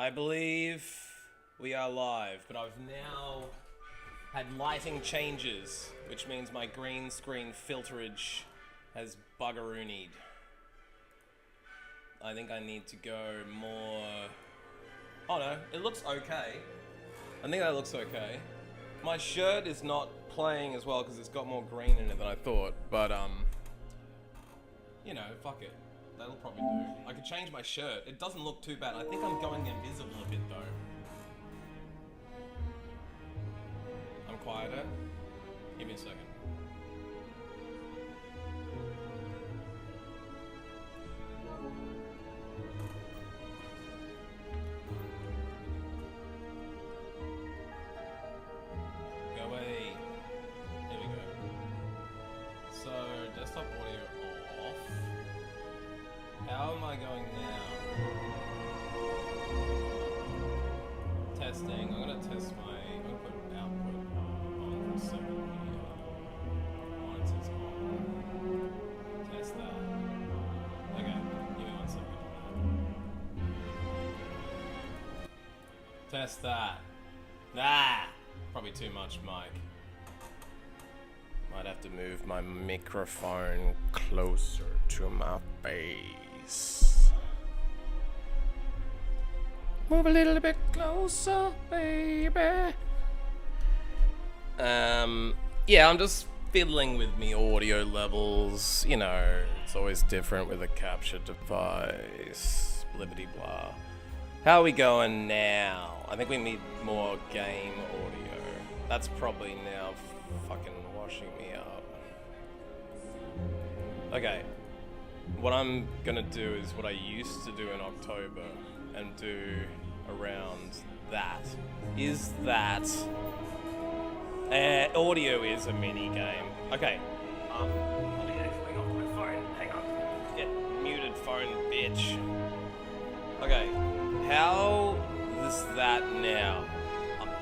I believe we are live, but I've now had lighting changes, which means my green screen filterage has buggeroonied. I think I need to go more... Oh no, it looks okay. I think that looks okay. My shirt is not playing as well because it's got more green in it than I thought, but you know, fuck it. That'll probably do. I could change my shirt. It doesn't look too bad. I think I'm going invisible a bit though. I'm quieter. Give me a second. Go away. Here we go. So, desktop audio off. How am I going now? Testing. I'm gonna test my output on for a second here. Monitors on. Test that. Okay, give me 1 second. Test that. Ah! Probably too much mic. Might have to move my microphone closer to my face. Move a little bit closer, baby. Yeah, I'm just fiddling with me audio levels. You know, it's always different with a capture device. Blibbity blah. How are we going now? I think we need more game audio. That's probably now fucking washing me up. Okay. What I'm gonna do is what I used to do in October and do around that. Is that audio is a mini game. Okay. Let me actually off my phone. Hang on. Get muted phone, bitch. Okay. How is that now?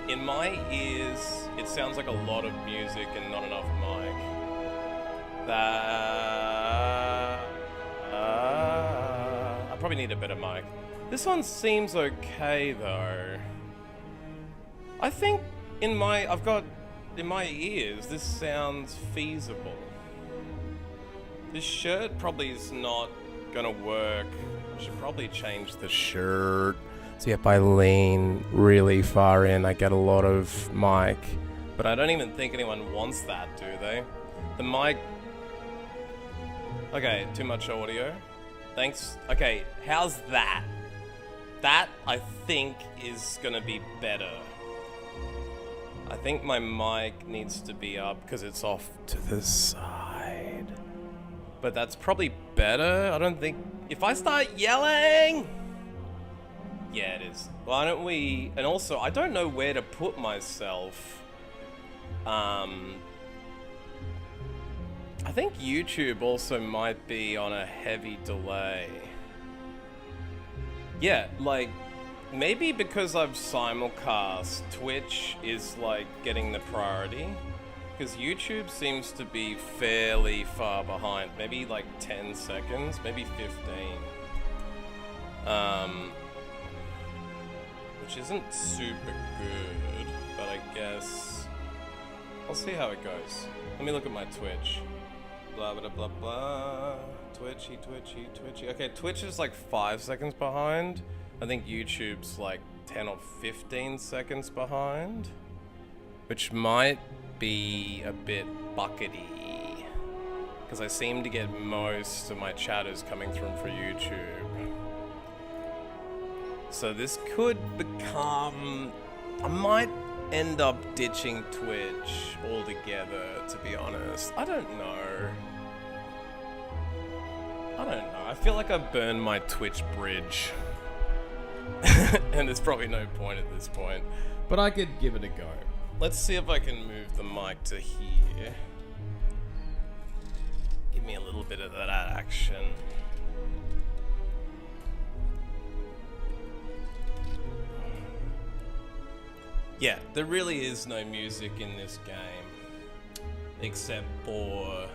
In my ears, it sounds like a lot of music and not enough mic. I probably need a better mic. This one seems okay though. I think in my ears, this sounds feasible. This shirt probably is not gonna work. I should probably change the shirt. See, if I lean really far in, I get a lot of mic. But I don't even think anyone wants that, do they? The mic... Okay, too much audio. Thanks. Okay, how's that? That, I think, is gonna be better. I think my mic needs to be up because it's off to the side. But that's probably better. I don't think... If I start yelling... Yeah, it is. Why don't we... And also, I don't know where to put myself. I think YouTube also might be on a heavy delay. Yeah, like, maybe because I've simulcast, Twitch is, like, getting the priority. Because YouTube seems to be fairly far behind. Maybe, like, 10 seconds, maybe 15. Which isn't super good, but I guess I'll see how it goes. Let me look at my Twitch. Blah blah blah blah. Twitchy. Okay, Twitch is like 5 seconds behind. I think YouTube's like 10 or 15 seconds behind, which might be a bit buckety because I seem to get most of my chatters coming through for YouTube. So this could become... I might end up ditching Twitch altogether, to be honest. I don't know. I feel like I've burned my Twitch bridge. And there's probably no point at this point. But I could give it a go. Let's see if I can move the mic to here. Give me a little bit of that action. Yeah, there really is no music in this game, except for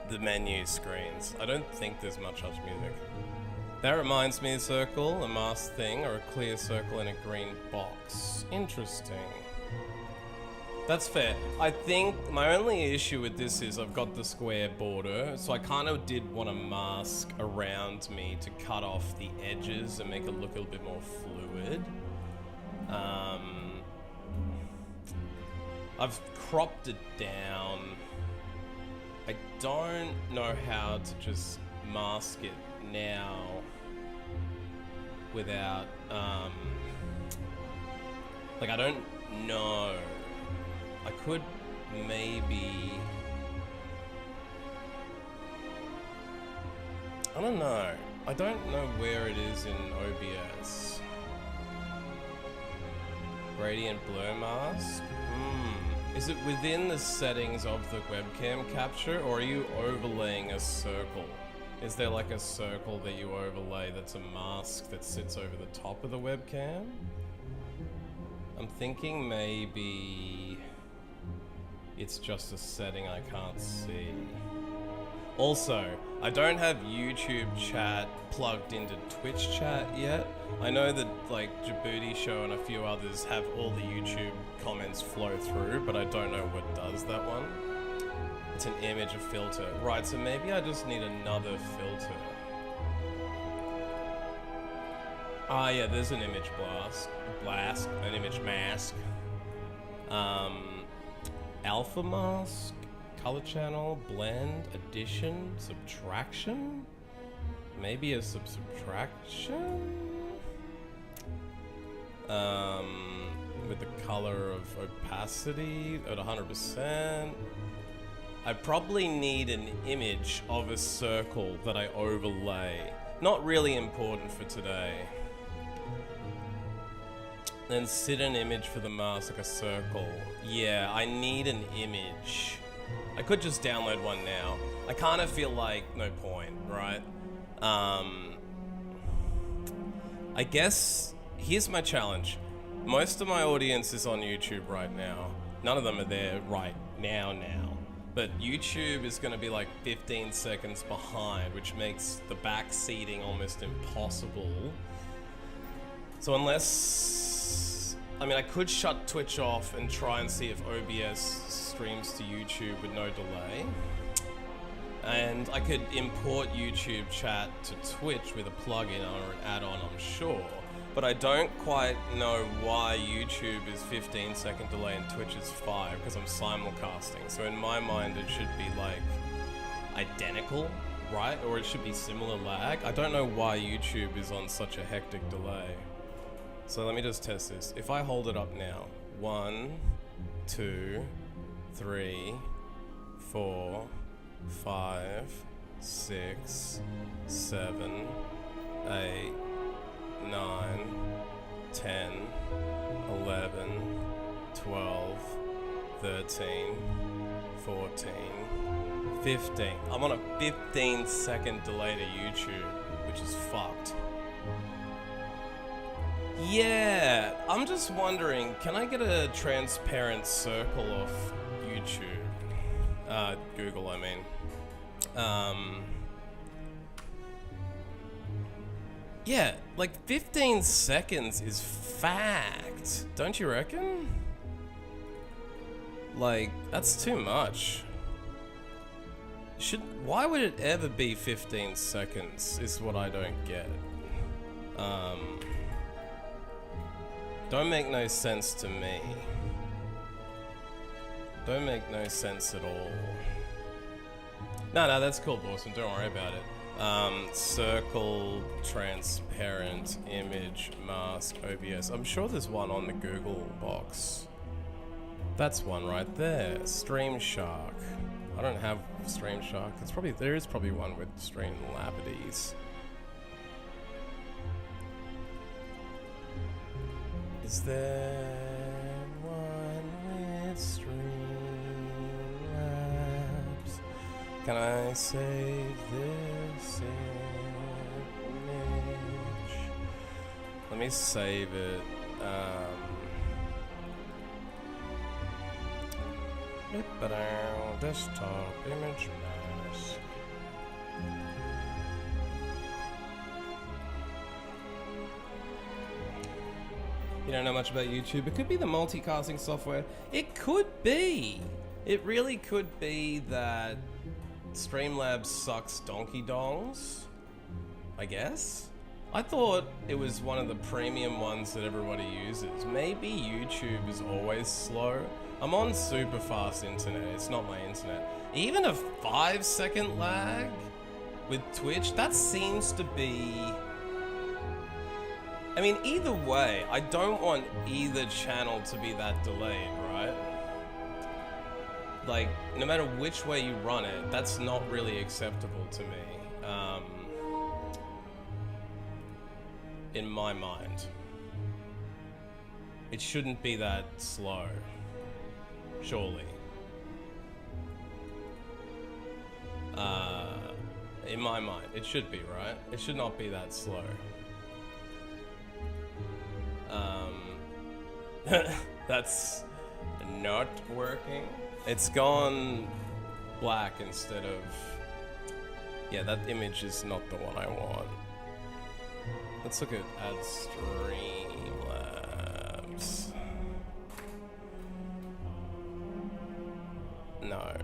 the menu screens. I don't think there's much music. That reminds me, a circle, a mask thing, or a clear circle in a green box. Interesting. That's fair. I think my only issue with this is I've got the square border, so I kind of did want a mask around me to cut off the edges and make it look a little bit more fluid. I've cropped it down. I don't know how to just mask it now without, like, I don't know. I could maybe... I don't know. I don't know where it is in OBS. Gradient blur mask? Is it within the settings of the webcam capture, or are you overlaying a circle? Is there like a circle that you overlay that's a mask that sits over the top of the webcam? I'm thinking maybe it's just a setting I can't see. Also, I don't have YouTube chat plugged into Twitch chat yet. I know that like Djibouti Show and a few others have all the YouTube comments flow through, but I don't know what does that one. It's an image, a filter. Right, so maybe I just need another filter. Ah yeah, there's an image an image mask. Alpha mask, color channel, blend, addition, subtraction? Maybe a subtraction? With the color of opacity at 100%. I probably need an image of a circle that I overlay. Not really important for today. Then sit an image for the mask, like a circle. Yeah, I need an image. I could just download one now. I kind of feel like no point, right? I guess here's my challenge. Most of my audience is on YouTube right now. None of them are there right now. But YouTube is going to be like 15 seconds behind, which makes the back seating almost impossible. So unless... I mean, I could shut Twitch off and try and see if OBS streams to YouTube with no delay. And I could import YouTube chat to Twitch with a plugin or an add-on, I'm sure. But I don't quite know why YouTube is 15-second delay and Twitch is 5, because I'm simulcasting. So in my mind, it should be like identical, right? Or it should be similar lag. I don't know why YouTube is on such a hectic delay. So let me just test this. If I hold it up now, 1, 2, 3, 4, 5, 6, 7, 8, 9, 10, 11, 12, 13, 14, 15. I'm on a 15-second delay to YouTube, which is fucked. Yeah, I'm just wondering, can I get a transparent circle off YouTube? Google, I mean. Yeah, like 15 seconds is fact. Don't you reckon? Like, that's too much. Why would it ever be 15 seconds is what I don't get. Don't make no sense to me. Don't make no sense at all. No, that's cool, Boston. Don't worry about it. Circle, transparent, image, mask, OBS. I'm sure there's one on the Google box. That's one right there. Stream Shark. I don't have Stream Shark. There is probably one with Streamlabs. Is there one with Streamlabs? Can I save this image? Let me save it. Desktop image mask. You don't know much about YouTube. It could be the multicasting software. It could be. It really could be that Streamlabs sucks donkey dongs, I guess. I thought it was one of the premium ones that everybody uses. Maybe YouTube is always slow. I'm on super fast internet, it's not my internet. Even a 5-second lag with Twitch, that seems to be... I mean, either way, I don't want either channel to be that delayed, right? Like, no matter which way you run it, that's not really acceptable to me. In my mind. It shouldn't be that slow. Surely. In my mind, it should be, right? It should not be that slow. That's not working. It's gone black instead of... Yeah, that image is not the one I want. Let's look at add Streamlabs. No.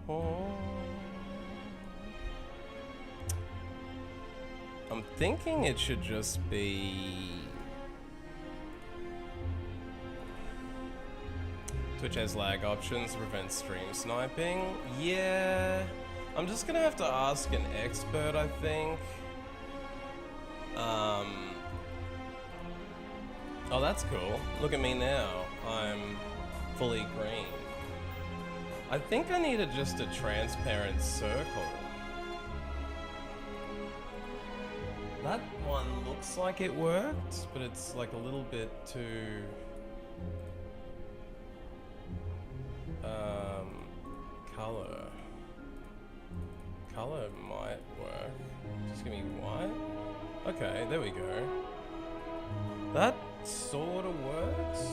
Oh. I'm thinking it should just be... Twitch has lag options to prevent stream sniping. Yeah, I'm just gonna have to ask an expert, I think. Oh, that's cool. Look at me now. I'm fully green. I think I needed just a transparent circle. That one looks like it worked, but it's like a little bit too... color. Color might work. Just give me white. Okay, there we go. That sort of works.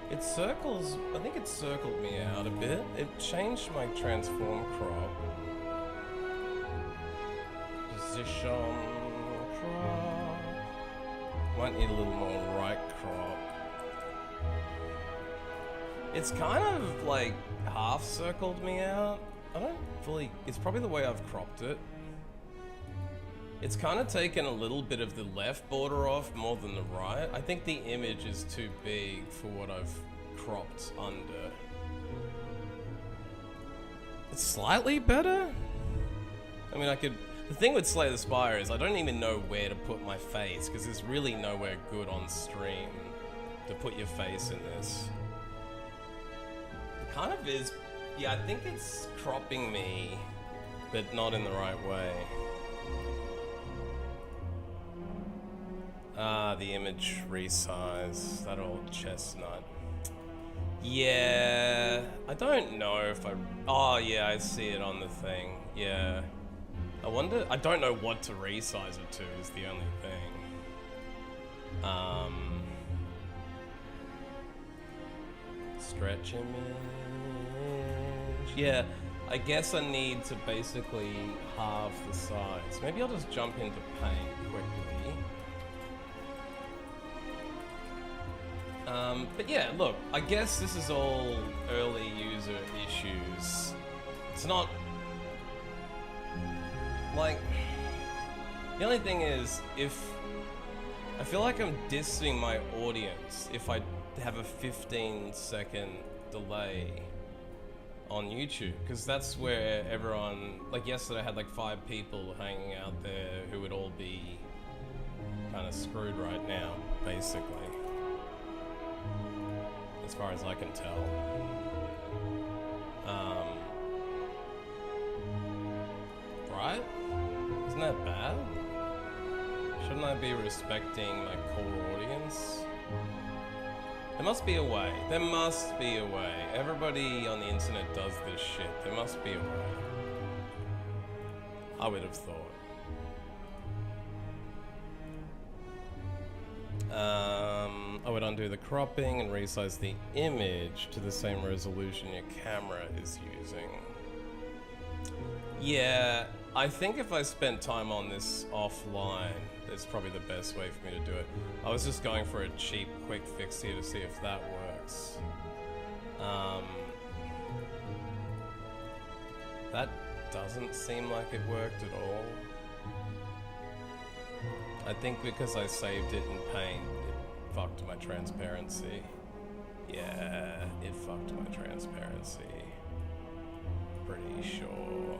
It circles, I think it circled me out a bit. It changed my transform crop. Position crop. Might need a little more right crop. It's kind of like half circled me out. I don't fully, it's probably the way I've cropped it. It's kind of taken a little bit of the left border off more than the right. I think the image is too big for what I've cropped under. It's slightly better? I mean, I could, the thing with Slay the Spire is I don't even know where to put my face because there's really nowhere good on stream to put your face in this. Kind of is, yeah, I think it's cropping me, but not in the right way. Ah, the image resize, that old chestnut. Yeah, I don't know if I, oh yeah, I see it on the thing, yeah. I wonder, I don't know what to resize it to is the only thing. Stretch image. Yeah, I guess I need to basically halve the size. Maybe I'll just jump into paint quickly. But yeah, look, I guess this is all early user issues. It's not... Like... The only thing is, if... I feel like I'm dissing my audience if I have a 15-second delay on YouTube, because that's where everyone, like yesterday I had like 5 people hanging out there who would all be kind of screwed right now, basically, as far as I can tell. Right? Isn't that bad? Shouldn't I be respecting my core audience? There must be a way. There must be a way. Everybody on the internet does this shit. There must be a way. I would have thought. I would undo the cropping and resize the image to the same resolution your camera is using. Yeah, I think if I spent time on this offline, it's probably the best way for me to do it. I was just going for a cheap, quick fix here to see if that works. That doesn't seem like it worked at all. I think because I saved it in Paint, it fucked my transparency. Yeah, it fucked my transparency. Pretty sure.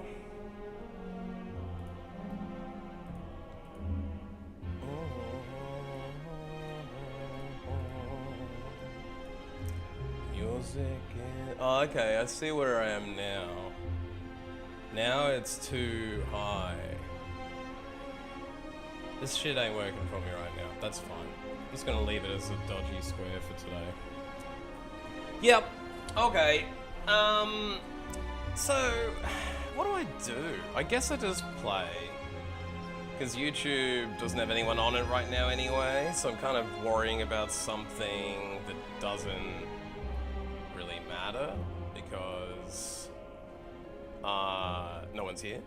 Music in... Oh, okay, I see where I am now. Now it's too high. This shit ain't working for me right now. That's fine. I'm just gonna leave it as a dodgy square for today. Yep. Okay. So, what do I do? I guess I just play. Because YouTube doesn't have anyone on it right now anyway, so I'm kind of worrying about something that doesn't really matter, because no one's here.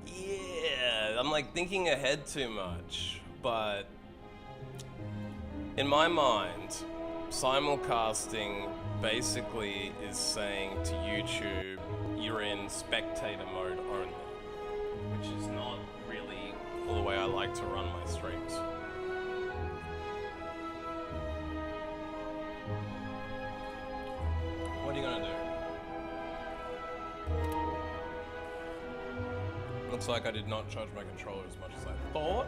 Yeah, I'm like thinking ahead too much, but in my mind, simulcasting basically is saying to YouTube, you're in spectator mode only, which is not really the way I like to run my streams. What are you gonna do? Looks like I did not charge my controller as much as I thought.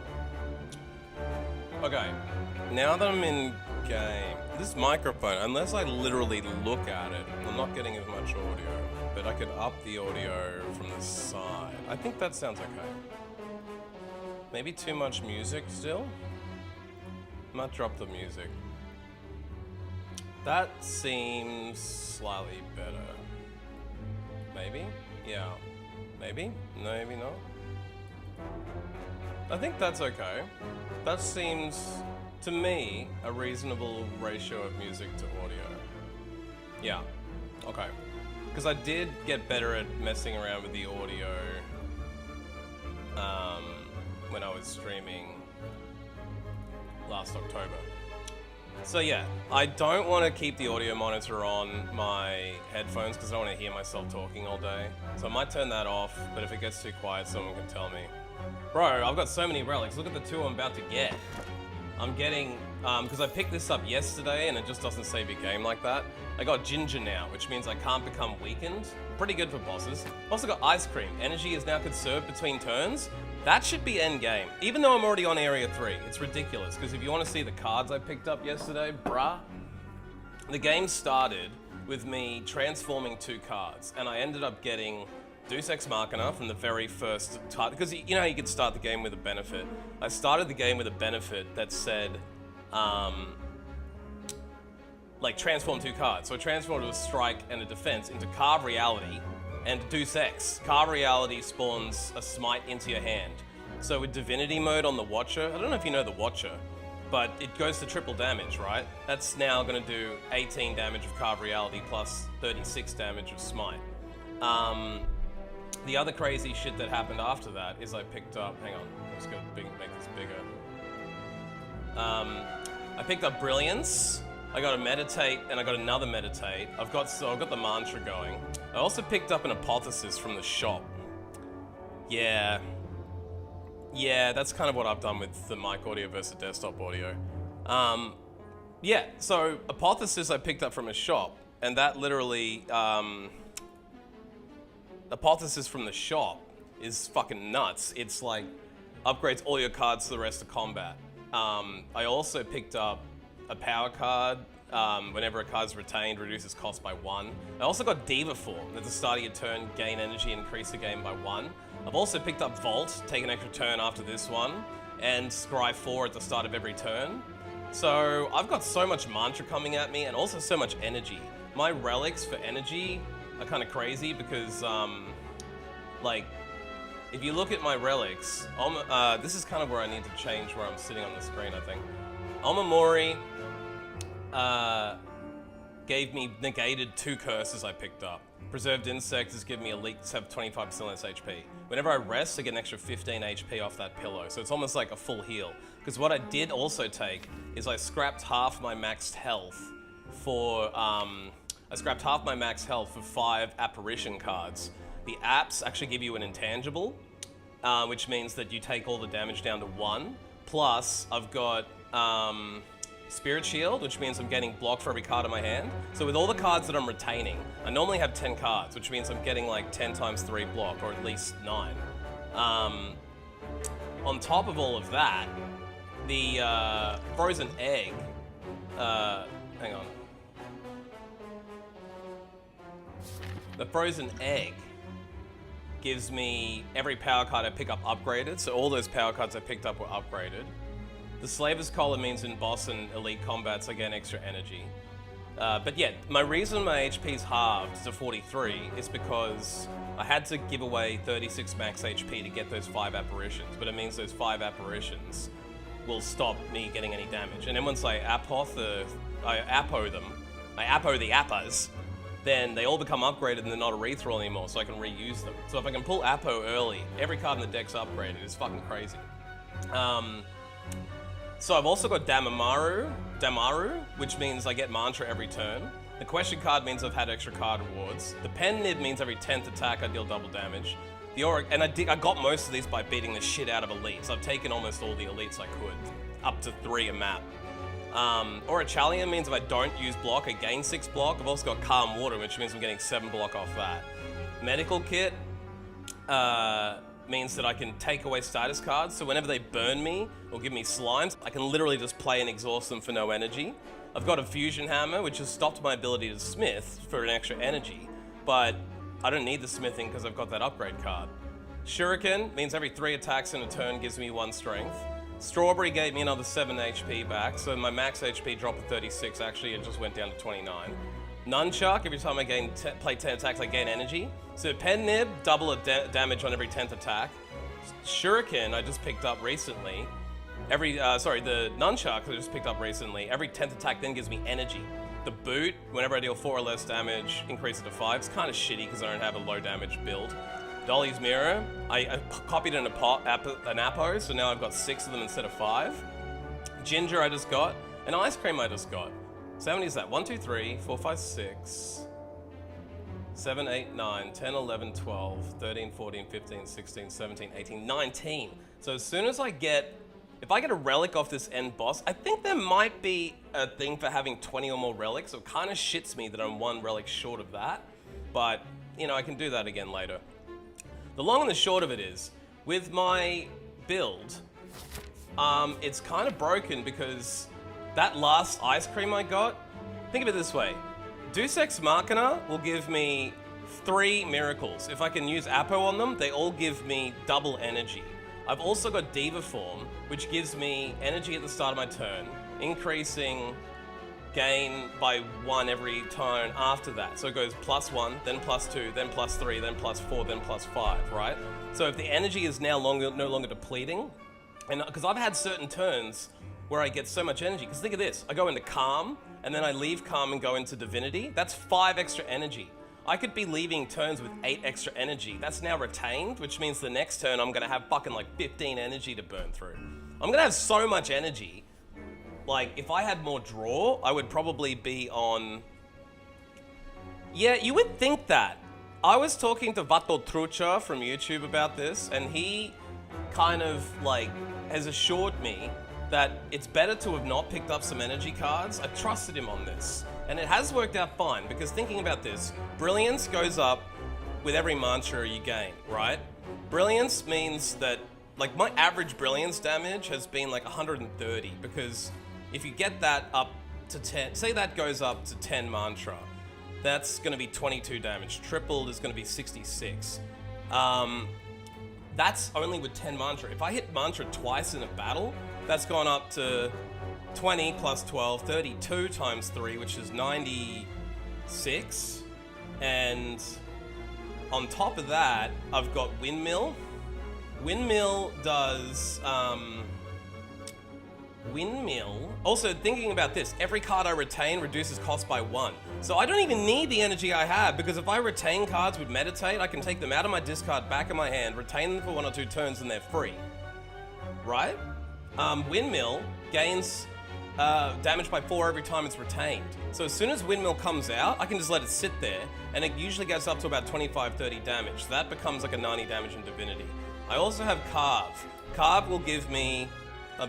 Okay, now that I'm in game, this microphone, unless I literally look at it, I'm not getting as much audio, but I could up the audio from the side. I think that sounds okay. Maybe too much music still? Might drop the music. That seems slightly better. Maybe? Yeah. Maybe? No, maybe not. I think that's okay. That seems, to me, a reasonable ratio of music to audio. Yeah, okay. Because I did get better at messing around with the audio when I was streaming last October. So yeah, I don't want to keep the audio monitor on my headphones because I don't want to hear myself talking all day. So I might turn that off, but if it gets too quiet, someone can tell me. Bro, I've got so many relics. Look at the two I'm about to get. I'm getting, because I picked this up yesterday and it just doesn't save your game like that. I got Ginger now, which means I can't become weakened. Pretty good for bosses. Also got Ice Cream. Energy is now conserved between turns. That should be end game, even though I'm already on Area 3. It's ridiculous, because if you want to see the cards I picked up yesterday, bruh, the game started with me transforming 2 cards, and I ended up getting Deus Ex Machina from the very first time, because you know how you could start the game with a benefit. I started the game with a benefit that said, like transform 2 cards. So I transformed a strike and a defense into Carve Reality and Deus Ex. Carve Reality spawns a smite into your hand. So with Divinity mode on the Watcher, I don't know if you know the Watcher, but it goes to triple damage, right? That's now gonna do 18 damage of Carve Reality plus 36 damage of smite. The other crazy shit that happened after that is I picked up, hang on, I'm just gonna make this bigger. I picked up Brilliance, I got a Meditate, and I got another Meditate. I've got the mantra going. I also picked up an Apotheosis from the shop. Yeah, that's kind of what I've done with the mic audio versus desktop audio. Yeah, so Apotheosis I picked up from a shop, and that literally, Apotheosis from the shop is fucking nuts. It's like, upgrades all your cards to the rest of combat. I also picked up a power card. Whenever a card is retained, reduces cost by 1. I also got Diva Form. At the start of your turn, gain energy and increase the game by 1. I've also picked up Vault, take an extra turn after this one, and Scry 4 at the start of every turn. So I've got so much mantra coming at me, and also so much energy. My relics for energy are kind of crazy because, like, if you look at my relics, this is kind of where I need to change where I'm sitting on the screen, I think. Omamori, negated 2 curses I picked up. Preserved Insect has given me elites have 25% less HP. Whenever I rest, I get an extra 15 HP off that pillow, so it's almost like a full heal. Because what I did also take is I scrapped half my maxed health for 5 apparition cards. The apps actually give you an intangible, which means that you take all the damage down to 1. Plus, I've got Spirit Shield, which means I'm getting blocked for every card in my hand. So with all the cards that I'm retaining, I normally have 10 cards, which means I'm getting like 10 times 3 block, or at least 9. On top of all of that, the Frozen Egg, hang on. The Frozen Egg gives me every power card I pick up upgraded, so all those power cards I picked up were upgraded. The Slaver's Collar means in boss and elite combats I gain extra energy. But yeah, my reason my HP's halved to 43 is because I had to give away 36 max HP to get those 5 apparitions, but it means those 5 apparitions will stop me getting any damage. And then once I appo the appas, then they all become upgraded and they're not a rethrall anymore, so I can reuse them. So if I can pull Appo early, every card in the deck's upgraded. It's fucking crazy. So I've also got Damaru, which means I get Mantra every turn. The Question card means I've had extra card rewards. The Pen Nib means every 10th attack I deal double damage. The Aura, and I got most of these by beating the shit out of elites. I've taken almost all the elites I could, up to 3 a map. Orachalian means if I don't use block, I gain 6 block. I've also got Calm Water, which means I'm getting 7 block off that. Medical Kit means that I can take away status cards, so whenever they burn me or give me slimes, I can literally just play and exhaust them for no energy. I've got a Fusion Hammer, which has stopped my ability to smith for an extra energy, but I don't need the smithing because I've got that upgrade card. Shuriken means every 3 attacks in a turn gives me 1 strength. Strawberry gave me another 7 HP back, so my max HP dropped to 36. Actually, it just went down to 29. Nunchuck, every time I play 10 attacks, I gain energy. So Pen Nib, double damage on every 10th attack. Shuriken, I just picked up recently. The Nunchuck, I just picked up recently. Every 10th attack then gives me energy. The Boot, whenever I deal 4 or less damage, increase it to 5. It's kind of shitty because I don't have a low damage build. Dolly's Mirror, I copied an Appo, so now I've got 6 of them instead of 5. Ginger I just got, and Ice Cream I just got. So how many is that? 1, 2, 3, 4, 5, 6, 7, 8, 9, 10, 11, 12, 13, 14, 15, 16, 17, 18, 19. So as soon as if I get a relic off this end boss, I think there might be a thing for having 20 or more relics. So it kind of shits me that I'm 1 relic short of that. But, you know, I can do that again later. The long and the short of it is, with my build, it's kind of broken because that last Ice Cream I got, think of it this way. Deus Ex Machina will give me 3 miracles. If I can use Appo on them, they all give me double energy. I've also got Diva Form, which gives me energy at the start of my turn, increasing gain by 1 every turn after that. So it goes +1, then +2, then +3, then +4, then +5, right? So if the energy is now no longer depleting, and because I've had certain turns where I get so much energy, because think of this, I go into Calm, and then I leave Calm and go into Divinity, that's 5 extra energy. I could be leaving turns with 8 extra energy. That's now retained, which means the next turn I'm gonna have fucking like 15 energy to burn through. I'm gonna have so much energy. Like, if I had more draw, I would probably be on... Yeah, you would think that. I was talking to Vato Trucha from YouTube about this, and he kind of, like, has assured me that it's better to have not picked up some energy cards. I trusted him on this. And it has worked out fine, because thinking about this, Brilliance goes up with every mantra you gain, right? Brilliance means that, like, my average Brilliance damage has been like 130, because if you get that up to 10, say that goes up to 10 mantra, that's gonna be 22 damage. Tripled is gonna be 66. That's only with 10 mantra. If I hit mantra twice in a battle, that's gone up to 20 plus 12, 32 times 3, which is 96. And on top of that, I've got Windmill. Windmill does Windmill. Also, thinking about this, every card I retain reduces cost by 1. So I don't even need the energy I have, because if I retain cards with Meditate, I can take them out of my discard, back in my hand, retain them for 1 or 2 turns, and they're free. Right? Windmill gains damage by 4 every time it's retained. So as soon as Windmill comes out, I can just let it sit there, and it usually gets up to about 25-30 damage. So that becomes like a 90 damage in Divinity. I also have Carve. Carve will give me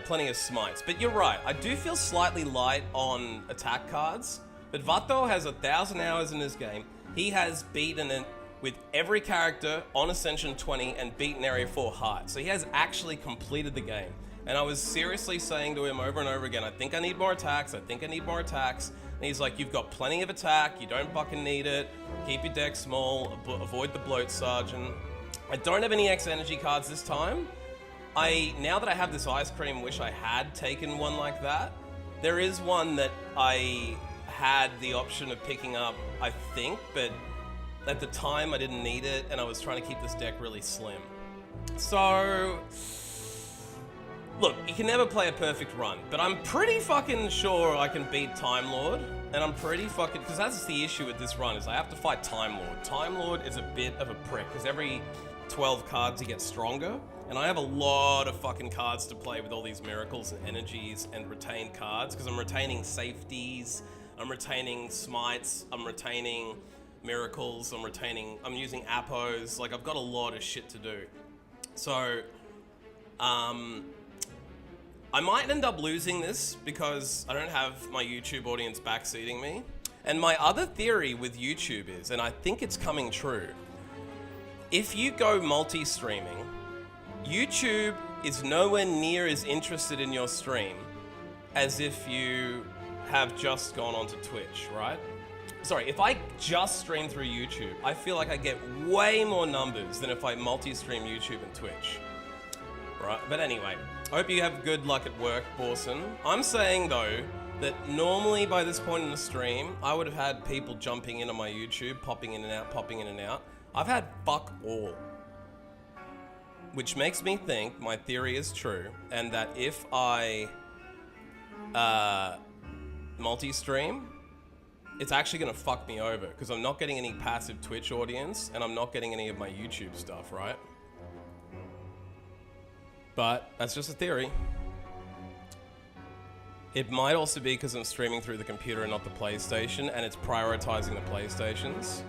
plenty of smites. But you're right, I do feel slightly light on attack cards. But Vato has 1,000 hours in this game. He has beaten it with every character on Ascension 20 and beaten Area 4 hard. So he has actually completed the game. And I was seriously saying to him over and over again, I think I need more attacks, I think I need more attacks. And he's like, you've got plenty of attack, you don't fucking need it, keep your deck small, avoid the bloat sergeant. I don't have any X energy cards this time. Now that I have this ice cream, wish I had taken one like that. There is one that I had the option of picking up, I think, but at the time I didn't need it, and I was trying to keep this deck really slim. So, look, you can never play a perfect run, but I'm pretty fucking sure I can beat Time Lord, and I'm pretty fucking, because that's the issue with this run, is I have to fight Time Lord. Time Lord is a bit of a prick, because every 12 cards he gets stronger, and I have a lot of fucking cards to play with all these miracles and energies and retained cards, because I'm retaining safeties, I'm retaining smites, I'm retaining miracles, I'm using appos, like I've got a lot of shit to do. So, I might end up losing this because I don't have my YouTube audience backseating me. And my other theory with YouTube is, and I think it's coming true, if you go multi-streaming, YouTube is nowhere near as interested in your stream as if you have just gone onto Twitch, right? Sorry, if I just stream through YouTube, I feel like I get way more numbers than if I multi-stream YouTube and Twitch. Right, but anyway, I hope you have good luck at work, Borson. I'm saying though, that normally by this point in the stream, I would have had people jumping in on my YouTube, popping in and out, popping in and out. I've had fuck all. Which makes me think my theory is true, and that if I multi-stream, it's actually gonna fuck me over, because I'm not getting any passive Twitch audience, and I'm not getting any of my YouTube stuff, right? But that's just a theory. It might also be because I'm streaming through the computer and not the PlayStation, and it's prioritizing the PlayStations.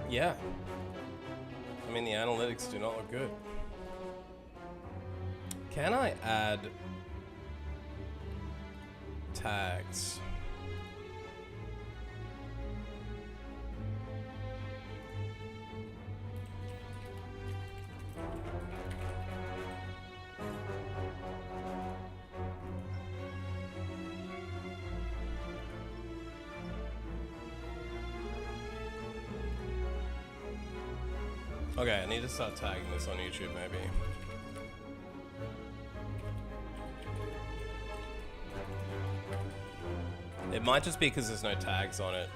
Yeah. I mean, the analytics do not look good. Can I add tags? Okay, I need to start tagging this on YouTube, maybe. It might just be because there's no tags on it.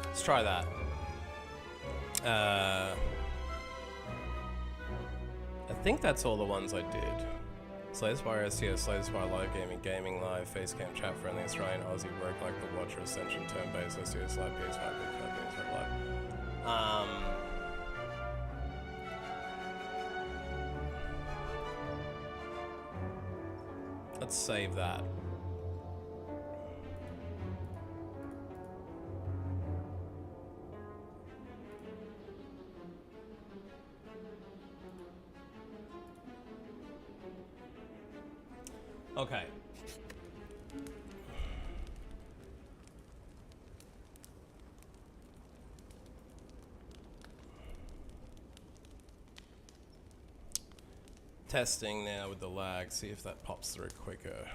Let's try that. I think that's all the ones I did. Slay Spire, STS, Slay Spire Live Gaming, Gaming Live, Facecam, Chat Friendly, Australian, Aussie, Work Like the Watcher, Ascension, Turn-Based, STS, Live, PS5, PS5, PS5 Live. Let's save that. Okay. Testing now with the lag, see if that pops through quicker.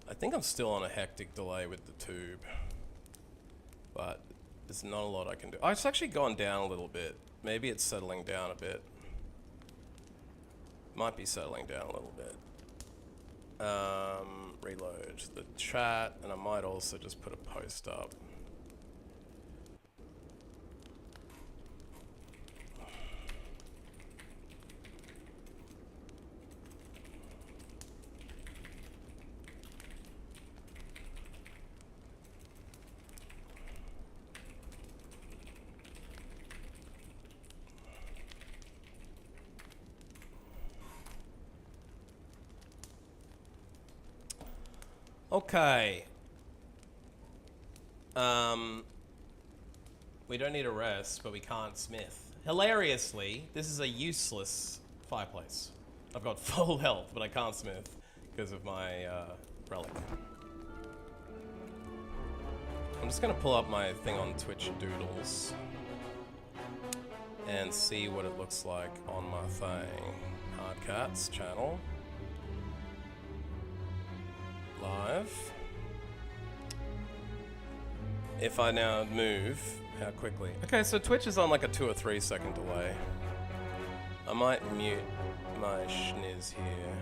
I think I'm still on a hectic delay with the tube, but there's not a lot I can do. Oh, it's actually gone down a little bit. Maybe it's settling down a bit. Might be settling down a little bit. Reload the chat, and I might also just put a post up. Okay. We don't need a rest, but we can't smith. Hilariously, this is a useless fireplace. I've got full health, but I can't smith because of my relic. I'm just gonna pull up my thing on Twitch Doodles and see what it looks like on my thing. Hardcats channel. Live. If I now move, how quickly? Okay, so Twitch is on like a 2 or 3 second delay. I might mute my schniz here.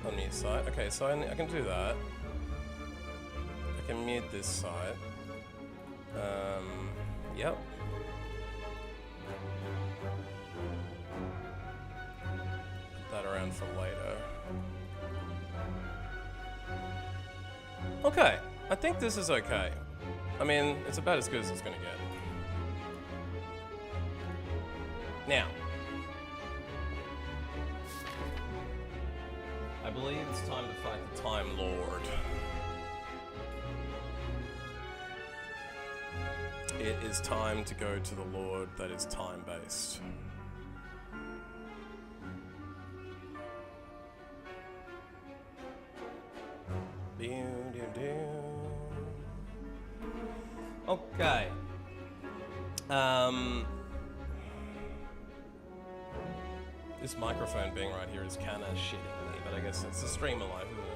On new site. Okay, so I can do that. I can mute this site. Yep. Put that around for later. Okay, I think this is okay. I mean, it's about as good as it's gonna get. Now, I believe it's time to fight the Time Lord. It is time to go to the Lord that is time-based. Okay. This microphone being right here is kind of shitting me, but I guess it's the stream of life, isn't it?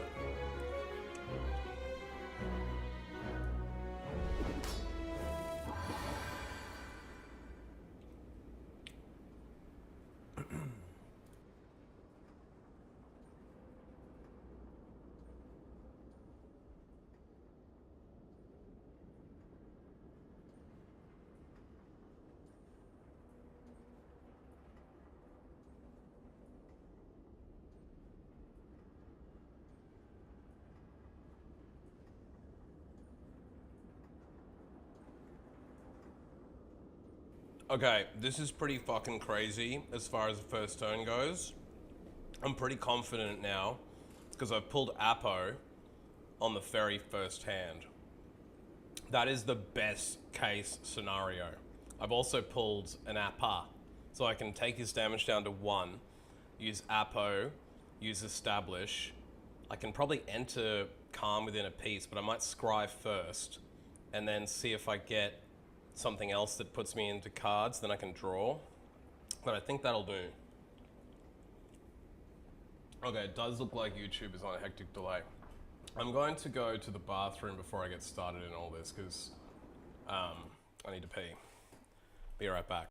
Okay, this is pretty fucking crazy as far as the first turn goes. I'm pretty confident now because I've pulled Apo on the very first hand. That is the best case scenario. I've also pulled an Appa, so I can take his damage down to 1, use Apo, use Establish. I can probably enter Calm within a piece, but I might scry first and then see if I get something else that puts me into cards, then I can draw. But I think that'll do. Okay, it does look like YouTube is on a hectic delay. I'm going to go to the bathroom before I get started in all this, because I need to pee. Be right back.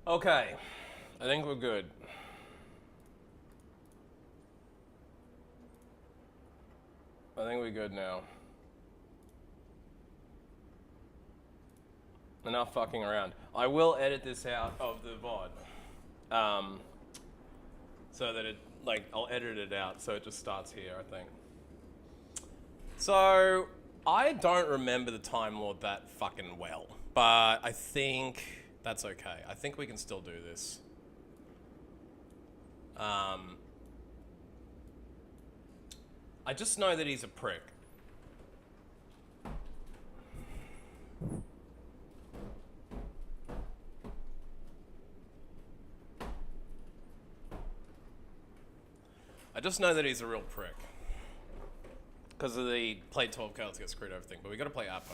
Okay, I think we're good. I think we're good now. Enough fucking around. I will edit this out of the VOD. So that it, like, I'll edit it out so it just starts here, I think. So, I don't remember the Time Lord that fucking well, but I think that's okay. I think we can still do this. I just know that he's a prick. I just know that he's a real prick. Because of the play 12 cards to get screwed everything, but we gotta play Apo.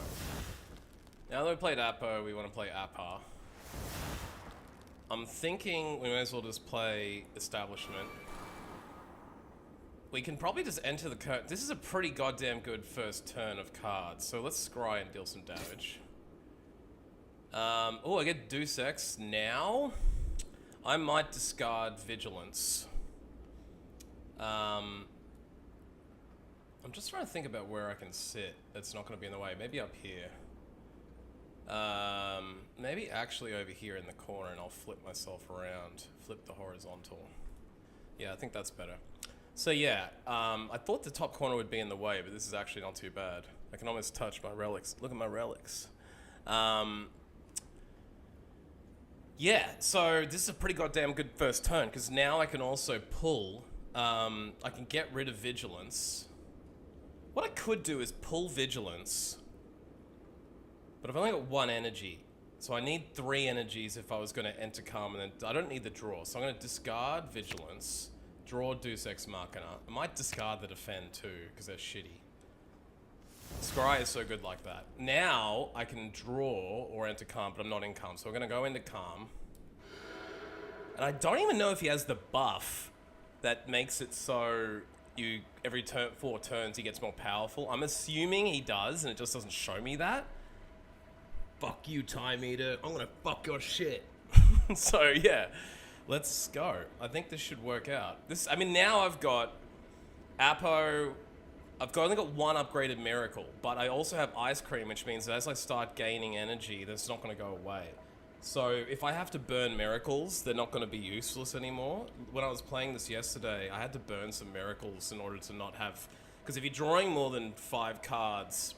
Now that we played Apo, we wanna play Apa. I'm thinking we may as well just play Establishment. We can probably just enter the code. This is a pretty goddamn good first turn of cards, so let's scry and deal some damage. Oh, I get Deus Ex now? I might discard Vigilance. I'm just trying to think about where I can sit that's not going to be in the way. Maybe up here. Maybe actually over here in the corner, and I'll flip myself around. Flip the horizontal. Yeah, I think that's better. So yeah, I thought the top corner would be in the way, but this is actually not too bad. I can almost touch my relics. Look at my relics. Yeah, so this is a pretty goddamn good first turn, because now I can also pull, I can get rid of Vigilance. What I could do is pull Vigilance, but I've only got one energy, so I need 3 energies if I was going to enter Calm, and then I don't need the draw, so I'm going to discard Vigilance, draw Deus Ex Machina. I might discard the Defend too, because they're shitty. Scry is so good like that. Now, I can draw or enter Calm, but I'm not in Calm, so we're going to go into Calm. And I don't even know if he has the buff that makes it so you every 4 turns he gets more powerful. I'm assuming he does, and it just doesn't show me that. Fuck you, Time Eater. I'm going to fuck your shit. So, yeah. Let's go. I think this should work out. I mean, now I've got Apo. I've only got 1 upgraded Miracle, but I also have Ice Cream, which means that as I start gaining energy, that's not going to go away. So if I have to burn Miracles, they're not going to be useless anymore. When I was playing this yesterday, I had to burn some Miracles in order to not have... Because if you're drawing more than 5 cards...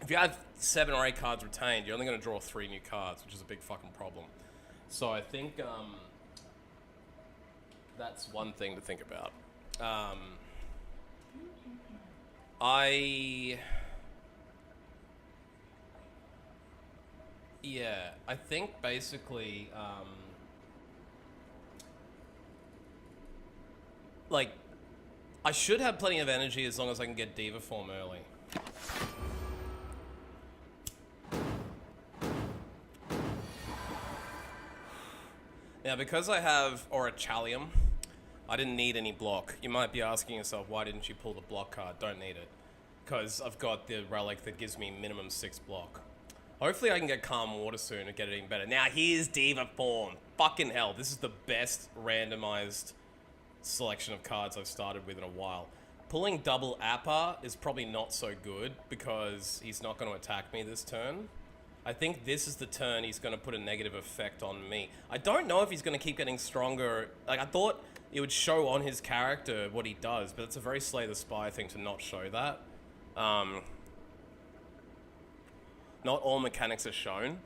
If you have 7 or 8 cards retained, you're only going to draw 3 new cards, which is a big fucking problem. So I think... That's one thing to think about. I think basically, like, I should have plenty of energy as long as I can get Diva form early. Now, because I have Orachalium, I didn't need any block. You might be asking yourself, why didn't you pull the block card? Don't need it. Because I've got the relic that gives me minimum 6 block. Hopefully I can get Calm Water soon and get it even better. Now, here's Diva form. Fucking hell, this is the best randomized selection of cards I've started with in a while. Pulling double Appa is probably not so good because he's not going to attack me this turn. I think this is the turn he's going to put a negative effect on me. I don't know if he's going to keep getting stronger. Like, I thought it would show on his character what he does, but it's a very Slay the Spire thing to not show that. Not all mechanics are shown.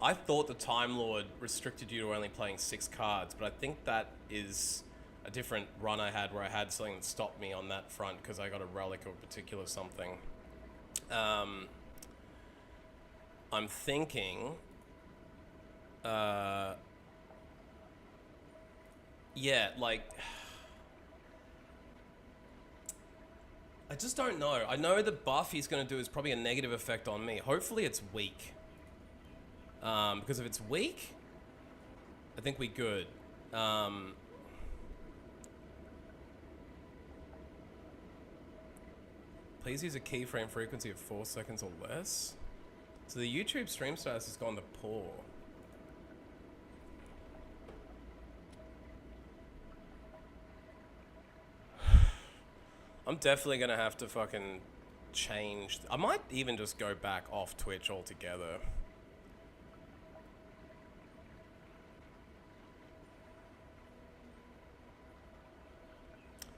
I thought the Time Lord restricted you to only playing 6 cards, but I think that is a different run I had where I had something that stopped me on that front because I got a relic or a particular something. I'm thinking, yeah, like, I just don't know. I know the buff he's going to do is probably a negative effect on me. Hopefully it's weak. Because if it's weak, I think we're good. Please use a keyframe frequency of 4 seconds or less. So the YouTube stream status has gone to poor. I'm definitely gonna have to fucking change. I might even just go back off Twitch altogether.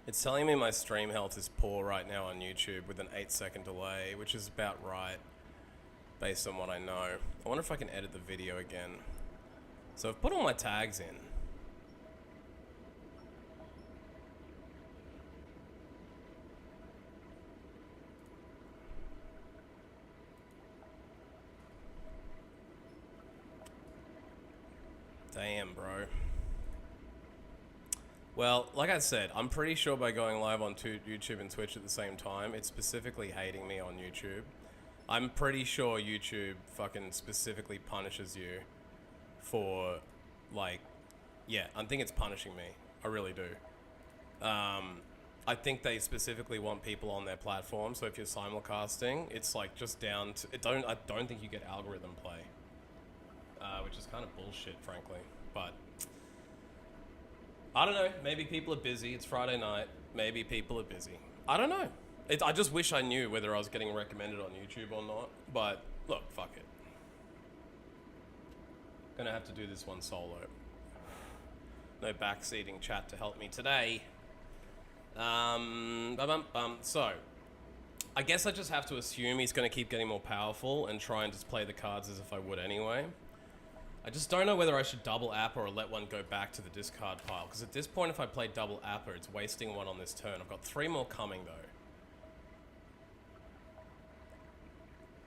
It's telling me my stream health is poor right now on YouTube with an 8-second delay, which is about right, based on what I know. I wonder if I can edit the video again. So I've put all my tags in. Damn, bro. Well, like I said, I'm pretty sure by going live on YouTube and Twitch at the same time, it's specifically hating me on YouTube. I'm pretty sure YouTube fucking specifically punishes you for, like, yeah, I think it's punishing me. I really do. I think they specifically want people on their platform, so if you're simulcasting, it's like just down to, I don't think you get algorithm play. Which is kind of bullshit, frankly, but I don't know, maybe people are busy, it's Friday night, maybe people are busy. I don't know. I just wish I knew whether I was getting recommended on YouTube or not, but look, fuck it. Gonna have to do this one solo. No backseating chat to help me today. So, I guess I just have to assume he's gonna keep getting more powerful and try and just play the cards as if I would anyway. I just don't know whether I should double Appa or let one go back to the discard pile, because at this point if I play double Appa, it's wasting one on this turn. I've got 3 more coming though.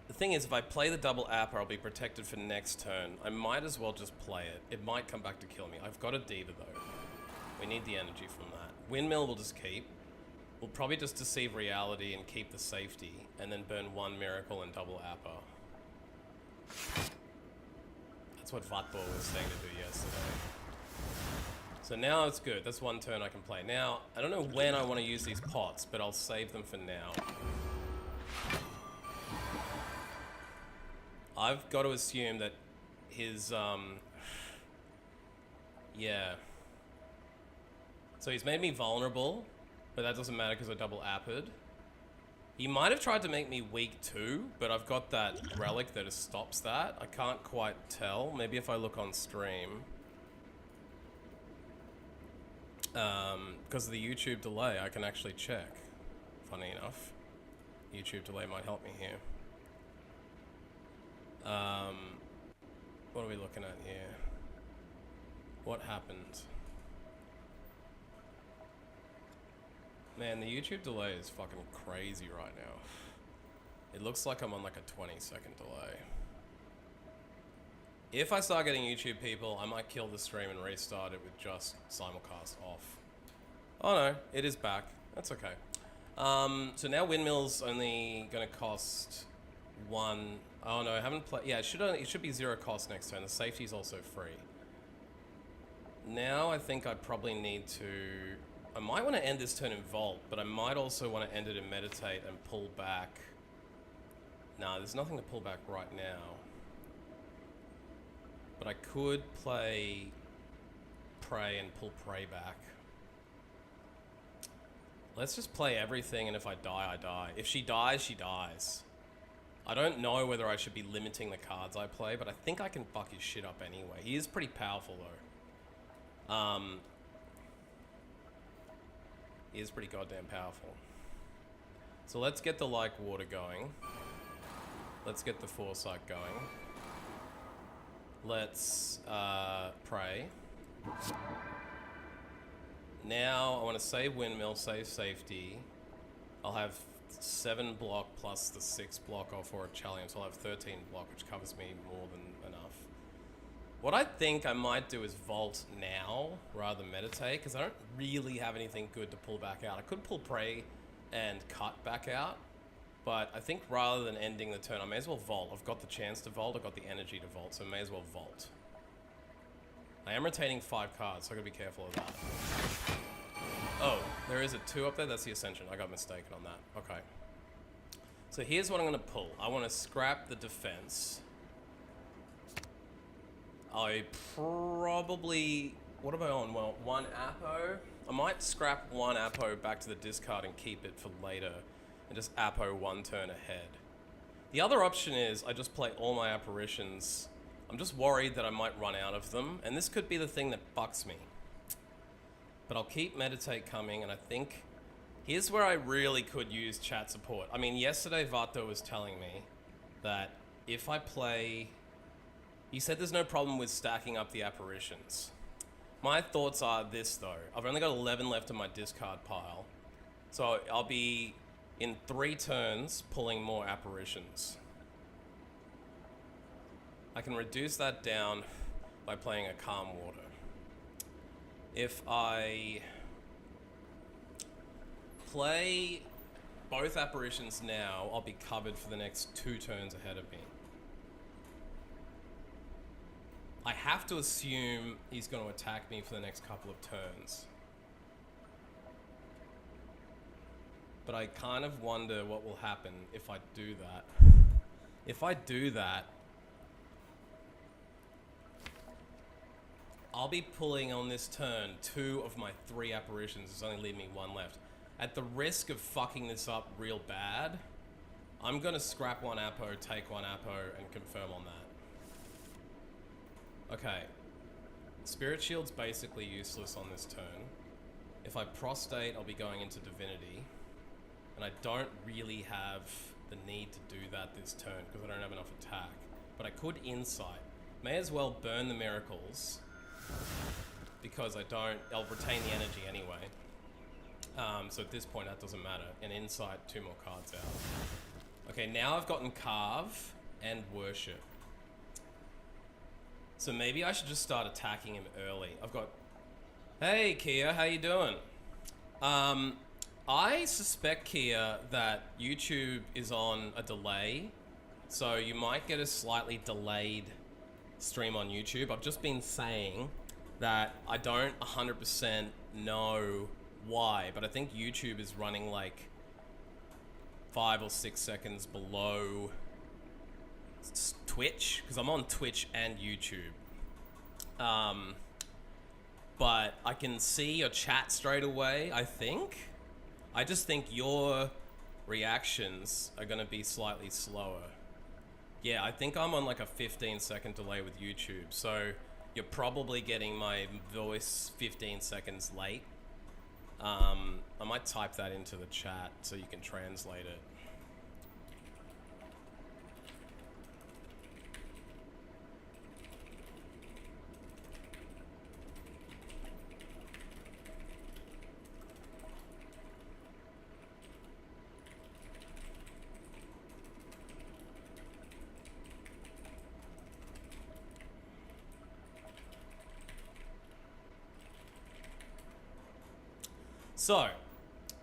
The thing is, if I play the double Appa, I'll be protected for next turn. I might as well just play it. It might come back to kill me. I've got a Diva though. We need the energy from that. Windmill we'll just keep. We'll probably just deceive reality and keep the safety, and then burn 1 miracle and double Appa. That's what Vatbor was saying to do yesterday. So now it's good. That's 1 turn I can play. Now, I don't know when I want to use these pots, but I'll save them for now. I've got to assume that his, yeah. So he's made me vulnerable, but that doesn't matter because I double App'd. He might have tried to make me weak too, but I've got that relic that stops that. I can't quite tell. Maybe if I look on stream. Because of the YouTube delay, I can actually check. Funny enough. YouTube delay might help me here. What are we looking at here? What happened? Man, the YouTube delay is fucking crazy right now. It looks like I'm on like a 20-second delay. If I start getting YouTube people, I might kill the stream and restart it with just simulcast off. Oh no, it is back. That's okay. So now windmill's only gonna cost one. Oh no, I haven't played. Yeah, it should be 0 cost next turn. The safety's also free. Now I think I probably need to. I might want to end this turn in Vault, but I might also want to end it in Meditate and pull back. Nah, there's nothing to pull back right now. But I could play Prey and pull Prey back. Let's just play everything, and if I die, I die. If she dies, she dies. I don't know whether I should be limiting the cards I play, but I think I can fuck his shit up anyway. He is pretty powerful, though. He is pretty goddamn powerful. So let's get the Like Water going. Let's get the Foresight going. Let's pray. Now I want to save Windmill, save Safety. I'll have 7 block plus the 6 block off for a challenge, so I'll have 13 block, which covers me more than enough. What I think I might do is Vault now rather than Meditate, because I don't really have anything good to pull back out. I could pull Prey and cut back out, but I think rather than ending the turn, I may as well Vault. I've got the chance to Vault, I've got the energy to Vault, so I may as well Vault. I am retaining 5 cards, so I gotta be careful of that. Oh, there is a 2 up there, that's the Ascension. I got mistaken on that. Okay. So here's what I'm gonna pull. I wanna scrap the defense. I probably... What am I on? Well, 1 Apo. I might scrap 1 Apo back to the discard and keep it for later. And just Apo 1 turn ahead. The other option is I just play all my apparitions. I'm just worried that I might run out of them. And this could be the thing that fucks me. But I'll keep Meditate coming, and I think... Here's where I really could use chat support. I mean, yesterday Vato was telling me that if I play... He said there's no problem with stacking up the apparitions. My thoughts are this, though. I've only got 11 left in my discard pile. So I'll be, in 3 turns, pulling more apparitions. I can reduce that down by playing a Calm Water. If I play both apparitions now, I'll be covered for the next 2 turns ahead of me. I have to assume he's going to attack me for the next couple of turns. But I kind of wonder what will happen if I do that. If I do that, I'll be pulling on this turn 2 of my 3 apparitions. There's only leaving me 1 left. At the risk of fucking this up real bad, I'm going to scrap 1 Apo, take 1 Apo, and confirm on that. Okay, Spirit Shield's basically useless on this turn. If I Prostate, I'll be going into Divinity. And I don't really have the need to do that this turn because I don't have enough attack. But I could Insight. May as well burn the Miracles because I'll retain the energy anyway. So at this point that doesn't matter. And Insight, 2 more cards out. Okay, now I've gotten Carve and Worship. So maybe I should just start attacking him early. I've got... Hey, Kia, how you doing? I suspect, Kia, that YouTube is on a delay. So you might get a slightly delayed stream on YouTube. I've just been saying that I don't 100% know why, but I think YouTube is running like 5 or 6 seconds below Twitch, because I'm on Twitch and YouTube. But I can see your chat straight away, I think. I just think your reactions are going to be slightly slower. Yeah, I think I'm on like a 15-second delay with YouTube, so you're probably getting my voice 15 seconds late. I might type that into the chat so you can translate it. So,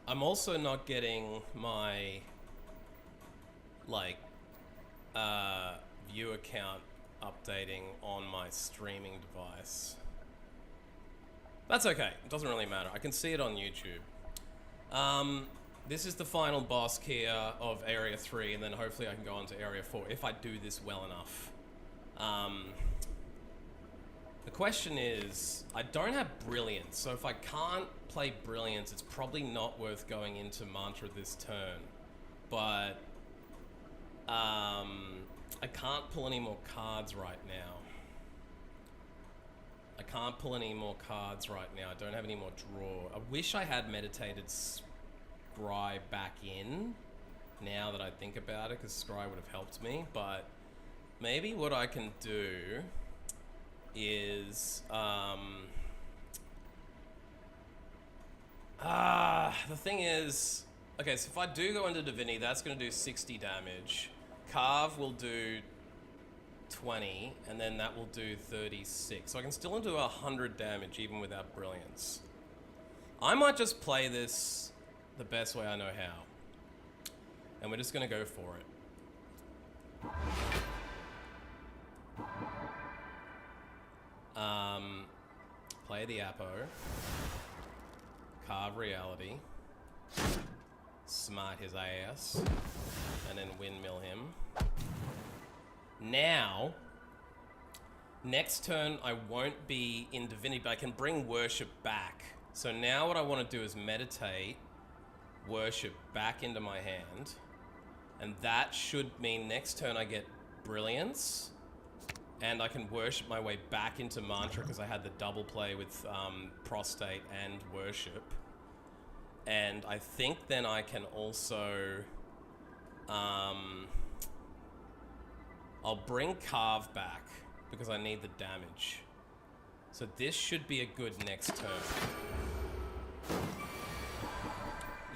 I'm also not getting my, like, view account updating on my streaming device. That's okay. It doesn't really matter. I can see it on YouTube. This is the final boss here of Area 3, and then hopefully I can go on to Area 4 if I do this well enough. The question is, I don't have Brilliance, so if I can't play Brilliance, it's probably not worth going into Mantra this turn. But I can't pull any more cards right now. I don't have any more draw. I wish I had meditated Scry back in, now that I think about it, because Scry would have helped me. But maybe what I can do is the thing is, okay, so if I do go into Divinity, that's going to do 60 damage. Carve will do 20, and then that will do 36. So I can still do 100 damage even without Brilliance. I might just play this the best way I know how. And we're just going to go for it. Play the Apo. Carve Reality. Smite his ass. And then windmill him. Now, next turn I won't be in Divinity, but I can bring Worship back. So now what I want to do is meditate Worship back into my hand. And that should mean next turn I get Brilliance. And I can Worship my way back into Mantra because I had the double play with Prostate and Worship. And I think then I can also... I'll bring Carve back because I need the damage. So this should be a good next turn.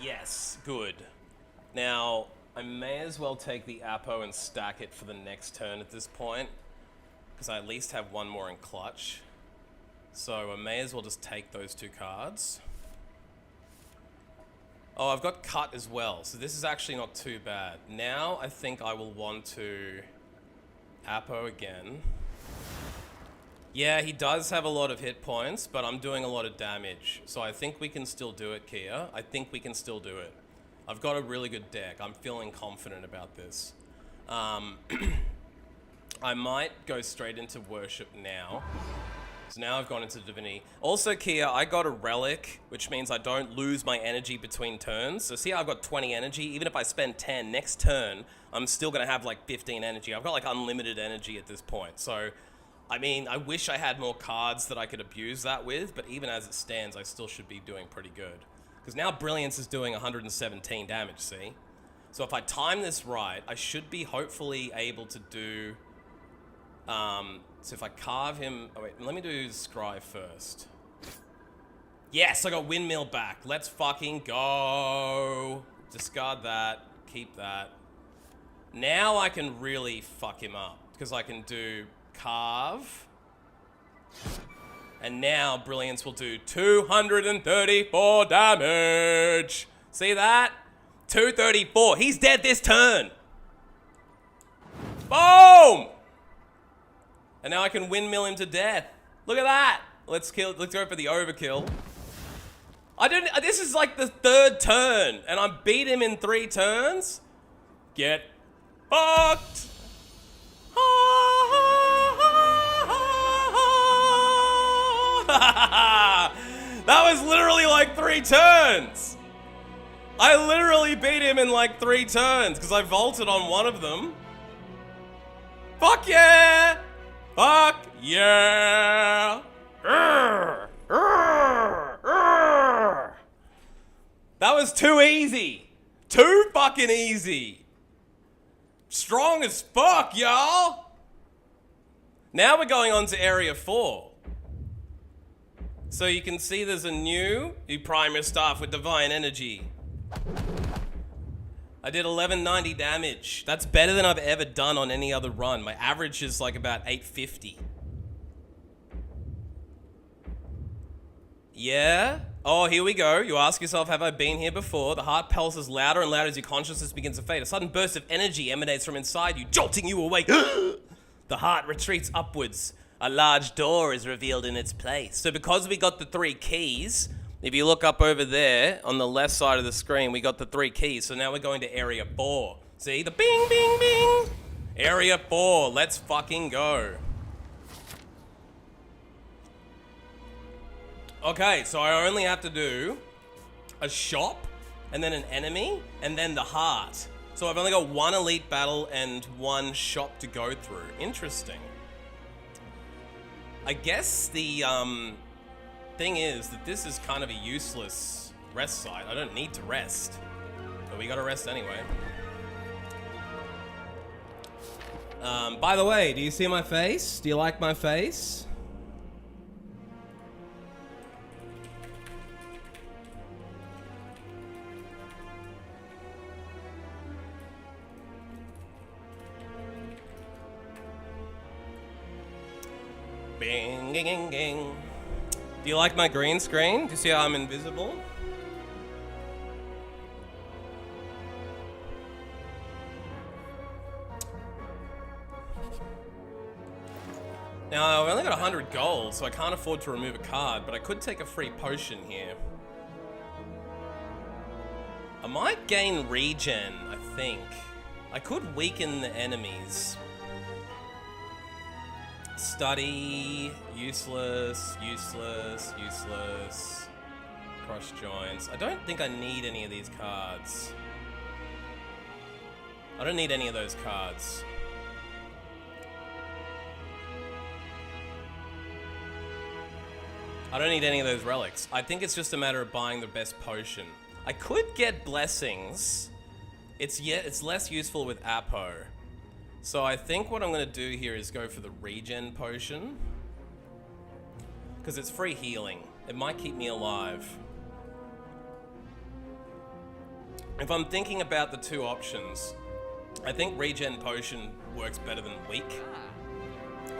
Yes, good. Now, I may as well take the Apo and stack it for the next turn at this point, because I at least have one more in clutch. So I may as well just take those two cards. Oh, I've got Cut as well, so this is actually not too bad. Now I think I will want to Apo again. Yeah, he does have a lot of hit points, but I'm doing a lot of damage. So I think we can still do it, Kia. I think we can still do it. I've got a really good deck. I'm feeling confident about this. I might go straight into Worship now. So now I've gone into Divinity. Also, Kia, I got a Relic, which means I don't lose my energy between turns. So see how I've got 20 energy? Even if I spend 10, next turn, I'm still going to have like 15 energy. I've got like unlimited energy at this point. So, I mean, I wish I had more cards that I could abuse that with, but even as it stands, I still should be doing pretty good. Because now Brilliance is doing 117 damage, see? So if I time this right, I should be hopefully able to do... so if I carve him... Oh wait, let me do Scry first. Yes, I got Windmill back. Let's fucking go. Discard that. Keep that. Now I can really fuck him up. Because I can do Carve. And now Brilliance will do 234 damage. See that? 234. He's dead this turn. Boom! And now I can windmill him to death. Look at that. Let's go for the overkill. This is like the third turn, and I beat him in 3 turns. Get fucked. That was literally like 3 turns. I literally beat him in like 3 turns because I vaulted on one of them. Fuck yeah! Fuck yeah! That was too easy. Too fucking easy. Strong as fuck, y'all. Now we're going on to Area 4. So you can see there's a new... You prime your staff with Divine Energy. I did 1190 damage. That's better than I've ever done on any other run. My average is like about 850. Yeah? Oh, here we go. You ask yourself, have I been here before? The heart pulses louder and louder as your consciousness begins to fade. A sudden burst of energy emanates from inside you, jolting you awake. The heart retreats upwards. A large door is revealed in its place. So because we got the 3 keys, if you look up over there on the left side of the screen, we got the 3 keys. So now we're going to area 4. See? The bing, bing, bing. Area 4. Let's fucking go. Okay, so I only have to do a shop, and then an enemy, and then the heart. So I've only got 1 elite battle and 1 shop to go through. Interesting. I guess the thing is that this is kind of a useless rest site. I don't need to rest, but we gotta rest anyway. By the way, do you see my face? Do you like my face? Bing, ging, ging, ging. Do you like my green screen? Do you see how I'm invisible? Now, I've only got 100 gold, so I can't afford to remove a card, but I could take a free potion here. I might gain regen, I think. I could weaken the enemies. Study, useless, useless, useless. Crush joints. I don't think I need any of these cards. I don't need any of those cards. I don't need any of those relics. I think it's just a matter of buying the best potion. I could get blessings. It's less useful with Apo. So I think what I'm going to do here is go for the regen potion. Because it's free healing. It might keep me alive. If I'm thinking about the 2 options, I think regen potion works better than weak.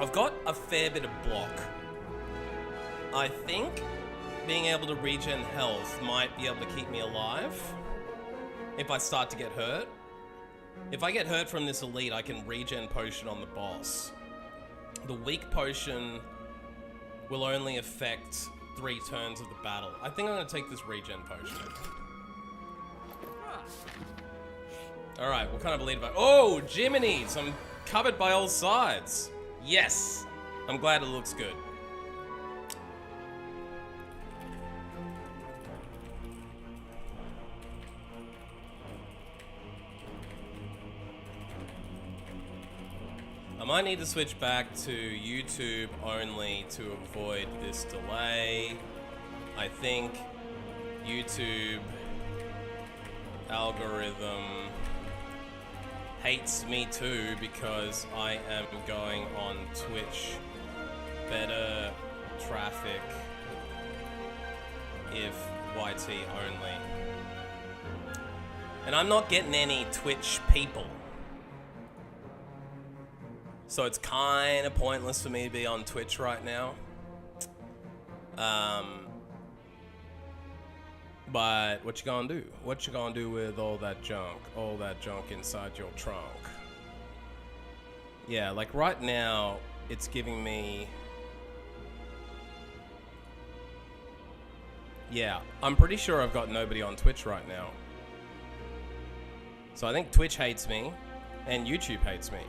I've got a fair bit of block. I think being able to regen health might be able to keep me alive if I start to get hurt. If I get hurt from this elite, I can regen potion on the boss. The weak potion will only affect 3 turns of the battle. I think I'm going to take this regen potion. Alright, what kind of elite have I... Oh, Jiminy's! I'm covered by all sides. Yes! I'm glad it looks good. I might need to switch back to YouTube only to avoid this delay. I think YouTube algorithm hates me too because I am going on Twitch. Better traffic if YT only. And I'm not getting any Twitch people. So it's kind of pointless for me to be on Twitch right now. But what you gonna do? What you gonna do with all that junk? All that junk inside your trunk? Yeah, like right now, it's giving me... Yeah, I'm pretty sure I've got nobody on Twitch right now. So I think Twitch hates me, and YouTube hates me.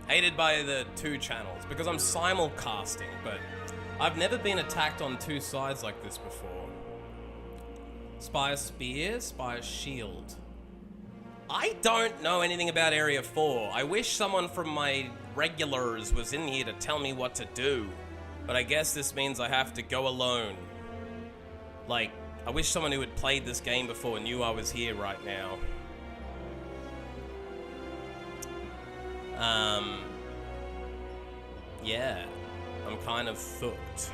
Hated by the 2 channels, because I'm simulcasting, but I've never been attacked on 2 sides like this before. Spire Spear, Spire Shield. I don't know anything about Area 4. I wish someone from my regulars was in here to tell me what to do. But I guess this means I have to go alone. Like, I wish someone who had played this game before knew I was here right now. Yeah, I'm kind of fucked.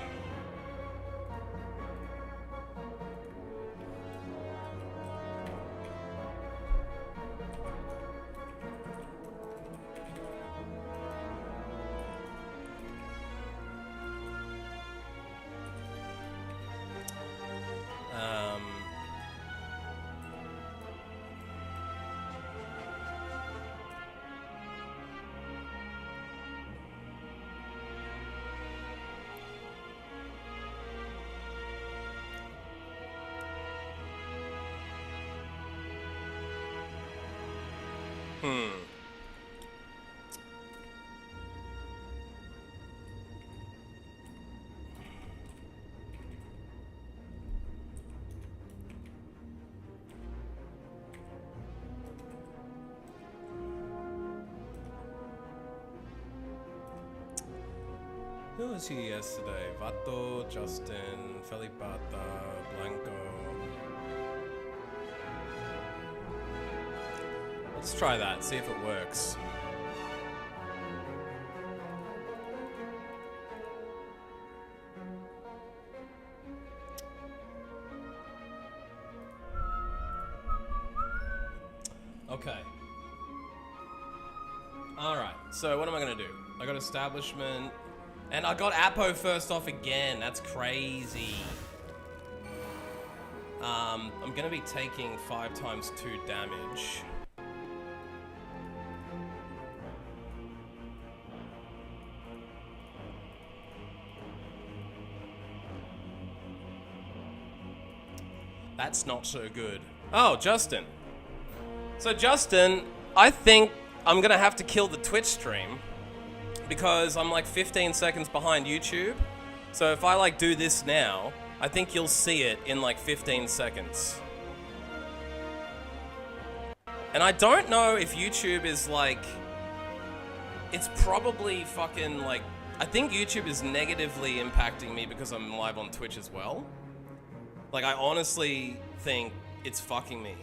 Hmm. Who was here yesterday? Vato, Justin, Felipata, Blanco. Let's try that, see if it works. Okay. Alright, so what am I gonna do? I got establishment, and I got Apo first off again. That's crazy. I'm gonna be taking 5 times 2 damage. That's not so good. Oh, Justin. So Justin, I think I'm gonna have to kill the Twitch stream because I'm like 15 seconds behind YouTube. So if I like do this now, I think you'll see it in like 15 seconds. And I don't know if YouTube is like, it's probably fucking like, I think YouTube is negatively impacting me because I'm live on Twitch as well. Like I honestly think it's fucking me.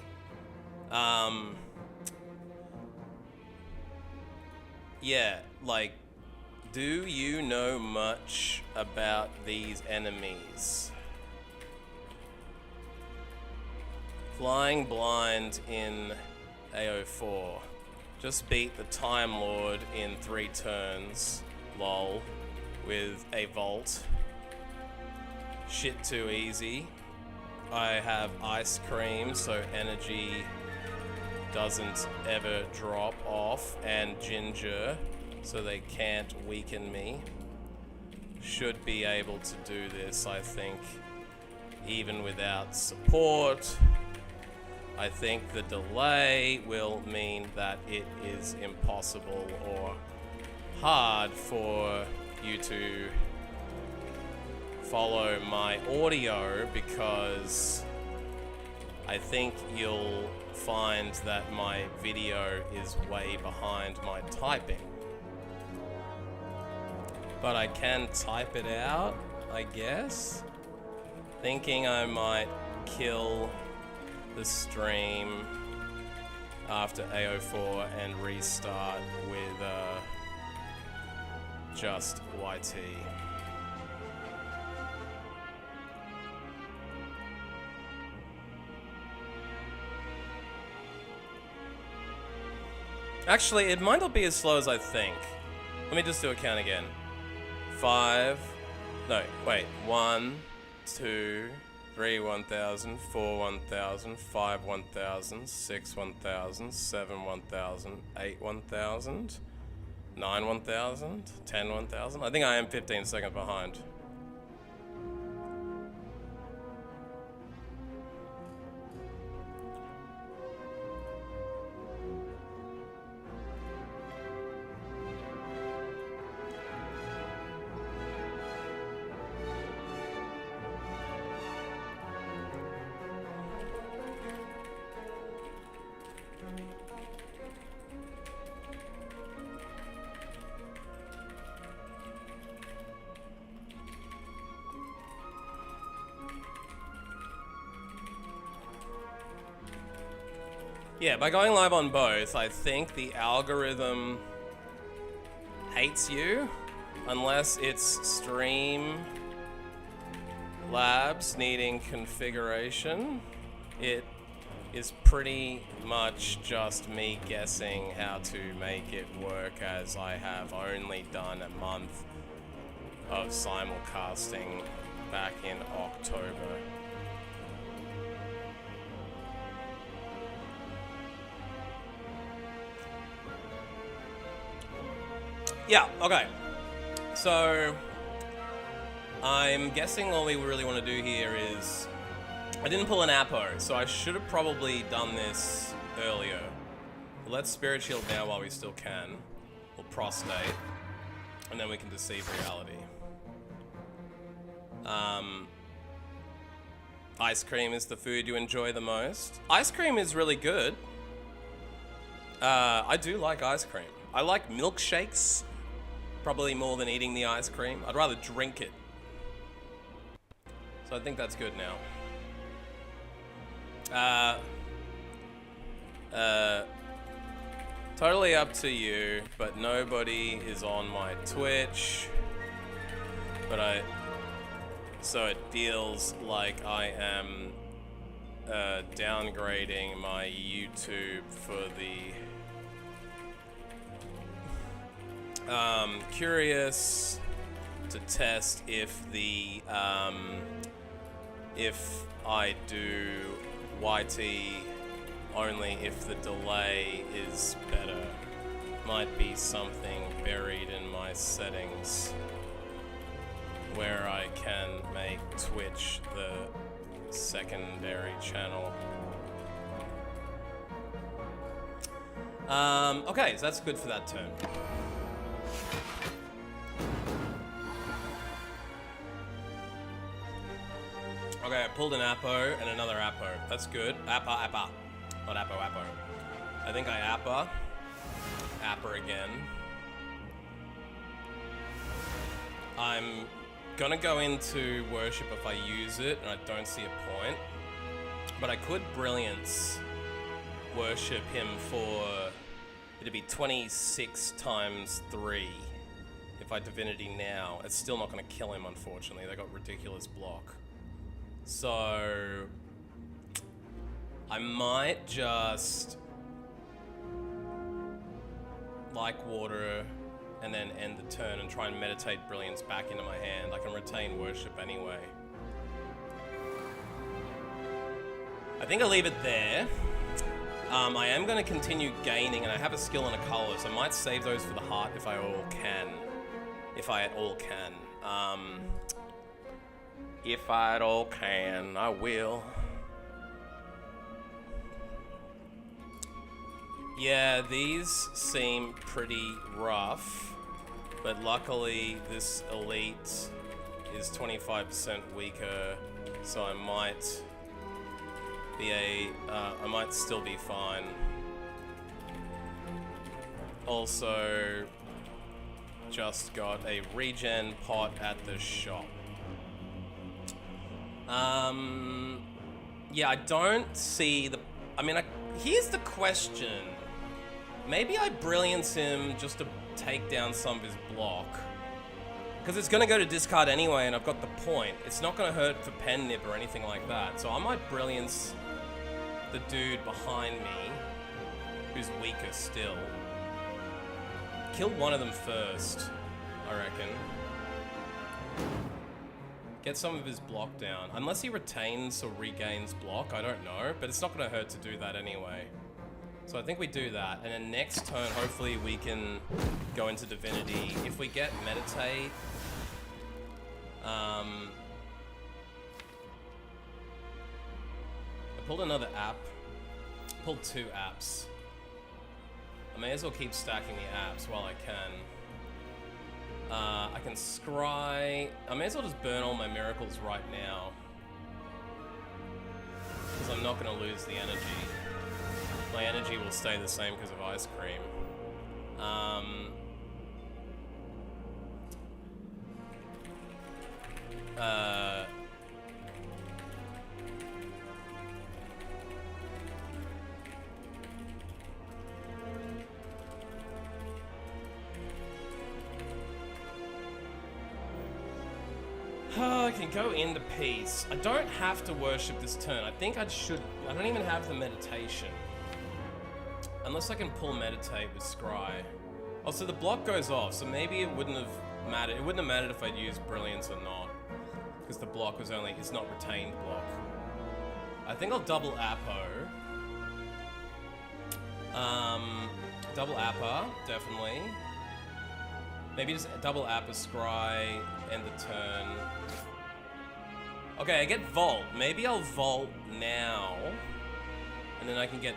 Yeah, like, do you know much about these enemies? Flying blind in AO4. Just beat the Time Lord in 3 turns, lol, with a vault. Shit too easy. I have ice cream, so energy doesn't ever drop off, and ginger, so they can't weaken me. Should be able to do this, I think, even without support. I think the delay will mean that it is impossible or hard for you to follow my audio, because I think you'll find that my video is way behind my typing. But I can type it out, I guess. Thinking I might kill the stream after AO4 and restart with just YT. Actually, it might not be as slow as I think. Let me just do a count again. 5, no, wait, 1, 2, 3, 1,000, 4, 1,000, 5, 1,000, 6, 1,000, 7, 1,000, 8, 1,000, 9, 1,000, 10, 1,000. I think I am 15 seconds behind. Yeah, by going live on both, I think the algorithm hates you unless it's Stream Labs needing configuration. It is pretty much just me guessing how to make it work, as I have only done a month of simulcasting back in October. Yeah, okay. So, I'm guessing all we really want to do here is... I didn't pull an Apo, so I should have probably done this earlier. Let's Spirit Shield now while we still can. We'll Prostate. And then we can Deceive Reality. Ice cream is the food you enjoy the most. Ice cream is really good. I do like ice cream. I like milkshakes probably more than eating the ice cream. I'd rather drink it. So I think that's good now. Totally up to you, but nobody is on my Twitch. So it feels like I am downgrading my YouTube for the curious to test if the if I do YT only if the delay is better. Might be something buried in my settings where I can make Twitch the secondary channel. Okay, so that's good for that turn. Okay, I pulled an Appo and another Appo. That's good. Appa. Not Appo. I think I Appa. Appa again. I'm gonna go into Worship if I use it, and I don't see a point. But I could Brilliance Worship him for... it'd be 26 times 3 if I Divinity now. It's still not gonna kill him, unfortunately. They got ridiculous block. So... I might just... like water and then end the turn and try and meditate Brilliance back into my hand. I can retain Worship anyway. I think I'll leave it there. I am going to continue gaining, and I have a skill and a color, so I might save those for the heart if I at all can. If I at all can. If I at all can, I will. Yeah, these seem pretty rough, but luckily this elite is 25% weaker, so I might be I might still be fine. Also, just got a regen pot at the shop. Yeah, I don't see the... I mean, here's the question. Maybe I Brilliance him just to take down some of his block. Because it's going to go to discard anyway, and I've got the point. It's not going to hurt for Pen Nip or anything like that. So I might Brilliance the dude behind me, who's weaker still. Kill one of them first, I reckon. Get some of his block down. Unless he retains or regains block, I don't know. But it's not going to hurt to do that anyway. So I think we do that, and then next turn, hopefully we can go into Divinity. If we get Meditate, I pulled another app. I pulled 2 apps. I may as well keep stacking the apps while I can. I can scry. I may as well just burn all my miracles right now, because I'm not going to lose the energy. My energy will stay the same because of ice cream. I can go into peace. I don't have to worship this turn. I think I should. I don't even have the meditation. Unless I can pull Meditate with Scry. Oh, so the block goes off, so maybe it wouldn't have mattered. It wouldn't have mattered if I'd used Brilliance or not. Because the block was only, it's not retained block. I think I'll double Appo. Double Appa, definitely. Maybe just double Appa, Scry, end the turn. Okay, I get Vault. Maybe I'll Vault now. And then I can get...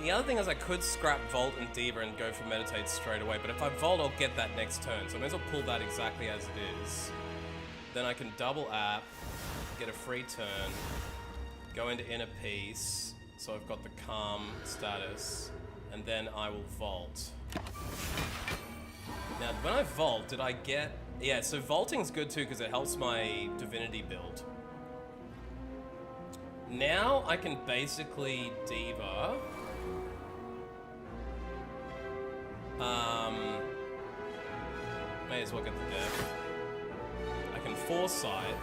The other thing is I could scrap Vault and Diva and go for Meditate straight away, but if I Vault, I'll get that next turn, so I may as well pull that exactly as it is. Then I can double app, get a free turn, go into Inner Peace, so I've got the Calm status, and then I will Vault. Now, when I Vault, did I get... Yeah, so Vaulting's good too, because it helps my Divinity build. Now I can basically Diva... may as well get the Death. I can Foresight.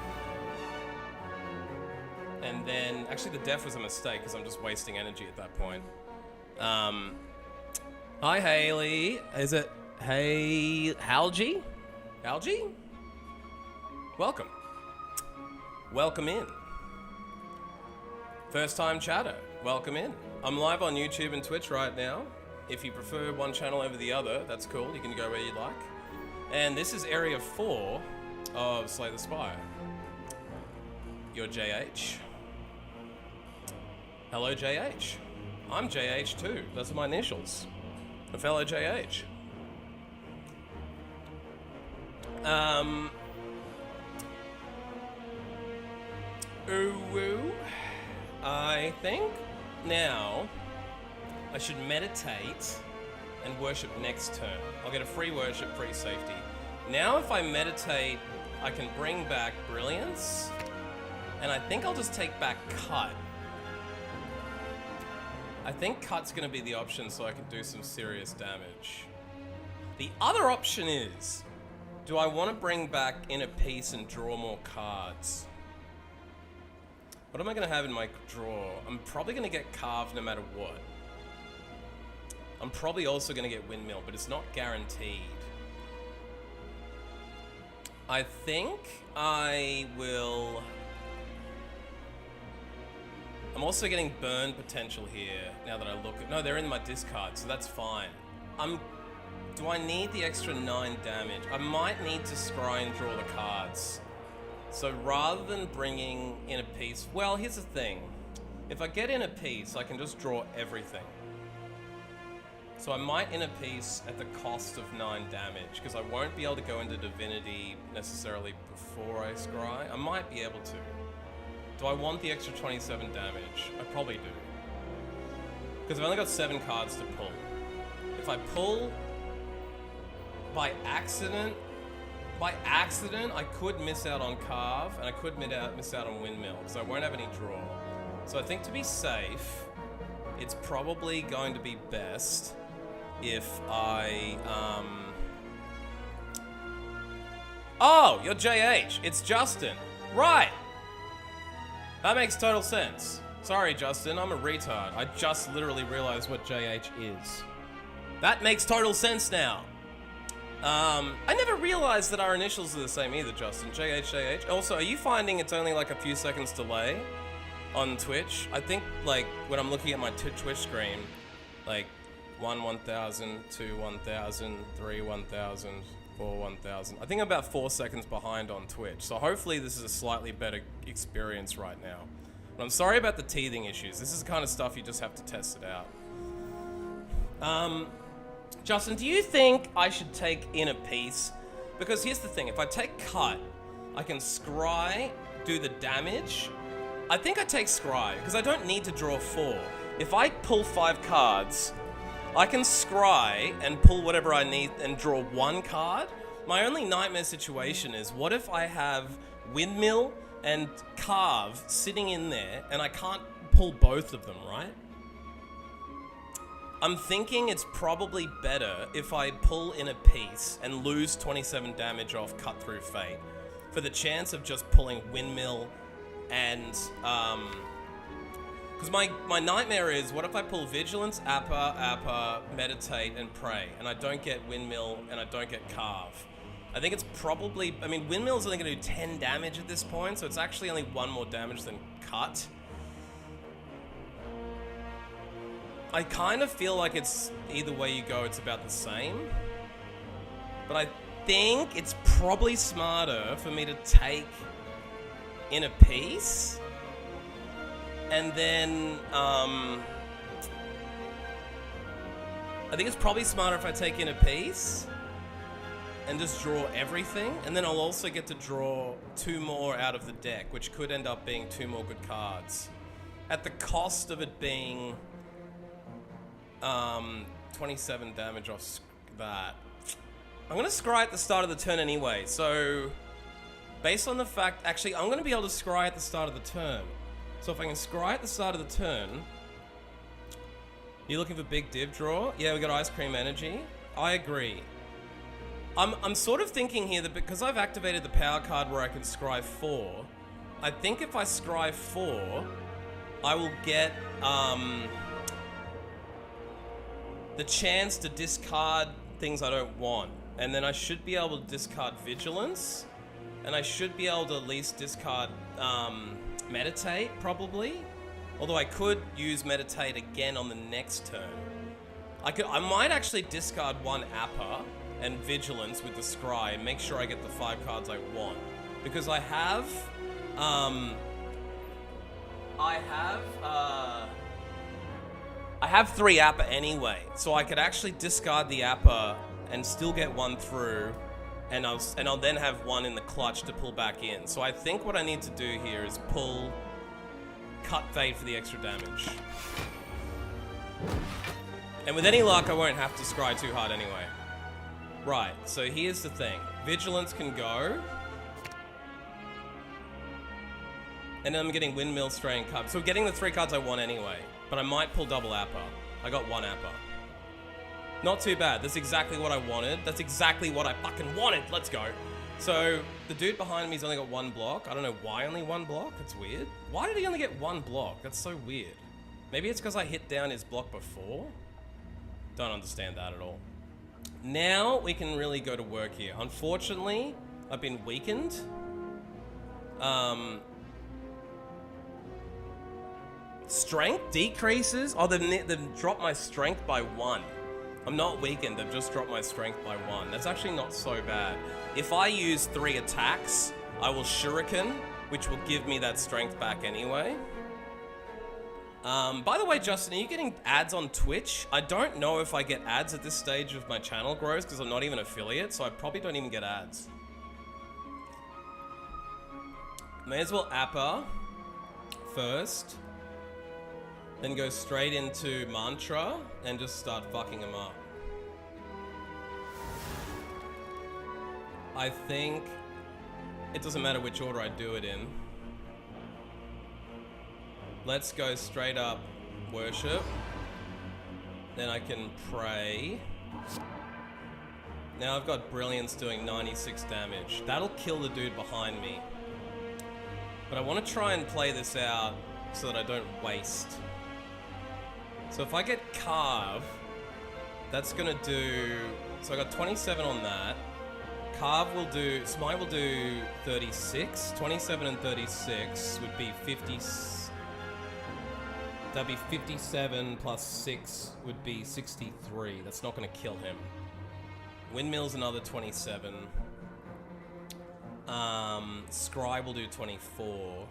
And then, actually the Death was a mistake because I'm just wasting energy at that point. Hi Haley. Is it Algie? Algie? Welcome. Welcome in. First time chatter. Welcome in. I'm live on YouTube and Twitch right now. If you prefer one channel over the other, that's cool. You can go where you like. And this is Area 4 of Slay the Spire. You're JH. Hello, JH. I'm JH too. Those are my initials. A fellow JH. I think now I should meditate and worship next turn. I'll get a free worship, free safety. Now if I meditate, I can bring back Brilliance, and I think I'll just take back Cut. I think Cut's gonna be the option so I can do some serious damage. The other option is, do I want to bring back Inner Peace and draw more cards? What am I gonna have in my draw? I'm probably gonna get Carved no matter what. I'm probably also going to get Windmill, but it's not guaranteed. I think I will... I'm also getting burn potential here, now that I look at... No, they're in my discard, so that's fine. Do I need the extra 9 damage? I might need to scry and draw the cards. So rather than bringing Inner Peace... Well, here's the thing. If I get Inner Peace, I can just draw everything. So I might Inner Peace at the cost of 9 damage, because I won't be able to go into Divinity necessarily before I scry. I might be able to. Do I want the extra 27 damage? I probably do. Because I've only got 7 cards to pull. If I pull by accident, I could miss out on Carve, and I could miss out on Windmill, because I won't have any draw. So I think to be safe, it's probably going to be best if I, Oh, you're JH. It's Justin. Right. That makes total sense. Sorry, Justin. I'm a retard. I just literally realized what JH is. That makes total sense now. I never realized that our initials are the same either, Justin. JH. Also, are you finding it's only like a few seconds delay on Twitch? I think, like, when I'm looking at my Twitch screen, like, 1, 1,000, 2, 1,000, 3, 1,000, 4, 1,000. I think I'm about 4 seconds behind on Twitch, so hopefully this is a slightly better experience right now. But I'm sorry about the teething issues. This is the kind of stuff you just have to test it out. Justin, do you think I should take Inner Peace? Because here's the thing, if I take Cut, I can scry, do the damage. I think I take scry, because I don't need to draw 4. If I pull 5 cards, I can scry and pull whatever I need and draw 1 card. My only nightmare situation is, what if I have Windmill and Carve sitting in there and I can't pull both of them, right? I'm thinking it's probably better if I pull Inner Peace and lose 27 damage off Cut Through Fate for the chance of just pulling Windmill and, because my nightmare is, what if I pull Vigilance, Appa, Meditate, and Pray, and I don't get Windmill, and I don't get Carve? I think it's probably... I mean, Windmill's only going to do 10 damage at this point, so it's actually only 1 more damage than Cut. I kind of feel like it's... either way you go, it's about the same. But I think it's probably smarter for me to take Inner Peace... and then, I think it's probably smarter if I take in a piece and just draw everything, and then I'll also get to draw 2 more out of the deck, which could end up being 2 more good cards. At the cost of it being 27 damage off that. I'm going to scry at the start of the turn anyway, so based on the fact... Actually, I'm going to be able to scry at the start of the turn. So if I can scry at the start of the turn... You looking for big div draw? Yeah, we got Ice Cream Energy. I agree. I'm sort of thinking here that because I've activated the power card where I can scry 4, I think if I scry 4, I will get the chance to discard things I don't want. And then I should be able to discard Vigilance. And I should be able to at least discard Meditate, probably. Although I could use Meditate again on the next turn. I might actually discard 1 Appa and Vigilance with the Scry and make sure I get the 5 cards I want. Because I have 3 Appa anyway, so I could actually discard the Appa and still get 1 through, and I'll then have 1 in the clutch to pull back in. So I think what I need to do here is pull Cut Fade for the extra damage. And with any luck, I won't have to scry too hard anyway. Right, so here's the thing. Vigilance can go. And then I'm getting Windmill, Strain, Cub. So I'm getting the 3 cards I want anyway. But I might pull double Appa. I got 1 Appa. Not too bad. That's exactly what I wanted. That's exactly what I fucking wanted. Let's go. So the dude behind me's only got 1 block. I don't know why only 1 block. It's weird. Why did he only get 1 block? That's so weird. Maybe it's because I hit down his block before? Don't understand that at all. Now we can really go to work here. Unfortunately, I've been weakened. Strength decreases? Oh, they've dropped my strength by 1. I'm not weakened, they've just dropped my strength by 1. That's actually not so bad. If I use 3 attacks, I will Shuriken, which will give me that strength back anyway. By the way, Justin, are you getting ads on Twitch? I don't know if I get ads at this stage of my channel growth because I'm not even an affiliate, so I probably don't even get ads. May as well Appa first. Then go straight into Mantra and just start fucking him up. I think it doesn't matter which order I do it in. Let's go straight up Worship. Then I can Pray. Now I've got Brilliance doing 96 damage. That'll kill the dude behind me. But I want to try and play this out so that I don't waste. So if I get Carve, that's gonna do... So I got 27 on that. Carve will do... Smite will do 36. 27 and 36 would be 50... That'd be 57 plus 6 would be 63. That's not gonna kill him. Windmill's another 27. Scry will do 24.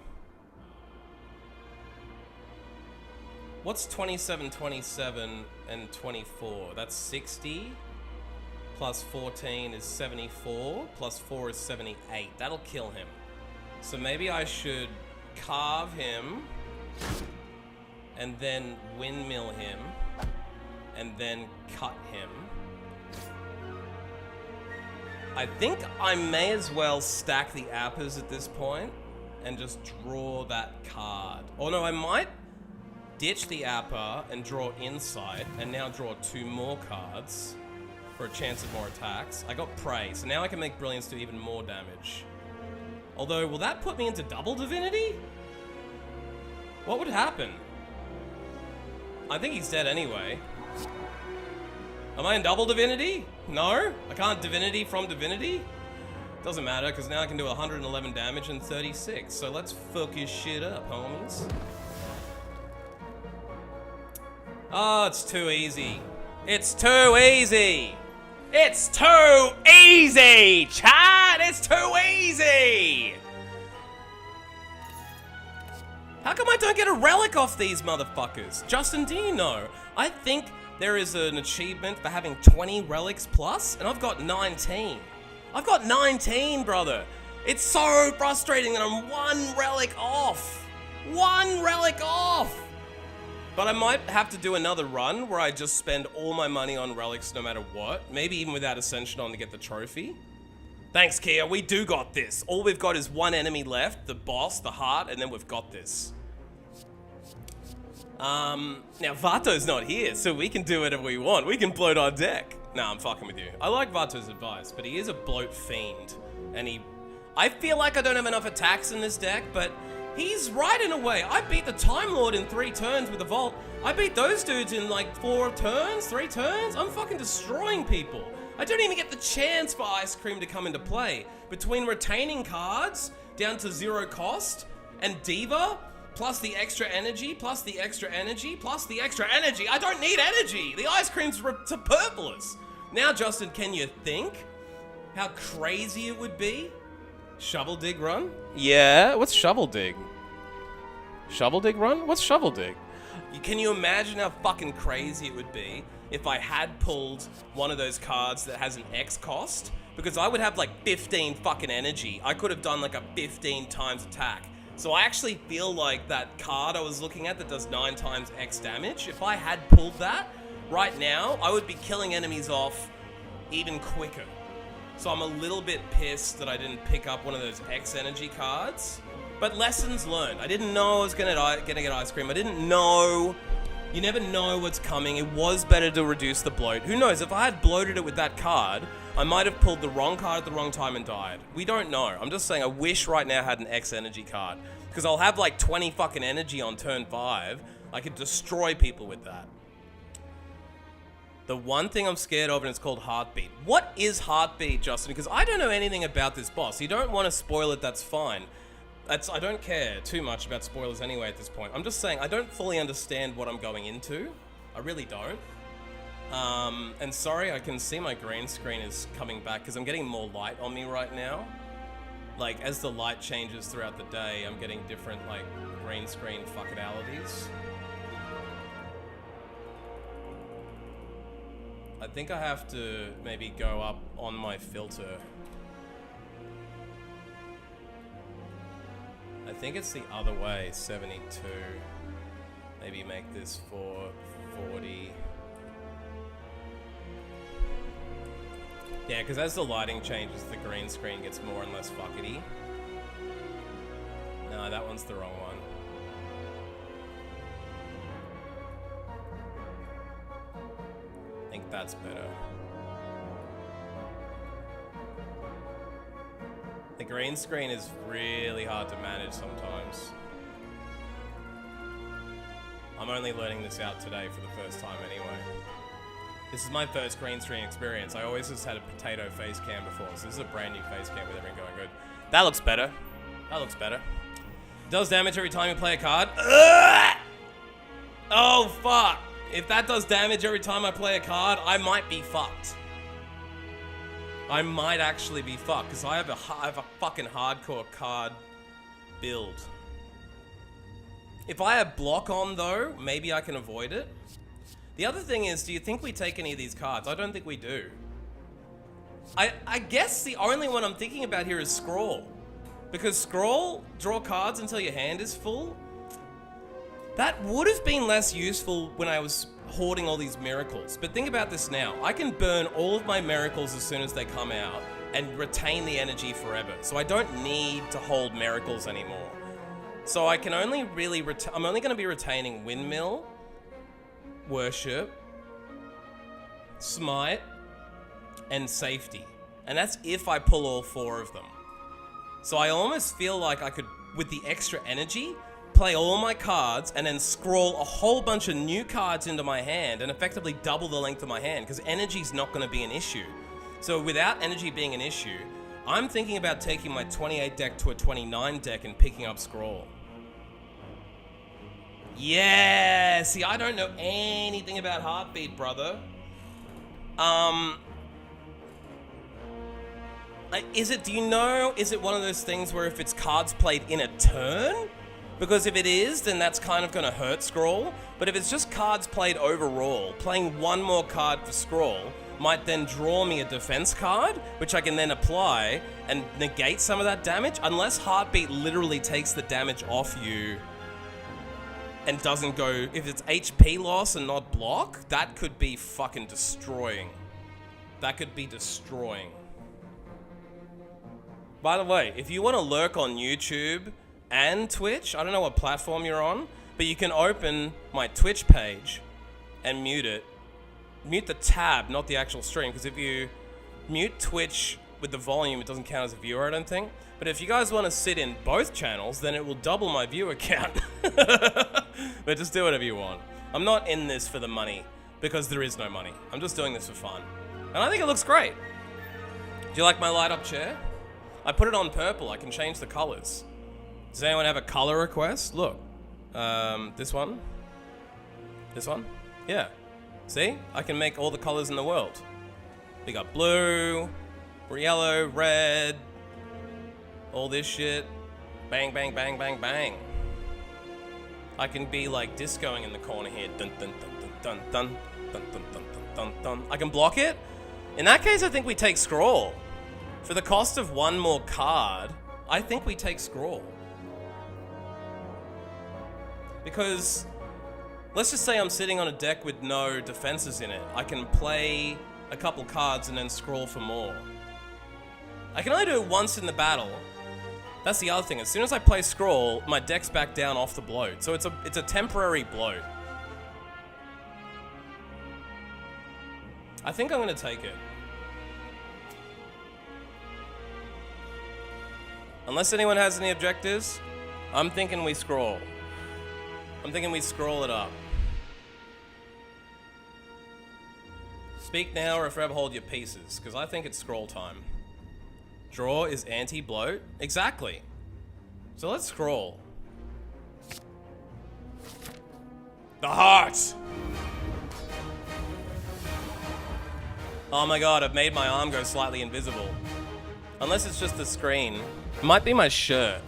What's 27, 27, and 24? That's 60. Plus 14 is 74. Plus 4 is 78. That'll kill him. So maybe I should Carve him. And then Windmill him. And then cut him. I think I may as well stack the Appas at this point. And just draw that card. Or no, I might ditch the Appa and draw Insight, and now draw 2 more cards for a chance at more attacks. I got Prey, so now I can make Brilliance do even more damage. Although, will that put me into double Divinity? What would happen? I think he's dead anyway. Am I in double Divinity? No? I can't Divinity from Divinity? Doesn't matter, because now I can do 111 damage and 36. So let's fuck his shit up, homies. Oh, it's too easy. It's too easy. It's too easy, chat. It's too easy. How come I don't get a relic off these motherfuckers? Justin, do you know? I think there is an achievement for having 20 relics plus, and I've got 19. I've got 19, brother. It's so frustrating that I'm one relic off. One relic off. But I might have to do another run where I just spend all my money on relics no matter what. Maybe even without Ascension on to get the trophy. Thanks, Kia. We do got this. All we've got is one enemy left, the boss, the heart, and then we've got this. Now Vato's not here, so we can do whatever we want. We can bloat our deck. Nah, I'm fucking with you. I like Vato's advice, but he is a bloat fiend. And I feel like I don't have enough attacks in this deck, but he's right in a way. I beat the Time Lord in 3 turns with the Vault. I beat those dudes in like 4 turns, 3 turns. I'm fucking destroying people. I don't even get the chance for Ice Cream to come into play. Between retaining cards down to 0 cost and Diva, plus the extra energy, plus the extra energy, plus the extra energy. I don't need energy. The Ice Cream's superfluous. Now, Justin, can you think how crazy it would be? Shovel Dig Run? Yeah, what's Shovel Dig? Shovel Dig Run? What's Shovel Dig? Can you imagine how fucking crazy it would be if I had pulled one of those cards that has an X cost? Because I would have like 15 fucking energy. I could have done like a 15 times attack. So I actually feel like that card I was looking at that does 9 times X damage, if I had pulled that, right now, I would be killing enemies off even quicker. So I'm a little bit pissed that I didn't pick up one of those X energy cards. But lessons learned. I didn't know I was gonna get Ice Cream. I didn't know. You never know what's coming. It was better to reduce the bloat. Who knows, if I had bloated it with that card, I might have pulled the wrong card at the wrong time and died. We don't know. I'm just saying I wish right now I had an X energy card. Because I'll have like 20 fucking energy on turn 5. I could destroy people with that. The one thing I'm scared of, and it's called Heartbeat. What is Heartbeat, Justin? Because I don't know anything about this boss. You don't want to spoil it, that's fine. I don't care too much about spoilers anyway at this point. I'm just saying, I don't fully understand what I'm going into. I really don't. And sorry, I can see my green screen is coming back because I'm getting more light on me right now. Like, as the light changes throughout the day, I'm getting different, like, green screen fuckadalities. I think I have to maybe go up on my filter. I think it's the other way, 72. Maybe make this 440. Yeah, because as the lighting changes, the green screen gets more and less fuckety. No, that one's the wrong one. I think that's better. The green screen is really hard to manage sometimes. I'm only learning this out today for the first time anyway. This is my first green screen experience. I always just had a potato face cam before, so this is a brand new face cam with everything going good. That looks better. That looks better. Does damage every time you play a card. Ugh! Oh, fuck. If that does damage every time I play a card, I might be fucked. I might actually be fucked, because I have a fucking hardcore card build. If I have block on, though, maybe I can avoid it. The other thing is, do you think we take any of these cards? I don't think we do. I guess the only one I'm thinking about here is Scroll. Because Scroll, draw cards until your hand is full. That would have been less useful when I was hoarding all these miracles. But think about this now. I can burn all of my miracles as soon as they come out and retain the energy forever. So I don't need to hold miracles anymore. So I can only really I'm only going to be retaining Windmill, Worship, Smite, and Safety. And that's if I pull all 4 of them. So I almost feel like I could, with the extra energy, play all my cards and then scroll a whole bunch of new cards into my hand and effectively double the length of my hand, because energy's not going to be an issue. So without energy being an issue, I'm thinking about taking my 28 deck to a 29 deck and picking up Scroll. Yeah, see, I don't know anything about Heartbeat, brother. Is it one of those things where if it's cards played in a turn, Because if it is, then that's kind of going to hurt Scrawl. But if it's just cards played overall, playing one more card for Scrawl might then draw me a defense card, which I can then apply and negate some of that damage, unless Heartbeat literally takes the damage off you and doesn't go... If it's HP loss and not block, that could be fucking destroying. That could be destroying. By the way, if you want to lurk on YouTube and Twitch, I don't know what platform you're on, but you can open my Twitch page and mute it. Mute the tab, not the actual stream, because if you mute Twitch with the volume, it doesn't count as a viewer, I don't think. But if you guys want to sit in both channels, then it will double my viewer count. But just do whatever you want. I'm not in this for the money, because there is no money. I'm just doing this for fun. And I think it looks great. Do you like my light up chair? I put it on purple, I can change the colors. Does anyone have a color request? Look, this one? This one? Yeah. See? I can make all the colors in the world. We got blue, yellow, red, all this shit. Bang, bang, bang, bang, bang. I can be like discoing in the corner here. Dun, dun, dun, dun, dun, dun, dun, dun, dun, dun, dun. I can block it. In that case, I think we take Scrawl. For the cost of one more card, I think we take Scrawl. Because... let's just say I'm sitting on a deck with no defenses in it. I can play a couple cards and then scroll for more. I can only do it once in the battle. That's the other thing. As soon as I play Scroll, my deck's back down off the bloat. So it's a temporary bloat. I think I'm going to take it. Unless anyone has any objectives, I'm thinking we Scroll. I'm thinking we scroll it up. Speak now or forever hold your pieces, because I think it's scroll time. Draw is anti-bloat? Exactly. So let's scroll. The heart! Oh my god, I've made my arm go slightly invisible. Unless it's just the screen. It might be my shirt.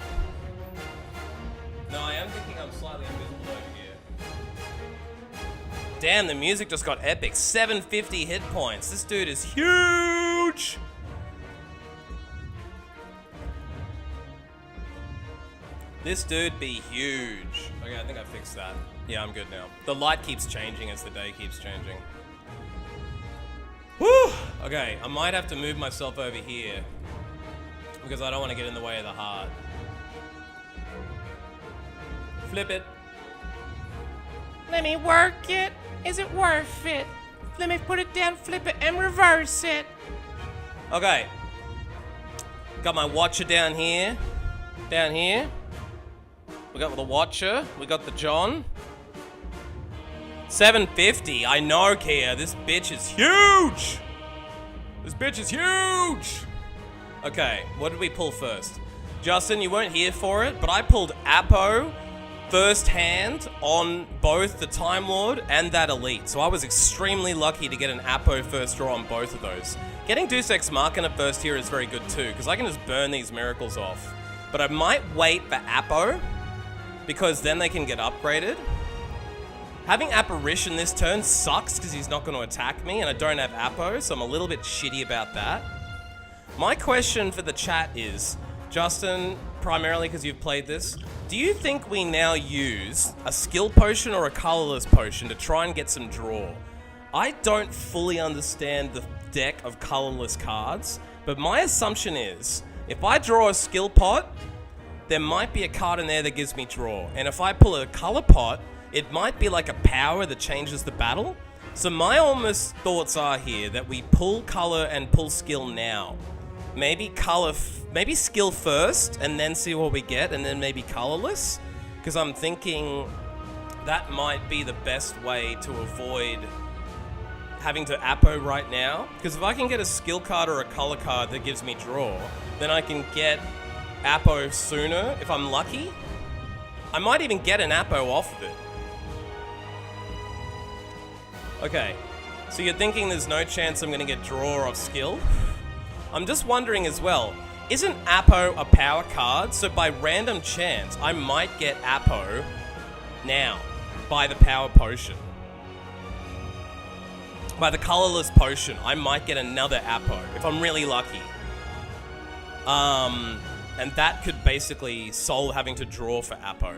No, I am thinking I'm slightly invisible over here. Damn, the music just got epic. 750 hit points. This dude is huge! This dude be huge. Okay, I think I fixed that. Yeah, I'm good now. The light keeps changing as the day keeps changing. Whew! Okay, I might have to move myself over here because I don't want to get in the way of the heart. Flip it. Let me work it. Is it worth it? Let me put it down, flip it, and reverse it. Okay. Got my watcher down here. Down here. We got the watcher. We got the John. 750. I know, Kia. This bitch is huge. This bitch is huge. Okay, what did we pull first? Justin, you weren't here for it, but I pulled Apo first hand on both the Time Lord and that Elite. So I was extremely lucky to get an Apo first draw on both of those. Getting Deus Ex Machina first here is very good too, because I can just burn these miracles off. But I might wait for Apo, because then they can get upgraded. Having Apparition this turn sucks because he's not going to attack me and I don't have Apo, so I'm a little bit shitty about that. My question for the chat is, Justin, primarily because you've played this, do you think we now use a skill potion or a colorless potion to try and get some draw? I don't fully understand the deck of colorless cards, but my assumption is, if I draw a skill pot, there might be a card in there that gives me draw. And if I pull a color pot, it might be like a power that changes the battle. So my almost thoughts are here that we pull color and pull skill now. Maybe maybe skill first and then see what we get, and then maybe colorless. Because I'm thinking that might be the best way to avoid having to Apo right now. Because if I can get a skill card or a color card that gives me draw, then I can get Apo sooner if I'm lucky. I might even get an Apo off of it. Okay, so you're thinking there's no chance I'm going to get draw off skill? I'm just wondering as well, Isn't Apo a power card? So by random chance, I might get Apo now by the power potion. By the colorless potion, I might get another Apo if I'm really lucky. And that could basically solve having to draw for Apo.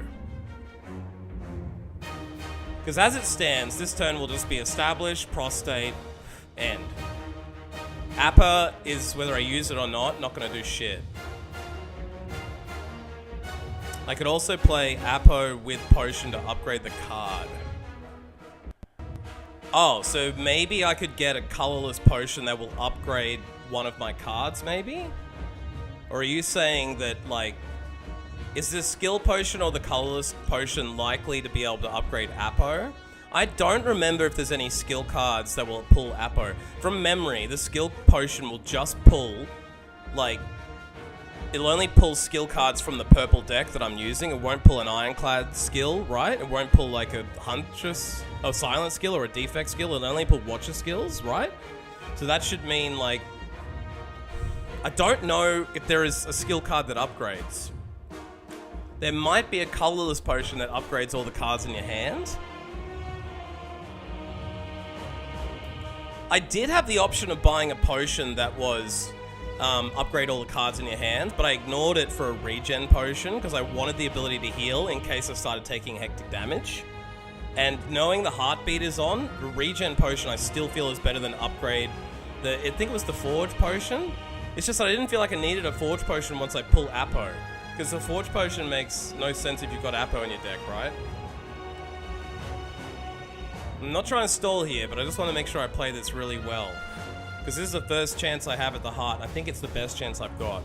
Because as it stands, this turn will just be established, prostate, end. Appa is, whether I use it or not going to do shit. I could also play Apo with potion to upgrade the card. Oh, so maybe I could get a colorless potion that will upgrade one of my cards, maybe? Or are you saying that, like, is the skill potion or the colorless potion likely to be able to upgrade Apo? I don't remember if there's any skill cards that will pull Apo. From memory, the skill potion will just pull, like, it'll only pull skill cards from the purple deck that I'm using. It won't pull an Ironclad skill, right? It won't pull, like, a Huntress, a Silent skill or a Defect skill. It'll only pull Watcher skills, right? So that should mean, like, I don't know if there is a skill card that upgrades. There might be a colorless potion that upgrades all the cards in your hand. I did have the option of buying a potion that was upgrade all the cards in your hand, but I ignored it for a regen potion because I wanted the ability to heal in case I started taking hectic damage. And knowing the heartbeat is on, the regen potion I still feel is better than upgrade. I think it was the Forge potion. It's just that I didn't feel like I needed a Forge potion once I pull Apo. Because the Forge potion makes no sense if you've got Apo in your deck, right? I'm not trying to stall here, but I just want to make sure I play this really well. Because this is the first chance I have at the heart. I think it's the best chance I've got.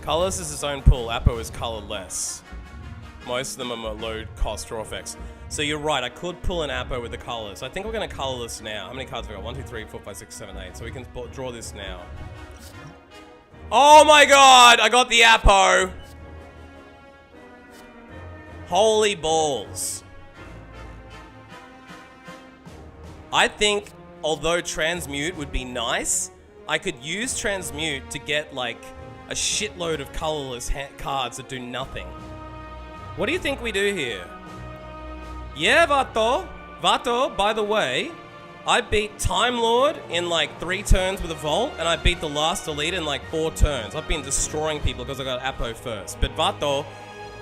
Colorless is its own pool. Apo is colorless. Most of them are low cost draw effects. So you're right, I could pull an Apo with the colorless. I think we're going to colorless now. How many cards have we got? 1, 2, 3, 4, 5, 6, 7, 8. So we can draw this now. Oh my god! I got the Apo! Holy balls. I think, although Transmute would be nice, I could use Transmute to get, like, a shitload of colorless cards that do nothing. What do you think we do here? Yeah, Vato. Vato, by the way, I beat Time Lord in, like, 3 turns with a Vault, and I beat the last Elite in, like, 4 turns. I've been destroying people because I got Apo first. But Vato,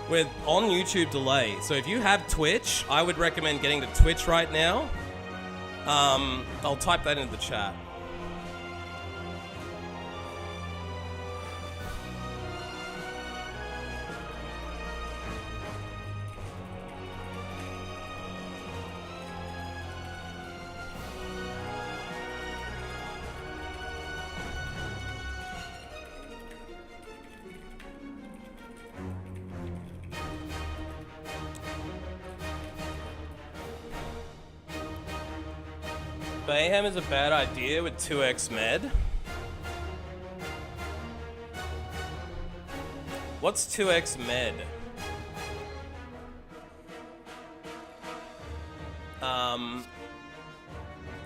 we're on YouTube delay, so if you have Twitch, I would recommend getting to Twitch right now. I'll type that into the chat. Mayhem is a bad idea with 2x med. What's 2x med?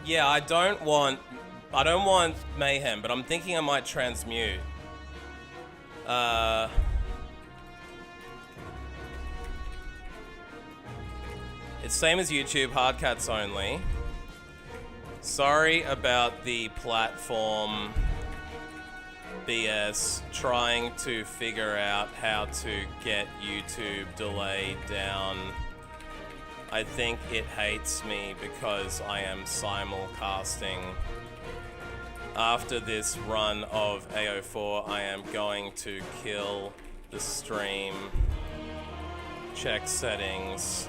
Yeah, I don't want Mayhem, but I'm thinking I might transmute. It's same as YouTube, hard cats only. Sorry about the platform BS, trying to figure out how to get YouTube delay down. I think it hates me because I am simulcasting. After this run of AO4, I am going to kill the stream, check settings,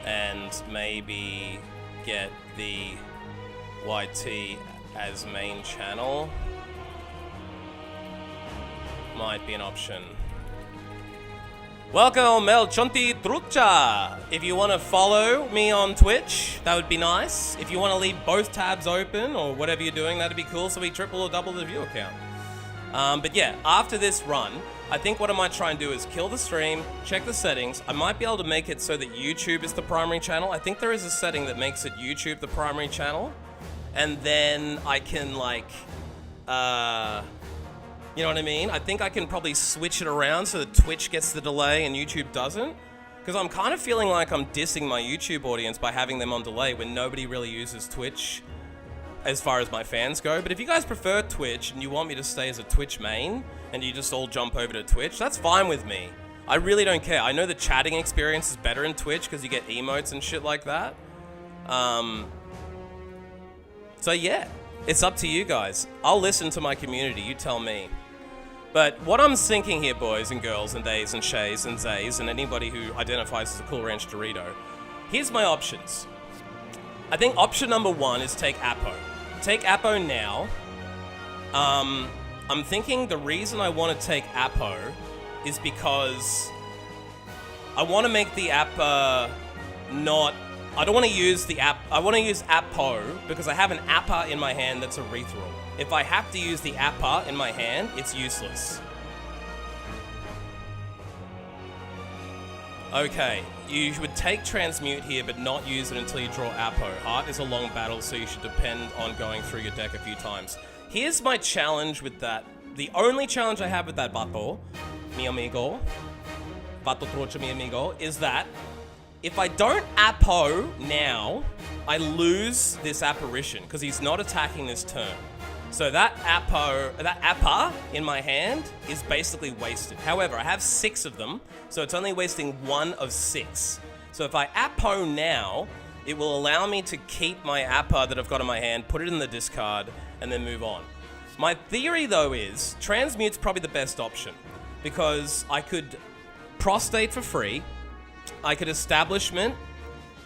and maybe get the YT as main channel. Might be an option. Welcome, Mel Chonti Trucha. If you want to follow me on Twitch, that would be nice. If you want to leave both tabs open or whatever you're doing, that'd be cool, so we triple or double the viewer count. But yeah, after this run, I think what I might try and do is kill the stream, check the settings. I might be able to make it so that YouTube is the primary channel. I think there is a setting that makes it YouTube the primary channel. And then I can, like, You know what I mean? I think I can probably switch it around so that Twitch gets the delay and YouTube doesn't. Because I'm kind of feeling like I'm dissing my YouTube audience by having them on delay when nobody really uses Twitch as far as my fans go. But if you guys prefer Twitch and you want me to stay as a Twitch main and you just all jump over to Twitch, that's fine with me. I really don't care. I know the chatting experience is better in Twitch because you get emotes and shit like that. So yeah, it's up to you guys. I'll listen to my community, you tell me. But what I'm thinking here, boys and girls and days and shays and zays and anybody who identifies as a Cool Ranch Dorito, here's my options. I think option number 1 is take Apo. Take Apo now. I'm thinking the reason I want to take Apo is because I want to make the app not... I don't want to use the app... I want to use Apo because I have an Appa in my hand that's a Erythral. If I have to use the Appa in my hand, it's useless. Okay, you would take Transmute here, but not use it until you draw Apo. Art is a long battle, so you should depend on going through your deck a few times. Here's my challenge with that. The only challenge I have with that, Vato, mi amigo, Vato Trocha mi amigo, is that if I don't Apo now, I lose this Apparition, because he's not attacking this turn. So that Appa in my hand is basically wasted. However, I have 6 of them, so it's only wasting 1 of 6. So if I Apo now, it will allow me to keep my Appa that I've got in my hand, put it in the discard, and then move on. My theory, though, is Transmute's probably the best option, because I could Prostate for free, I could Establishment,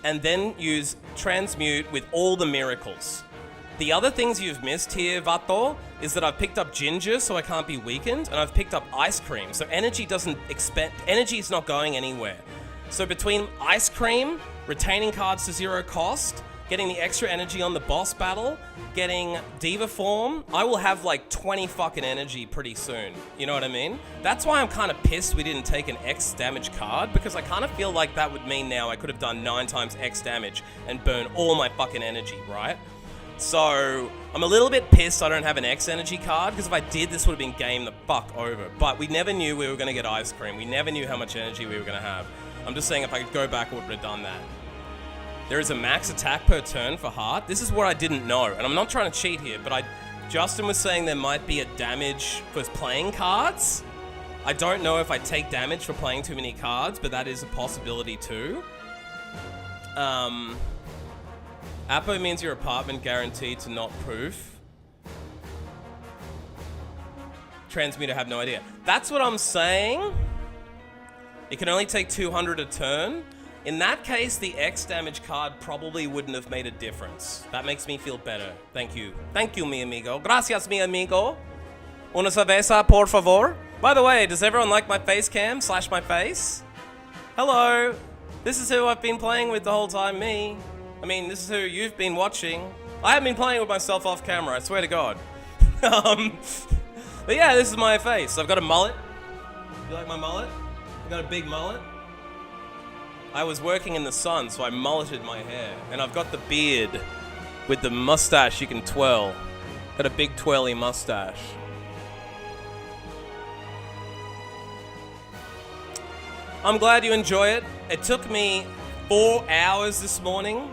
and then use Transmute with all the miracles. The other things you've missed here, Vato, is that I've picked up Ginger, so I can't be weakened, and I've picked up Ice Cream, so energy doesn't expend... Energy is not going anywhere. So between Ice Cream, retaining cards to 0 cost, getting the extra energy on the boss battle, getting Diva Form, I will have like 20 fucking energy pretty soon. You know what I mean? That's why I'm kind of pissed we didn't take an X damage card, because I kind of feel like that would mean now I could have done 9 times X damage and burn all my fucking energy, right? So, I'm a little bit pissed I don't have an X energy card, because if I did, this would have been game the fuck over. But we never knew we were going to get Ice Cream. We never knew how much energy we were going to have. I'm just saying if I could go back, I would have done that. There is a max attack per turn for Heart. This is what I didn't know, and I'm not trying to cheat here, but Justin was saying there might be a damage for playing cards. I don't know if I take damage for playing too many cards, but that is a possibility too. Apo means your apartment guaranteed to not proof. Transmuter, have no idea. That's what I'm saying. It can only take 200 a turn. In that case, the X damage card probably wouldn't have made a difference. That makes me feel better. Thank you. Thank you, mi amigo. Gracias, mi amigo. Una cerveza, por favor. By the way, does everyone like my face cam / my face? Hello. This is who I've been playing with the whole time, me. I mean, this is who you've been watching. I haven't been playing with myself off camera, I swear to God. But yeah, this is my face. I've got a mullet. You like my mullet? I've got a big mullet. I was working in the sun, so I mulleted my hair. And I've got the beard with the mustache you can twirl. Got a big twirly mustache. I'm glad you enjoy it. It took me 4 hours this morning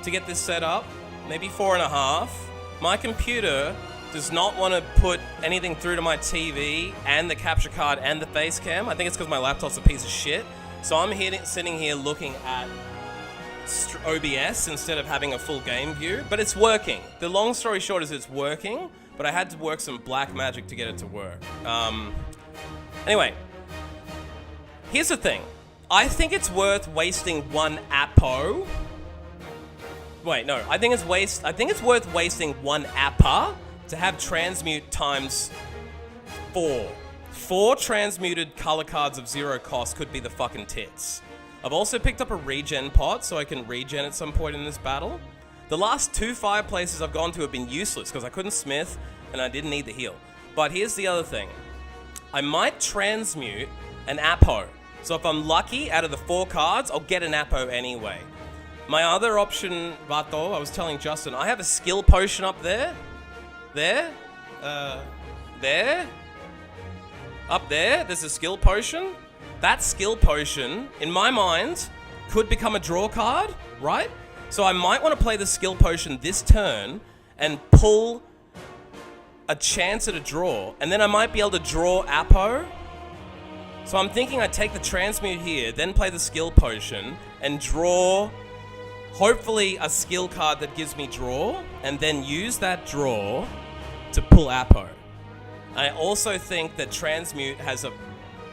to get this set up, maybe 4.5. My computer does not want to put anything through to my TV and the capture card and the face cam. I think it's because my laptop's a piece of shit. So I'm sitting here looking at OBS instead of having a full game view, but it's working. The long story short is it's working, but I had to work some black magic to get it to work. Anyway, here's the thing. I think it's worth wasting 1 Apo. Wait, no. I think it's worth wasting 1 Appa to have Transmute times 4. 4 transmuted color cards of 0 cost could be the fucking tits. I've also picked up a regen pot, so I can regen at some point in this battle. The last 2 fireplaces I've gone to have been useless, because I couldn't smith, and I didn't need the heal. But here's the other thing. I might transmute an Apo. So if I'm lucky, out of the 4 cards, I'll get an Apo anyway. My other option, Vato, I was telling Justin, I have a skill potion up there. there. Up there's a skill potion. That skill potion, in my mind, could become a draw card, right? So I might want to play the skill potion this turn and pull a chance at a draw, and then I might be able to draw Apo. So I'm thinking I take the transmute here, then play the skill potion, and draw, hopefully, a skill card that gives me draw, and then use that draw to pull Apo. I also think that transmute has a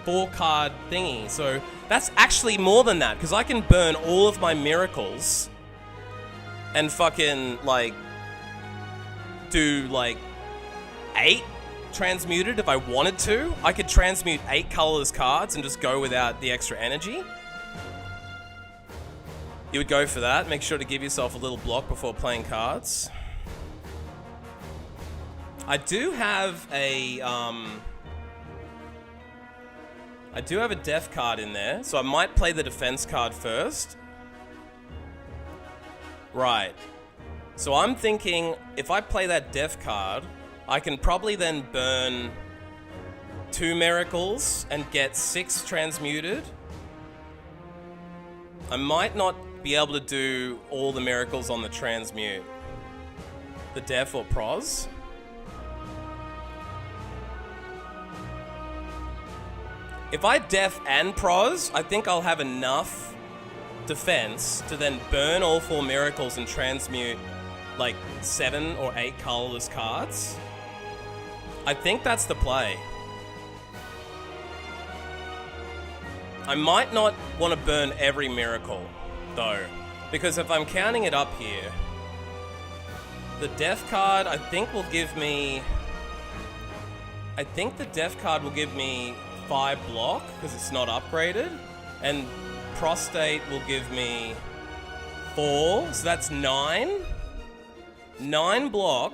4-card thingy, so that's actually more than that, because I can burn all of my miracles and fucking, like, do, like, 8 transmuted if I wanted to. I could transmute 8 colorless cards and just go without the extra energy. You would go for that. Make sure to give yourself a little block before playing cards. I do have a death card in there, so I might play the defense card first. Right. So I'm thinking if I play that death card, I can probably then burn 2 miracles and get 6 transmuted. I might not be able to do all the miracles on the transmute. The def or pros. If I def and pros, I think I'll have enough defense to then burn all 4 miracles and transmute like 7 or 8 colorless cards. I think that's the play. I might not want to burn every miracle, though, because if I'm counting it up here, the death card I think will give me... I think the death card will give me 5 block, because it's not upgraded, and prostate will give me 4, so that's 9. 9 block.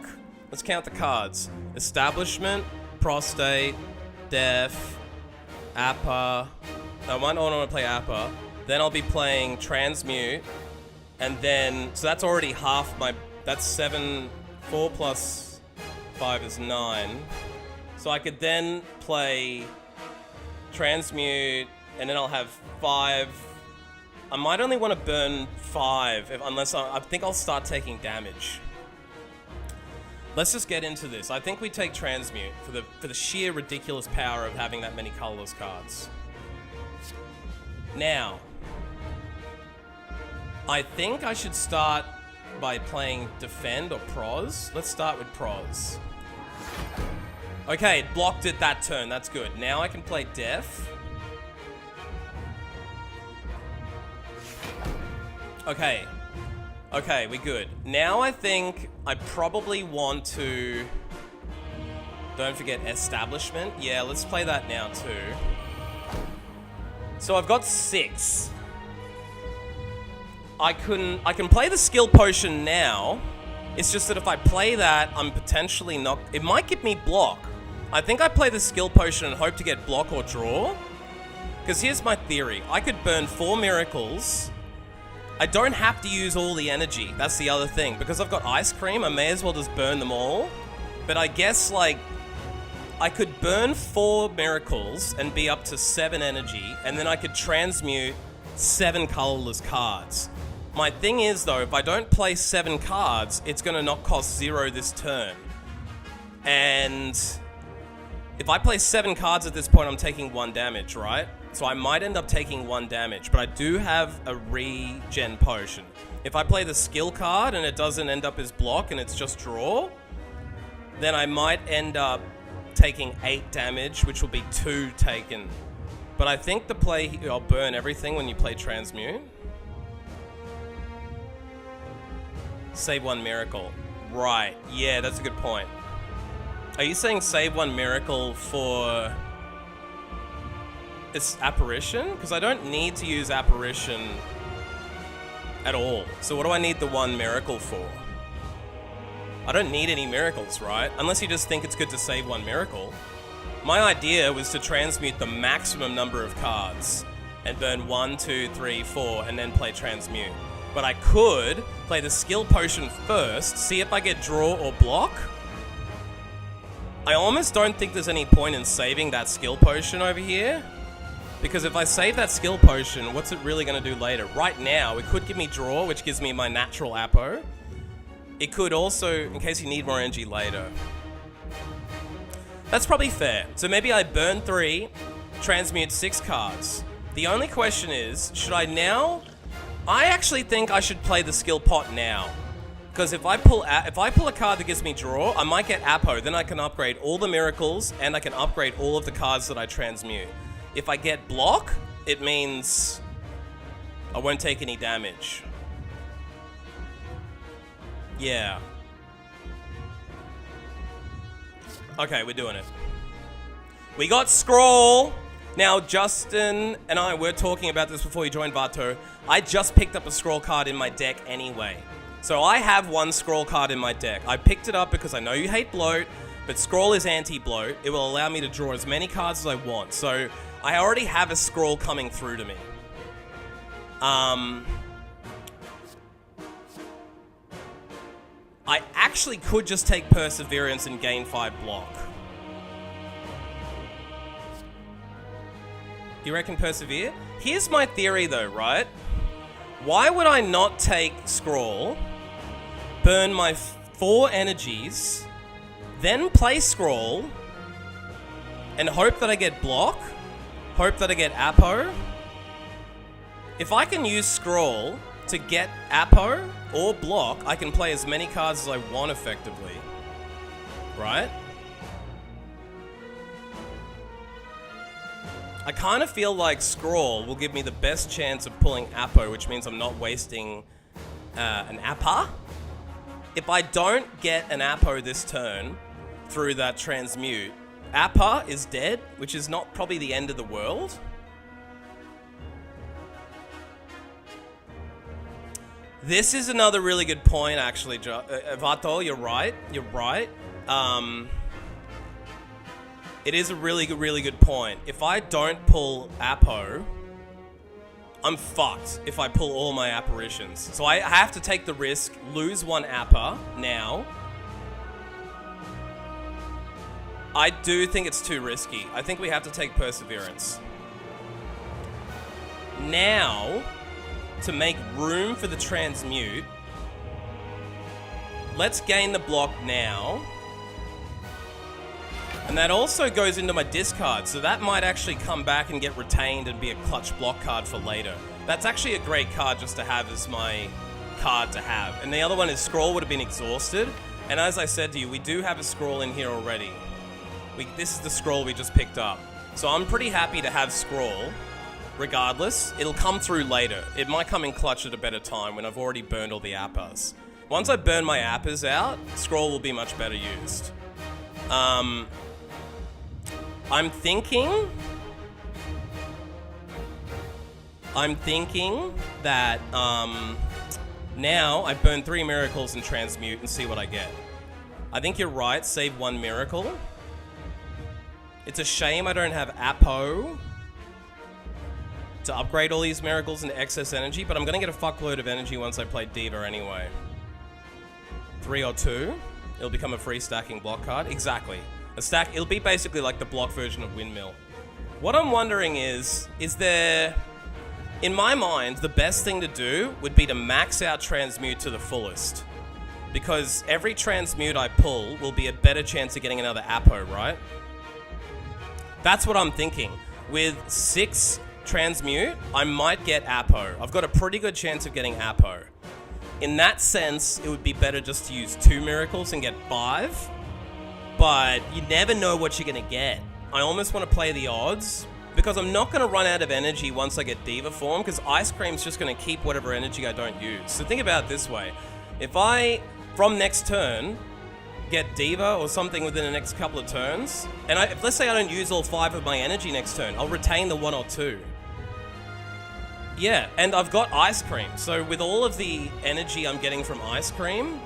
Let's count the cards. Establishment, prostate, def, APA. I might not want to play APA. Then I'll be playing transmute. And then, so that's already half my, that's 7, 4 plus 5 is 9. So I could then play transmute, and then I'll have 5. I might only want to burn 5, unless I think I'll start taking damage. Let's just get into this. I think we take transmute for the sheer ridiculous power of having that many colorless cards. Now, I think I should start by playing defend or pros. Let's start with pros. Okay, it blocked it that turn. That's good. Now I can play def. Okay. Okay, we're good. Now I think I probably want to... Don't forget establishment. Yeah, let's play that now too. So I've got 6. I can play the skill potion now. It's just that if I play that, I'm potentially not... It might give me block. I think I play the skill potion and hope to get block or draw. Because here's my theory. I could burn 4 miracles... I don't have to use all the energy. That's the other thing. Because I've got ice cream, I may as well just burn them all. But I guess, like, I could burn 4 miracles and be up to 7 energy, and then I could transmute 7 colorless cards. My thing is, though, if I don't play 7 cards, it's going to not cost 0 this turn. And if I play 7 cards at this point, I'm taking 1 damage, right? So I might end up taking 1 damage, but I do have a regen potion. If I play the skill card and it doesn't end up as block and it's just draw, then I might end up taking 8 damage, which will be 2 taken. But I think the play, I'll burn everything when you play transmute. Save 1 miracle. Right, yeah, that's a good point. Are you saying save 1 miracle for... this apparition? Because I don't need to use apparition at all. So what do I need the 1 miracle for? I don't need any miracles, right? Unless you just think it's good to save 1 miracle. My idea was to transmute the maximum number of cards and burn 1, 2, 3, 4 and then play transmute. But I could play the skill potion first, see if I get draw or block. I almost don't think there's any point in saving that skill potion over here. Because if I save that skill potion, what's it really going to do later? Right now, it could give me draw, which gives me my natural Apo. It could also, in case you need more energy later. That's probably fair. So maybe I burn 3, transmute 6 cards. The only question is, should I now... I actually think I should play the skill pot now. Because if I pull a card that gives me draw, I might get Apo. Then I can upgrade all the miracles, and I can upgrade all of the cards that I transmute. If I get block, it means I won't take any damage. Yeah. Okay, we're doing it. We got Scroll. Now, Justin and I were talking about this before you joined, Vato. I just picked up a Scroll card in my deck anyway. So I have one Scroll card in my deck. I picked it up because I know you hate bloat, but Scroll is anti-bloat. It will allow me to draw as many cards as I want. So I already have a Scroll coming through to me. I actually could just take Perseverance and gain 5 block. You reckon Persevere? Here's my theory though, right? Why would I not take Scroll, burn my 4 energies, then play Scroll, and hope that I get block? Hope that I get Apo? If I can use Scroll to get Apo or block, I can play as many cards as I want effectively. Right? I kind of feel like Scroll will give me the best chance of pulling Apo, which means I'm not wasting an Appa. If I don't get an Apo this turn through that transmute, Appa is dead, which is not probably the end of the world. This is another really good point, actually, Vato. You're right. You're right. It is a really good point. If I don't pull Apo, I'm fucked if I pull all my apparitions. So I have to take the risk, lose 1 Appa now. I do think it's too risky. I think we have to take Perseverance. Now, to make room for the transmute, let's gain the block now. And that also goes into my discard, so that might actually come back and get retained and be a clutch block card for later. That's actually a great card just to have as my card to have. And the other one is Scroll would have been exhausted. And as I said to you, we do have a Scroll in here already. This is the Scroll we just picked up. So I'm pretty happy to have Scroll. Regardless, it'll come through later. It might come in clutch at a better time when I've already burned all the Appas. Once I burn my Appas out, Scroll will be much better used. I'm thinking that now I burn 3 miracles and transmute and see what I get. I think you're right, save 1 miracle. It's a shame I don't have Apo to upgrade all these miracles into excess energy, but I'm gonna get a fuckload of energy once I play Diva anyway. 3 or 2, it'll become a free stacking block card. Exactly. A stack, it'll be basically like the block version of Windmill. What I'm wondering is there... In my mind, the best thing to do would be to max out Transmute to the fullest. Because every Transmute I pull will be a better chance of getting another Apo, right? That's what I'm thinking. With 6 Transmute, I might get Apo. I've got a pretty good chance of getting Apo. In that sense, it would be better just to use 2 miracles and get 5. But you never know what you're going to get. I almost want to play the odds, because I'm not going to run out of energy once I get Diva form, because Ice Cream's just going to keep whatever energy I don't use. So think about it this way. If I, from next turn, get Diva or something within the next couple of turns, and if let's say I don't use all 5 of my energy next turn, I'll retain the 1 or 2. Yeah, and I've got Ice Cream. So with all of the energy I'm getting from Ice Cream,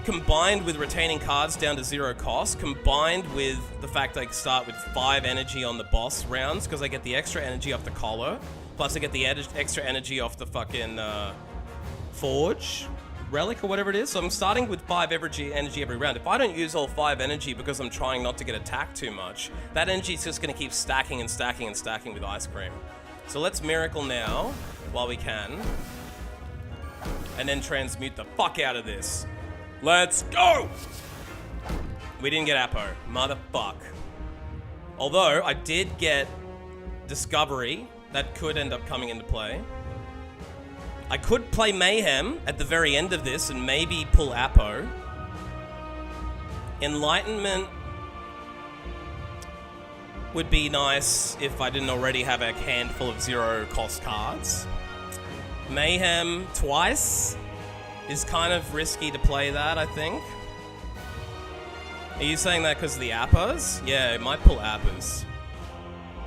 combined with retaining cards down to 0 cost, combined with the fact I start with 5 energy on the boss rounds, because I get the extra energy off the collar, plus I get the extra energy off the fucking forge. relic or whatever it is. So I'm starting with 5 energy every round. If I don't use all 5 energy because I'm trying not to get attacked too much, that energy is just going to keep stacking and stacking and stacking with ice cream. So let's miracle now while we can. And then transmute the fuck out of this. Let's go! We didn't get Apo. Motherfuck. Although, I did get Discovery. That could end up coming into play. I could play Mayhem at the very end of this and maybe pull Apo. Enlightenment would be nice if I didn't already have a handful of 0 cost cards. Mayhem twice is kind of risky to play that, I think. Are you saying that because of the Appers? Yeah, it might pull Appers.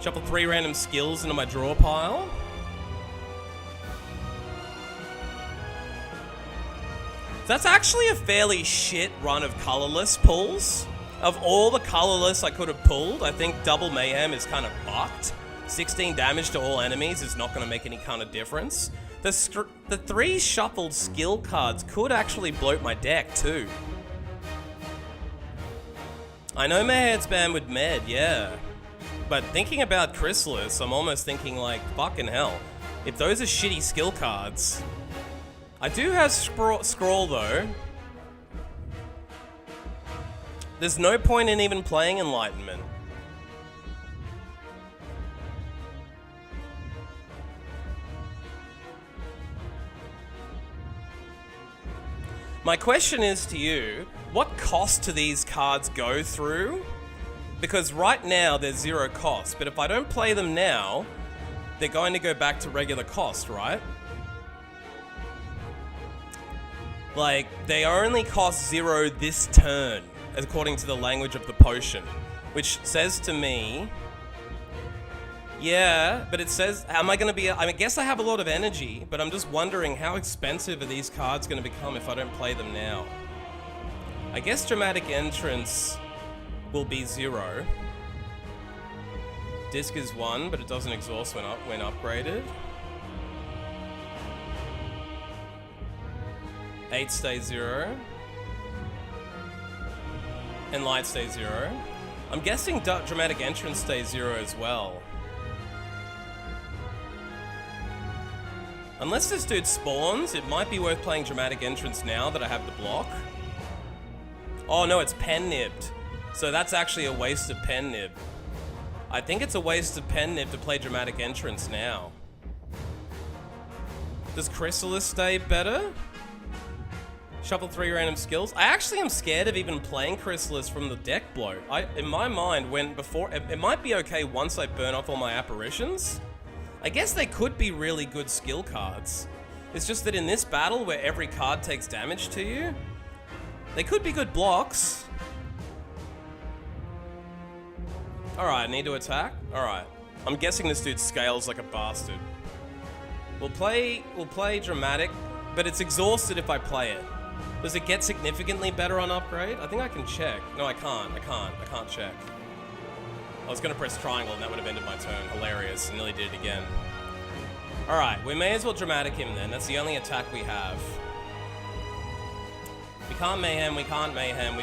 Shuffle 3 random skills into my draw pile. That's actually a fairly shit run of colorless pulls. Of all the colorless I could have pulled, I think double Mayhem is kind of fucked. 16 damage to all enemies is not going to make any kind of difference. The 3 shuffled skill cards could actually bloat my deck too. I know my head's banned with Med, yeah. But thinking about Chrysalis, I'm almost thinking like, fucking hell. If those are shitty skill cards... I do have Scroll though. There's no point in even playing Enlightenment. My question is to you, what cost do these cards go through? Because right now they're 0 cost, but if I don't play them now, they're going to go back to regular cost, right? Like, they only cost 0 this turn, according to the language of the potion. Which says to me... Yeah, but it says... Am I going to be... I guess I have a lot of energy, but I'm just wondering how expensive are these cards going to become if I don't play them now? I guess Dramatic Entrance will be 0. Disc is 1, but it doesn't exhaust when upgraded. 8 stays 0. And Light stays 0. I'm guessing Dramatic Entrance stays 0 as well. Unless this dude spawns, it might be worth playing Dramatic Entrance now that I have the block. Oh no, it's Pen Nibbed. So that's actually a waste of Pen Nib. I think it's a waste of Pen Nib to play Dramatic Entrance now. Does Chrysalis stay better? Shuffle 3 random skills. I actually am scared of even playing Chrysalis from the deck bloat. In my mind, it might be okay once I burn off all my apparitions. I guess they could be really good skill cards. It's just that in this battle where every card takes damage to you, they could be good blocks. Alright, need to attack? Alright. I'm guessing this dude scales like a bastard. We'll play Dramatic, but it's exhausted if I play it. Does it get significantly better on upgrade? I think I can check. No, I can't. I can't check. I was gonna press triangle and that would have ended my turn. Hilarious. I nearly did it again. Alright, we may as well Dramatic him then. That's the only attack we have. We can't Mayhem, we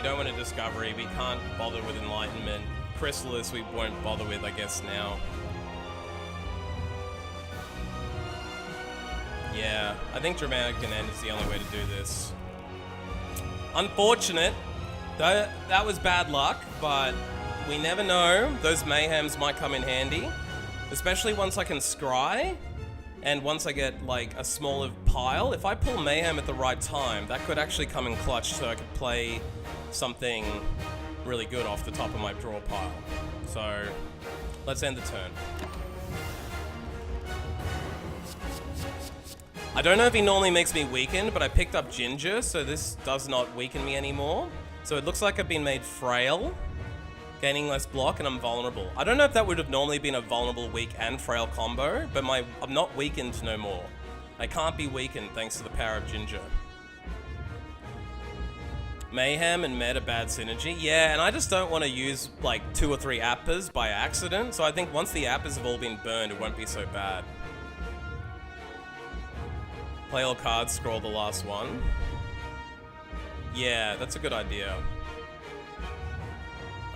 don't want a Discovery, we can't bother with Enlightenment. Chrysalis we won't bother with, I guess, now. Yeah, I think Dramatic and End is the only way to do this. Unfortunate. That was bad luck, but we never know. Those Mayhems might come in handy. Especially once I can scry, and once I get, like, a smaller pile. If I pull Mayhem at the right time, that could actually come in clutch so I could play something really good off the top of my draw pile. So, let's end the turn. I don't know if he normally makes me weakened, but I picked up Ginger, so this does not weaken me anymore. So it looks like I've been made frail, gaining less block, and I'm vulnerable. I don't know if that would have normally been a vulnerable, weak, and frail combo, but I'm not weakened no more. I can't be weakened thanks to the power of Ginger. Mayhem and Med are bad synergy. Yeah, and I just don't want to use like 2 or 3 appers by accident, so I think once the appers have all been burned, it won't be so bad. Play all cards, scroll the last one. Yeah, that's a good idea.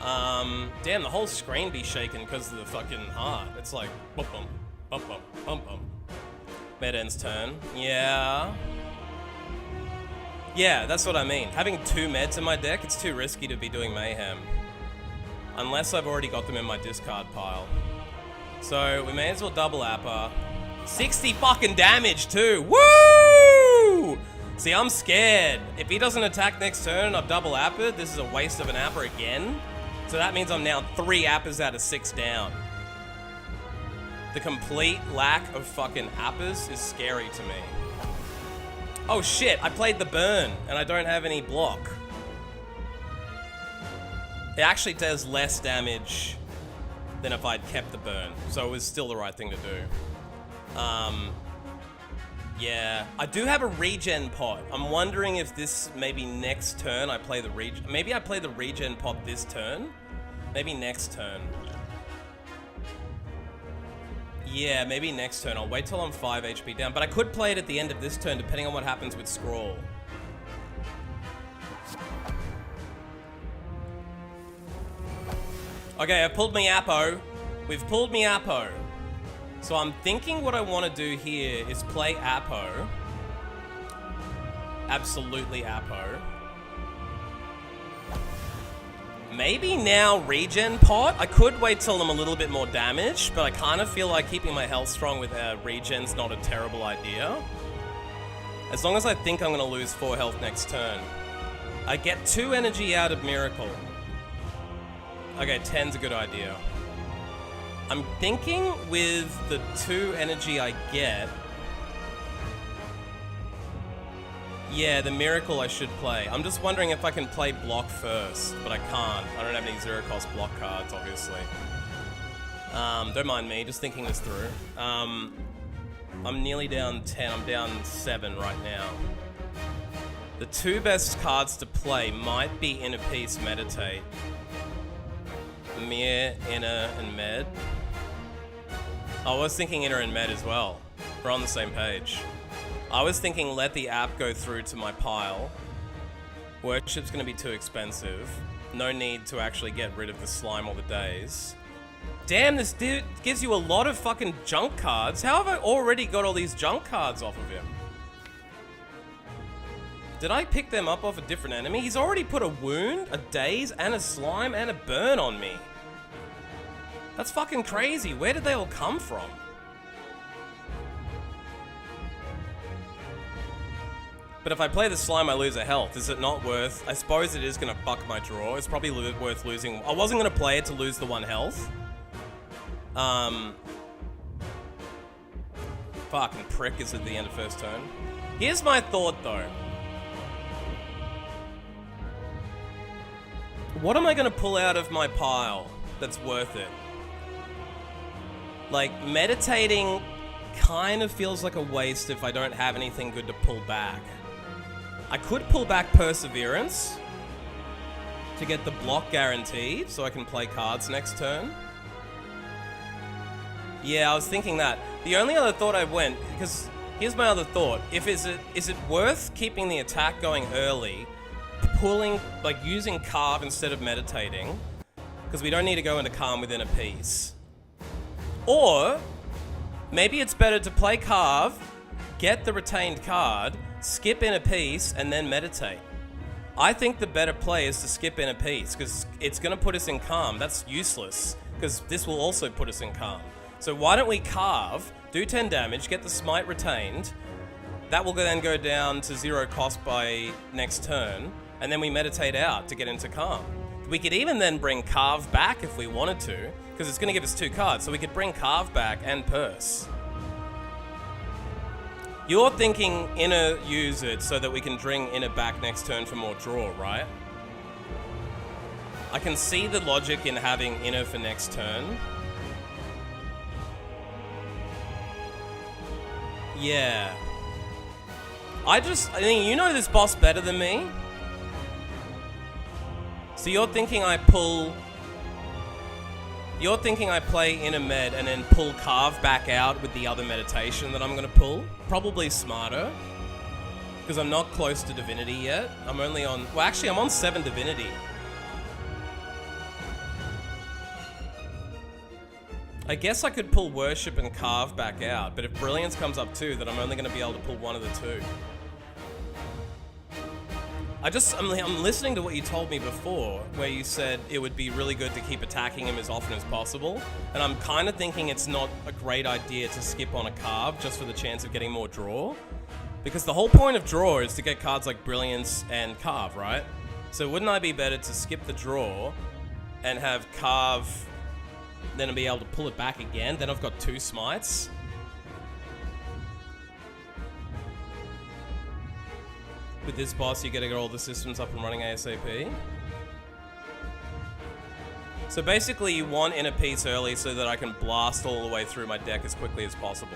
Damn, the whole screen be shaking because of the fucking heart. It's like, bum bum, bum bum, bum bum. Medend's turn. Yeah. Yeah, that's what I mean. Having 2 meds in my deck, it's too risky to be doing Mayhem. Unless I've already got them in my discard pile. So, we may as well double Appa. 60 fucking damage too! Woo! See, I'm scared. If he doesn't attack next turn and I've double Appa, this is a waste of an Appa again. So that means I'm now 3 Appas out of 6 down. The complete lack of fucking Appas is scary to me. Oh shit, I played the burn and I don't have any block. It actually does less damage than if I'd kept the burn, so it was still the right thing to do. Yeah, I do have a regen pot. I'm wondering if this, maybe next turn I play the regen. Maybe I play the regen pot this turn. Maybe next turn. Yeah, maybe next turn. I'll wait till I'm 5 HP down, but I could play it at the end of this turn depending on what happens with Scrawl. Okay, I've pulled me Appo. We've pulled me Appo. So I'm thinking what I want to do here is play Appo. Absolutely Appo. Maybe now regen pot? I could wait till I'm a little bit more damaged, but I kind of feel like keeping my health strong with regen's not a terrible idea. As long as I think I'm going to lose 4 health next turn. I get 2 energy out of Miracle. Okay, 10's a good idea. I'm thinking with the 2 energy I get... Yeah, the Miracle I should play. I'm just wondering if I can play block first, but I can't. I don't have any 0-cost block cards, obviously. Don't mind me, just thinking this through. I'm nearly down 10. I'm down 7 right now. The 2 best cards to play might be Inner Peace, Meditate. Mir, Inner, and Med. I was thinking Inner and Med as well. We're on the same page. I was thinking let the app go through to my pile. Worship's gonna be too expensive. No need to actually get rid of the slime or the days. Damn, this dude gives you a lot of fucking junk cards. How have I already got all these junk cards off of him? Did I pick them up off a different enemy? He's already put a wound, a daze, and a slime, and a burn on me. That's fucking crazy. Where did they all come from? But if I play the slime, I lose a health. Is it not worth... I suppose it is going to fuck my draw. It's probably worth losing... I wasn't going to play it to lose the 1 health. Fucking prick is at the end of first turn. Here's my thought, though. What am I going to pull out of my pile that's worth it? Like, meditating kind of feels like a waste if I don't have anything good to pull back. I could pull back Perseverance to get the block guaranteed so I can play cards next turn. Yeah, I was thinking that. The only other thought I went, because here's my other thought. Is it worth keeping the attack going early, pulling, like using Carve instead of meditating, because we don't need to go into Calm within a piece. Or maybe it's better to play Carve, get the retained card, skip in a piece, and then meditate. I think the better play is to skip in a piece, because it's going to put us in Calm. That's useless, because this will also put us in Calm. So why don't we Carve, do 10 damage, get the Smite retained, that will then go down to 0 cost by next turn, and then we meditate out to get into Calm. We could even then bring Carve back if we wanted to, because it's going to give us 2 cards, so we could bring Carve back and Purse. You're thinking Inner use it so that we can bring Inner back next turn for more draw, right? I can see the logic in having Inner for next turn. Yeah. I mean, you know this boss better than me. So you're thinking I play Inner Med and then pull Carve back out with the other meditation that I'm going to pull? Probably smarter. Because I'm not close to Divinity yet. I'm only on... Well, actually, I'm on 7 Divinity. I guess I could pull Worship and Carve back out, but if Brilliance comes up too, then I'm only going to be able to pull one of the two. I'm listening to what you told me before, where you said it would be really good to keep attacking him as often as possible, and I'm kind of thinking it's not a great idea to skip on a Carve just for the chance of getting more draw. Because the whole point of draw is to get cards like Brilliance and Carve, right? So wouldn't I be better to skip the draw and have Carve, then I'll be able to pull it back again? Then I've got 2 smites. With this boss, you gotta get all the systems up and running ASAP. So basically, you want Inner Peace early so that I can blast all the way through my deck as quickly as possible.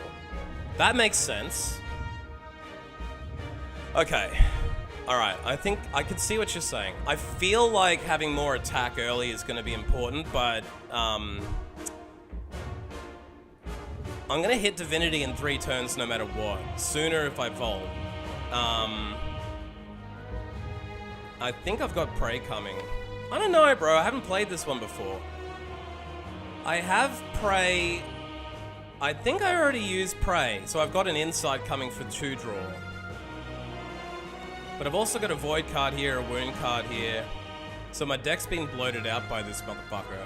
That makes sense. Okay. Alright, I think I can see what you're saying. I feel like having more attack early is going to be important, but I'm going to hit Divinity in 3 turns no matter what. Sooner if I Vault. I think I've got Prey coming. I don't know, bro. I haven't played this one before. I have Prey. I think I already used Prey, so I've got an Insight coming for 2 draw. But I've also got a Void card here, a Wound card here. So my deck's been bloated out by this motherfucker.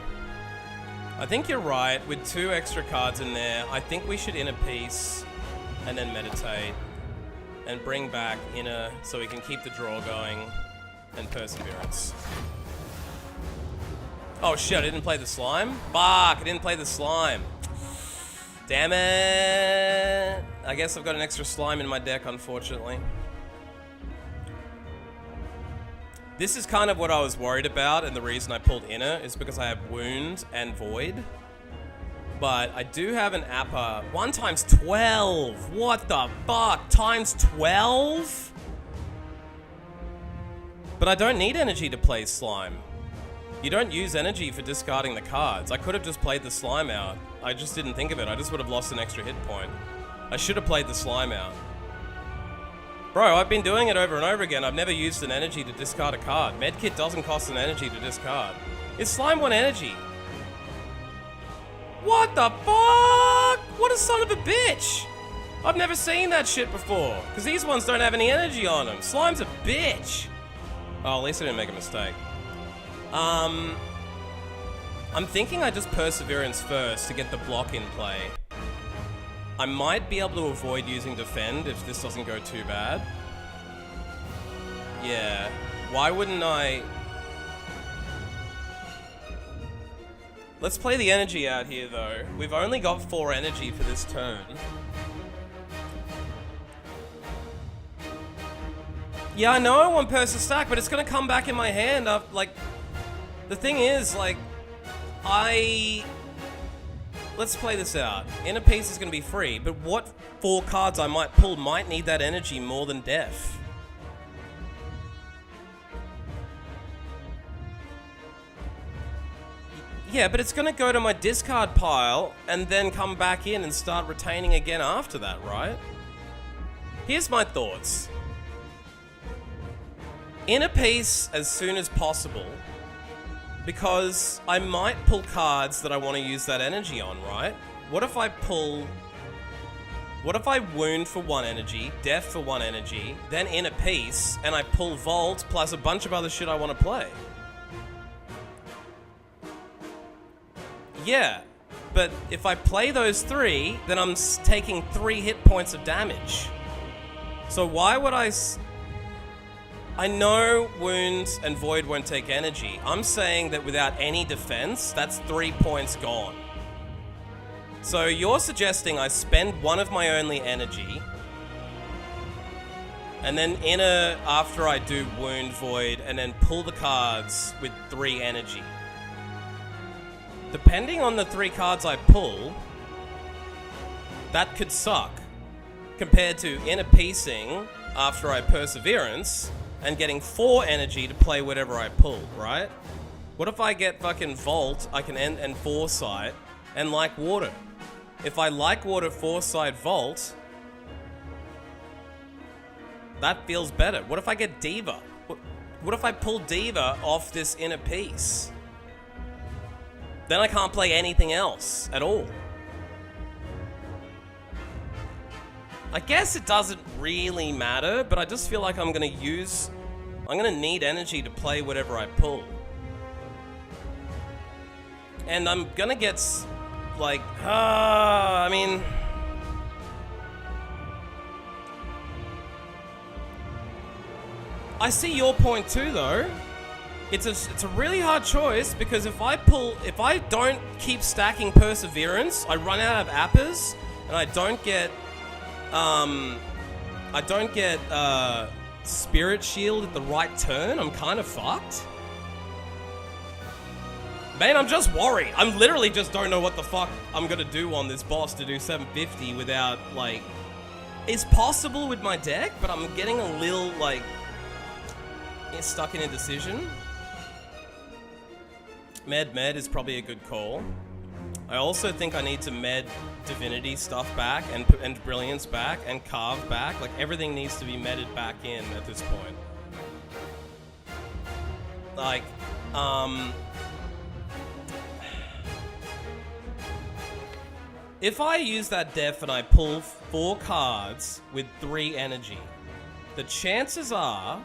I think you're right. With 2 extra cards in there, I think we should Inner Peace and then Meditate. And bring back Inner so we can keep the draw going. And Perseverance. Oh shit, I didn't play the slime? Fuck, I didn't play the slime. Damn it. I guess I've got an extra slime in my deck, unfortunately. This is kind of what I was worried about, and the reason I pulled Inner is because I have Wound and Void. But I do have an Appa. 1 times 12! What the fuck? Times 12? But I don't need energy to play Slime. You don't use energy for discarding the cards. I could have just played the Slime out. I just didn't think of it. I just would have lost an extra hit point. I should have played the Slime out. Bro, I've been doing it over and over again. I've never used an energy to discard a card. Medkit doesn't cost an energy to discard. Is Slime 1 energy? What the fuck? What a son of a bitch! I've never seen that shit before. Because these ones don't have any energy on them. Slime's a bitch. Oh, at least I didn't make a mistake. I'm thinking I just Perseverance first to get the block in play. I might be able to avoid using Defend if this doesn't go too bad. Yeah. Why wouldn't I... Let's play the energy out here, though. We've only got 4 energy for this turn. Yeah, I know I want Persa stack, but it's gonna come back in my hand. The thing is, Let's play this out. Inner Peace is going to be free, but what 4 cards I might pull might need that energy more than Def. Yeah, but it's going to go to my discard pile and then come back in and start retaining again after that, right? Here's my thoughts. Inner Peace as soon as possible. Because I might pull cards that I want to use that energy on, right? What if I Wound for 1 energy, Def for 1 energy, then Inner Peace, and I pull Vault plus a bunch of other shit I want to play? Yeah, but if I play those 3, then I'm taking 3 hit points of damage. So why would I know Wounds and Void won't take energy. I'm saying that without any defense, that's 3 points gone. So you're suggesting I spend 1 of my only energy, and then Inner after I do Wound, Void, and then pull the cards with 3 energy. Depending on the 3 cards I pull, that could suck. Compared to Inner Peacing after I Perseverance, and getting 4 energy to play whatever I pull, right? What if I get fucking Vault, I can end and Foresight, and Like Water? If I Like Water, Foresight, Vault, That feels better. What if I get Diva? What if I pull Diva off this inner piece? Then I can't play anything else at all. I guess it doesn't really matter, but I just feel like I'm gonna need energy to play whatever I pull. And I'm gonna get, like, I mean... I see your point too, though. It's a really hard choice, because if I don't keep stacking Perseverance, I run out of Appers, and I don't get Spirit Shield at the right turn, I'm kind of fucked. Man, I'm just worried. I'm literally just don't know what the fuck I'm gonna do on this boss to do 750 without, like... It's possible with my deck, but I'm getting a little, like... stuck in a decision. Med is probably a good call. I also think I need to med Divinity stuff back and Brilliance back and Carve back. Like, everything needs to be medded back in at this point. Like, if I use that def and I pull 4 cards with 3 energy, the chances are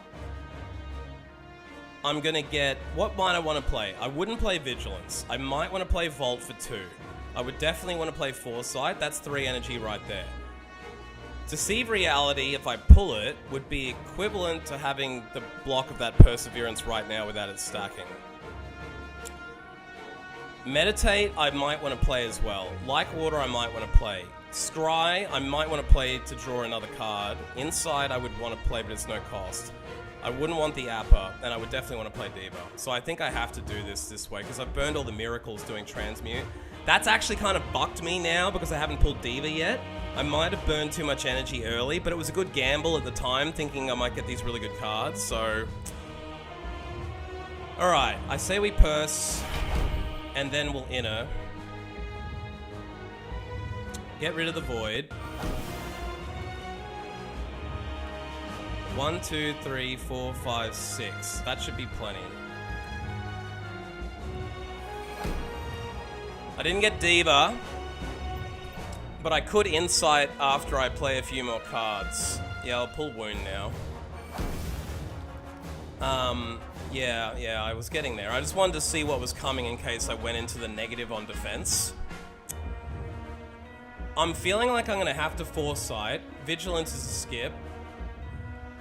I'm gonna get... What might I want to play? I wouldn't play Vigilance. I might want to play Vault for 2. I would definitely want to play Foresight. That's 3 energy right there. Deceive Reality, if I pull it, would be equivalent to having the block of that Perseverance right now without it stacking. Meditate, I might want to play as well. Like Water, I might want to play. Scry, I might want to play to draw another card. Inside, I would want to play, but it's no cost. I wouldn't want the Appa, and I would definitely want to play Diva. So I think I have to do this way, because I've burned all the miracles doing Transmute. That's actually kind of fucked me now, because I haven't pulled Diva yet. I might have burned too much energy early, but it was a good gamble at the time, thinking I might get these really good cards, so... Alright, I say we Purse, and then we'll Inner. Get rid of the Void. 1, 2, 3, 4, 5, 6. That should be plenty. I didn't get Diva, but I could Insight after I play a few more cards. Yeah, I'll pull Wound now. Yeah, I was getting there. I just wanted to see what was coming in case I went into the negative on defense. I'm feeling like I'm gonna have to Foresight. Vigilance is a skip.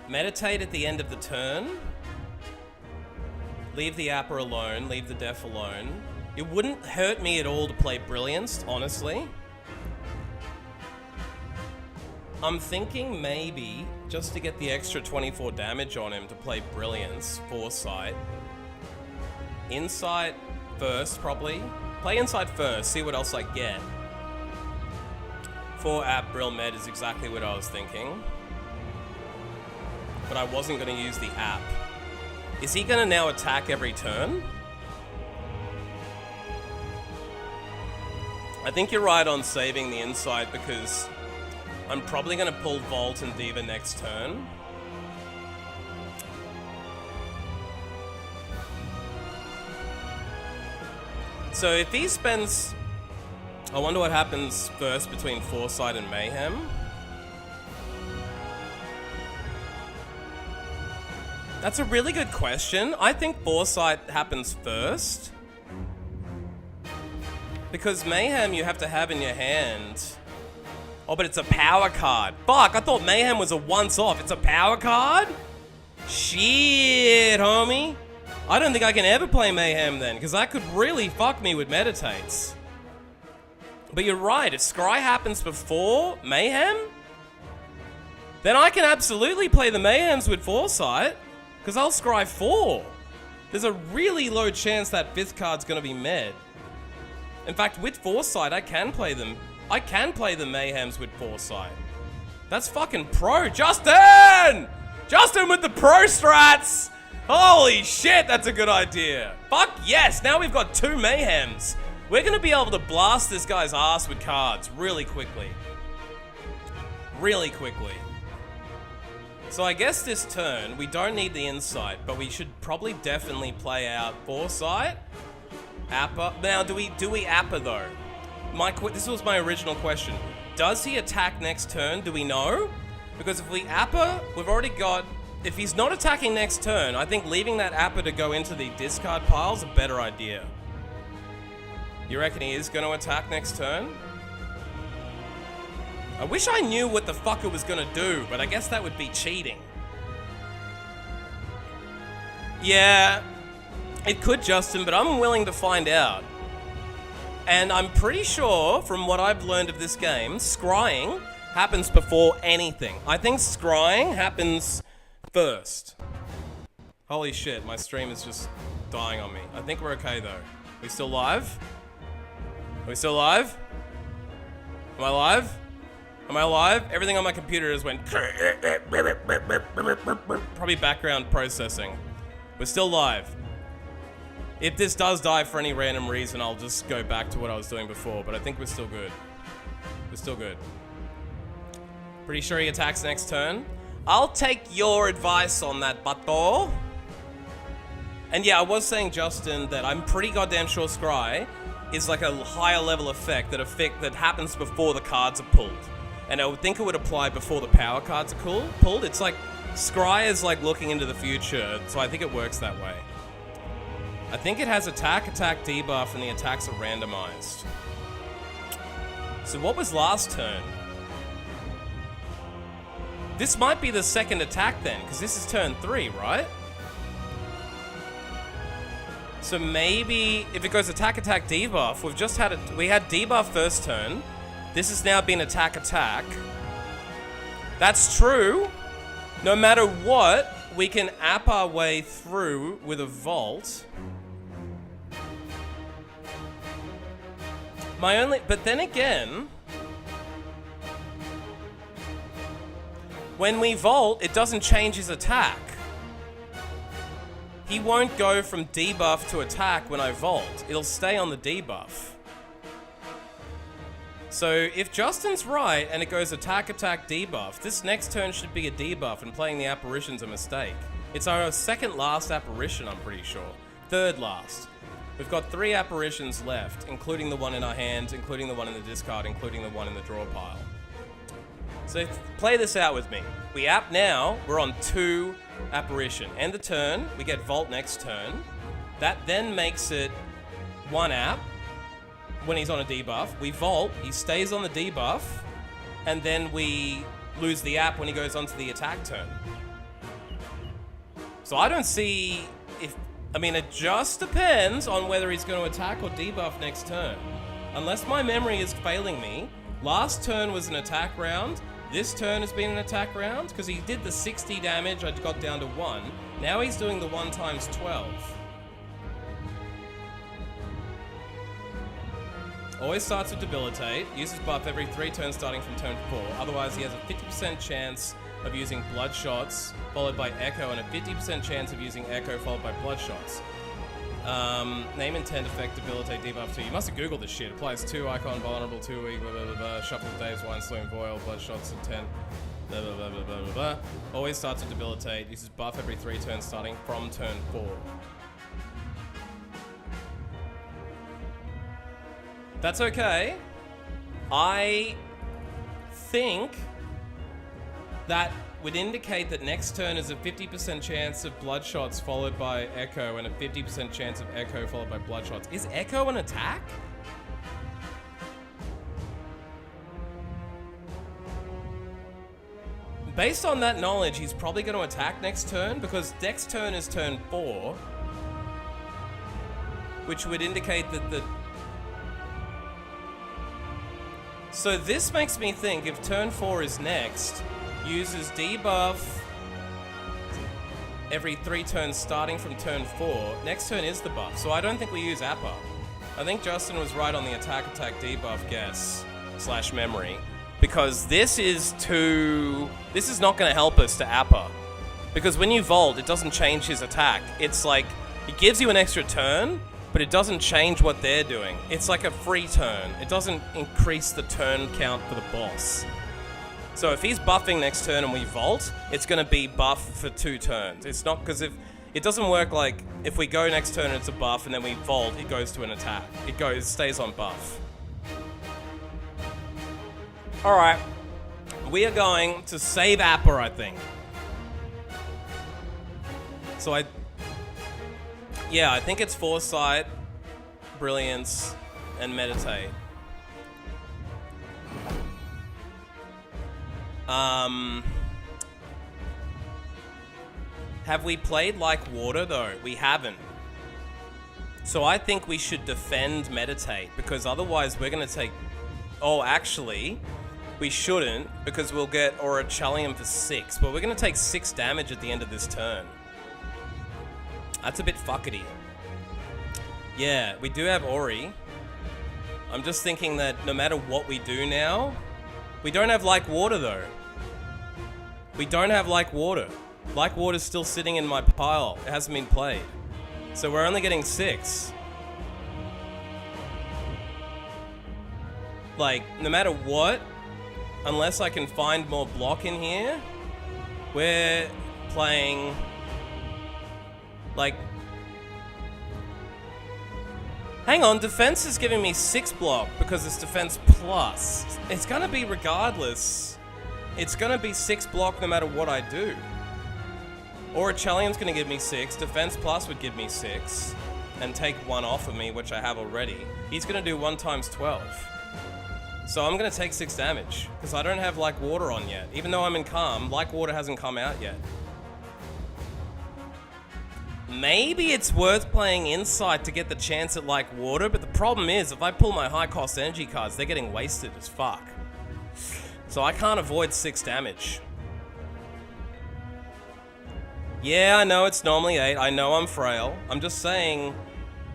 Meditate at the end of the turn. Leave the Appa alone, leave the Def alone. It wouldn't hurt me at all to play Brilliance, honestly. I'm thinking maybe, just to get the extra 24 damage on him, to play Brilliance, Foresight. Insight first, probably. Play Insight first, see what else I get. 4 App Brill Med is exactly what I was thinking. But I wasn't going to use the app. Is he going to now attack every turn? I think you're right on saving the Insight, because I'm probably going to pull Vault and Diva next turn. So if he spends... I wonder what happens first between Foresight and Mayhem. That's a really good question. I think Foresight happens first. Because Mayhem you have to have in your hand. Oh, but it's a power card. Fuck, I thought Mayhem was a once-off. It's a power card? Shit, homie. I don't think I can ever play Mayhem then, because that could really fuck me with Meditates. But you're right, if Scry happens before Mayhem, then I can absolutely play the Mayhems with Foresight. Because I'll Scry 4. There's a really low chance that 5th card's going to be med. In fact, with Foresight, I can play them. I can play the Mayhems with Foresight. That's fucking pro. Justin! Justin with the pro strats! Holy shit, that's a good idea. Fuck yes, now we've got 2 Mayhems. We're going to be able to blast this guy's ass with cards really quickly. Really quickly. So I guess this turn, we don't need the insight, but we should probably definitely play out foresight. Appa. Now, do we Appa though? This was my original question. Does he attack next turn? Do we know? Because if we Appa, we've already got... If he's not attacking next turn, I think leaving that Appa to go into the discard pile is a better idea. You reckon he is going to attack next turn? I wish I knew what the fuck it was going to do, but I guess that would be cheating. Yeah, it could, Justin, but I'm willing to find out. And I'm pretty sure, from what I've learned of this game, scrying happens before anything. I think scrying happens first. Holy shit, my stream is just dying on me. I think we're okay, though. We still live? Are we still live? Am I live? Am I live? Everything on my computer just went... Probably background processing. We're still live. If this does die for any random reason, I'll just go back to what I was doing before, but I think we're still good. We're still good. Pretty sure he attacks next turn. I'll take your advice on that, Bato. And yeah, I was saying, Justin, that I'm pretty goddamn sure Scry is like a higher level effect that happens before the cards are pulled. And I would think it would apply before the power cards are pulled. It's like, Scry is like looking into the future, so I think it works that way. I think it has attack debuff, and the attacks are randomized. So what was last turn? This might be the second attack then, because this is turn 3, right? So maybe if it goes attack debuff, we had debuff first turn. This has now been attack. That's true. No matter what, we can app our way through with a vault. But then again, when we vault, it doesn't change his attack. He won't go from debuff to attack when I vault. It'll stay on the debuff. So if Justin's right and it goes attack debuff, this next turn should be a debuff, and playing the apparition's a mistake. It's our second last apparition, I'm pretty sure. Third last. We've got 3 apparitions left, including the one in our hand, including the one in the discard, including the one in the draw pile. So play this out with me. We app now, we're on 2 apparition. End the turn, we get vault next turn. That then makes it 1 app when he's on a debuff. We vault, he stays on the debuff, and then we lose the app when he goes onto the attack turn. So I don't see it just depends on whether he's going to attack or debuff next turn. Unless my memory is failing me, last turn was an attack round, this turn has been an attack round, because he did the 60 damage, I got down to 1. Now he's doing the 1 times 12. Always starts with Debilitate, uses buff every 3 turns starting from turn 4, otherwise he has a 50% chance of using Bloodshots, followed by Echo, and a 50% chance of using Echo, followed by Bloodshots. Name intent effect, Debilitate, debuff 2. You must have googled this shit. Applies 2 icon, vulnerable, 2 weak, blah, blah, blah, blah. Shuffle days, 1 slow voil, Bloodshots, intent, blah, blah, blah, blah, blah, blah, blah. Always starts with Debilitate, uses buff every 3 turns starting from turn 4. That's okay. I think that would indicate that next turn is a 50% chance of Bloodshots followed by Echo, and a 50% chance of Echo followed by Bloodshots. Is Echo an attack? Based on that knowledge, he's probably going to attack next turn, because next turn is turn 4, which would indicate that the... So this makes me think if turn 4 is next, uses debuff every 3 turns starting from turn 4, next turn is the buff, so I don't think we use Appa. I think Justin was right on the attack debuff guess / memory, because this is not going to help us to Appa, because when you vault, it doesn't change his attack. It's like, it gives you an extra turn, but it doesn't change what they're doing. It's like a free turn. It doesn't increase the turn count for the boss. So if he's buffing next turn and we Vault, it's going to be buff for 2 turns. It's not because if... It doesn't work like if we go next turn and it's a buff and then we Vault, it goes to an attack. It stays on buff. Alright. We are going to save Appa, I think. So I think it's Foresight, Brilliance, and Meditate. Have we played like Water though? We haven't. So I think we should defend Meditate, because otherwise we're gonna take... Oh, actually, we shouldn't, because we'll get Aura Chalium for 6, but we're gonna take 6 damage at the end of this turn. That's a bit fuckety. Yeah, we do have Ori. I'm just thinking that no matter what we do now, we don't have Like Water though. We don't have Like Water. Like Water's still sitting in my pile. It hasn't been played. So we're only getting 6. Like, no matter what, unless I can find more block in here, we're playing... Like... Hang on, defense is giving me 6 block because it's defense plus. It's gonna be regardless. It's gonna be 6 block no matter what I do. Aura Chalium's gonna give me 6, defense plus would give me 6, and take 1 off of me, which I have already. He's gonna do 1 times 12. So I'm gonna take 6 damage, because I don't have Like Water on yet. Even though I'm in Calm, Like Water hasn't come out yet. Maybe it's worth playing Insight to get the chance at Like Water, but the problem is, if I pull my high cost energy cards, they're getting wasted as fuck. So I can't avoid 6 damage. Yeah, I know it's normally 8. I know I'm frail. I'm just saying,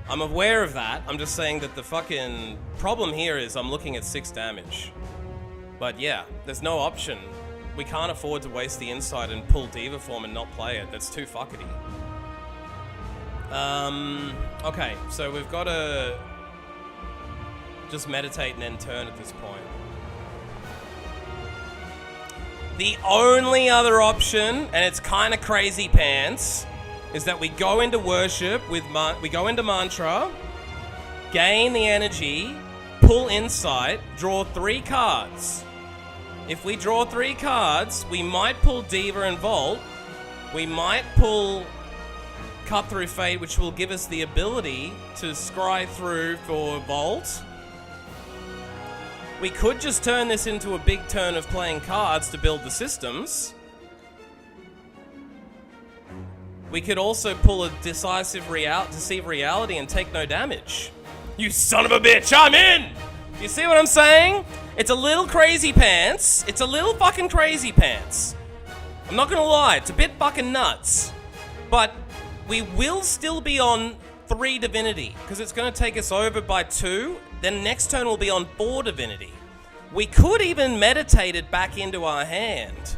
I'm aware of that. I'm just saying that the fucking problem here is I'm looking at 6 damage. But yeah, there's no option. We can't afford to waste the Insight and pull Diva Form and not play it. That's too fuckety. Okay, so we've got to just meditate and end turn at this point. The only other option, and it's kind of crazy pants, is that we go into worship with we go into mantra, gain the energy, pull insight, draw 3 cards. If we draw 3 cards, we might pull Diva and Vault. We might pull Cut Through Fate, which will give us the ability to scry through for Vault. We could just turn this into a big turn of playing cards to build the systems. We could also pull a Deceive Reality and take no damage. You son of a bitch, I'm in! You see what I'm saying? It's a little crazy pants. It's a little fucking crazy pants. I'm not gonna lie, it's a bit fucking nuts. But we will still be on 3 Divinity, because it's gonna take us over by 2. Then next turn will be on 4 Divinity. We could even meditate it back into our hand.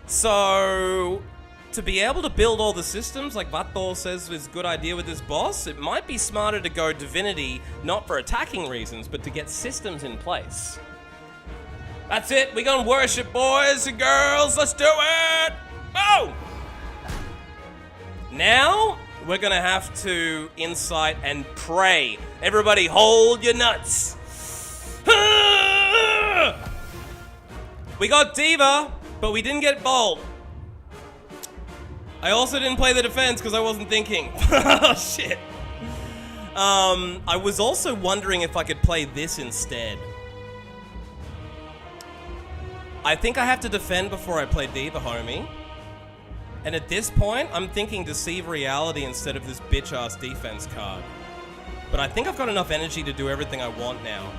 So, to be able to build all the systems, like Vathor says is a good idea with this boss, it might be smarter to go Divinity, not for attacking reasons, but to get systems in place. That's it, we gonna worship, boys and girls, let's do it! Oh! Now, we're gonna have to insight and pray. Everybody hold your nuts. We got Diva, but we didn't get Bolt. I also didn't play the defense because I wasn't thinking. Oh, shit. I was also wondering if I could play this instead. I think I have to defend before I play Diva, homie. And at this point, I'm thinking Deceive Reality instead of this bitch-ass defense card. But I think I've got enough energy to do everything I want now.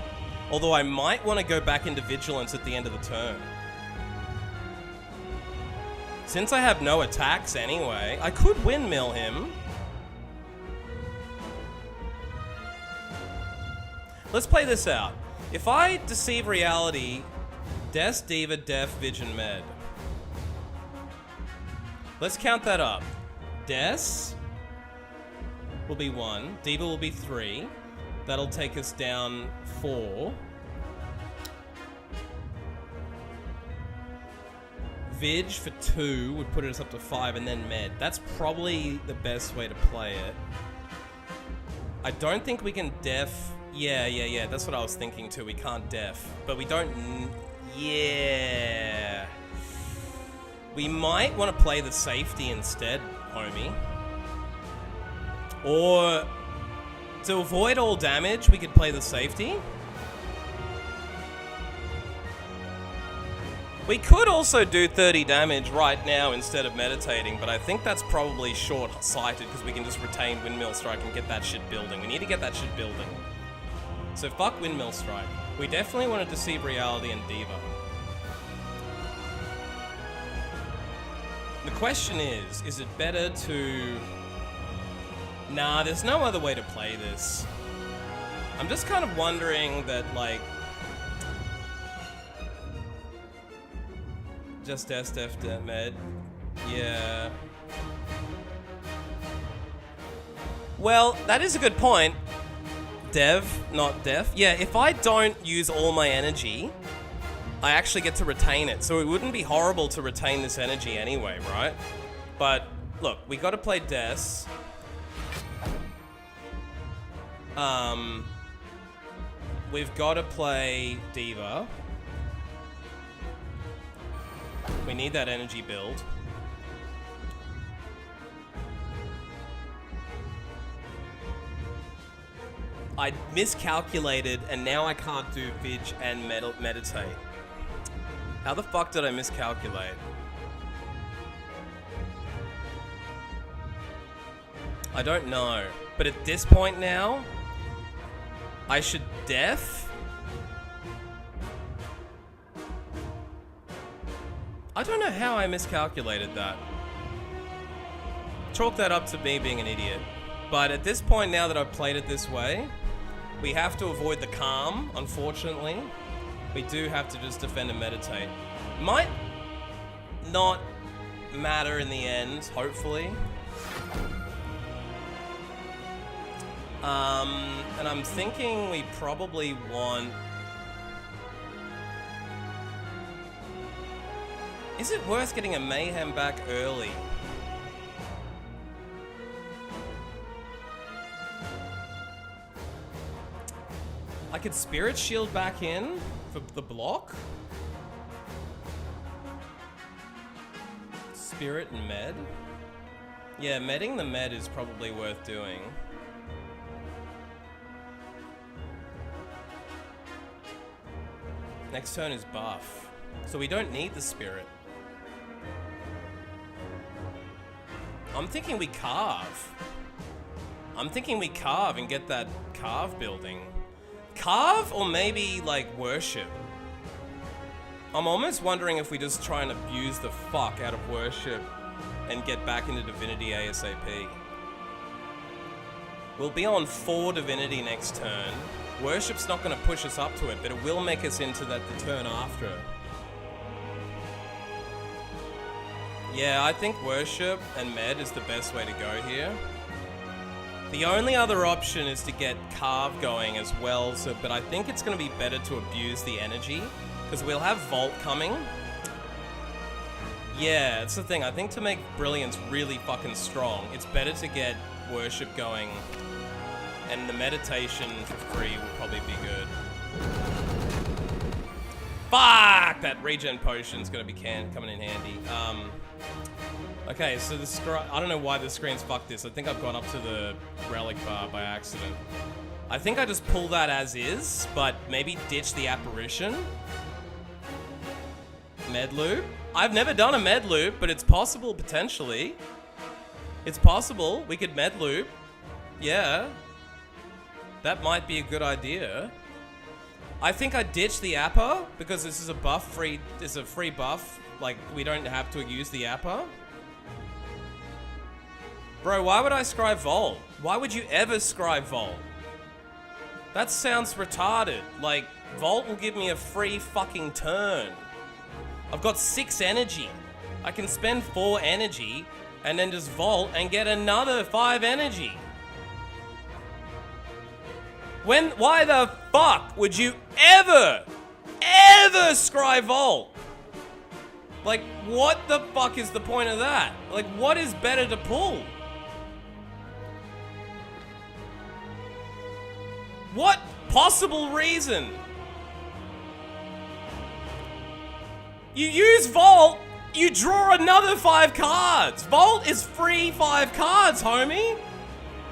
Although I might want to go back into Vigilance at the end of the turn. Since I have no attacks anyway, I could windmill him. Let's play this out. If I Deceive Reality, Des, Diva, Def, Vision, Med. Let's count that up. Des will be 1. Diva will be 3. That'll take us down 4. Vig for 2 would put us up to 5 and then med. That's probably the best way to play it. I don't think we can def... Yeah. That's what I was thinking too. We can't def. But we don't... Yeah. We might want to play the safety instead, homie. Or... to avoid all damage, we could play the safety. We could also do 30 damage right now instead of meditating, but I think that's probably short-sighted because we can just retain Windmill Strike and get that shit building. We need to get that shit building. So fuck Windmill Strike. We definitely want to Deceive Reality and Diva. The question is it better to... Nah, there's no other way to play this. I'm just kind of wondering that, like... Just SDF med. Yeah. Well, that is a good point. Dev, not def. Yeah, if I don't use all my energy, I actually get to retain it. So it wouldn't be horrible to retain this energy anyway, right? But, look, we gotta play Des. We've gotta play Diva. We need that energy build. I miscalculated and now I can't do Vig and meditate. How the fuck did I miscalculate? I don't know. But at this point now, I should def. I don't know how I miscalculated that. Chalk that up to me being an idiot. But at this point, now that I've played it this way, we have to avoid the calm, unfortunately. We do have to just defend and meditate. Might not matter in the end, hopefully. And I'm thinking we probably want... Is it worth getting a Mayhem back early? I could Spirit Shield back in for the block. Spirit and Med. Yeah, medding the Med is probably worth doing. Next turn is buff. So we don't need the Spirit. I'm thinking we carve. I'm thinking we carve and get that carve building. Carve or maybe like worship. I'm almost wondering if we just try and abuse the fuck out of worship and get back into divinity ASAP. We'll be on 4 divinity next turn. Worship's not going to push us up to it, but it will make us into that the turn after. Yeah, I think worship and med is the best way to go here. The only other option is to get carve going as well, so, but I think it's going to be better to abuse the energy, because we'll have Vault coming. Yeah, it's the thing. I think to make Brilliance really fucking strong, it's better to get worship going, and the meditation for free will probably be good. Fuck! That regen potion's going to be coming in handy. Okay, so I don't know why the screen's fucked this. I think I've gone up to the relic bar by accident. I think I just pull that as is, but maybe ditch the apparition. Med loop. I've never done a med loop, but it's possible potentially. It's possible we could med loop. Yeah. That might be a good idea. I think I ditch the Appa because this is a buff free. It's a free buff. Like, we don't have to use the Appa. Bro, why would I scry Vault? Why would you ever scry Vault? That sounds retarded. Like, Vault will give me a free fucking turn. I've got 6 energy. I can spend 4 energy and then just Vault and get another 5 energy. Why the fuck would you ever scry Vault? Like, what the fuck is the point of that? Like, what is better to pull? What possible reason? You use Vault, you draw another 5 cards. Vault is free 5 cards, homie.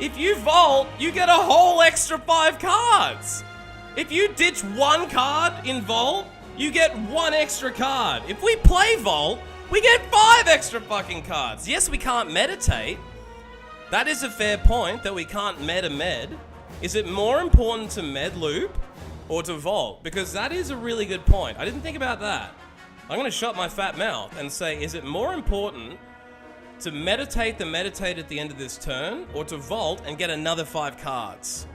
If you Vault, you get a whole extra 5 cards. If you ditch 1 card in Vault, you get 1 extra card. If we play Vault, we get 5 extra fucking cards. Yes, we can't meditate. That is a fair point, that we can't med. Is it more important to med loop or to Vault? Because that is a really good point. I didn't think about that. I'm gonna shut my fat mouth and say, is it more important to meditate the meditate at the end of this turn, or to Vault and get another 5 cards?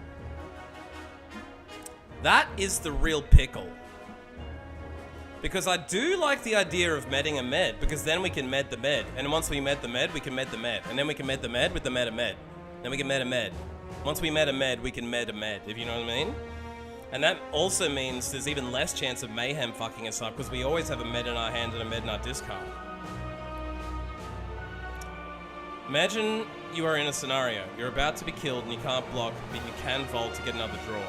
That is the real pickle. Because I do like the idea of medding a med, because then we can med the med. And once we med the med, we can med the med. And then we can med the med with the med a med. Then we can med a med. Once we med a med, we can med a med, if you know what I mean? And that also means there's even less chance of mayhem fucking us up, because we always have a med in our hand and a med in our discard. Imagine you are in a scenario. You're about to be killed and you can't block, but you can Vault to get another draw.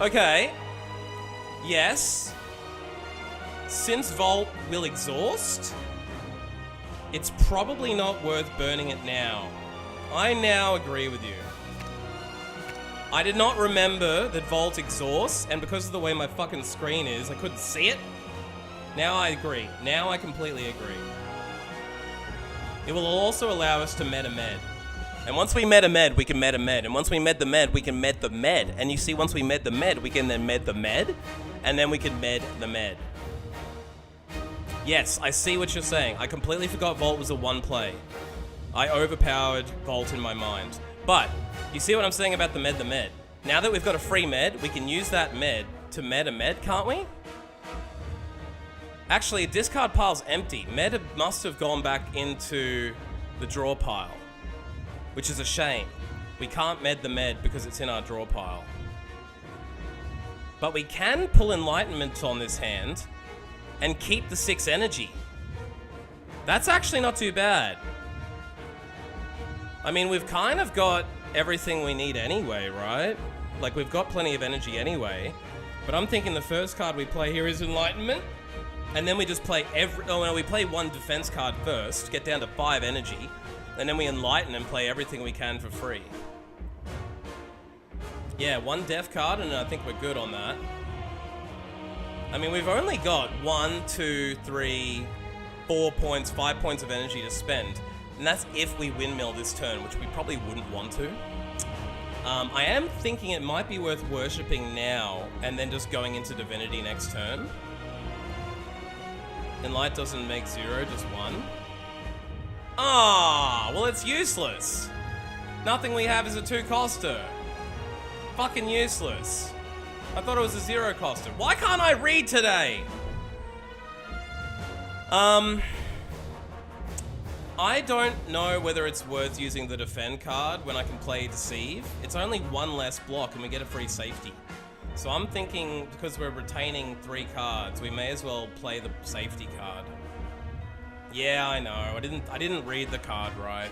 Okay. Yes. Since Vault will exhaust, it's probably not worth burning it now. I now agree with you. I did not remember that Vault exhausts, and because of the way my fucking screen is, I couldn't see it. Now I agree. Now I completely agree. It will also allow us to med a med. And once we med a med, we can med a med. And once we med the med, we can med the med. And you see, once we med the med, we can then med the med. And then we can med the med. Yes, I see what you're saying. I completely forgot Vault was a 1 play. I overpowered Vault in my mind. But, you see what I'm saying about the med? Now that we've got a free med, we can use that med to med a med, can't we? Actually, discard pile's empty. Med must have gone back into the draw pile, which is a shame. We can't med the med because it's in our draw pile. But we can pull Enlightenment on this hand and keep the 6 energy. That's actually not too bad. I mean, we've kind of got everything we need anyway, right? Like, we've got plenty of energy anyway. But I'm thinking the first card we play here is Enlightenment. And then we just play we play 1 defense card first, get down to 5 energy. And then we Enlighten and play everything we can for free. Yeah, 1 def card, and I think we're good on that. I mean, we've only got 1, 2, 3, 4 points, 5 points of energy to spend. And that's if we windmill this turn, which we probably wouldn't want to. I am thinking it might be worth worshipping now, and then just going into Divinity next turn. Enlight doesn't make 0, just 1. Ah, well, it's useless. Nothing we have is a 2-coster. Fucking useless. I thought it was a 0-coster. Why can't I read today? I don't know whether it's worth using the defend card when I can play deceive. It's only 1 less block and we get a free safety. So I'm thinking, because we're retaining 3 cards, we may as well play the safety card. Yeah, I know. I didn't read the card right.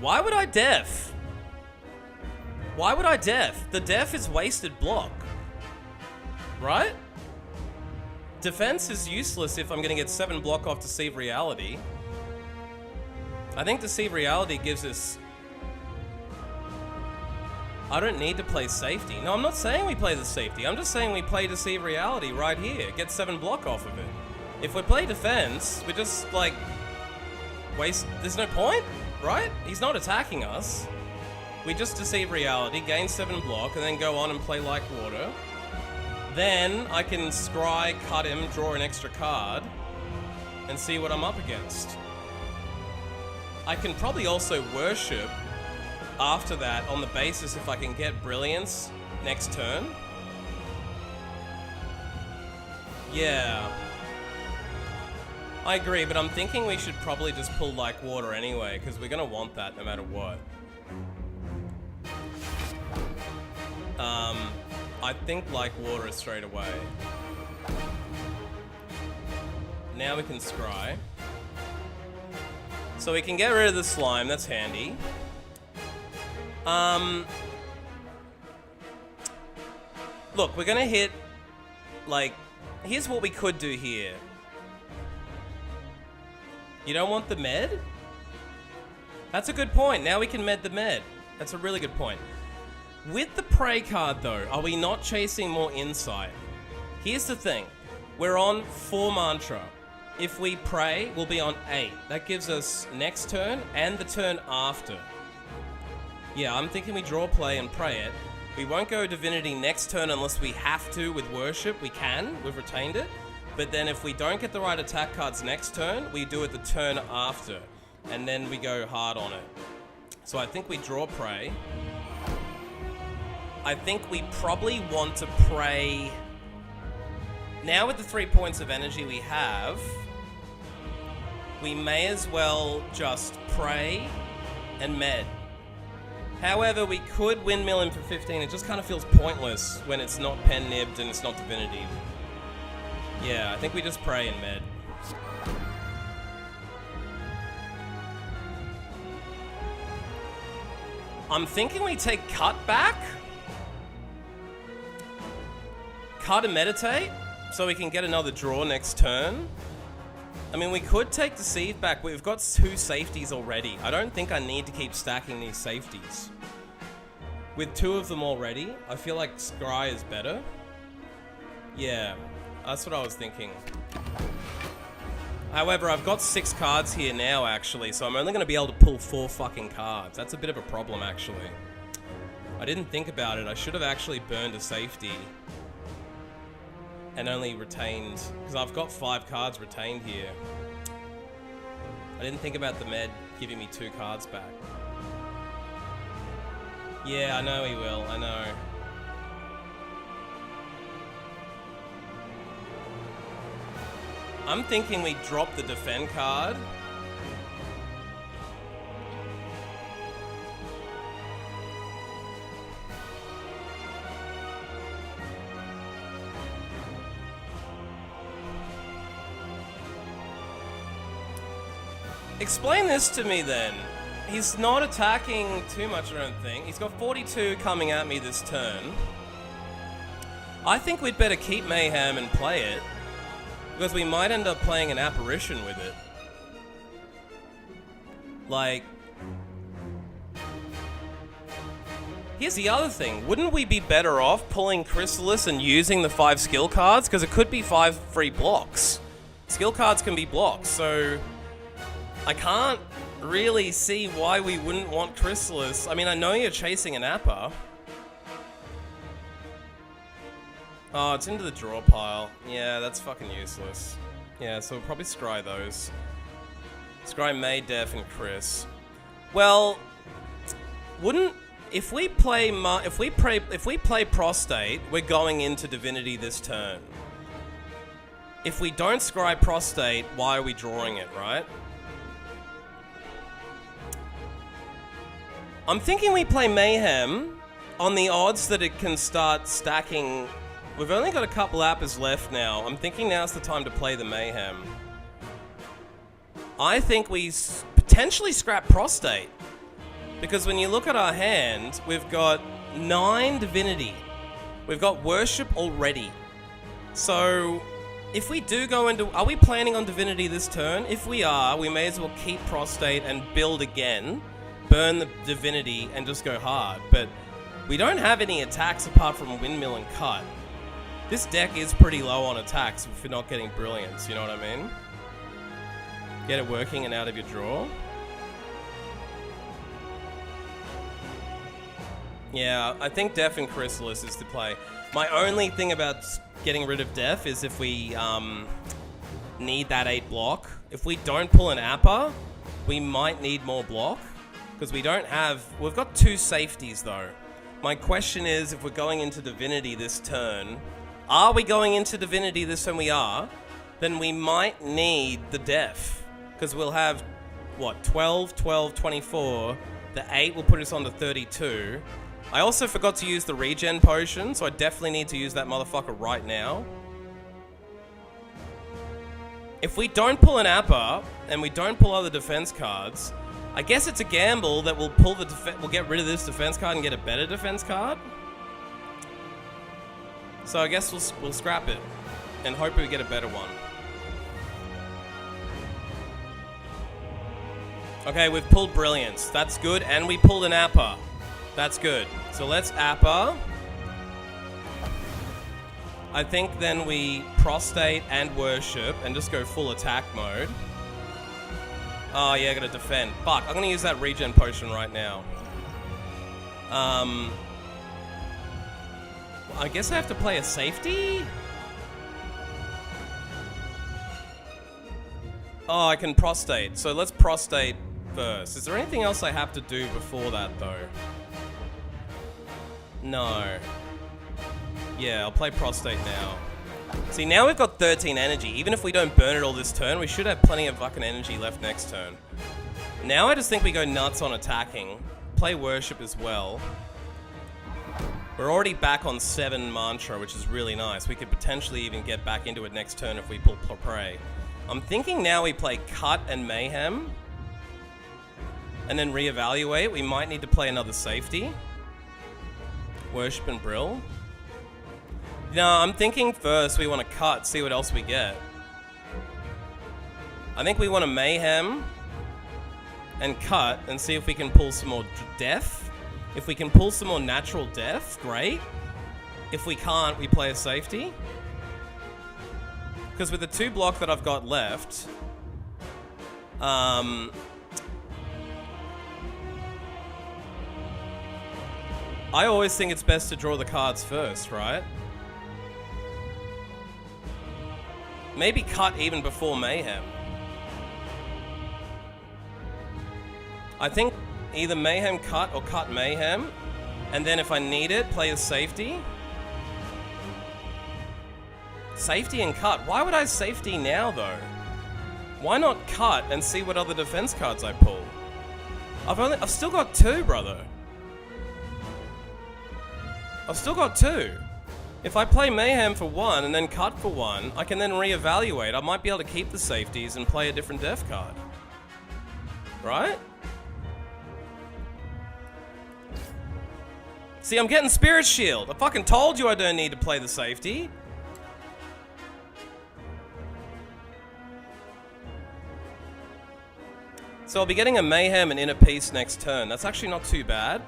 Why would I def? Why would I def? The def is wasted block. Right? Defense is useless if I'm gonna get 7 block off Deceive Reality. I think Deceive Reality gives us... I don't need to play safety. No, I'm not saying we play the safety. I'm just saying we play Deceive Reality right here. Get 7 block off of it. If we play defense, we just, like, waste... There's no point, right? He's not attacking us. We just Deceive Reality, gain 7 block, and then go on and play Like Water. Then I can scry, cut him, draw an extra card, and see what I'm up against. I can probably also worship after that on the basis if I can get Brilliance next turn. Yeah. I agree, but I'm thinking we should probably just pull Like Water anyway, because we're gonna want that no matter what. I think like water straight away. Now we can scry. So we can get rid of the slime, that's handy. Look, we're gonna hit, like, here's what we could do here. You don't want the med? That's a good point. Now we can med the med. That's a really good point. With the prey card though, are we not chasing more insight? Here's the thing. We're on 4 mantra. If we pray, we'll be on 8. That gives us next turn and the turn after. Yeah, I'm thinking we draw play and pray it. We won't go divinity next turn unless we have to with worship. We can, we've retained it. But then if we don't get the right attack cards next turn, we do it the turn after. And then we go hard on it. So I think we draw pray. I think we probably want to pray. Now with the 3 points of energy we have, we may as well just pray and med. However, we could windmill him for 15. It just kind of feels pointless when it's not pen nibbed and it's not divinity. Yeah, I think we just pray and med. I'm thinking we take cut back. Cut and meditate, so we can get another draw next turn. I mean, we could take Deceive back, but we've got 2 safeties already. I don't think I need to keep stacking these safeties. With 2 of them already, I feel like Scry is better. Yeah, that's what I was thinking. However, I've got 6 cards here now, actually, so I'm only going to be able to pull 4 fucking cards. That's a bit of a problem, actually. I didn't think about it. I should have actually burned a safety. And only retained, because I've got 5 cards retained here. I didn't think about the med giving me 2 cards back. Yeah, I know he will, I know. I'm thinking we drop the defend card. Explain this to me then. He's not attacking too much, I don't think. He's got 42 coming at me this turn. I think we'd better keep Mayhem and play it, because we might end up playing an apparition with it. Like... Here's the other thing. Wouldn't we be better off pulling Chrysalis and using the 5 skill cards? Because it could be 5 free blocks. Skill cards can be blocks, so... I can't really see why we wouldn't want Chrysalis. I mean, I know you're chasing an Appa. Oh, it's into the draw pile. Yeah, that's fucking useless. Yeah, so we'll probably scry those. Scry May, Def, and Chris. Well, wouldn't... If we play Prostate, we're going into Divinity this turn. If we don't scry Prostate, why are we drawing it, right? I'm thinking we play Mayhem on the odds that it can start stacking. We've only got a couple Appas left now. I'm thinking now's the time to play the Mayhem. I think we potentially scrap Prostate. Because when you look at our hand, we've got 9 Divinity. We've got Worship already. So, if we do go into... Are we planning on Divinity this turn? If we are, we may as well keep Prostate and build again. Burn the Divinity and just go hard. But we don't have any attacks apart from Windmill and Cut. This deck is pretty low on attacks if you're not getting Brilliance, you know what I mean? Get it working and out of your draw. Yeah, I think Def and Chrysalis is the play. My only thing about getting rid of Def is if we need that 8 block. If we don't pull an Appa, we might need more block. Because we don't have... We've got 2 safeties though. My question is, if we're going into Divinity this turn... Are we going into Divinity this turn? We are. Then we might need the Def. Because we'll have, what, 12, 12, 24. The 8 will put us on to 32. I also forgot to use the regen potion, so I definitely need to use that motherfucker right now. If we don't pull an Appa, and we don't pull other defense cards, I guess it's a gamble that we'll pull the we'll get rid of this defense card and get a better defense card. So I guess we'll scrap it and hope we get a better one. Okay, we've pulled Brilliance. That's good, and we pulled an Appa. That's good. So let's Appa. I think then we Prostate and Worship and just go full attack mode. Oh yeah, I gotta defend. Fuck, I'm gonna use that regen potion right now. I guess I have to play a safety? Oh, I can Prostate. So let's Prostate first. Is there anything else I have to do before that though? No. Yeah, I'll play Prostate now. See, now we've got 13 energy. Even if we don't burn it all this turn, we should have plenty of fucking energy left next turn. Now I just think we go nuts on attacking. Play Worship as well. We're already back on 7 Mantra, which is really nice. We could potentially even get back into it next turn if we pull Prey. I'm thinking now we play Cut and Mayhem. And then reevaluate. We might need to play another safety. Worship and Brill. No, I'm thinking first we want to cut, see what else we get. I think we want to Mayhem and cut and see if we can pull some more death. If we can pull some more natural death, great. If we can't, we play a safety. Because with the 2 block that I've got left, I always think it's best to draw the cards first, right? Maybe cut even before Mayhem. I think either Mayhem cut or cut Mayhem. And then if I need it, play a safety. Safety and cut. Why would I safety now though? Why not cut and see what other defense cards I pull? I've still got 2, brother. I've still got 2. If I play Mayhem for 1 and then cut for 1, I can then reevaluate. I might be able to keep the safeties and play a different death card. Right? See, I'm getting Spirit Shield. I fucking told you I don't need to play the safety. So I'll be getting a Mayhem and Inner Peace next turn. That's actually not too bad.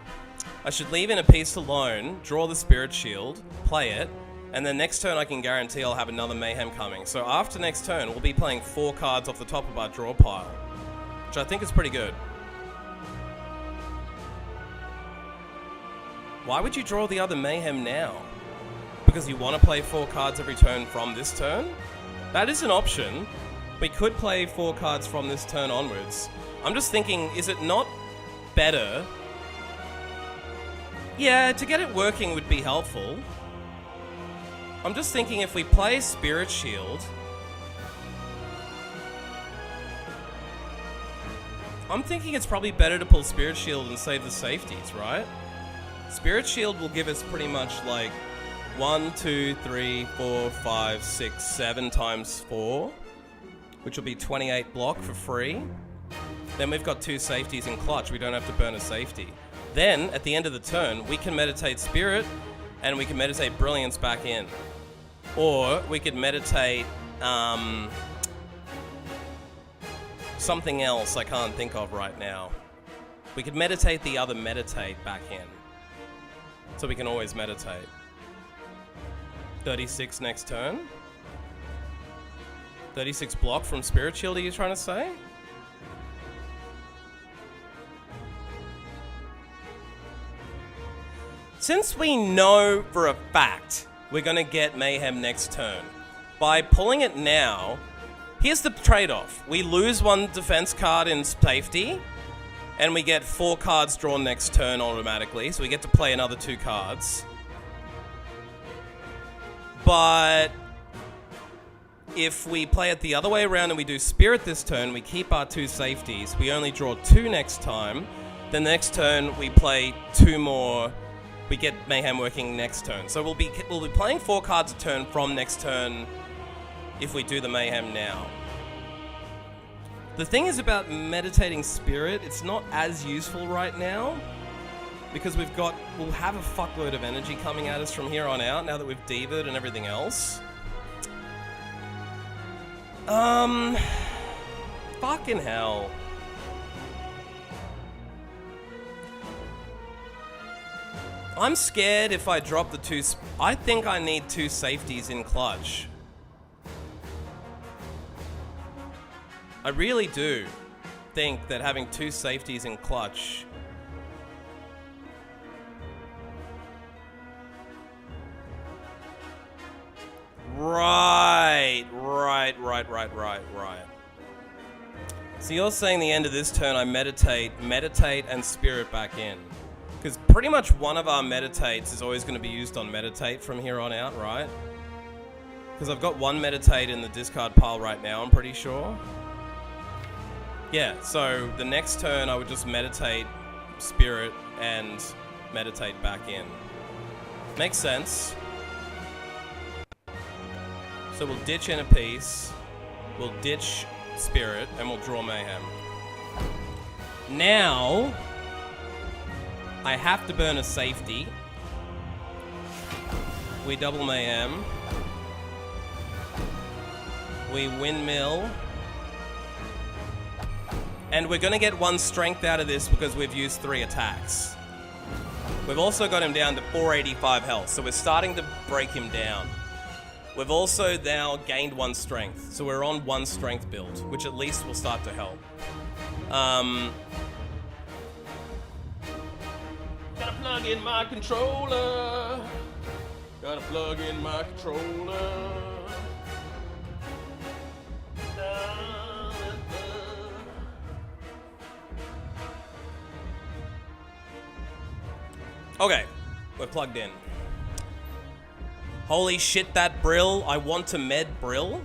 I should leave Inner Peace alone, draw the Spirit Shield, play it, and then next turn I can guarantee I'll have another Mayhem coming. So after next turn, we'll be playing 4 cards off the top of our draw pile, which I think is pretty good. Why would you draw the other Mayhem now? Because you want to play 4 cards every turn from this turn? That is an option. We could play 4 cards from this turn onwards. I'm just thinking, is it not better? Yeah, to get it working would be helpful. I'm just thinking if we play Spirit Shield... I'm thinking it's probably better to pull Spirit Shield and save the safeties, right? Spirit Shield will give us pretty much like 1, 2, 3, 4, 5, 6, 7 times 4, which will be 28 block for free. Then we've got 2 safeties in clutch. We don't have to burn a safety. Then, at the end of the turn, we can meditate Spirit, and we can meditate Brilliance back in. Or, we could meditate, something else I can't think of right now. We could meditate the other meditate back in. So we can always meditate. 36 next turn. 36 block from Spirit Shield, are you trying to say? Since we know for a fact we're going to get Mayhem next turn, by pulling it now, here's the trade-off. We lose 1 defense card in safety, and we get 4 cards drawn next turn automatically, so we get to play another 2 cards. But if we play it the other way around and we do Spirit this turn, we keep our 2 safeties, we only draw 2 next time, then next turn we play 2 more we get Mayhem working next turn. So we'll be playing 4 cards a turn from next turn if we do the Mayhem now. The thing is about Meditating Spirit, it's not as useful right now because we'll have a fuckload of energy coming at us from here on out now that we've Diva'd and everything else. Fucking hell. I'm scared if I drop the 2... I think I need 2 safeties in clutch. I really do think that having 2 safeties in clutch... Right. So you're saying the end of this turn I meditate, and spirit back in. Because pretty much one of our meditates is always going to be used on meditate from here on out, right? Because I've got 1 meditate in the discard pile right now, I'm pretty sure. Yeah, so the next turn I would just meditate, spirit, and meditate back in. Makes sense. So we'll ditch Inner Peace, we'll ditch Spirit, and we'll draw Mayhem. Now, I have to burn a safety. We double Mayhem. We windmill. And we're gonna get 1 strength out of this because we've used 3 attacks. We've also got him down to 485 health, so we're starting to break him down. We've also now gained 1 strength, so we're on 1 strength build, which at least will start to help. Gotta plug in my controller. Okay, we're plugged in. Holy shit, that Brill. I want to med Brill.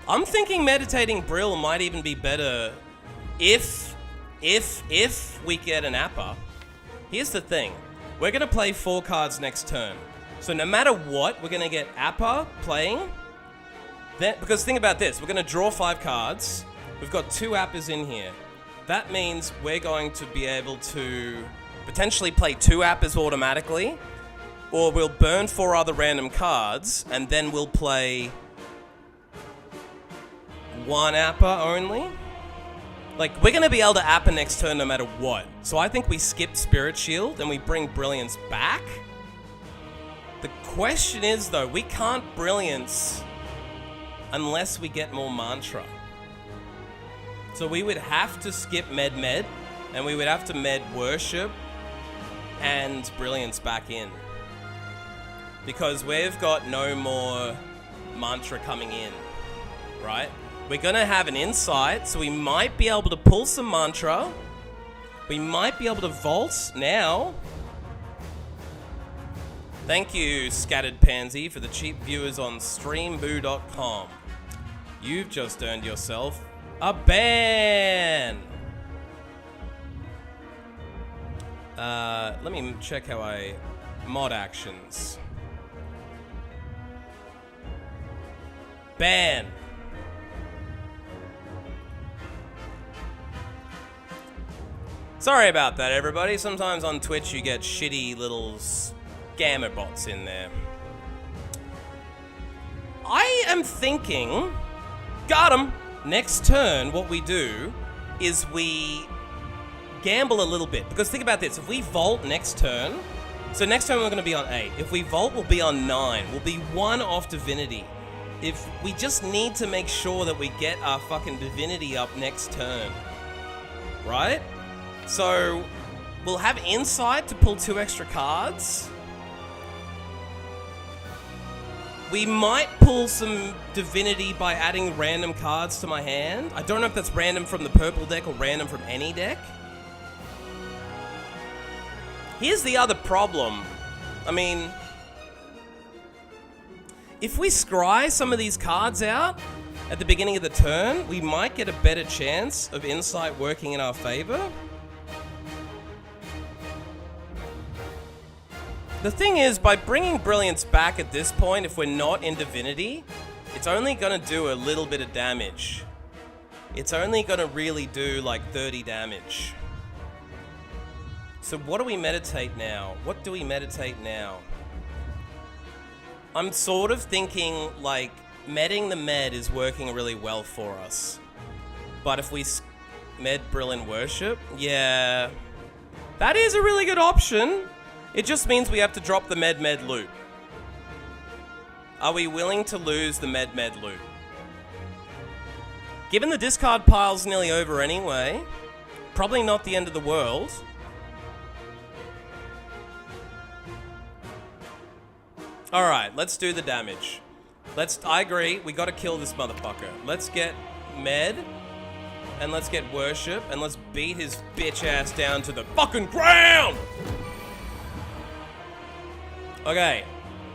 I'm thinking meditating Brill might even be better if we get an Appa. Here's the thing. We're going to play 4 cards next turn. So no matter what, we're going to get Appa playing. Then, because think about this. We're going to draw 5 cards. We've got 2 Appas in here. That means we're going to be able to potentially play 2 Appas automatically. Or we'll burn 4 other random cards, and then we'll play 1 Appa only. Like, we're going to be able to Appa next turn no matter what. So I think we skip Spirit Shield, and we bring Brilliance back. The question is, though, we can't Brilliance unless we get more Mantra. So we would have to skip Med, and we would have to Med Worship and Brilliance back in. Because we've got no more Mantra coming in, right? We're going to have an Insight, so we might be able to pull some Mantra. We might be able to Vault now. Thank you, Scattered Pansy, for the cheap viewers on streamboo.com. You've just earned yourself a ban! Let me check how I... Mod actions. Ban. Sorry about that, everybody. Sometimes on Twitch you get shitty little scammer bots in there. I am thinking... Got him! Next turn, what we do is we gamble a little bit. Because think about this. If we Vault next turn... So next turn we're going to be on 8. If we Vault, we'll be on 9. We'll be 1 off Divinity. If we just need to make sure that we get our fucking Divinity up next turn. Right? So, we'll have Insight to pull 2 extra cards. We might pull some Divinity by adding random cards to my hand. I don't know if that's random from the purple deck or random from any deck. Here's the other problem. I mean... If we scry some of these cards out at the beginning of the turn, we might get a better chance of Insight working in our favor. The thing is, by bringing Brilliance back at this point, if we're not in Divinity, it's only gonna do a little bit of damage. It's only gonna really do like 30 damage. So what do we meditate now? What do we meditate now? I'm sort of thinking like medding the med is working really well for us. But if we med Brilliant Worship, yeah, that is a really good option. It just means we have to drop the med loot. Are we willing to lose the med loot? Given the discard pile's nearly over anyway, probably not the end of the world. Alright, let's do the damage. I agree, we gotta kill this motherfucker. Let's get med, and let's get worship, and let's beat his bitch ass down to the fucking ground! Okay,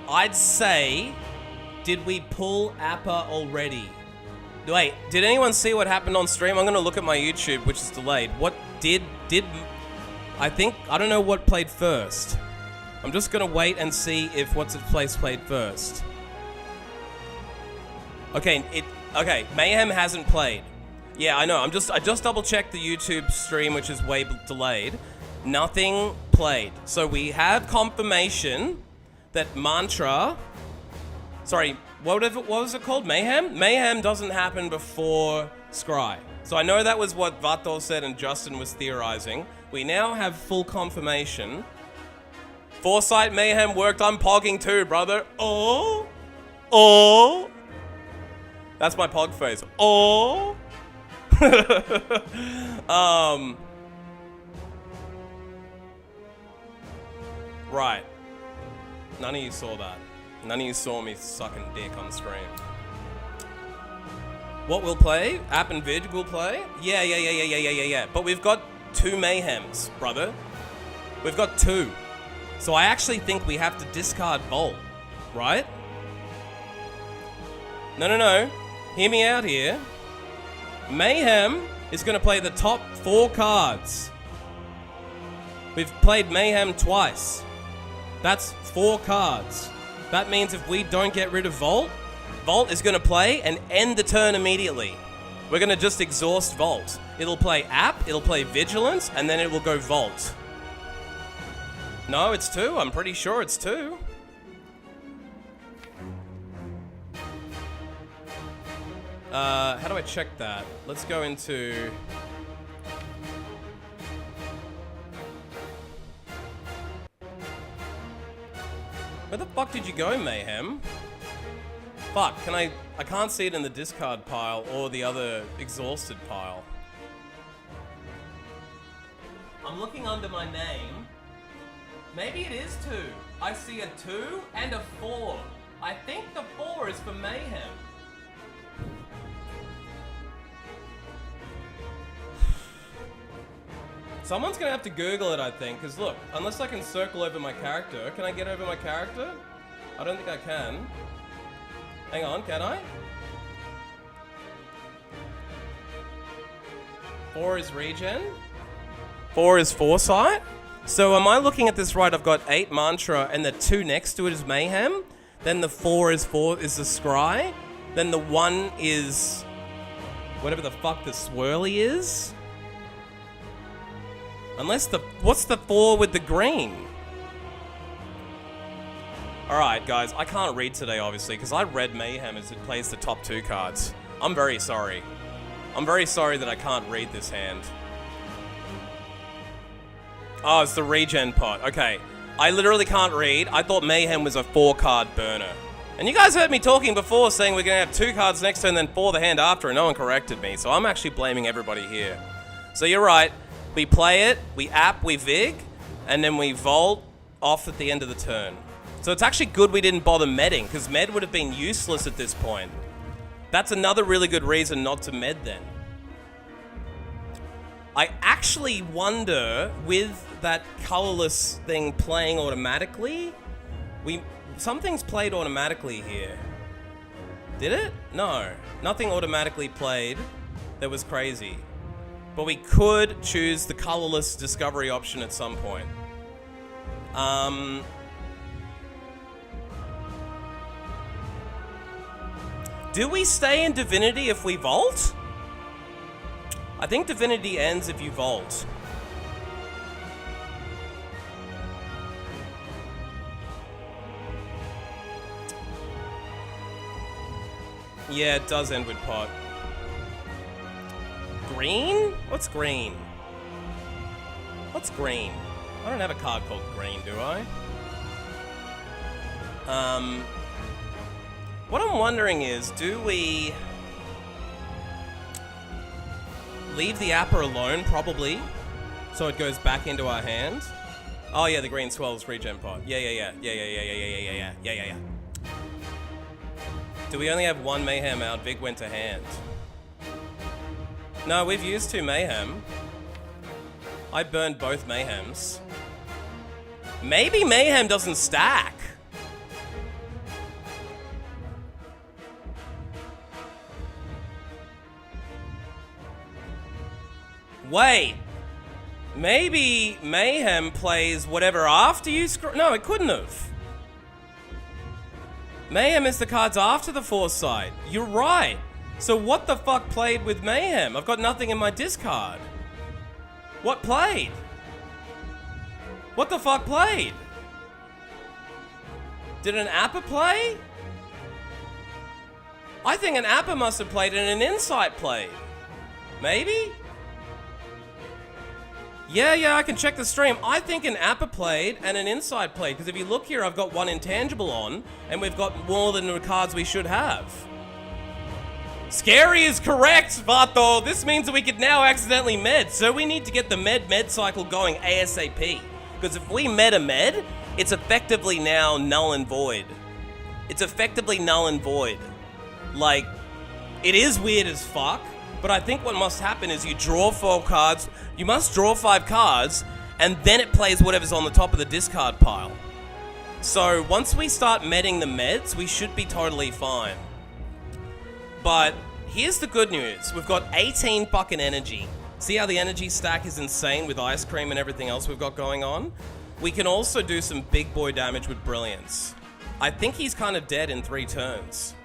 I'd say, did we pull Appa already? Wait, did anyone see what happened on stream? I'm gonna look at my YouTube, which is delayed. What did, I don't know what played first. I'm just gonna wait and see if What's Its Place played first. Okay, Mayhem hasn't played. Yeah, I know, I just double checked the YouTube stream, which is way delayed. Nothing played. So we have confirmation that Mantra... Sorry, what was it called? Mayhem? Mayhem doesn't happen before Scry. So I know that was what Vato said and Justin was theorizing. We now have full confirmation. Foresight Mayhem worked. I'm pogging too, brother. Oh. That's my pog face. Oh. Right. None of you saw that. None of you saw me sucking dick on screen. What we'll play? App and Vid will play? Yeah. But we've got 2 Mayhems, brother. We've got 2. So I actually think we have to discard Volt, right? No. Hear me out here. Mayhem is going to play the top 4 cards. We've played Mayhem twice. That's 4 cards. That means if we don't get rid of Volt, Volt is going to play and end the turn immediately. We're going to just exhaust Volt. It'll play App, it'll play Vigilance, and then it will go Volt. No, it's 2. I'm pretty sure it's 2. How do I check that? Let's go into... Where the fuck did you go, Mayhem? Fuck, I can't see it in the discard pile or the other exhausted pile. I'm looking under my name. Maybe it is 2. I see a 2 and a 4. I think the 4 is for Mayhem. Someone's gonna have to Google it, I think, because look, unless I can circle over my character, can I get over my character? I don't think I can. Hang on, can I? 4 is regen. 4 is foresight. So am I looking at this right? I've got 8 mantra, and the 2 next to it is mayhem. Then the 4 is the scry. Then the 1 is whatever the fuck the swirly is. Unless what's the 4 with the green? Alright, guys, I can't read today, obviously, because I read Mayhem as it plays the top 2 cards. I'm very sorry. I'm very sorry that I can't read this hand. Oh, it's the regen pot. Okay. I literally can't read. I thought Mayhem was a 4-card burner. And you guys heard me talking before saying we're going to have 2 cards next turn, then 4 the hand after, and no one corrected me. So I'm actually blaming everybody here. So you're right. We play it, we app, we vig, and then we volt off at the end of the turn. So it's actually good we didn't bother medding, because med would have been useless at this point. That's another really good reason not to med then. I actually wonder, with that colorless thing playing automatically, something's played automatically here. Did it? No. Nothing automatically played that was crazy. But we could choose the colorless discovery option at some point. Do we stay in Divinity if we vault? I think Divinity ends if you vault. Yeah, it does end with pot. Green? What's green? What's green? I don't have a card called green, do I? What I'm wondering is, do we leave the Appa alone, probably, so it goes back into our hand? Oh yeah, the green swells regen pot. Yeah. Do we only have one Mayhem out? Vig went to hand. No, we've used 2 Mayhem. I burned both Mayhems. Maybe Mayhem doesn't stack. Wait. Maybe Mayhem plays whatever after you scroll. No, it couldn't have. Mayhem is the cards after the Foresight. You're right. So what the fuck played with Mayhem? I've got nothing in my discard. What played? What the fuck played? Did an Appa play? I think an Appa must have played and an Insight played. Maybe? Yeah, I can check the stream. I think an Appa played and an Insight played, because if you look here, I've got 1 intangible on, and we've got more than the cards we should have. Scary is correct, Vato. This means that we could now accidentally med, so we need to get the med cycle going ASAP. Because if we med a med, it's effectively now null and void. It's effectively null and void. Like, it is weird as fuck, but I think what must happen is you draw 4 cards, you must draw 5 cards, and then it plays whatever's on the top of the discard pile. So once we start medding the meds, we should be totally fine. But here's the good news. We've got 18 fucking energy. See how the energy stack is insane with Ice Cream and everything else we've got going on? We can also do some big boy damage with Brilliance. I think he's kind of dead in 3 turns.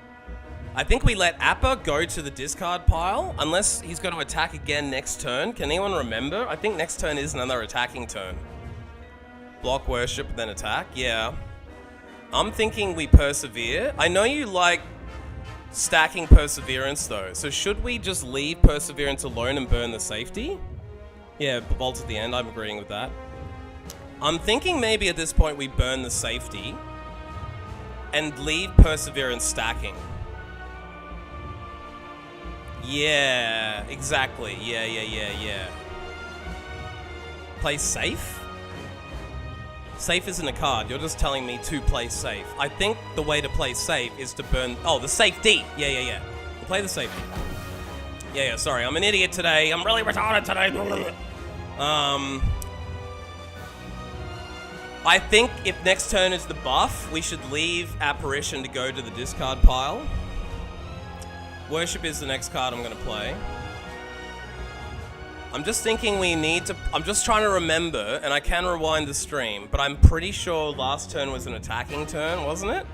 I think we let Appa go to the discard pile, unless he's going to attack again next turn. Can anyone remember? I think next turn is another attacking turn. Block, worship, then attack? Yeah. I'm thinking we persevere. I know you like stacking Perseverance though, so should we just leave Perseverance alone and burn the safety? Yeah, vault at the end, I'm agreeing with that. I'm thinking maybe at this point we burn the safety and leave Perseverance stacking. Yeah, exactly. Yeah. Play safe? Safe isn't a card. You're just telling me to play safe. I think the way to play safe is to burn... Oh, the safety! Yeah. We'll play the safety. Yeah, sorry. I'm an idiot today. I'm really retarded today. I think if next turn is the buff, we should leave Apparition to go to the discard pile. Worship is the next card I'm going to play. I'm just thinking we need to... I'm just trying to remember, and I can rewind the stream, but I'm pretty sure last turn was an attacking turn, wasn't it?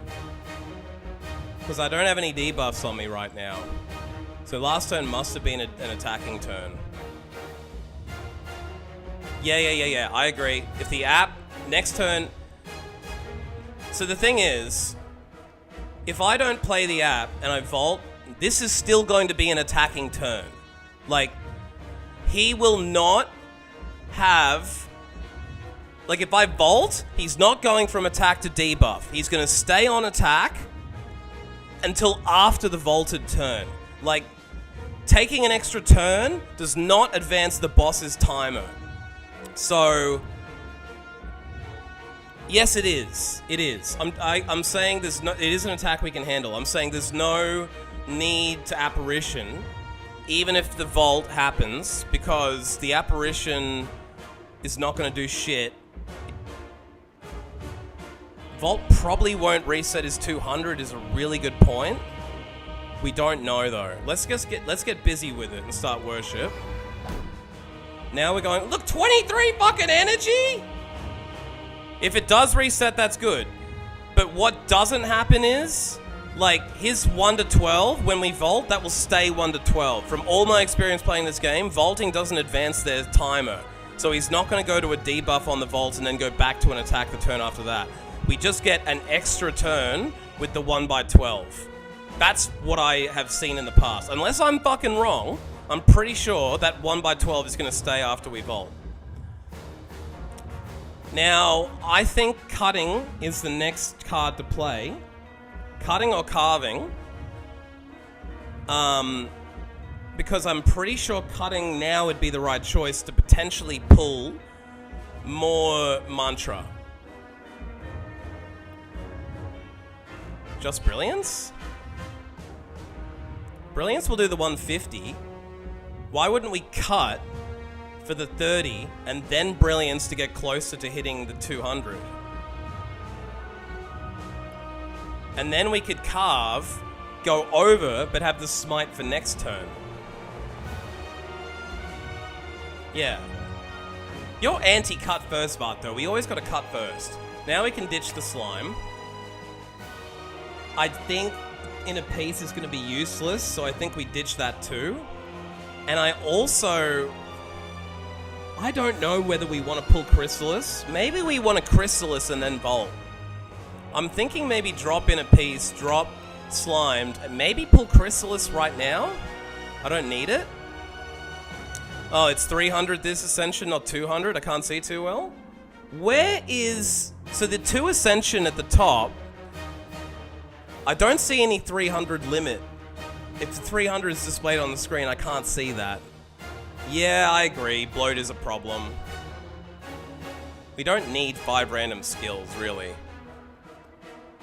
Because I don't have any debuffs on me right now. So last turn must have been an attacking turn. Yeah, I agree. If the app... Next turn... So the thing is, if I don't play the app and I vault, this is still going to be an attacking turn. Like, he will not have... Like, if I vault, he's not going from attack to debuff. He's going to stay on attack until after the vaulted turn. Like, taking an extra turn does not advance the boss's timer. So... Yes, it is. It is. I'm saying there's no... It is an attack we can handle. I'm saying there's no need to Apparition, even if the vault happens, because the Apparition is not going to do shit. Vault probably won't reset his 200 is a really good point. We don't know though. Let's get busy with it and start worship. Now we're going... Look, 23 fucking energy? If it does reset, that's good. But what doesn't happen is Like, his 1 to 12, when we vault, that will stay 1 to 12. From all my experience playing this game, vaulting doesn't advance their timer. So he's not going to go to a debuff on the vault and then go back to an attack the turn after that. We just get an extra turn with the 1 by 12. That's what I have seen in the past. Unless I'm fucking wrong, I'm pretty sure that 1 by 12 is going to stay after we vault. Now, I think cutting is the next card to play. Cutting or carving. Because I'm pretty sure cutting now would be the right choice to potentially pull more mantra. Just Brilliance? Brilliance will do the 150. Why wouldn't we cut for the 30 and then Brilliance to get closer to hitting the 200? And then we could carve, go over, but have the smite for next turn. Yeah. You're anti-cut first, Vart, though. We always got to cut first. Now we can ditch the slime. I think Inner Peace is going to be useless, so I think we ditch that too. And I don't know whether we want to pull Chrysalis. Maybe we want to Chrysalis and then Vault. I'm thinking maybe drop Inner Peace, drop Slimed, and maybe pull Chrysalis right now. I don't need it. Oh, it's 300 this Ascension, not 200. I can't see too well. Where is... So the 2 Ascension at the top, I don't see any 300 limit. If the 300 is displayed on the screen, I can't see that. Yeah, I agree. Bloat is a problem. We don't need 5 random skills, really.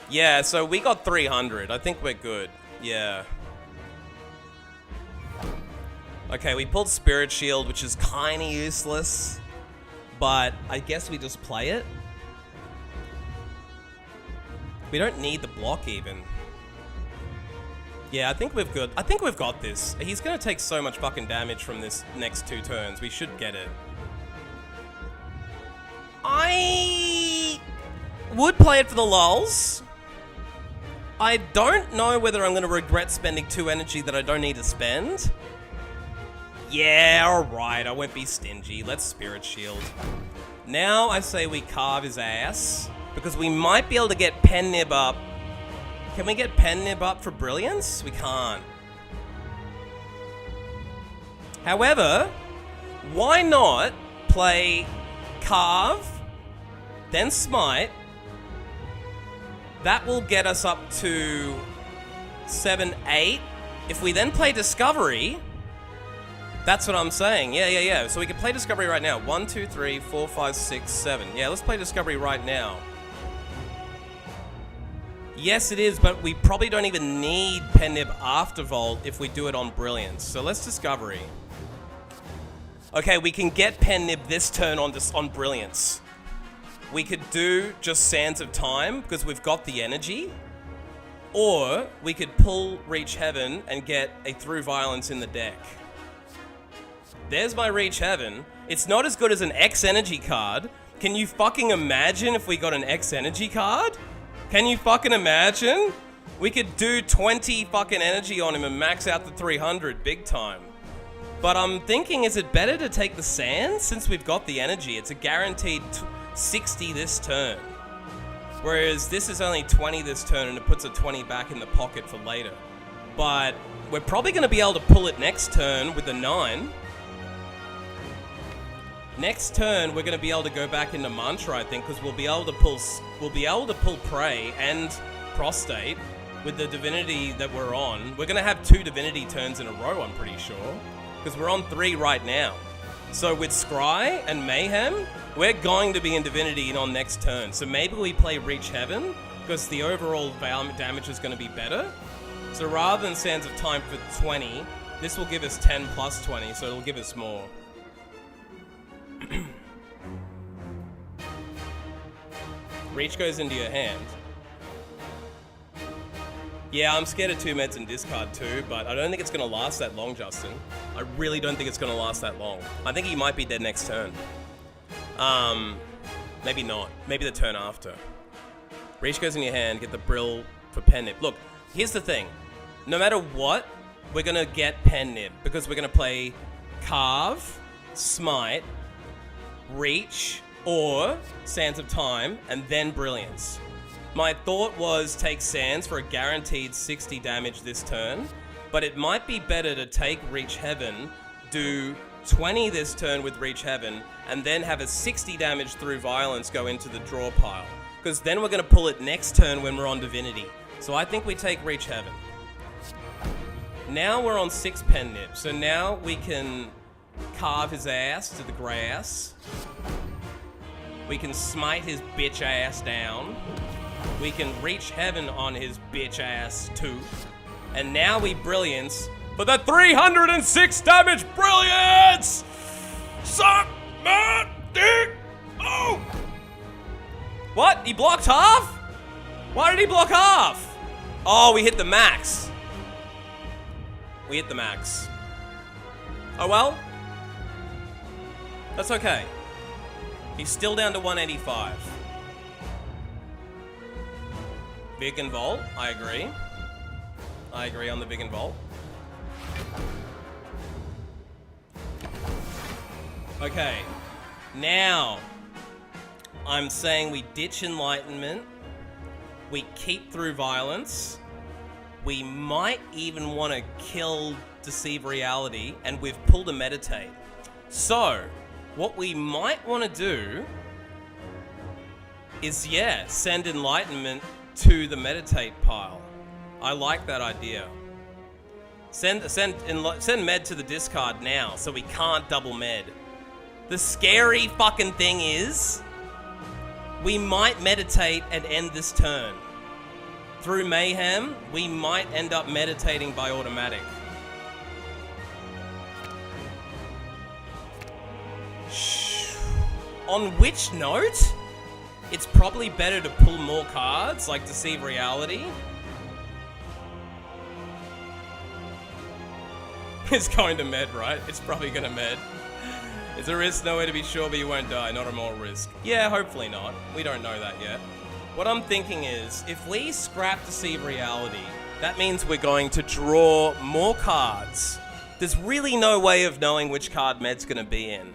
Yeah, so we got 300. I think we're good. Yeah. Okay, we pulled Spirit Shield, which is kinda useless. But I guess we just play it. We don't need the block even. Yeah, I think we've good. I think we've got this. He's gonna take so much fucking damage from this next 2 turns. We should get it. I would play it for the lulz. I don't know whether I'm gonna regret spending 2 energy that I don't need to spend. Yeah, alright, I won't be stingy. Let's Spirit Shield. Now I say we carve his ass, because we might be able to get Pen Nib up. Can we get Pen Nib up for Brilliance? We can't. However, why not play Carve, then Smite? That will get us up to 7, 8. If we then play Discovery, that's what I'm saying. Yeah. So we can play Discovery right now. 1, 2, 3, 4, 5, 6, 7. Yeah, let's play Discovery right now. Yes, it is, but we probably don't even need Pen Nib after Vault if we do it on Brilliance. So let's Discovery. Okay, we can get Pen Nib this turn on Brilliance. We could do just Sands of Time because we've got the energy. Or we could pull Reach Heaven and get a Through Violence in the deck. There's my Reach Heaven. It's not as good as an X Energy card. Can you fucking imagine if we got an X Energy card? Can you fucking imagine? We could do 20 fucking energy on him and max out the 300 big time. But I'm thinking, is it better to take the Sands since we've got the energy? It's a guaranteed 60 this turn. Whereas this is only 20 this turn and it puts a 20 back in the pocket for later. But we're probably going to be able to pull it next turn with the 9. Next turn, we're going to be able to go back into Mantra, I think, because we'll be able to pull Prey and Prostate with the Divinity that we're on. We're going to have 2 Divinity turns in a row, I'm pretty sure, because we're on 3 right now. So with Scry and Mayhem, we're going to be in Divinity on next turn. So maybe we play Reach Heaven, because the overall damage is going to be better. So rather than Sands of Time for 20, this will give us 10 plus 20, so it'll give us more. Reach goes into your hand. Yeah, I'm scared of 2 meds and discard too, but I don't think it's going to last that long, Justin. I really don't think it's going to last that long. I think he might be dead next turn. Maybe not. Maybe the turn after. Reach goes in your hand, get the Brill for Pen Nib. Look, here's the thing. No matter what, we're gonna get Pen Nib because we're gonna play Carve, Smite, Reach, or Sands of Time, and then Brilliance. My thought was take Sands for a guaranteed 60 damage this turn, but it might be better to take Reach Heaven, do 20 this turn with Reach Heaven, and then have a 60 damage through Violence go into the draw pile. Because then we're going to pull it next turn when we're on Divinity. So I think we take Reach Heaven. Now we're on 6 Pen Nib, so now we can carve his ass to the grass. We can smite his bitch ass down. We can Reach Heaven on his bitch ass too. And now we Brilliance for the 306 damage Brilliance! Suck my dick! Oh! What? He blocked half? Why did he block half? Oh, we hit the max. We hit the max. Oh well. That's okay. He's still down to 185. Big and Volt, I agree. I agree on the Big and Volt. Okay, now I'm saying we ditch Enlightenment, we keep through Violence, we might even want to kill Deceive Reality, and we've pulled a Meditate. So, what we might want to do is, yeah, send Enlightenment to the Meditate pile. I like that idea. Send Med to the discard now, so we can't double Med. The scary fucking thing is, we might Meditate and end this turn. Through Mayhem, we might end up meditating by automatic. Shh. On which note, it's probably better to pull more cards, like Deceive Reality. It's going to Med, right? It's probably gonna Med. It's a risk, no way to be sure, but you won't die. Not a more risk. Yeah, hopefully not. We don't know that yet. What I'm thinking is, if we scrap Deceive Reality, that means we're going to draw more cards. There's really no way of knowing which card Med's gonna be in.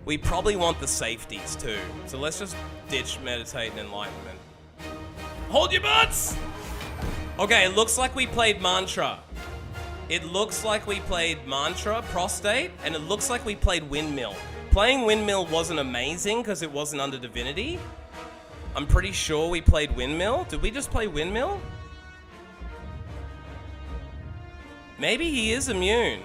We probably want the safeties too. So let's just ditch Meditate and Enlightenment. Hold your butts! Okay, it looks like we played Mantra. It looks like we played Mantra, Prostate, and it looks like we played Windmill. Playing Windmill wasn't amazing because it wasn't under Divinity. I'm pretty sure we played Windmill. Did we just play Windmill? Maybe he is immune.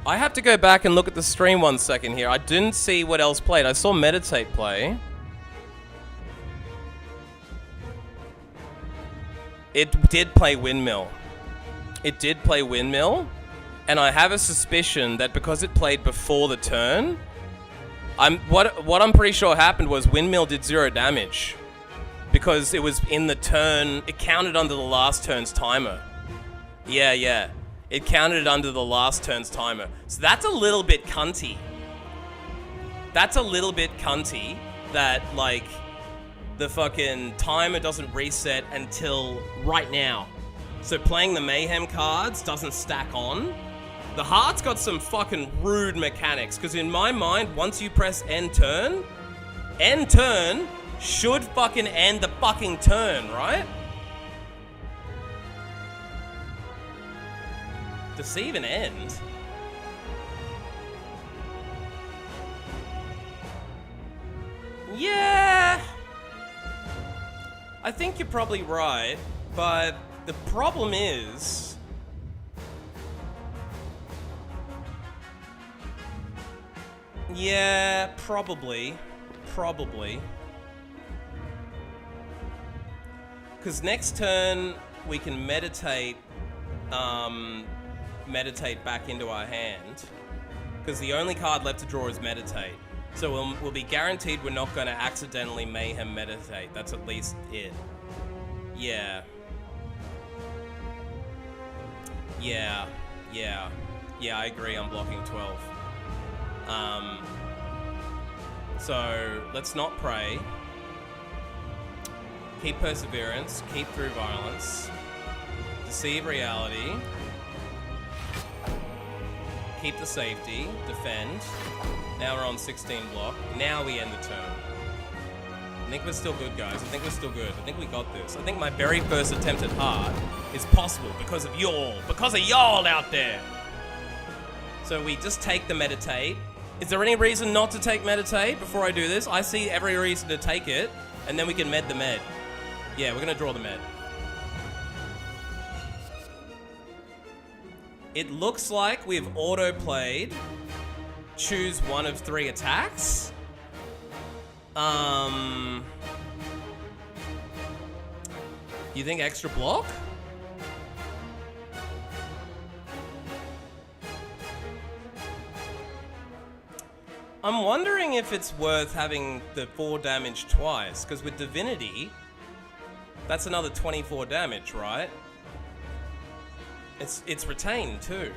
I have to go back and look at the stream 1 second here. I didn't see what else played. I saw Meditate play. It did play Windmill. It did play Windmill, and I have a suspicion that because it played before the turn, what I'm pretty sure happened was Windmill did 0 damage because it was in the turn. It counted under the last turn's timer. Yeah. It counted under the last turn's timer. So that's a little bit cunty. That's a little bit cunty that, like, the fucking timer doesn't reset until right now. So playing the Mayhem cards doesn't stack on. The Heart's got some fucking rude mechanics, because in my mind, once you press end turn should fucking end the fucking turn, right? Deceive and end? Yeah! I think you're probably right, but the problem is... Yeah, probably. Because next turn, we can meditate back into our hand. Because the only card left to draw is Meditate. So we'll be guaranteed we're not going to accidentally Mayhem Meditate. That's at least it. Yeah. Yeah, I agree, I'm blocking 12. So, let's not pray. Keep perseverance. Keep through violence. Deceive reality. Keep the safety. Defend. Now we're on 16 block. Now we end the turn. I think we're still good, guys. I think we're still good. I think we got this. I think my very first attempt at hard is possible because of y'all. Because of y'all out there. So we just take the meditate. Is there any reason not to take meditate before I do this? I see every reason to take it, and then we can med the med. Yeah, we're gonna draw the med. It looks like we've auto-played choose one of 3 attacks. You think extra block? I'm wondering if it's worth having the 4 damage twice, because with Divinity, that's another 24 damage, right? It's retained too.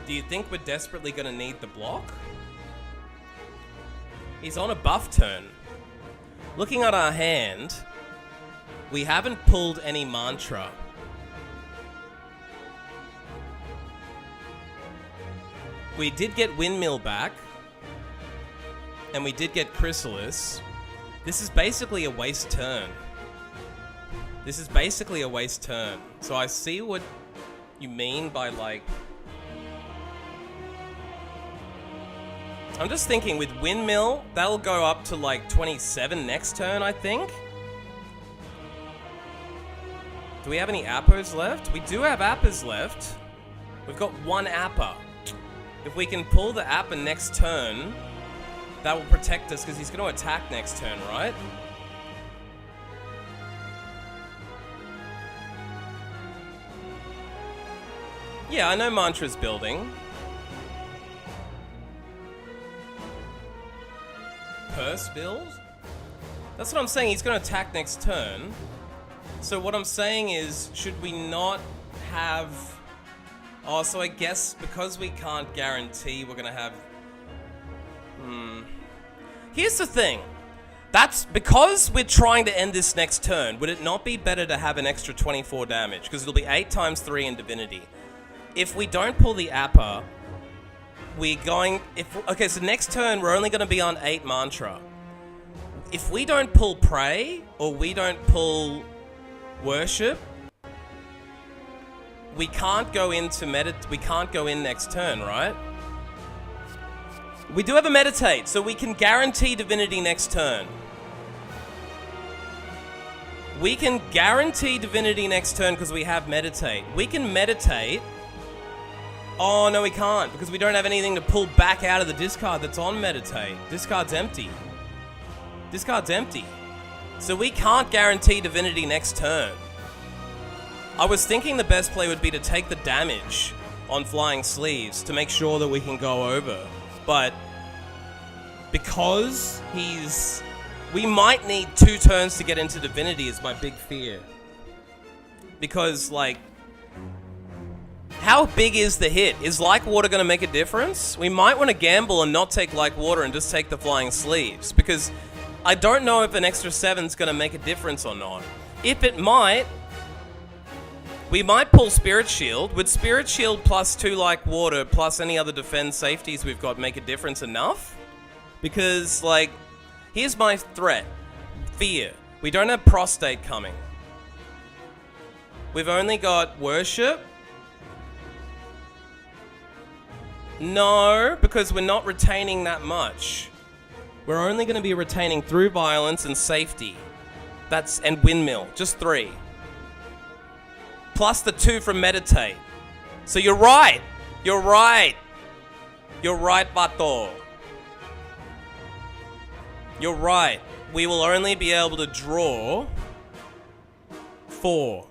Do you think we're desperately gonna need the block? He's on a buff turn. Looking at our hand, we haven't pulled any mantra. We did get Windmill back, and we did get Chrysalis. This is basically a waste turn. This is basically a waste turn. So I see what you mean by, like... I'm just thinking with Windmill, that'll go up to like 27 next turn, I think. Do we have any Appos left? We do have Appos left. We've got 1 Appa. If we can pull the Appa next turn, that will protect us because he's going to attack next turn, right? Yeah, I know Mantra's building. Purse build? That's what I'm saying, he's going to attack next turn. So what I'm saying is, should we not have... Oh, so I guess because we can't guarantee we're going to have... Here's the thing. That's because we're trying to end this next turn. Would it not be better to have an extra 24 damage? Because it'll be 8 times 3 in Divinity. If we don't pull the Appa, we're going... Okay, so next turn we're only going to be on 8 Mantra. If we don't pull Pray, or we don't pull Worship, we can't go into we can't go in next turn, right? We do have a Meditate, so we can guarantee Divinity next turn. We can guarantee Divinity next turn because we have Meditate. We can Meditate. Oh, no, we can't, because we don't have anything to pull back out of the discard that's on Meditate. Discard's empty. Discard's empty. So we can't guarantee Divinity next turn. I was thinking the best play would be to take the damage on Flying Sleeves to make sure that we can go over. But because he's... We might need 2 turns to get into Divinity is my big fear. Because, like... How big is the hit? Is Like Water going to make a difference? We might want to gamble and not take Like Water and just take the Flying Sleeves. Because I don't know if an extra 7's going to make a difference or not. If it might... We might pull Spirit Shield. Would Spirit Shield plus 2 Like Water plus any other defense safeties we've got make a difference enough? Because, like, here's my threat. Fear. We don't have Prostate coming. We've only got Worship. No, because we're not retaining that much. We're only going to be retaining through violence and safety. And Windmill. Just 3. Plus the 2 from Meditate. So you're right. You're right. You're right, Bato. You're right. We will only be able to draw 4.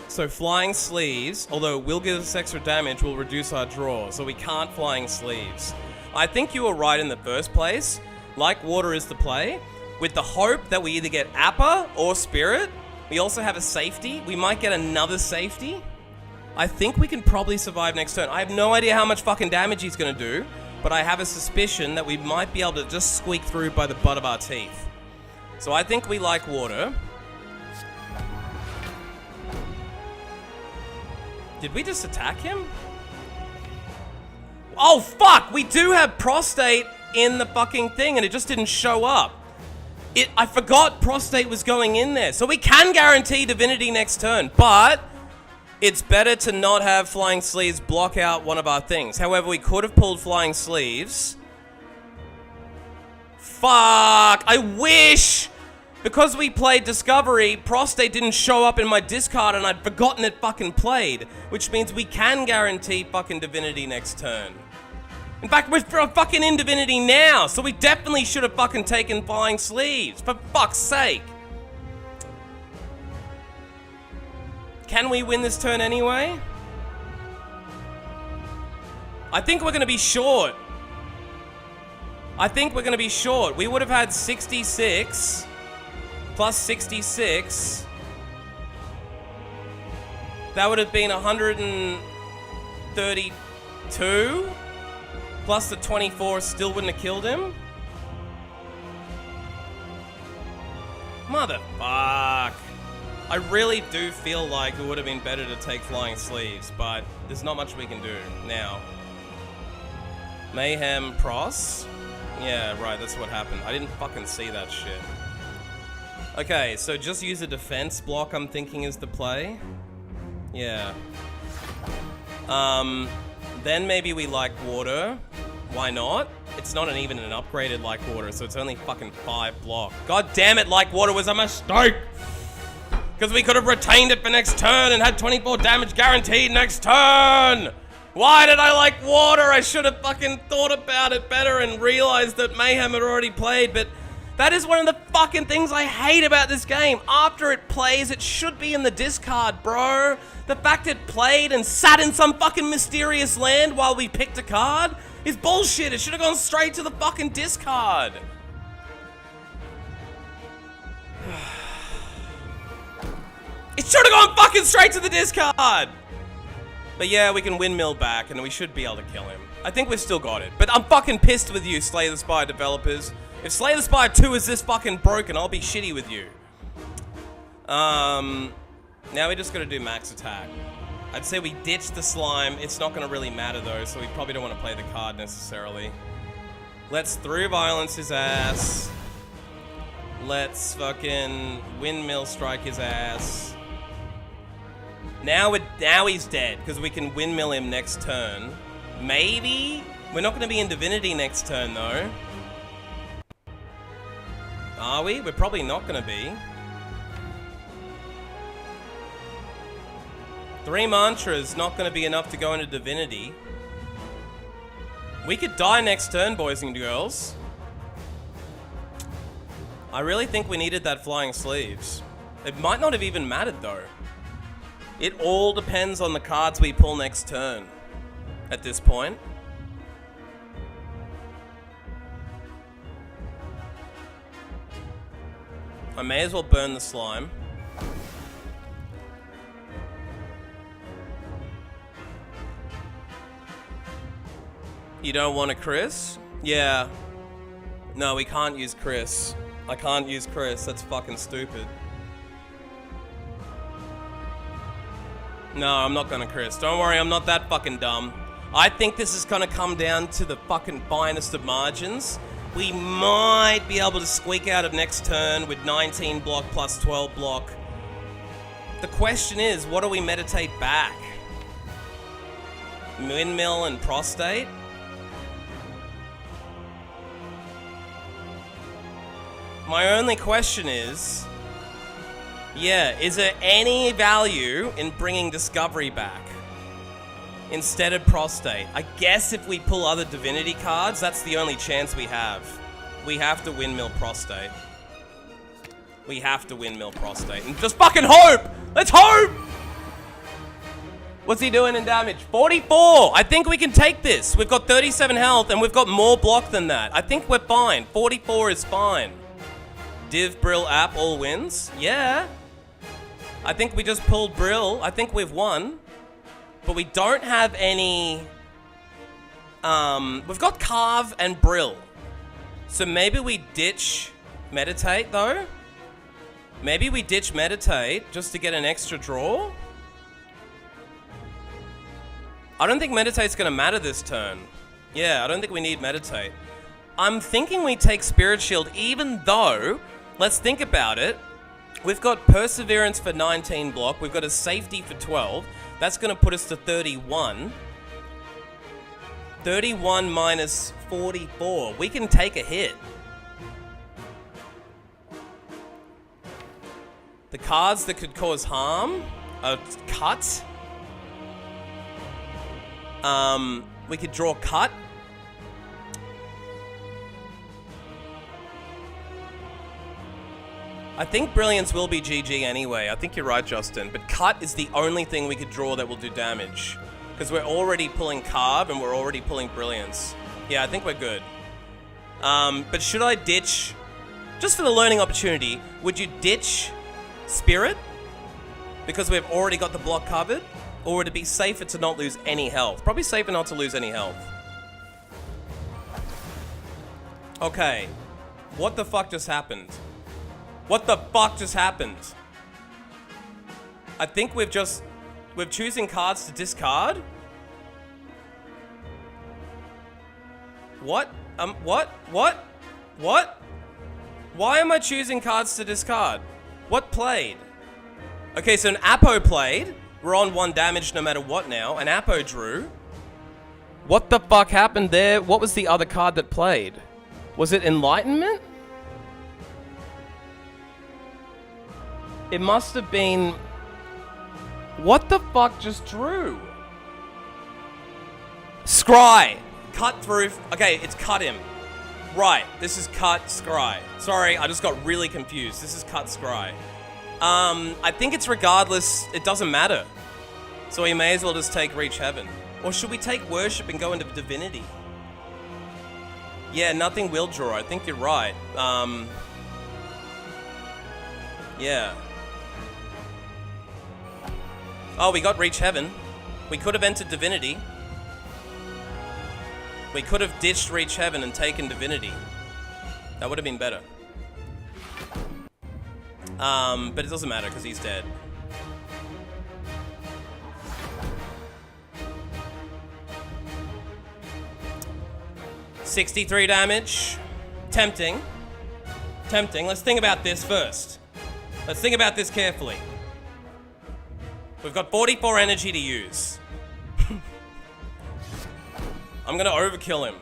So Flying Sleeves, although it will give us extra damage, will reduce our draw. So we can't Flying Sleeves. I think you were right in the first place. Like Water is the play. With the hope that we either get Appa or Spirit. We also have a safety. We might get another safety. I think we can probably survive next turn. I have no idea how much fucking damage he's going to do, but I have a suspicion that we might be able to just squeak through by the butt of our teeth. So I think we like water. Did we just attack him? Oh, fuck! We do have prostate in the fucking thing, and it just didn't show up. I forgot prostate was going in there. So we can guarantee divinity next turn, but it's better to not have flying sleeves block out one of our things. However, we could have pulled flying sleeves. Fuck! I wish! Because we played Discovery, prostate didn't show up in my discard and I'd forgotten it fucking played. Which means we can guarantee fucking divinity next turn. In fact, we're fucking in divinity now, so we definitely should have fucking taken flying sleeves, for fuck's sake. Can we win this turn anyway? I think we're gonna be short. We would have had 66 plus 66. That would have been 132. Plus the 24 still wouldn't have killed him. Motherfuck. I really do feel like it would have been better to take flying sleeves, but there's not much we can do now. Mayhem pros. Yeah, right, that's what happened. I didn't fucking see that shit. Okay, so just use a defense block, I'm thinking is the play. Yeah. Then maybe we like water. Why not? It's not even an upgraded like water, so it's only fucking 5 block. God damn it, like water was a mistake! Because we could have retained it for next turn and had 24 damage guaranteed next turn! Why did I like water? I should have fucking thought about it better and realized that Mayhem had already played, but that is one of the fucking things I hate about this game. After it plays, it should be in the discard, bro. The fact it played and sat in some fucking mysterious land while we picked a card is bullshit. It should have gone straight to the fucking discard. It should have gone fucking straight to the discard. But yeah, we can windmill back and we should be able to kill him. I think we've still got it. But I'm fucking pissed with you, Slay the Spire developers. If Slay the Spire 2 is this fucking broken, I'll be shitty with you. Now we just gotta do max attack. I'd say we ditch the slime. It's not gonna really matter though, so we probably don't want to play the card necessarily. Let's through violence his ass. Let's fucking windmill strike his ass. Now he's dead, because we can windmill him next turn. Maybe? We're not going to be in Divinity next turn, though. Are we? We're probably not going to be. 3 mantras not going to be enough to go into Divinity. We could die next turn, boys and girls. I really think we needed that flying sleeves. It might not have even mattered, though. It all depends on the cards we pull next turn at this point. I may as well burn the slime. You don't want a Chris? Yeah. No, we can't use Chris. I can't use Chris. That's fucking stupid. No, I'm not gonna Chris. Don't worry, I'm not that fucking dumb. I think this is gonna come down to the fucking finest of margins. We might be able to squeak out of next turn with 19 block plus 12 block. The question is, what do we meditate back? Windmill and prostate? My only question is... yeah, is there any value in bringing Discovery back instead of Prostate? I guess if we pull other Divinity cards, that's the only chance we have. We have to windmill Prostate. We have to windmill Prostate. And just fucking hope! Let's hope! What's he doing in damage? 44! I think we can take this. We've got 37 health and we've got more block than that. I think we're fine. 44 is fine. Div Brill app all wins? Yeah. I think we just pulled Brill. I think we've won. But we don't have any... we've got Carve and Brill. So maybe we ditch Meditate, though? Maybe we ditch Meditate just to get an extra draw? I don't think Meditate's going to matter this turn. Yeah, I don't think we need Meditate. I'm thinking we take Spirit Shield, even though, let's think about it. We've got Perseverance for 19 block. We've got a Safety for 12. That's going to put us to 31. 31 minus 44. We can take a hit. The cards that could cause harm are Cut. We could draw Cut. I think Brilliance will be GG anyway. I think you're right, Justin. But Cut is the only thing we could draw that will do damage. Because we're already pulling Carve and we're already pulling Brilliance. Yeah, I think we're good. But should I ditch... Just for the learning opportunity, would you ditch Spirit? Because we've already got the block covered? Or would it be safer to not lose any health? Probably safer not to lose any health. Okay. What the fuck just happened? What the fuck just happened? I think we're choosing cards to discard? What? What? Why am I choosing cards to discard? What played? Okay, so an Apo played. We're on 1 damage no matter what now. An Apo drew. What the fuck happened there? What was the other card that played? Was it Enlightenment? It must have been... What the fuck just drew? Scry! Cut through... Okay, it's cut him. Right, this is cut Scry. Sorry, I just got really confused. This is cut Scry. I think it's regardless, it doesn't matter. So we may as well just take Reach Heaven. Or should we take Worship and go into Divinity? Yeah, nothing will draw. I think you're right. Yeah. Oh, we got Reach Heaven. We could have entered Divinity. We could have ditched Reach Heaven and taken Divinity. That would have been better. But it doesn't matter because he's dead. $63 damage. Tempting. Tempting. Let's think about this first. Let's think about this carefully. We've got 44 energy to use. I'm gonna overkill him.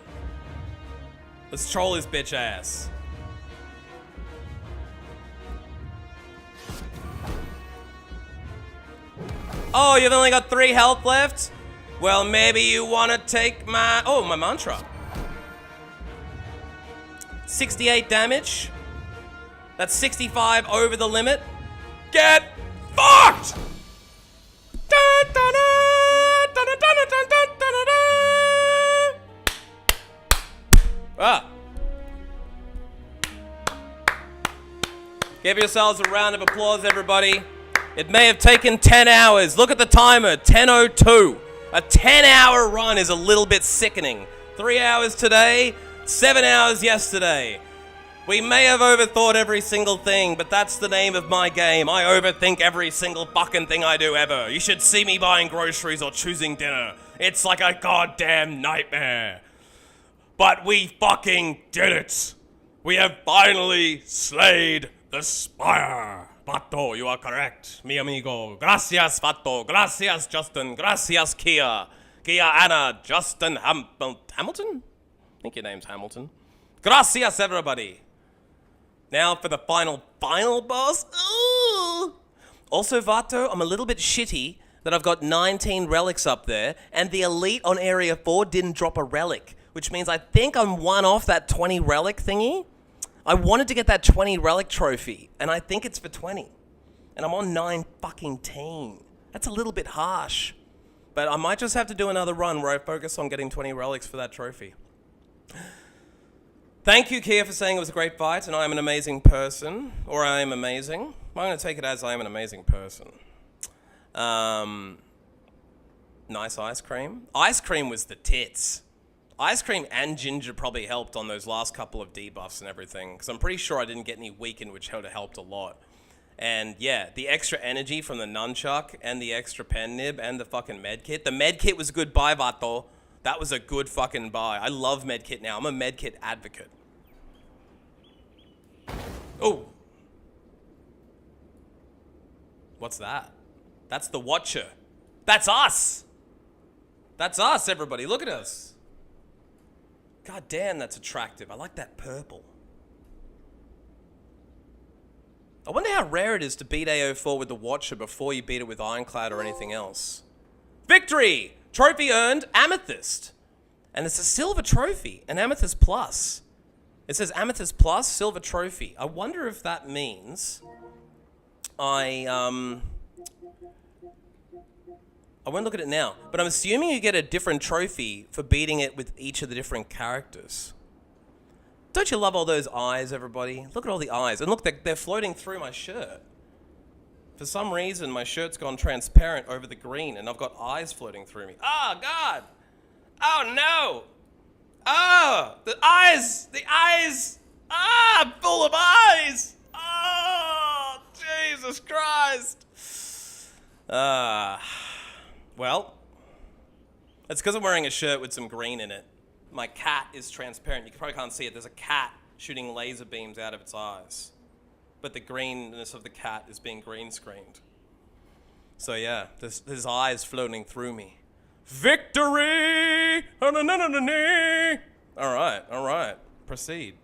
Let's troll his bitch ass. Oh, you've only got 3 health left? Well, maybe you wanna take my... Oh, my mantra. 68 damage. That's 65 over the limit. Get fucked! Ah. Give yourselves a round of applause, everybody. It may have taken 10 hours. Look at the timer, 10:02. A 10-hour run is a little bit sickening. 3 hours today, 7 hours yesterday. We may have overthought every single thing, but that's the name of my game. I overthink every single fucking thing I do ever. You should see me buying groceries or choosing dinner. It's like a goddamn nightmare. But we fucking did it. We have finally slayed the Spire. Vato, you are correct, mi amigo. Gracias, Vato. Gracias, Justin. Gracias, Kia. Kia Anna. Justin Hamilton? I think your name's Hamilton. Gracias, everybody. Now for the final boss. Ooh. Also, Vato, I'm a little bit shitty that I've got 19 relics up there, and the elite on Area 4 didn't drop a relic, which means I think I'm one off that 20 relic thingy. I wanted to get that 20 relic trophy, and I think it's for 20. And I'm on 9 fucking team. That's a little bit harsh. But I might just have to do another run where I focus on getting 20 relics for that trophy. Thank you, Kia, for saying it was a great fight, and I am an amazing person. Or I am amazing. I'm going to take it as I am an amazing person. Nice ice cream. Ice cream was the tits. Ice cream and ginger probably helped on those last couple of debuffs and everything, because I'm pretty sure I didn't get any weakened, which would have helped a lot. And yeah, the extra energy from the nunchuck and the extra pen nib and the fucking medkit. The medkit was a good buy, Vato. That was a good fucking buy. I love medkit now. I'm a medkit advocate. Oh. What's that? That's the Watcher. That's us. That's us, everybody. Look at us. God damn, that's attractive. I like that purple. I wonder how rare it is to beat AO4 with the Watcher before you beat it with Ironclad or anything else. Victory! Trophy earned, Amethyst. And it's a silver trophy, an Amethyst Plus. It says Amethyst Plus, silver trophy. I wonder if that means I won't look at it now, but I'm assuming you get a different trophy for beating it with each of the different characters. Don't you love all those eyes, everybody? Look at all the eyes. And look, they're floating through my shirt. For some reason, my shirt's gone transparent over the green, and I've got eyes floating through me. Oh, God! Oh, no! Oh! The eyes! The eyes! Ah! Full of eyes! Oh! Jesus Christ! Well, it's because I'm wearing a shirt with some green in it. My cat is transparent. You probably can't see it. There's a cat shooting laser beams out of its eyes. But the greenness of the cat is being green screened. So yeah, there's eyes floating through me. Victory! Alright. Proceed.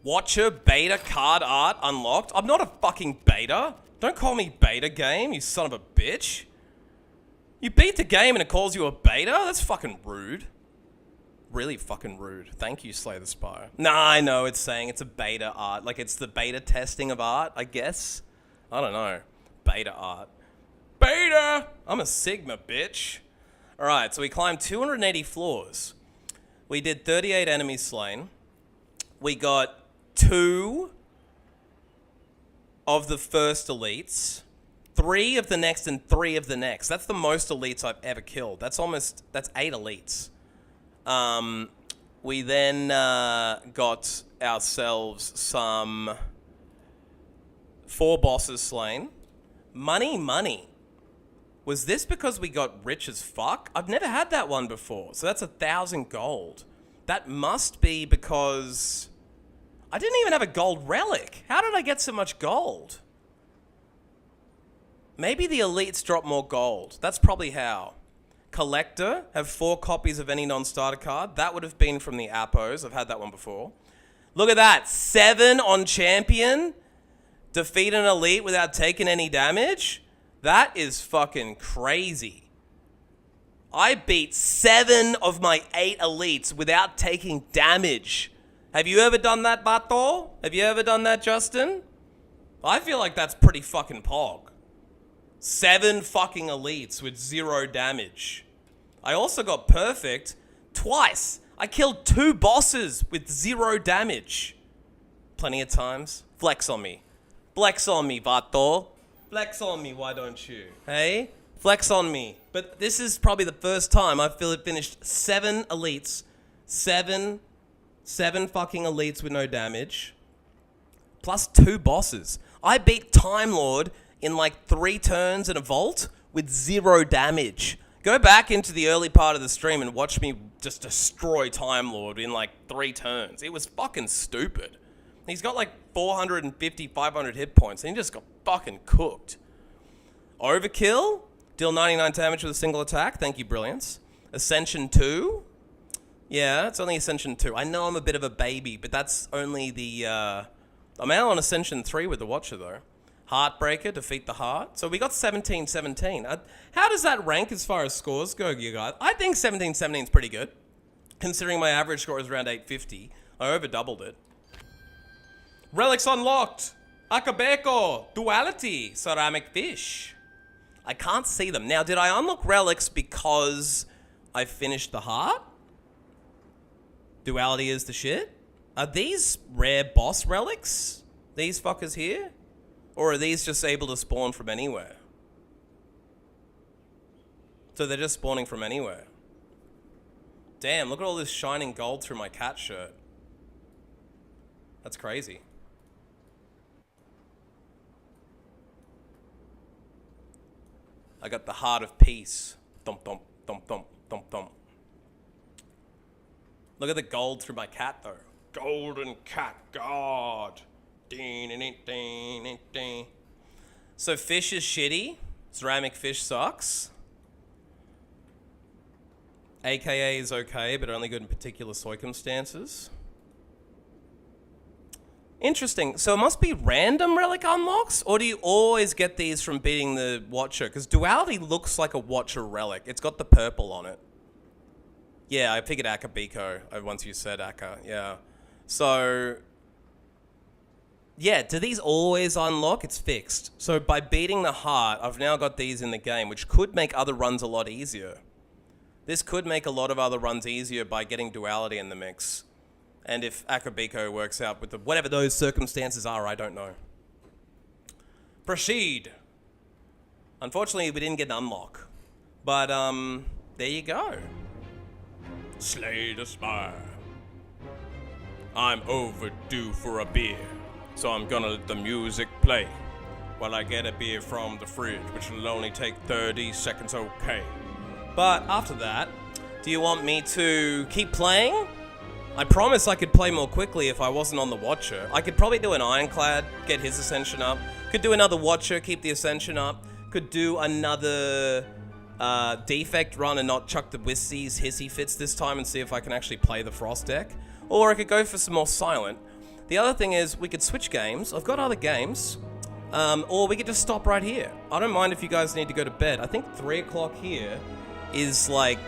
Watcher beta card art unlocked. I'm not a fucking beta. Don't call me beta game, you son of a bitch. You beat the game and it calls you a beta? That's fucking rude. Really fucking rude. Thank you, Slay the Spire. Nah, I know it's saying it's a beta art. Like it's the beta testing of art, I guess. I don't know. Beta art. Beta! I'm a Sigma, bitch. Alright, so we climbed 280 floors. We did 38 enemies slain. We got 2 of the first elites. 3 of the next and 3 of the next. That's the most elites I've ever killed. That's 8 elites. We then got ourselves some 4 bosses slain. Money. Was this because we got rich as fuck? I've never had that one before. So that's 1,000 gold. That must be because I didn't even have a gold relic. How did I get so much gold? Maybe the elites drop more gold. That's probably how. Collector, have 4 copies of any non-starter card. That would have been from the Appos. I've had that one before. Look at that. 7 on champion. Defeat an elite without taking any damage. That is fucking crazy. I beat 7 of my 8 elites without taking damage. Have you ever done that, Bato? Have you ever done that, Justin? I feel like that's pretty fucking pog. 7 fucking elites with 0 damage. I also got perfect twice. I killed 2 bosses with 0 damage. Plenty of times. Flex on me. Flex on me, Vato. Flex on me, why don't you? Hey? Flex on me. But this is probably the first time I've finished 7 elites. 7 fucking elites with no damage. Plus 2 bosses. I beat Time Lord in like 3 turns in a vault with 0 damage. Go back into the early part of the stream and watch me just destroy Time Lord in like 3 turns. It was fucking stupid. He's got like 450, 500 hit points and he just got fucking cooked. Overkill. Deal 99 damage with a single attack. Thank you, Brilliance. Ascension 2. Yeah, it's only Ascension 2. I know I'm a bit of a baby, but that's only the... I'm out on Ascension 3 with the Watcher though. Heartbreaker, defeat the heart. So we got 17-17. How does that rank as far as scores go, you guys? I think 17-17 is pretty good. Considering my average score is around 850. I over doubled it. Relics unlocked. Akabeko, Duality, Ceramic Fish. I can't see them. Now, did I unlock relics because I finished the heart? Duality is the shit? Are these rare boss relics? These fuckers here? Or are these just able to spawn from anywhere? So they're just spawning from anywhere. Damn, look at all this shining gold through my cat shirt. That's crazy. I got the heart of peace. Thump, thump, thump, thump, thump, thump. Look at the gold through my cat, though. Golden cat god. So fish is shitty. Ceramic fish sucks. AKA is okay, but only good in particular circumstances. Interesting. So it must be random relic unlocks? Or do you always get these from beating the Watcher? Because Duality looks like a Watcher relic. It's got the purple on it. Yeah, I figured Akabiko once you said Akka. Yeah. So... yeah, do these always unlock? It's fixed. So by beating the heart, I've now got these in the game, which could make other runs a lot easier. This could make a lot of other runs easier by getting Duality in the mix. And if Akabiko works out with whatever those circumstances are, I don't know. Proceed. Unfortunately, we didn't get an unlock. But, there you go. Slay the Spire. I'm overdue for a beer. So I'm gonna let the music play while I get a beer from the fridge, which will only take 30 seconds, okay. But after that, do you want me to keep playing? I promise I could play more quickly if I wasn't on the Watcher. I could probably do an Ironclad, get his Ascension up. Could do another Watcher, keep the Ascension up. Could do another Defect run and not chuck the Whissies hissy fits this time and see if I can actually play the Frost deck. Or I could go for some more Silent. The other thing is, we could switch games. I've got other games. Or we could just stop right here. I don't mind if you guys need to go to bed. I think 3 o'clock here is, like,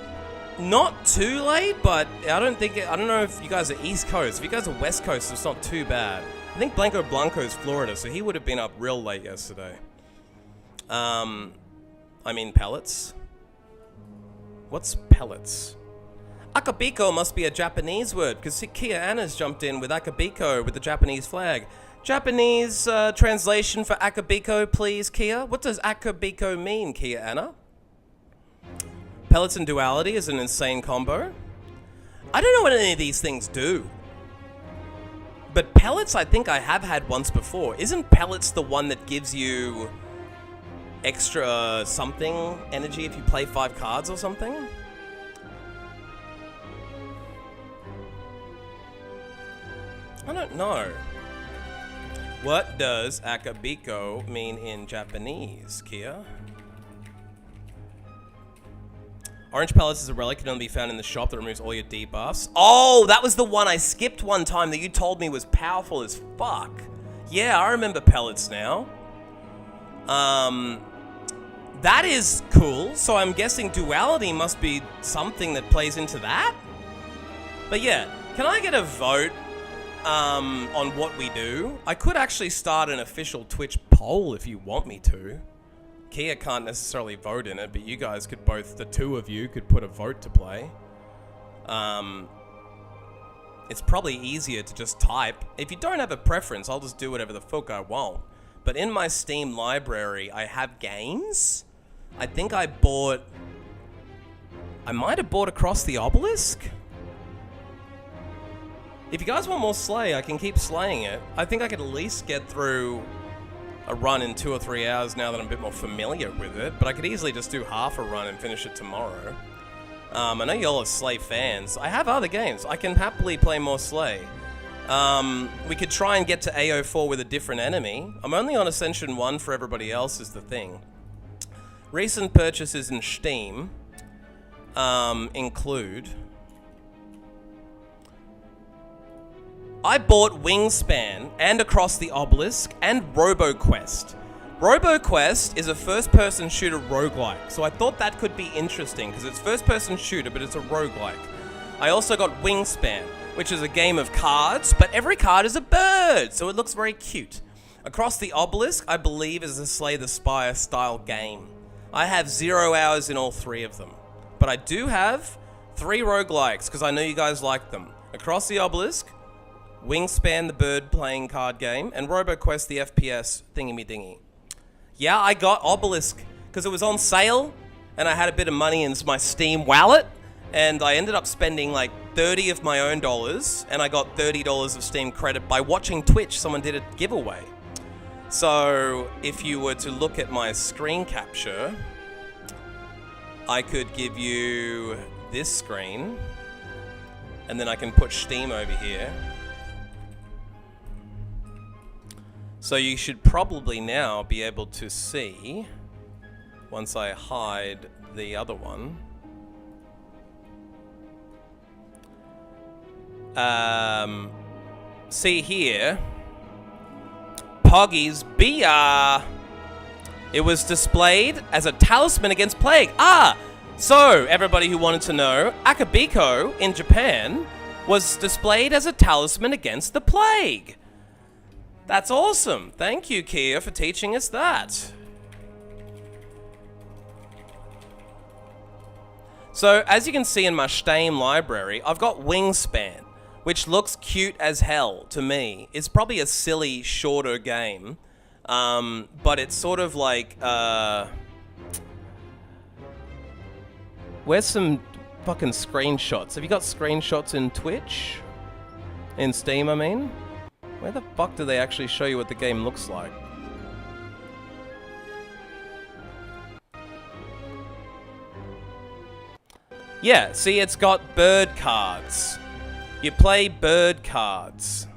not too late, but I don't know if you guys are East Coast. If you guys are West Coast, it's not too bad. I think Blanco Blanco's Florida, so he would have been up real late yesterday. I mean pellets. What's pellets? Akabiko must be a Japanese word, because Kia Anna's jumped in with Akabiko with the Japanese flag. Japanese translation for Akabiko, please, Kia. What does Akabiko mean, Kia Anna? Pellets and Duality is an insane combo. I don't know what any of these things do. But Pellets, I think I have had once before. Isn't Pellets the one that gives you extra something energy if you play 5 cards or something? I don't know. What does Akabiko mean in Japanese, Kia? Orange Pellets is a relic, can only be found in the shop that removes all your debuffs. Oh, that was the one I skipped one time that you told me was powerful as fuck. Yeah, I remember Pellets now. That is cool. So I'm guessing Duality must be something that plays into that? But yeah, can I get a vote on what we do? I could actually start an official Twitch poll if you want me to. Kia can't necessarily vote in it, but you guys could both, the two of you, could put a vote to play. It's probably easier to just type. If you don't have a preference, I'll just do whatever the fuck I want. But in my Steam library, I have games. I think I might have bought Across the Obelisk? If you guys want more Slay, I can keep slaying it. I think I could at least get through a run in 2 or 3 hours now that I'm a bit more familiar with it, but I could easily just do half a run and finish it tomorrow. I know y'all are Slay fans. I have other games. I can happily play more Slay. We could try and get to AO4 with a different enemy. I'm only on Ascension 1 for everybody else is the thing. Recent purchases in Steam include... I bought Wingspan and Across the Obelisk and RoboQuest. RoboQuest is a first-person shooter roguelike, so I thought that could be interesting because it's first-person shooter, but it's a roguelike. I also got Wingspan, which is a game of cards, but every card is a bird, so it looks very cute. Across the Obelisk, I believe, is a Slay the Spire style game. I have 0 hours in all 3 of them, but I do have 3 roguelikes because I know you guys like them. Across the Obelisk, Wingspan, the bird playing card game, and RoboQuest, the FPS thingy-me-dingy. Yeah, I got Obelisk because it was on sale, and I had a bit of money in my Steam wallet, and I ended up spending like 30 of my own dollars, and I got $30 of Steam credit by watching Twitch. Someone did a giveaway. So if you were to look at my screen capture, I could give you this screen, and then I can put Steam over here. So you should probably now be able to see, once I hide the other one. See here, Poggy's beer. It was displayed as a talisman against plague. So everybody who wanted to know, Akabeko in Japan was displayed as a talisman against the plague. That's awesome. Thank you, Kia, for teaching us that. So, as you can see in my Steam library, I've got Wingspan, which looks cute as hell to me. It's probably a silly, shorter game, but it's sort of like, where's some fucking screenshots? Have you got screenshots in Twitch? In Steam, I mean? Where the fuck do they actually show you what the game looks like? Yeah, see, it's got bird cards. You play bird cards.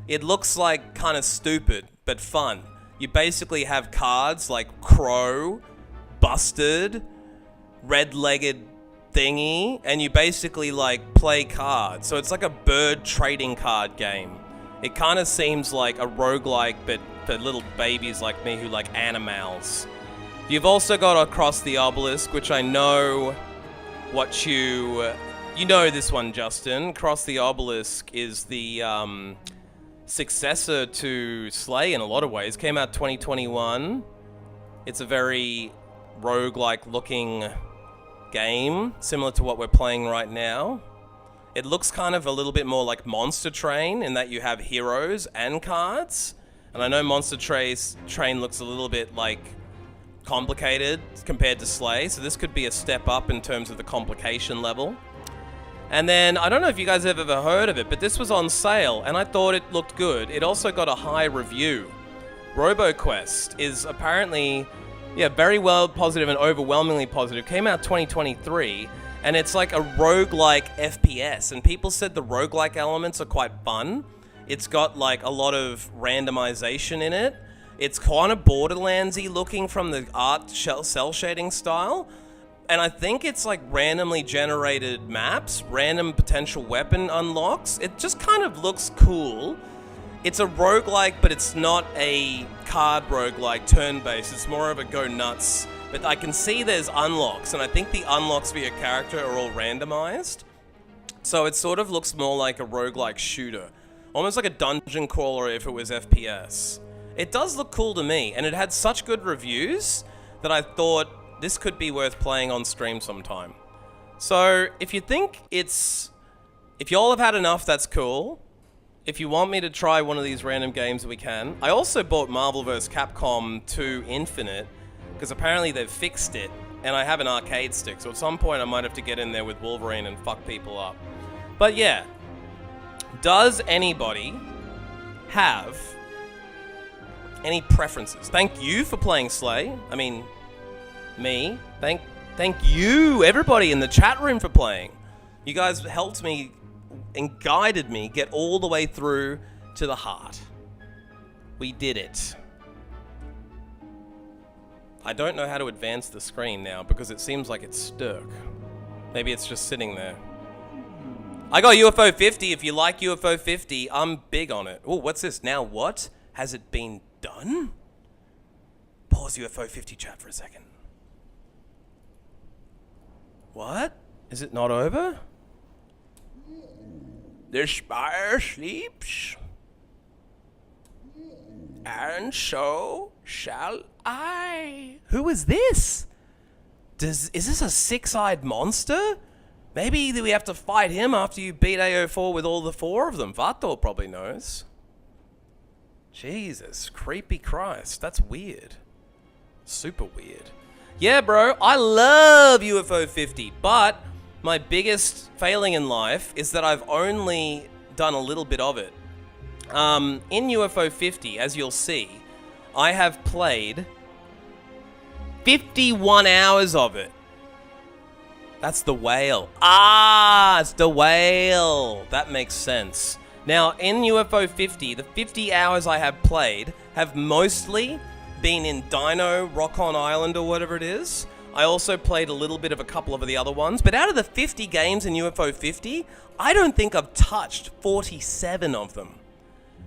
It looks like kind of stupid, but fun. You basically have cards like Crow, Busted, Red-Legged Thingy, and you basically like play cards. So it's like a bird trading card game. It kind of seems like a roguelike, but for little babies like me who like animals. You've also got Across the Obelisk, which I know what you know this one, Justin. Across the Obelisk is the successor to Slay in a lot of ways. Came out 2021. It's a very roguelike looking game, similar to what we're playing right now. It looks kind of a little bit more like Monster Train in that you have heroes and cards. And I know Monster Train looks a little bit like complicated compared to Slay, so this could be a step up in terms of the complication level. And then, I don't know if you guys have ever heard of it, but this was on sale, and I thought it looked good. It also got a high review. RoboQuest is apparently, very well positive and overwhelmingly positive. Came out 2023, and it's like a roguelike FPS, and people said the roguelike elements are quite fun. It's got like a lot of randomization in it. It's kind of Borderlands-y looking from the art cell shading style. And I think it's like randomly generated maps, random potential weapon unlocks. It just kind of looks cool. It's a roguelike, but it's not a card roguelike turn-based. It's more of a go nuts. But I can see there's unlocks, and I think the unlocks for your character are all randomized. So it sort of looks more like a roguelike shooter. Almost like a dungeon crawler if it was FPS. It does look cool to me, and it had such good reviews that I thought this could be worth playing on stream sometime. So, if you think if y'all have had enough, that's cool. If you want me to try one of these random games, we can. I also bought Marvel vs. Capcom 2 Infinite, because apparently they've fixed it, and I have an arcade stick, so at some point I might have to get in there with Wolverine and fuck people up. But yeah, does anybody have any preferences? Thank you for playing Slay. I mean, me. Thank you, everybody in the chat room, for playing. You guys helped me and guided me get all the way through to the heart. We did it. I don't know how to advance the screen now because it seems like it's stuck. Maybe it's just sitting there. I got UFO 50. If you like UFO 50, I'm big on it. Oh, what's this? Now what? Has it been done? Pause UFO 50 chat for a second. What? Is it not over? The Spire sleeps, and so shall I. Who is this? Is this a six-eyed monster? Maybe we have to fight him after you beat AO4 with all the four of them. Vato probably knows. Jesus, creepy Christ. That's weird. Super weird. Yeah, bro, I love UFO 50, but my biggest failing in life is that I've only done a little bit of it. In UFO 50, as you'll see, I have played 51 hours of it. That's the whale. Ah, it's the whale. That makes sense. Now, in UFO 50, the 50 hours I have played have mostly been in Dino, Rock on Island, or whatever it is. I also played a little bit of a couple of the other ones, but out of the 50 games in UFO 50, I don't think I've touched 47 of them.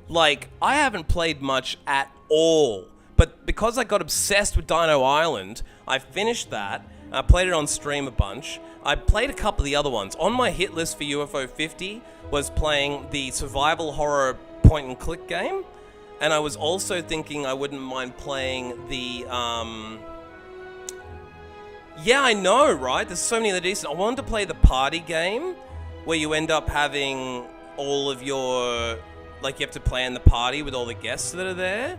Like, I haven't played much at all. But because I got obsessed with Dino Island, I finished that. I played it on stream a bunch. I played a couple of the other ones. On my hit list for UFO 50 was playing the survival horror point-and-click game. And I was also thinking I wouldn't mind playing the... Yeah, I know, right? There's so many that are decent. I wanted to play the party game, where you end up having all of your... Like, you have to plan the party with all the guests that are there.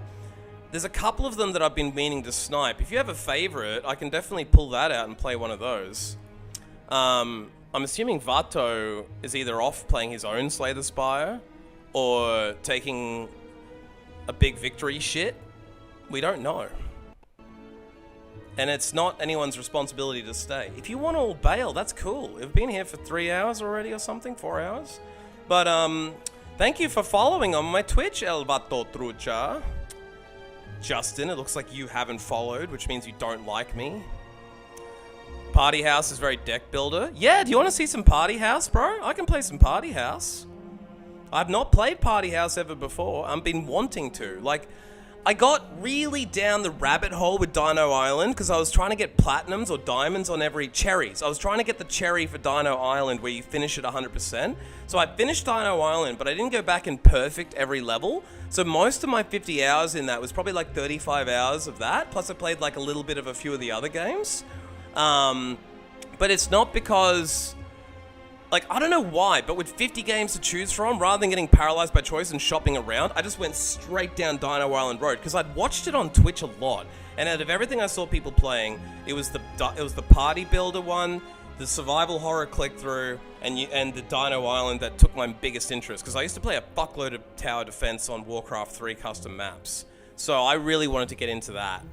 There's a couple of them that I've been meaning to snipe. If you have a favorite, I can definitely pull that out and play one of those. I'm assuming Vato is either off playing his own Slay the Spire, or taking a big victory shit. We don't know. And it's not anyone's responsibility to stay. If you want to all bail, that's cool. We've been here for 3 hours already or something, 4 hours. But, thank you for following on my Twitch, El Vato Trucha. Justin, it looks like you haven't followed, which means you don't like me. Party House is very deck builder. Yeah, do you want to see some Party House, bro? I can play some Party House. I've not played Party House ever before. I've been wanting to. Like, I got really down the rabbit hole with Dino Island because I was trying to get platinums or diamonds on every cherries. I was trying to get the cherry for Dino Island where you finish at 100%. So I finished Dino Island, but I didn't go back and perfect every level. So most of my 50 hours in that was probably like 35 hours of that. Plus I played like a little bit of a few of the other games. But it's not because... Like, I don't know why, but with 50 games to choose from, rather than getting paralyzed by choice and shopping around, I just went straight down Dino Island Road, because I'd watched it on Twitch a lot, and out of everything I saw people playing, it was the party builder one, the survival horror click-through, and the Dino Island that took my biggest interest, because I used to play a fuckload of tower defense on Warcraft 3 custom maps, so I really wanted to get into that.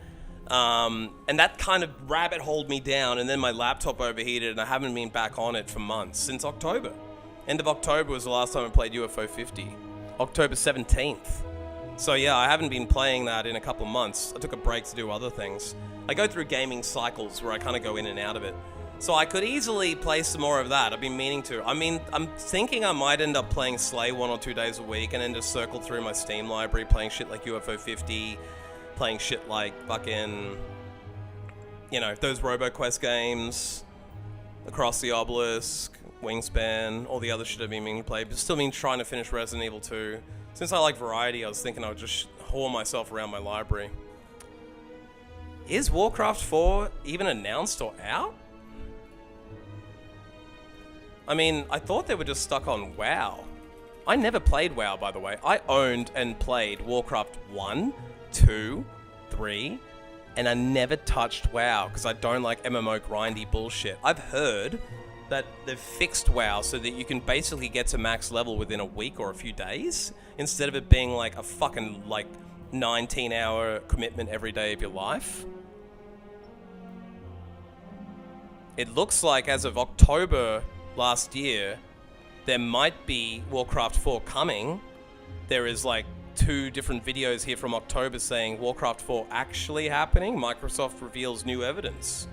And that kind of rabbit holed me down, and then my laptop overheated and I haven't been back on it for months, since October. End of October was the last time I played UFO 50. October 17th. So yeah, I haven't been playing that in a couple months. I took a break to do other things. I go through gaming cycles where I kind of go in and out of it. So I could easily play some more of that. I've been meaning to. I mean, I'm thinking I might end up playing Slay 1 or 2 days a week and then just circle through my Steam library playing shit like UFO 50, playing shit like fucking, you know, those RoboQuest games, Across the Obelisk, Wingspan, all the other shit I've been meaning to play, but still been trying to finish Resident Evil 2. Since I like variety, I was thinking I would just whore myself around my library. Is Warcraft 4 even announced or out? I mean, I thought they were just stuck on WoW. I never played WoW, by the way. I owned and played Warcraft 1, 2, 3, and I never touched WoW because I don't like MMO grindy bullshit. I've heard that they've fixed WoW so that you can basically get to max level within a week or a few days instead of it being like a fucking like 19-hour commitment every day of your life. It looks like as of October last year, there might be Warcraft 4 coming. There is like 2 different videos here from October saying Warcraft 4 actually happening. Microsoft reveals new evidence.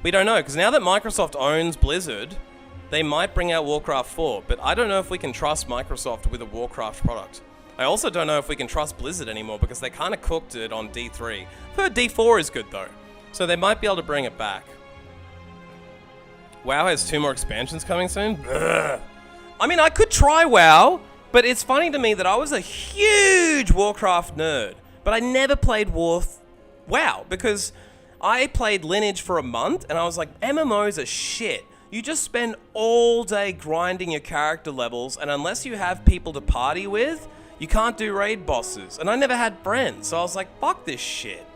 We don't know, because now that Microsoft owns Blizzard, they might bring out Warcraft 4, but I don't know if we can trust Microsoft with a Warcraft product. I also don't know if we can trust Blizzard anymore, because they kind of cooked it on D3. I've heard D4 is good, though, so they might be able to bring it back. WoW has 2 more expansions coming soon? Ugh. I mean, I could try WoW, but it's funny to me that I was a huge Warcraft nerd, but I never played WoW, because I played Lineage for a month, and I was like, MMOs are shit. You just spend all day grinding your character levels, and unless you have people to party with, you can't do raid bosses. And I never had friends, so I was like, fuck this shit.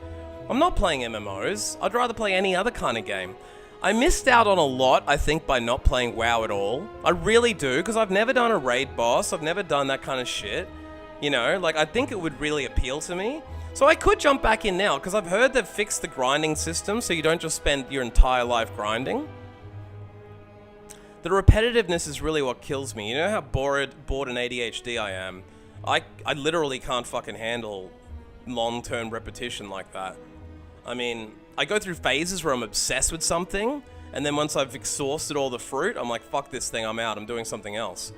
I'm not playing MMOs. I'd rather play any other kind of game. I missed out on a lot, I think, by not playing WoW at all. I really do, because I've never done a raid boss. I've never done that kind of shit. You know, like, I think it would really appeal to me. So I could jump back in now, because I've heard they've fixed the grinding system, so you don't just spend your entire life grinding. The repetitiveness is really what kills me. You know how bored and ADHD I am? I literally can't fucking handle long-term repetition like that. I mean, I go through phases where I'm obsessed with something, and then once I've exhausted all the fruit, I'm like, fuck this thing, I'm out, I'm doing something else.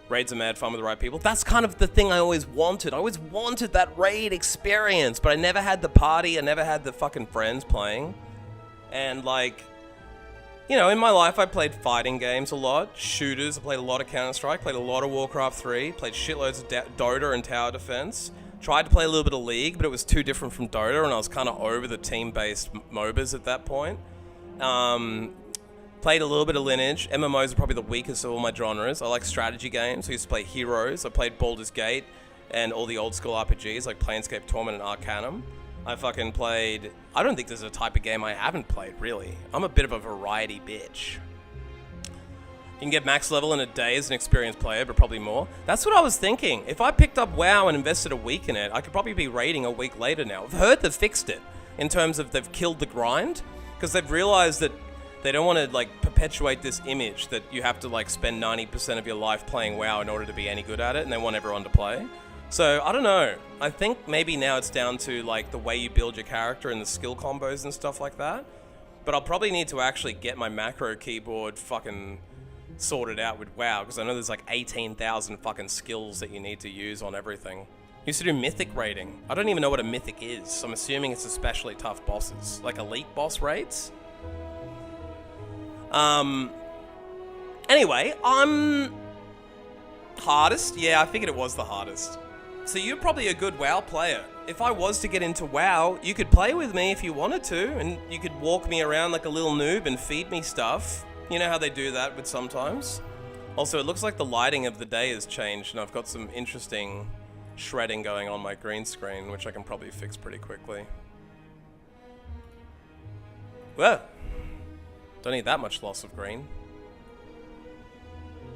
Raids are mad fun with the right people. That's kind of the thing I always wanted. I always wanted that raid experience, but I never had the party, I never had the fucking friends playing. And like, you know, in my life I played fighting games a lot, shooters, I played a lot of Counter-Strike, played a lot of Warcraft 3, played shitloads of Dota and Tower Defense. Tried to play a little bit of League, but it was too different from Dota, and I was kind of over the team-based MOBAs at that point. Played a little bit of Lineage. MMOs are probably the weakest of all my genres. I like strategy games. I used to play Heroes. I played Baldur's Gate and all the old-school RPGs like Planescape Torment and Arcanum. I fucking played... I don't think there's a type of game I haven't played, really. I'm a bit of a variety bitch. You can get max level in a day as an experienced player, but probably more. That's what I was thinking. If I picked up WoW and invested a week in it, I could probably be raiding a week later now. I've heard they've fixed it in terms of they've killed the grind, because they've realized that they don't want to like perpetuate this image that you have to like spend 90% of your life playing WoW in order to be any good at it, and they want everyone to play. So, I don't know. I think maybe now it's down to like the way you build your character and the skill combos and stuff like that. But I'll probably need to actually get my macro keyboard fucking sorted out with WoW, because I know there's like 18,000 fucking skills that you need to use on everything. Used to do mythic raiding. I don't even know what a mythic is, so I'm assuming it's especially tough bosses. Like elite boss raids? Anyway, hardest? Yeah, I figured it was the hardest. So you're probably a good WoW player. If I was to get into WoW, you could play with me if you wanted to, and you could walk me around like a little noob and feed me stuff. You know how they do that with sometimes? Also, it looks like the lighting of the day has changed, and I've got some interesting shredding going on my green screen, which I can probably fix pretty quickly. Well, don't need that much loss of green.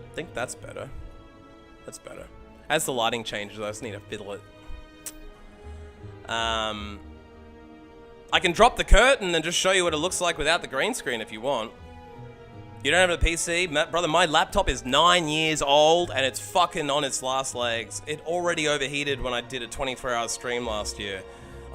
I think that's better. That's better. As the lighting changes, I just need to fiddle it. I can drop the curtain and just show you what it looks like without the green screen if you want. You don't have a PC? Brother, my laptop is 9 years old and it's fucking on its last legs. It already overheated when I did a 24-hour stream last year.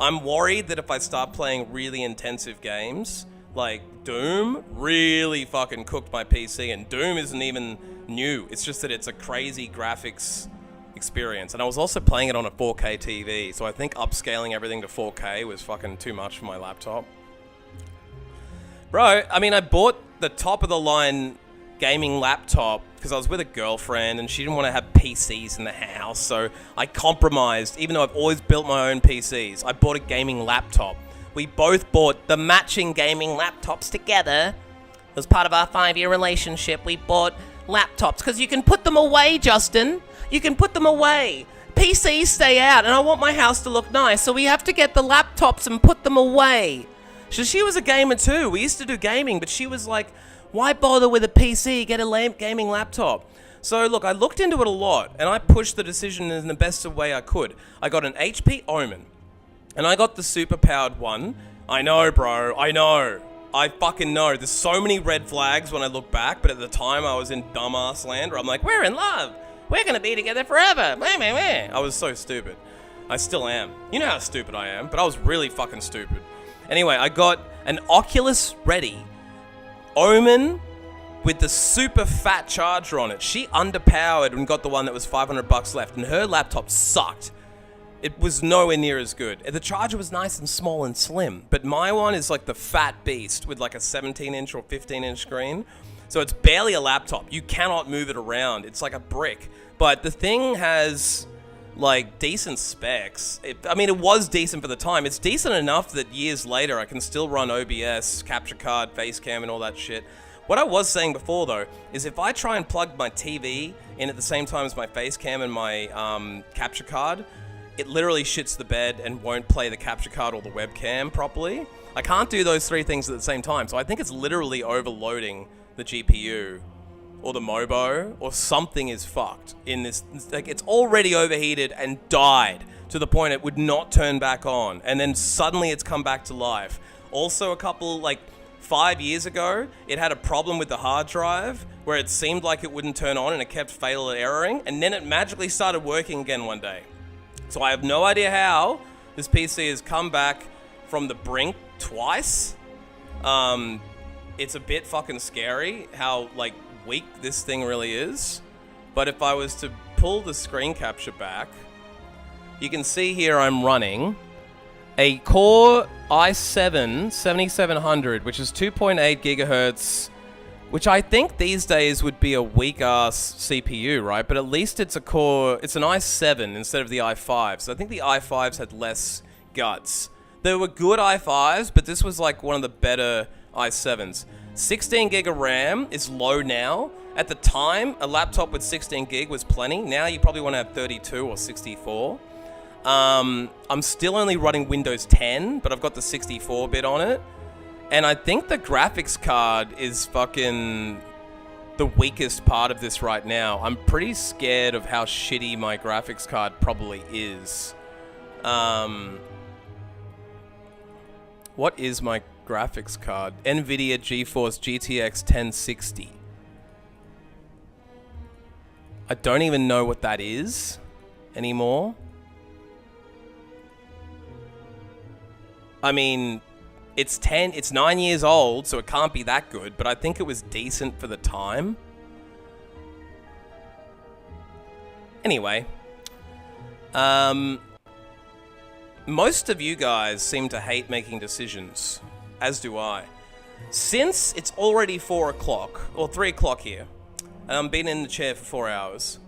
I'm worried that if I start playing really intensive games, like Doom, really fucking cooked my PC, and Doom isn't even new. It's just that it's a crazy graphics experience. And I was also playing it on a 4K TV, so I think upscaling everything to 4K was fucking too much for my laptop. Bro, I mean, I bought the top-of-the-line gaming laptop because I was with a girlfriend and she didn't want to have PCs in the house, so I compromised. Even though I've always built my own PCs, I bought a gaming laptop. We both bought the matching gaming laptops together. As part of our 5-year relationship, we bought laptops because you can put them away, Justin. You can put them away. PCs stay out, and I want my house to look nice, so we have to get the laptops and put them away. So she was a gamer too. We used to do gaming, but she was like, why bother with a PC? Get a gaming laptop. So look, I looked into it a lot, and I pushed the decision in the best way I could. I got an HP Omen, and I got the super-powered one. I know, bro. I know. I fucking know. There's so many red flags when I look back, but at the time I was in dumbass land where I'm like, we're in love. We're going to be together forever. I was so stupid. I still am. You know how stupid I am, but I was really fucking stupid. Anyway, I got an Oculus Ready Omen with the super fat charger on it. She underpowered and got the one that was $500 left, and her laptop sucked. It was nowhere near as good. The charger was nice and small and slim, but my one is like the fat beast with like a 17-inch or 15-inch screen. So it's barely a laptop. You cannot move it around. It's like a brick. But the thing has like decent specs. I mean, it was decent for the time. It's decent enough that years later I can still run OBS, capture card, face cam, and all that shit. What I was saying before though is if I try and plug my TV in at the same time as my face cam and my capture card, it literally shits the bed and won't play the capture card or the webcam properly. I can't do those three things at the same time, so I think it's literally overloading the GPU or the Mobo, or something is fucked in this. Like, it's already overheated and died to the point it would not turn back on, and then suddenly it's come back to life. Also, a couple, like 5 years ago, it had a problem with the hard drive where it seemed like it wouldn't turn on and it kept fatal erroring, and then it magically started working again one day. So I have no idea how this PC has come back from the brink twice. It's a bit fucking scary how, like, weak this thing really is. But if I was to pull the screen capture back, you can see here I'm running a Core i7 7700, which is 2.8 gigahertz, which I think these days would be a weak-ass CPU, right? But at least it's an i7 instead of the i5. So I think the i5s had less guts. There were good i5s, but this was like one of the better i7s. 16 gig of RAM is low now. At the time, a laptop with 16 gig was plenty. Now you probably want to have 32 or 64. I'm still only running Windows 10, but I've got the 64-bit on it. And I think the graphics card is fucking the weakest part of this right now. I'm pretty scared of how shitty my graphics card probably is. What is my graphics card? NVIDIA GeForce GTX 1060. I don't even know what that is anymore. I mean, it's 9 years old, so it can't be that good, but I think it was decent for the time. Anyway, most of you guys seem to hate making decisions, as do I. Since it's already 4 o'clock, or 3 o'clock here, and I've been in the chair for 4 hours,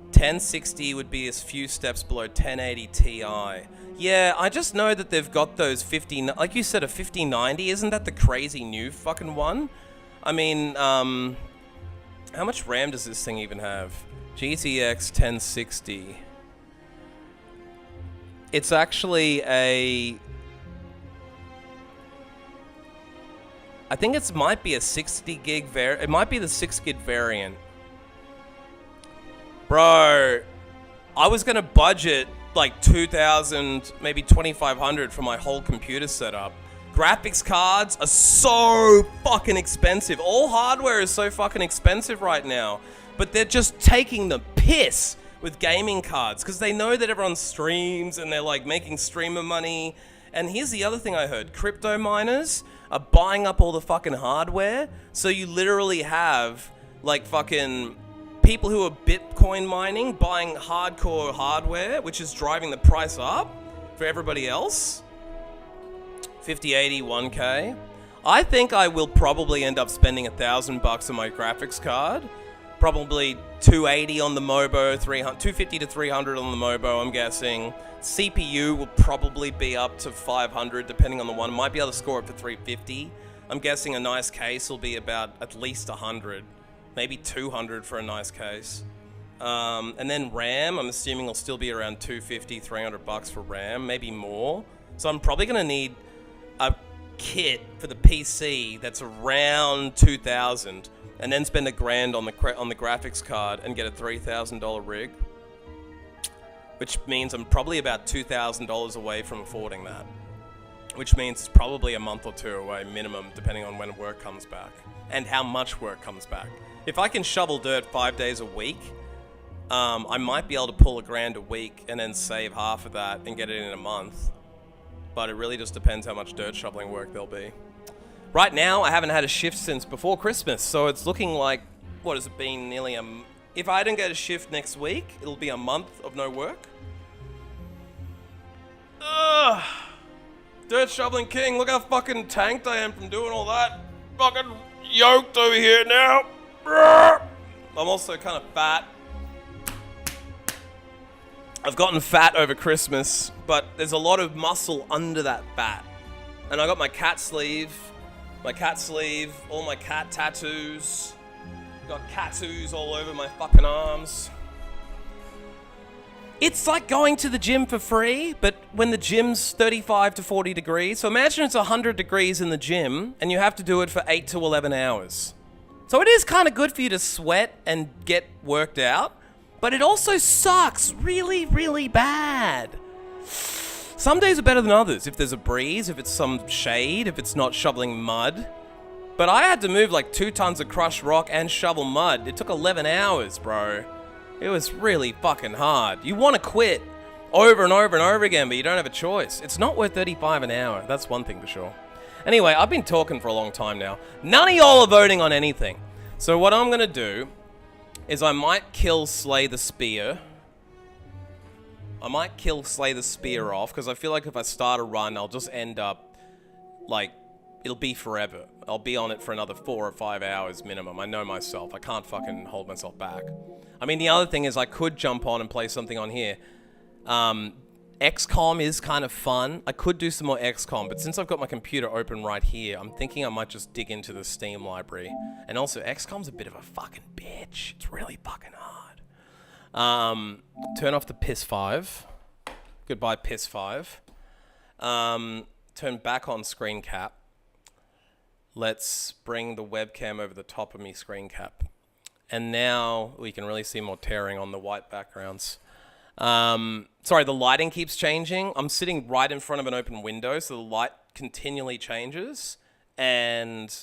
1060 would be a few steps below 1080 Ti. Yeah, I just know that they've got those 50, like you said, a 5090. Isn't that the crazy new fucking one? I mean, how much RAM does this thing even have? GTX 1060. It's actually I think it might be a 60 gig it might be the 6 gig variant. Bro, I was gonna budget like 2,000, maybe 2,500 for my whole computer setup. Graphics cards are so fucking expensive. All hardware is so fucking expensive right now. But they're just taking the piss with gaming cards because they know that everyone streams and they're like making streamer money. And here's the other thing I heard. Crypto miners are buying up all the fucking hardware. So you literally have like fucking people who are Bitcoin mining buying hardcore hardware, which is driving the price up for everybody else. 5080, 1K. I think I will probably end up spending $1,000 on my graphics card. Probably 280 on the Mobo, 250 to 300 on the Mobo, I'm guessing. CPU will probably be up to 500 depending on the one. Might be able to score up to 350. I'm guessing a nice case will be about at least 100. Maybe 200 for a nice case. And then RAM, I'm assuming will still be around 250, 300 bucks for RAM, maybe more. So I'm probably gonna need a kit for the PC that's around 2,000, and then spend $1,000 on the graphics card and get a $3,000 rig, which means I'm probably about $2,000 away from affording that. Which means it's probably a month or two away minimum, depending on when work comes back and how much work comes back. If I can shovel dirt 5 days a week, I might be able to pull $1,000 a week and then save half of that and get it in a month. But it really just depends how much dirt shoveling work there'll be. Right now, I haven't had a shift since before Christmas, so it's looking like, what has it been, nearly if I don't get a shift next week, it'll be a month of no work. Ugh. Dirt shoveling king, look how fucking tanked I am from doing all that. Fucking yoked over here now. I'm also kind of fat. I've gotten fat over Christmas, but there's a lot of muscle under that fat. And I got my cat sleeve, all my cat tattoos. Got tattoos all over my fucking arms. It's like going to the gym for free, but when the gym's 35 to 40 degrees. So imagine it's 100 degrees in the gym, and you have to do it for 8 to 11 hours. So it is kind of good for you to sweat and get worked out, but it also sucks really, really bad. Some days are better than others. If there's a breeze, if it's some shade, if it's not shoveling mud. But I had to move like 2 tons of crushed rock and shovel mud. It took 11 hours, bro. It was really fucking hard. You want to quit over and over and over again, but you don't have a choice. It's not worth 35 an hour. That's one thing for sure. Anyway, I've been talking for a long time now. None of y'all are voting on anything. So what I'm going to do is I might slay the Spire. I might slay the Spire off, because I feel like if I start a run, I'll just end up, like, it'll be forever. I'll be on it for another 4 or 5 hours minimum. I know myself. I can't fucking hold myself back. I mean, the other thing is I could jump on and play something on here. XCOM is kind of fun. I could do some more XCOM, but since I've got my computer open right here, I'm thinking I might just dig into the Steam library. And also, XCOM's a bit of a fucking bitch. It's really fucking hard. Turn off the PS5. Goodbye, PS5. Turn back on screen cap. Let's bring the webcam over the top of me screen cap. And now we can really see more tearing on the white backgrounds. Sorry, the lighting keeps changing. I'm sitting right in front of an open window, so the light continually changes. And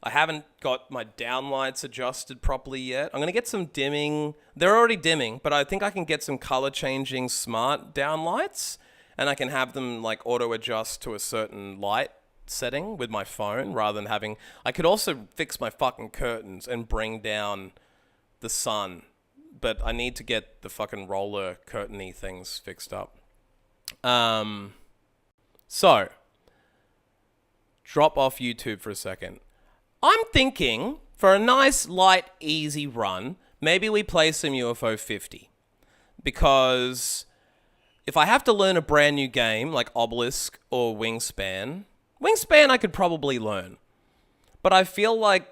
I haven't got my downlights adjusted properly yet. I'm going to get some dimming. They're already dimming, but I think I can get some color changing smart downlights. And I can have them like auto adjust to a certain light setting with my phone rather than having... I could also fix my fucking curtains and bring down the sun, but I need to get the fucking roller curtain-y things fixed up. So, drop off YouTube for a second. I'm thinking, for a nice, light, easy run, maybe we play some UFO 50. Because if I have to learn a brand new game, like Obelisk or Wingspan I could probably learn. But I feel like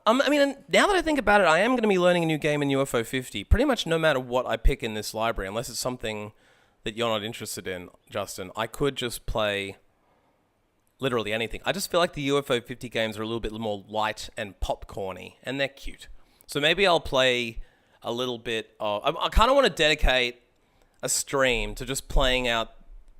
I mean, now that I think about it, I am going to be learning a new game in UFO 50, pretty much no matter what I pick in this library, unless it's something that you're not interested in, Justin. I could just play literally anything. I just feel like the UFO 50 games are a little bit more light and popcorny, and they're cute. So maybe I'll play a little bit of... I kind of want to dedicate a stream to just playing out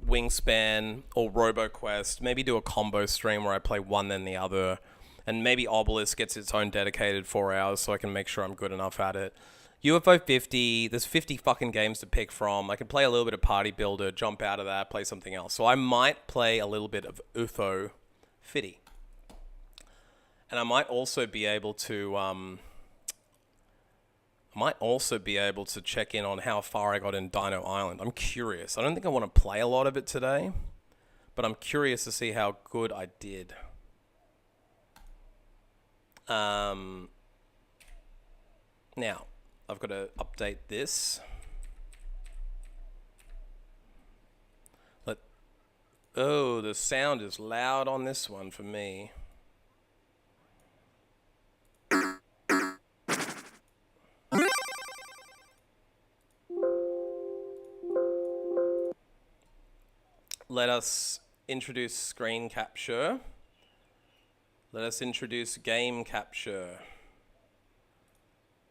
Wingspan or RoboQuest. Maybe do a combo stream where I play one then the other. And maybe Obelisk gets its own dedicated 4 hours so I can make sure I'm good enough at it. UFO 50, there's 50 fucking games to pick from. I can play a little bit of Party Builder, jump out of that, play something else. So I might play a little bit of UFO 50. And I might also be able to... check in on how far I got in Dino Island. I'm curious. I don't think I want to play a lot of it today, but I'm curious to see how good I did. Now, I've got to update this. Oh, the sound is loud on this one for me. Let us introduce screen capture. Let us introduce game capture.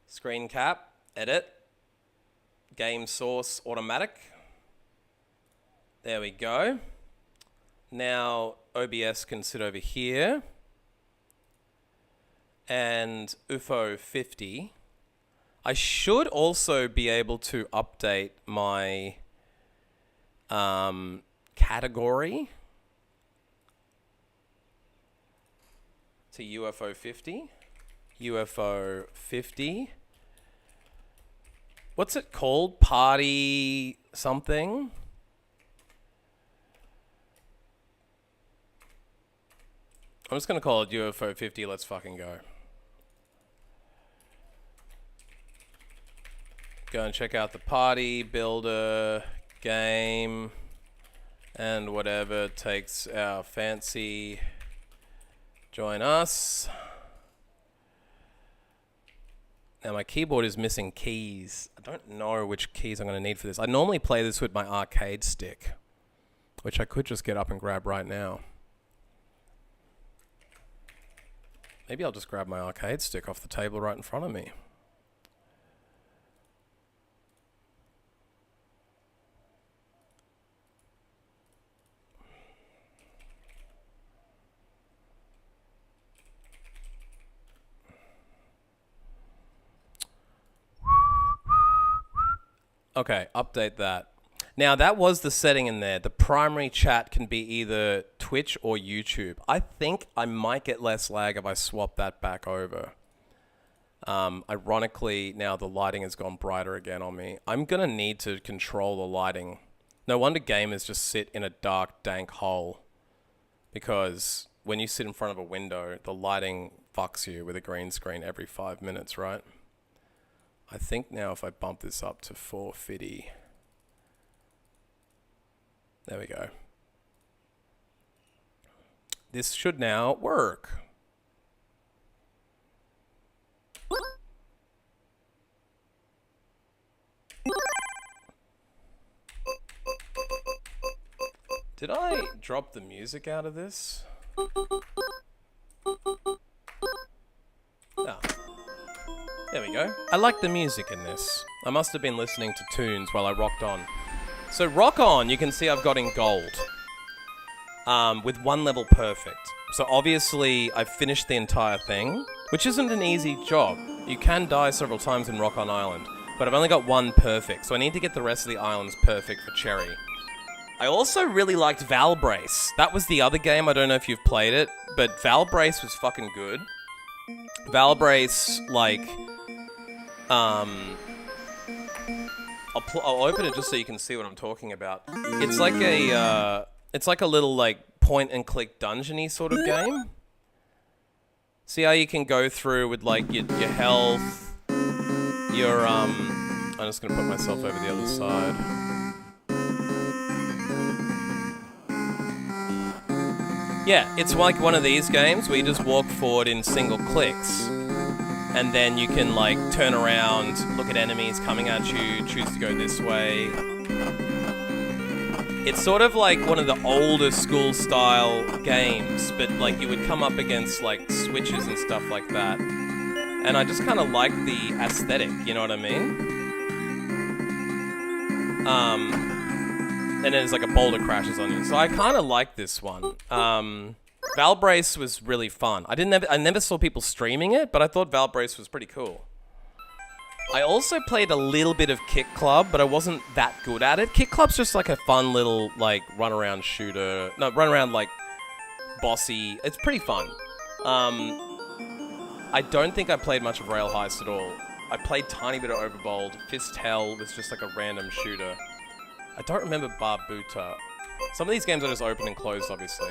Screen cap, edit, game source automatic. There we go. Now OBS can sit over here. And UFO 50. I should also be able to update my category to UFO 50. UFO 50. What's it called? Party something? I'm just going to call it UFO 50. Let's fucking go. Go and check out the party builder game and whatever takes our fancy. Join us. Now my keyboard is missing keys. I don't know which keys I'm going to need for this. I normally play this with my arcade stick, which I could just get up and grab right now. Maybe I'll just grab my arcade stick off the table right in front of me. Okay, update that. Now, that was the setting in there. The primary chat can be either Twitch or YouTube. I think I might get less lag if I swap that back over. Ironically, now the lighting has gone brighter again on me. I'm going to need to control the lighting. No wonder gamers just sit in a dark, dank hole. Because when you sit in front of a window, the lighting fucks you with a green screen every 5 minutes, right? I think now if I bump this up to 450... There we go. This should now work. Did I drop the music out of this? Ah. There we go. I like the music in this. I must have been listening to tunes while I rocked on. So Rock On, you can see I've got in gold. With one level perfect. So obviously I've finished the entire thing, which isn't an easy job. You can die several times in Rock On Island, but I've only got one perfect, so I need to get the rest of the islands perfect for Cherry. I also really liked Valbrace. That was the other game, I don't know if you've played it, but Valbrace was fucking good. Valbrace, like, I'll open it just so you can see what I'm talking about. It's like a little like point and click dungeony sort of game. See how you can go through with like your health, your I'm just gonna put myself over the other side. Yeah, it's like one of these games where you just walk forward in single clicks. And then you can, like, turn around, look at enemies coming at you, choose to go this way. It's sort of like one of the older school-style games, but, like, you would come up against, like, switches and stuff like that. And I just kind of like the aesthetic, you know what I mean? And then there's, like, a boulder crashes on you. So I kind of like this one. Valbrace was really fun. I never saw people streaming it, but I thought Valbrace was pretty cool. I also played a little bit of Kick Club, but I wasn't that good at it. Kick Club's just like a fun little, like, run-around shooter. No, run-around, like, bossy. It's pretty fun. I don't think I played much of Rail Heist at all. I played tiny bit of Overbold. Fist Hell was just like a random shooter. I don't remember Barbuta. Some of these games are just open and closed, obviously.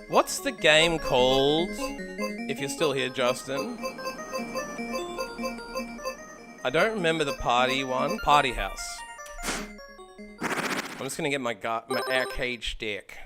What's the game called? If you're still here, Justin. I don't remember the party one. Party House. I'm just gonna get my arcade stick.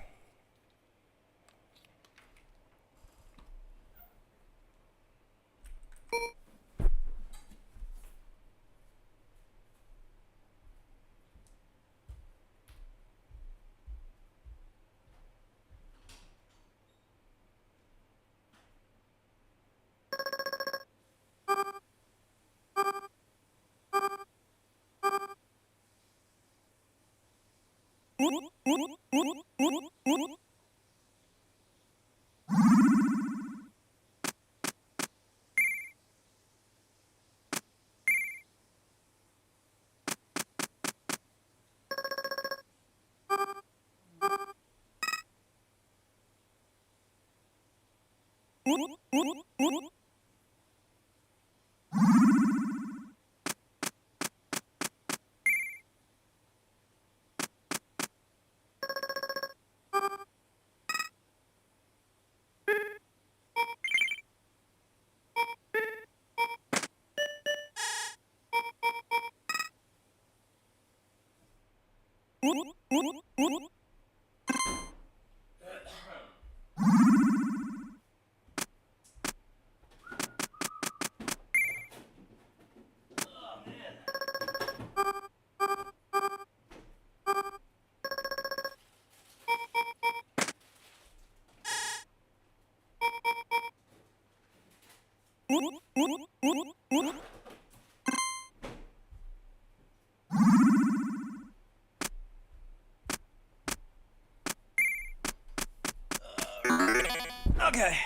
Okay.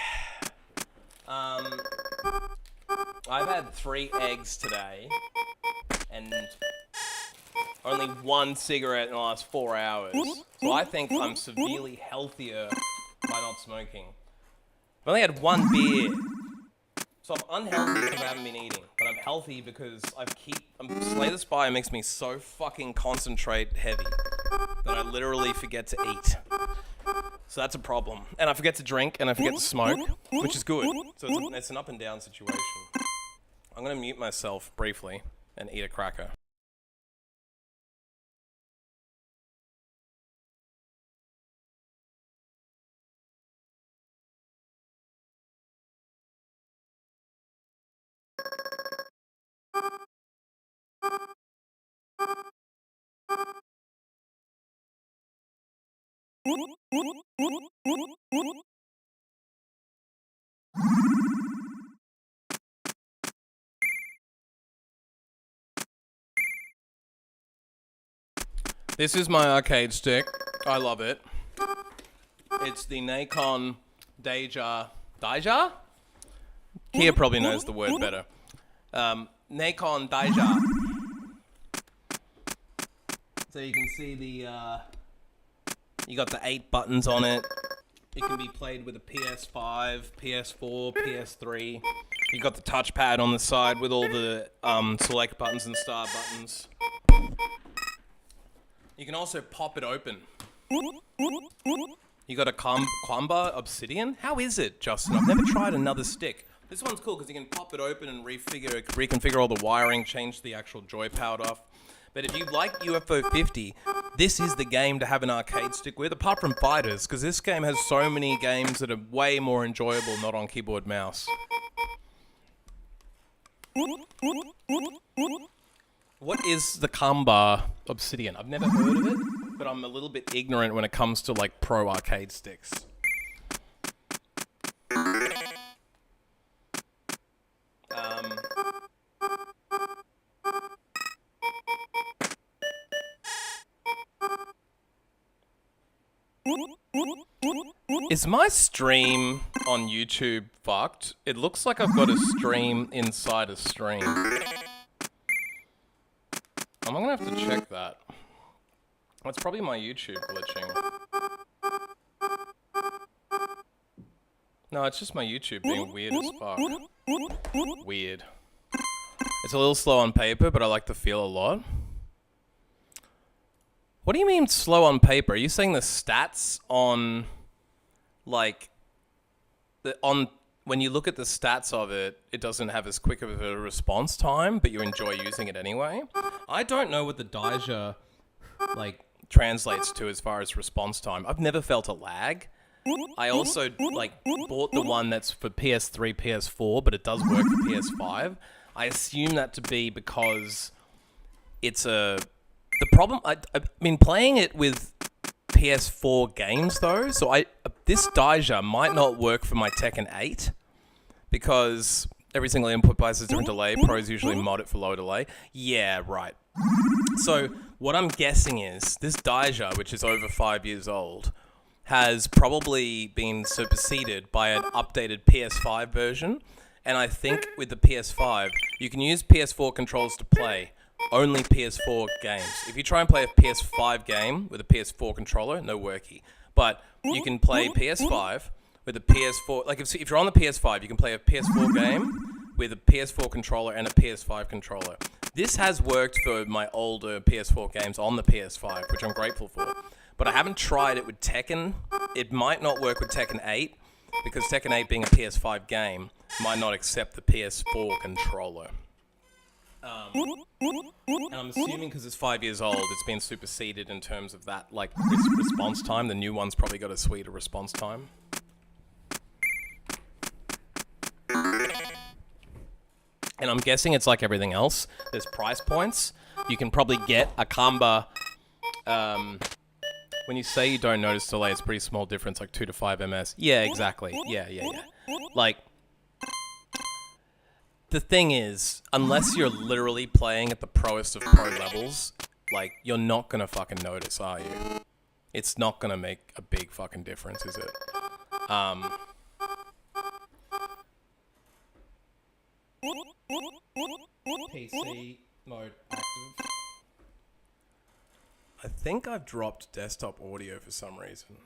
I've had 3 eggs today, and only 1 cigarette in the last 4 hours. So I think I'm severely healthier by not smoking. I've only had 1 beer. So I'm unhealthy because I haven't been eating, but I'm healthy because Slay the Spire makes me so fucking concentrate heavy that I literally forget to eat. So that's a problem. And I forget to drink and I forget to smoke, which is good. So it's an up and down situation. I'm gonna mute myself briefly and eat a cracker. This is my arcade stick. I love it. It's the Nikon Daija? Kia probably knows the word better. Nikon Daija. So you can see you got the 8 buttons on it. It can be played with a PS5, PS4, PS3. You got the touchpad on the side with all the select buttons and start buttons. You can also pop it open. You got a Kwamba Obsidian? How is it, Justin? I've never tried another stick. This one's cool because you can pop it open and reconfigure all the wiring, change the actual joy pad off. But if you like UFO 50, this is the game to have an arcade stick with, apart from fighters, because this game has so many games that are way more enjoyable not on keyboard mouse. What is the Kwamba Obsidian? I've never heard of it, but I'm a little bit ignorant when it comes to like pro arcade sticks. Is my stream on YouTube fucked? It looks like I've got a stream inside a stream. I'm gonna have to check that. That's probably my YouTube glitching. No, it's just my YouTube being weird as fuck. Weird. It's a little slow on paper, but I like the feel a lot. What do you mean slow on paper? Are you saying the stats on, like, when you look at the stats of it, it doesn't have as quick of a response time, but you enjoy using it anyway? I don't know what the Daija, like, translates to as far as response time. I've never felt a lag. I also, like, bought the one that's for PS3, PS4, but it does work for PS5. I assume that to be because it's the problem, I've been playing it with PS4 games though, so this Daija might not work for my Tekken 8 because every single input device has different delay. Pros usually mod it for low delay. Yeah, right. So what I'm guessing is this Daija, which is over 5 years old, has probably been superseded by an updated PS5 version. And I think with the PS5, you can use PS4 controls to play only PS4 games. If you try and play a PS5 game with a PS4 controller, no worky. But you can play PS5 with a PS4... Like, if you're on the PS5, you can play a PS4 game with a PS4 controller and a PS5 controller. This has worked for my older PS4 games on the PS5, which I'm grateful for. But I haven't tried it with Tekken. It might not work with Tekken 8, because Tekken 8 being a PS5 game might not accept the PS4 controller. And I'm assuming because it's 5 years old, it's been superseded in terms of that, like, response time. The new one's probably got a sweeter response time. And I'm guessing it's like everything else. There's price points. You can probably get a Kamba. When you say you don't notice delay, it's a pretty small difference, like 2 to 5 ms. Yeah, exactly. Yeah. Like, the thing is, unless you're literally playing at the proest of pro levels, like, you're not gonna fucking notice, are you? It's not gonna make a big fucking difference, is it? PC mode active. I think I've dropped desktop audio for some reason.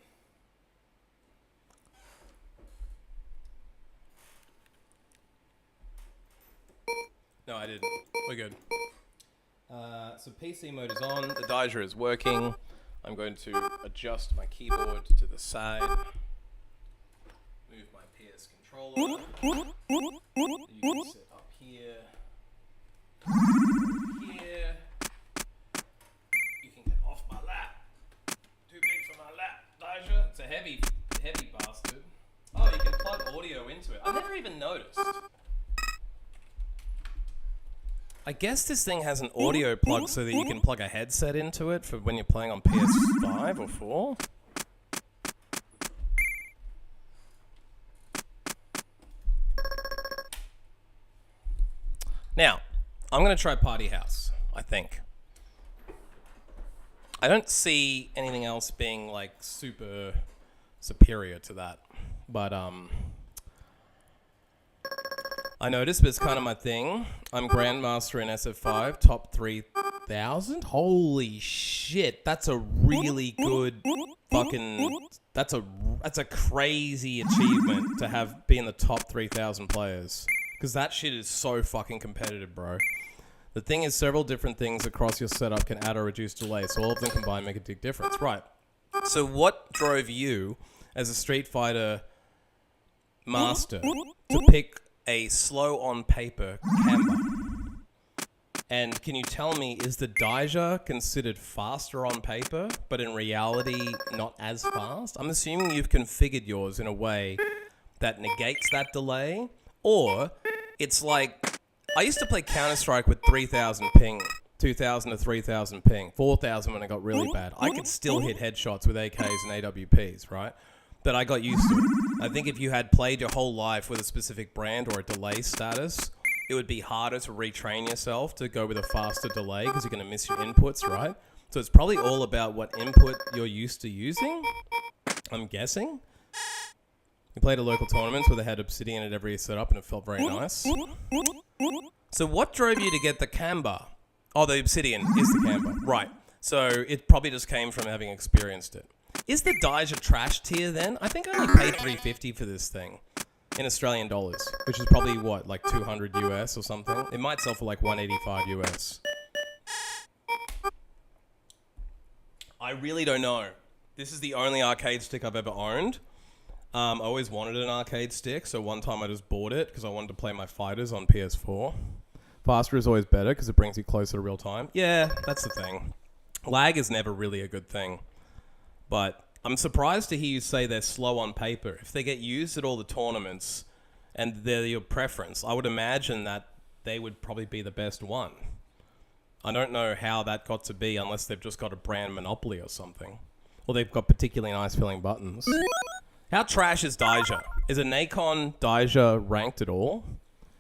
No, I didn't. We're good. So PC mode is on. The Daija is working. I'm going to adjust my keyboard to the side. Move my PS controller. You can sit up here. Here. You can get off my lap. Too big for my lap, Daija. It's a heavy bastard. Oh, you can plug audio into it. I never even noticed. I guess this thing has an audio plug so that you can plug a headset into it for when you're playing on PS5 or 4. Now, I'm going to try Party House, I think. I don't see anything else being, like, super superior to that. But, I noticed, but it's kind of my thing. I'm Grandmaster in SF5, top 3,000. Holy shit, that's a really good fucking... That's a crazy achievement to be in the top 3,000 players. Because that shit is so fucking competitive, bro. The thing is, several different things across your setup can add or reduce delay, so all of them combined make a big difference. Right. So what drove you, as a Street Fighter master, to pick a slow on paper camera? And can you tell me, is the Daija considered faster on paper, but in reality not as fast? I'm assuming you've configured yours in a way that negates that delay, or it's like, I used to play Counter-Strike with 3,000 ping, 2,000 to 3,000 ping, 4,000 when it got really bad. I could still hit headshots with AKs and AWPs, right? But I got used to it. I think if you had played your whole life with a specific brand or a delay status, it would be harder to retrain yourself to go with a faster delay because you're going to miss your inputs, right? So it's probably all about what input you're used to using, I'm guessing. You played at local tournaments where they had Obsidian at every setup and it felt very nice. So what drove you to get the Kamba? Oh, the Obsidian is the Kamba. Right. So it probably just came from having experienced it. Is the Daija trash tier then? I think I only paid $350 for this thing in Australian dollars, which is probably what, like 200 US or something? It might sell for like 185 US. I really don't know. This is the only arcade stick I've ever owned. I always wanted an arcade stick, so one time I just bought it because I wanted to play my fighters on PS4. Faster is always better because it brings you closer to real time. Yeah, that's the thing. Lag is never really a good thing. But I'm surprised to hear you say they're slow on paper. If they get used at all the tournaments and they're your preference, I would imagine that they would probably be the best one. I don't know how that got to be unless they've just got a brand monopoly or something. Or they've got particularly nice feeling buttons. How trash is Daija? Is a Nacon Daija ranked at all?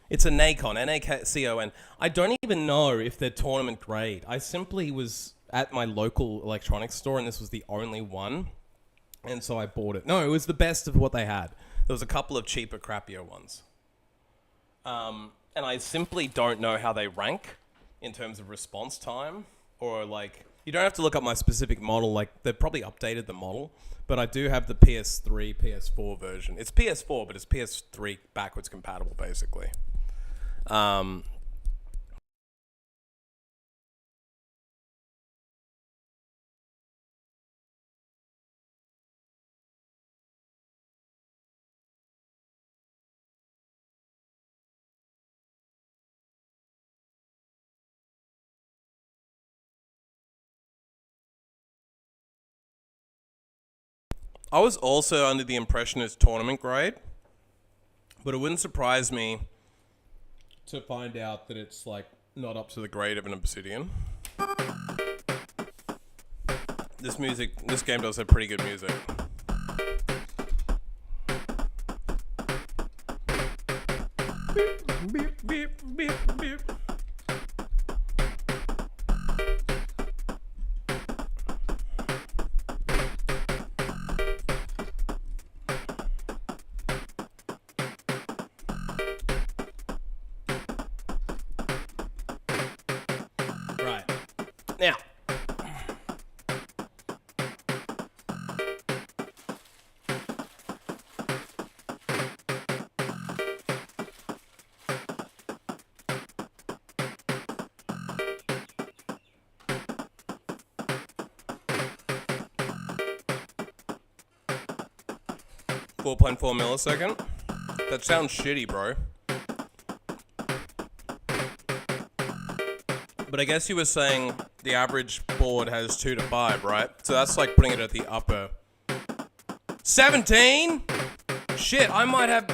It's a Nacon, N-A-C-O-N. I don't even know if they're tournament grade. I simply was at my local electronics store and this was the only one. And so I bought it. No, it was the best of what they had. There was a couple of cheaper, crappier ones. And I simply don't know how they rank in terms of response time. Or like, you don't have to look up my specific model. Like, they've probably updated the model. But I do have the PS3, PS4 version. It's PS4, but it's PS3 backwards compatible, basically. I was also under the impression it's tournament grade, but it wouldn't surprise me to find out that it's like not up to the grade of an Obsidian. This game does have pretty good music. Beep, beep, beep, beep. Right. Now. .4 millisecond? That sounds shitty, bro. But I guess you were saying the average board has 2 to 5, right? So that's like putting it at the upper... 17?! Shit, I might have...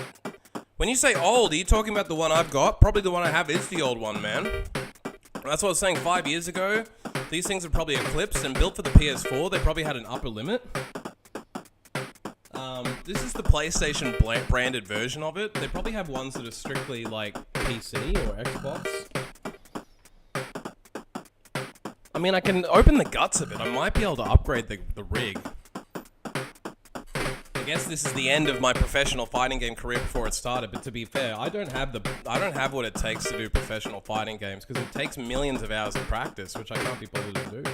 When you say old, are you talking about the one I've got? Probably the one I have is the old one, man. That's what I was saying 5 years ago. These things are probably eclipsed and built for the PS4. They probably had an upper limit. This is the PlayStation branded version of it. They probably have ones that are strictly like PC or Xbox. I mean, I can open the guts of it. I might be able to upgrade the rig. I guess this is the end of my professional fighting game career before it started, but to be fair, I don't have what it takes to do professional fighting games because it takes millions of hours of practice, which I can't be bothered to do.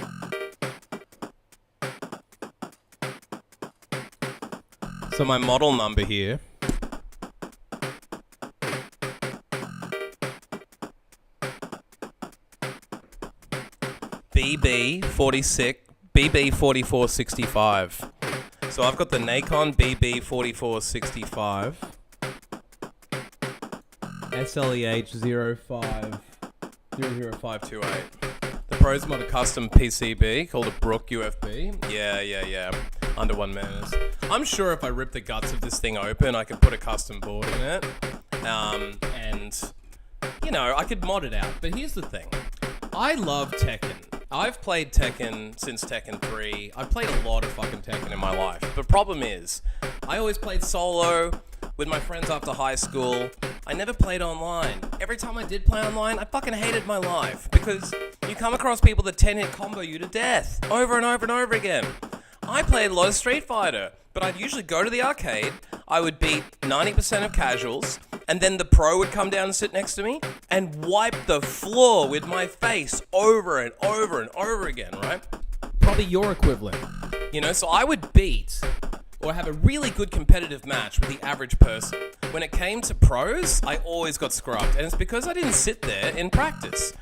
So my model number here BB4465. So I've got the Nikon BB4465 SLEH 0500528. The Pros mod a custom PCB called a Brook UFB. Yeah. Under 1 minute. I'm sure if I rip the guts of this thing open, I could put a custom board in it. And, you know, I could mod it out. But here's the thing. I love Tekken. I've played Tekken since Tekken 3. I've played a lot of fucking Tekken in my life. The problem is, I always played solo with my friends after high school. I never played online. Every time I did play online, I fucking hated my life. Because you come across people that 10-hit combo you to death. Over and over and over again. I played a lot of Street Fighter, but I'd usually go to the arcade, I would beat 90% of casuals, and then the pro would come down and sit next to me and wipe the floor with my face over and over and over again, right? Probably your equivalent. You know, so I would beat or have a really good competitive match with the average person. When it came to pros, I always got scrubbed, and it's because I didn't sit there in practice.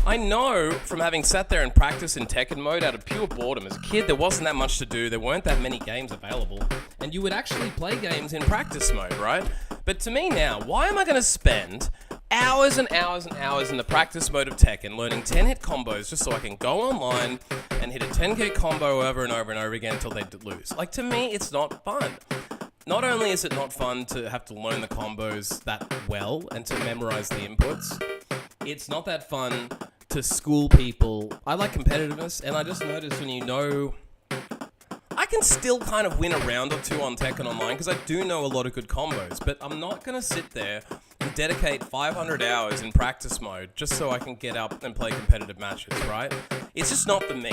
I know from having sat there and practiced in Tekken mode out of pure boredom. As a kid, there wasn't that much to do. There weren't that many games available. And you would actually play games in practice mode, right? But to me now, why am I going to spend hours and hours and hours in the practice mode of Tekken learning 10-hit combos just so I can go online and hit a 10k combo over and over and over again until they lose? Like, to me, it's not fun. Not only is it not fun to have to learn the combos that well and to memorize the inputs, it's not that fun to school people. I like competitiveness, and I just noticed when you know... I can still kind of win a round or two on Tekken Online, because I do know a lot of good combos, but I'm not going to sit there and dedicate 500 hours in practice mode just so I can get up and play competitive matches, right? It's just not for me,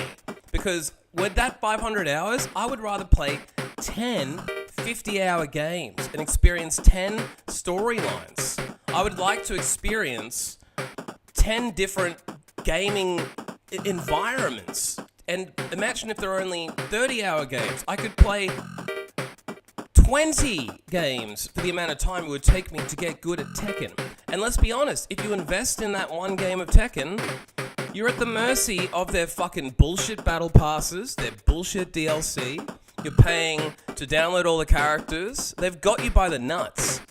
because with that 500 hours, I would rather play 10 50-hour games and experience 10 storylines. I would like to experience 10 different gaming environments. And imagine if there are only 30-hour games. I could play 20 games for the amount of time it would take me to get good at Tekken. And let's be honest, if you invest in that one game of Tekken, you're at the mercy of their fucking bullshit battle passes, their bullshit DLC. You're paying to download all the characters. They've got you by the nuts.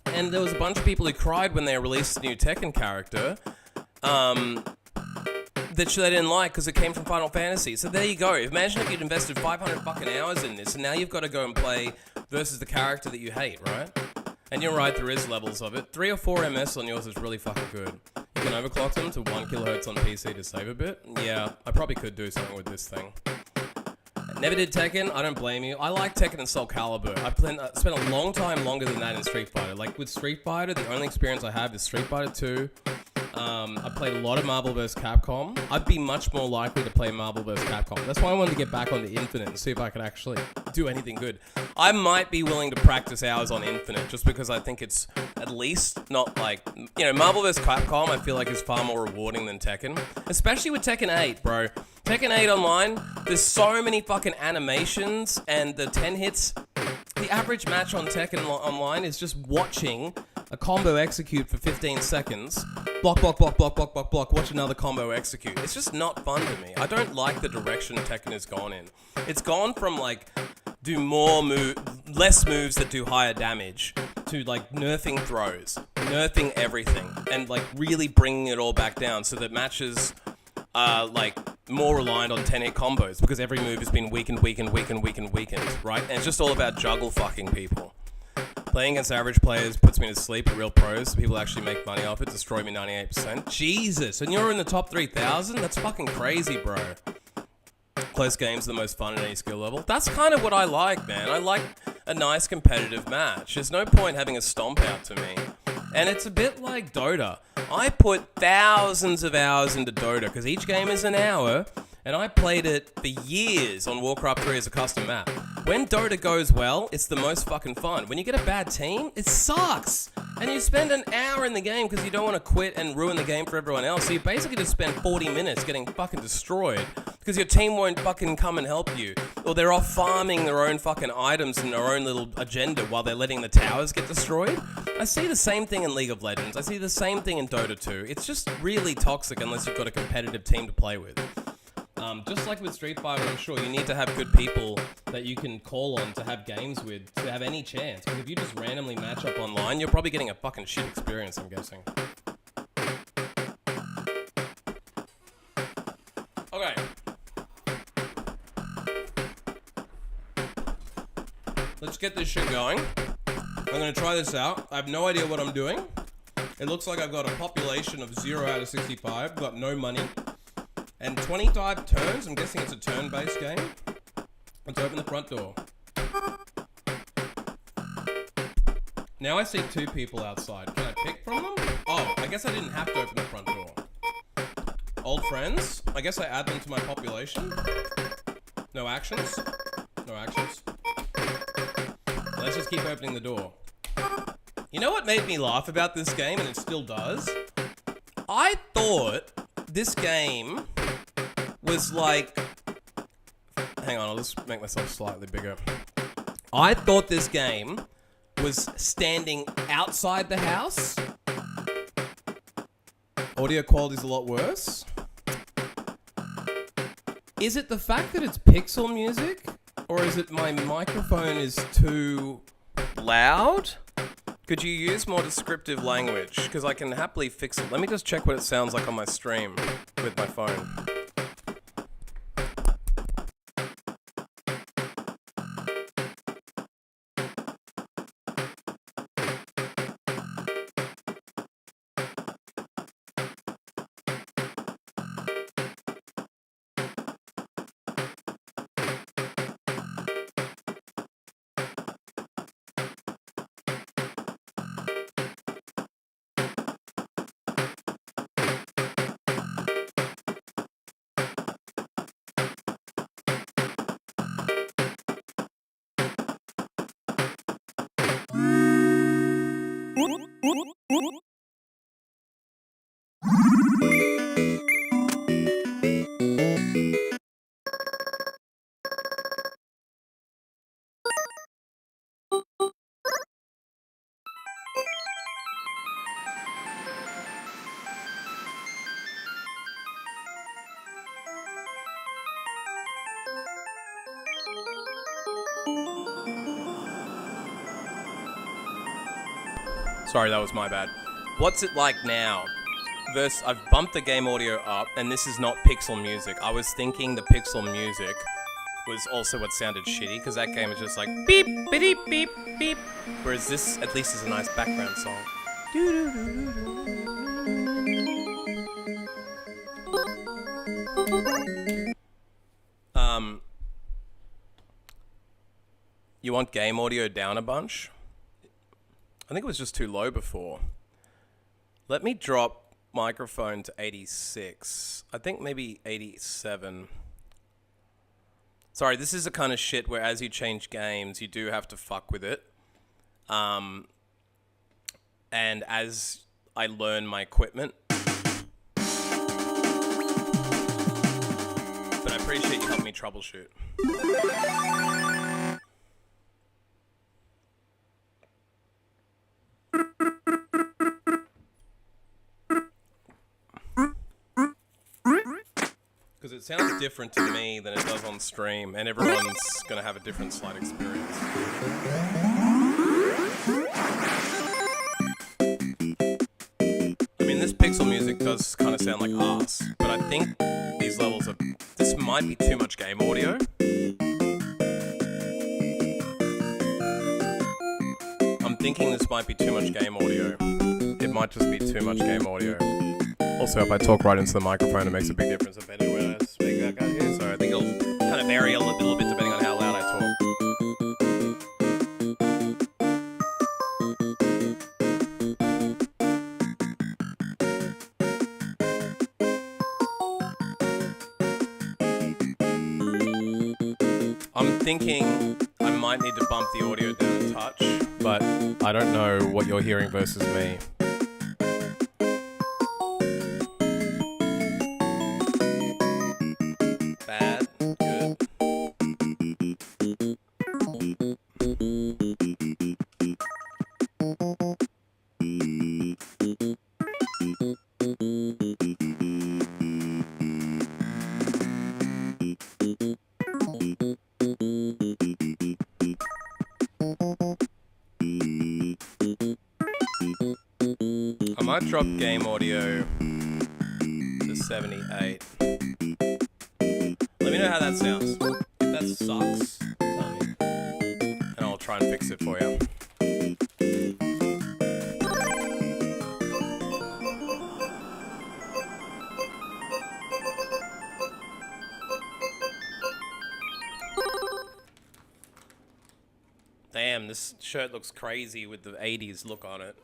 And there was a bunch of people who cried when they released a new Tekken character. that they didn't like because it came from Final Fantasy. So there you go. Imagine if you'd invested 500 fucking hours in this, and now you've got to go and play versus the character that you hate, right? And you're right, there is levels of it. 3 or 4 MS on yours is really fucking good. You can overclock them to 1 kHz on PC to save a bit. Yeah, I probably could do something with this thing. Never did Tekken, I don't blame you. I like Tekken and Soul Calibur. I've spent a long time longer than that in Street Fighter. Like with Street Fighter, the only experience I have is Street Fighter 2. I played a lot of Marvel vs. Capcom. I'd be much more likely to play Marvel vs. Capcom. That's why I wanted to get back onto Infinite and see if I could actually do anything good. I might be willing to practice hours on Infinite just because I think it's at least not like, you know, Marvel vs. Capcom I feel like is far more rewarding than Tekken. Especially with Tekken 8, bro. Tekken 8 online, there's so many fucking animations and the 10 hits. The average match on Tekken online is just watching a combo execute for 15 seconds. Block, block, block, block, block, block, block. Watch another combo execute. It's just not fun to me. I don't like the direction Tekken has gone in. It's gone from like do less moves that do higher damage to like nerfing throws, nerfing everything, and like really bringing it all back down so that matches are like more reliant on 10-hit combos because every move has been weakened, right? And it's just all about juggle fucking people. Playing against average players puts me to sleep at real pros. People actually make money off it. Destroy me 98%. Jesus, and you're in the top 3,000? That's fucking crazy, bro. Close games are the most fun at any skill level. That's kind of what I like, man. I like a nice competitive match. There's no point having a stomp out to me. And it's a bit like Dota. I put thousands of hours into Dota because each game is an hour. And I played it for years on Warcraft 3 as a custom map. When Dota goes well, it's the most fucking fun. When you get a bad team, it sucks. And you spend an hour in the game because you don't want to quit and ruin the game for everyone else. So you basically just spend 40 minutes getting fucking destroyed because your team won't fucking come and help you. Or they're off farming their own fucking items and their own little agenda while they're letting the towers get destroyed. I see the same thing in League of Legends. I see the same thing in Dota 2. It's just really toxic unless you've got a competitive team to play with. Just like with Street Fighter, I'm sure you need to have good people that you can call on to have games with to have any chance. Because if you just randomly match up online, you're probably getting a fucking shit experience, I'm guessing. Okay. Let's get this shit going. I'm going to try this out. I have no idea what I'm doing. It looks like I've got a population of 0 out of 65. Got no money. And 25 turns, I'm guessing it's a turn-based game. Let's open the front door. Now I see 2 people outside. Can I pick from them? Oh, I guess I didn't have to open the front door. Old friends? I guess I add them to my population. No actions? No actions. Let's just keep opening the door. You know what made me laugh about this game, and it still does? I thought this game was like... Hang on, I'll just make myself slightly bigger. I thought this game was standing outside the house. Audio quality's a lot worse. Is it the fact that it's pixel music? Or is it my microphone is too loud? Could you use more descriptive language? Because I can happily fix it. Let me just check what it sounds like on my stream with my phone. Sorry, that was my bad. What's it like now? I've bumped the game audio up, and this is not pixel music. I was thinking the pixel music was also what sounded shitty, because that game is just like beep, beep, beep, beep. Whereas this, at least, is a nice background song. You want game audio down a bunch? I think it was just too low before. Let me drop microphone to 86. I think maybe 87. Sorry, this is the kind of shit where as you change games, you do have to fuck with it. And as I learn my equipment. But I appreciate you helping me troubleshoot. Because it sounds different to me than it does on stream, and everyone's going to have a different slight experience. I mean, this pixel music does kind of sound like arse, but I think these levels are... This might be too much game audio. I'm thinking this might be too much game audio. It might just be too much game audio. Also, if I talk right into the microphone, it makes a big difference if I do when I speak back out here. So I think it'll kind of vary a little bit depending on how loud I talk. I'm thinking I might need to bump the audio down a touch, but I don't know what you're hearing versus me. I might drop game audio to 78. Let me know how that sounds. If that sucks, tell me. And I'll try and fix it for you. Damn, this shirt looks crazy with the 80s look on it.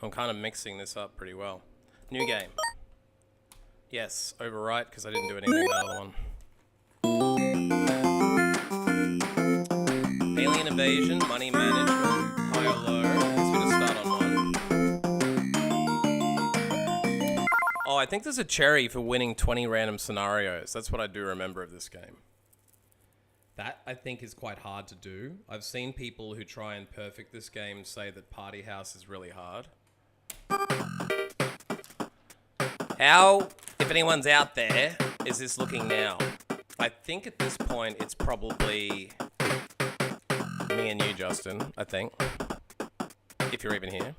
I'm kind of mixing this up pretty well. New game. Yes, overwrite, because I didn't do anything with the other one. Alien invasion, money management, high or low. I guess we just start on one. Oh, I think there's a cherry for winning 20 random scenarios. That's what I do remember of this game. That, I think, is quite hard to do. I've seen people who try and perfect this game say that Party House is really hard. How, if anyone's out there, is this looking now? I think at this point it's probably me and you, Justin, I think. If you're even here.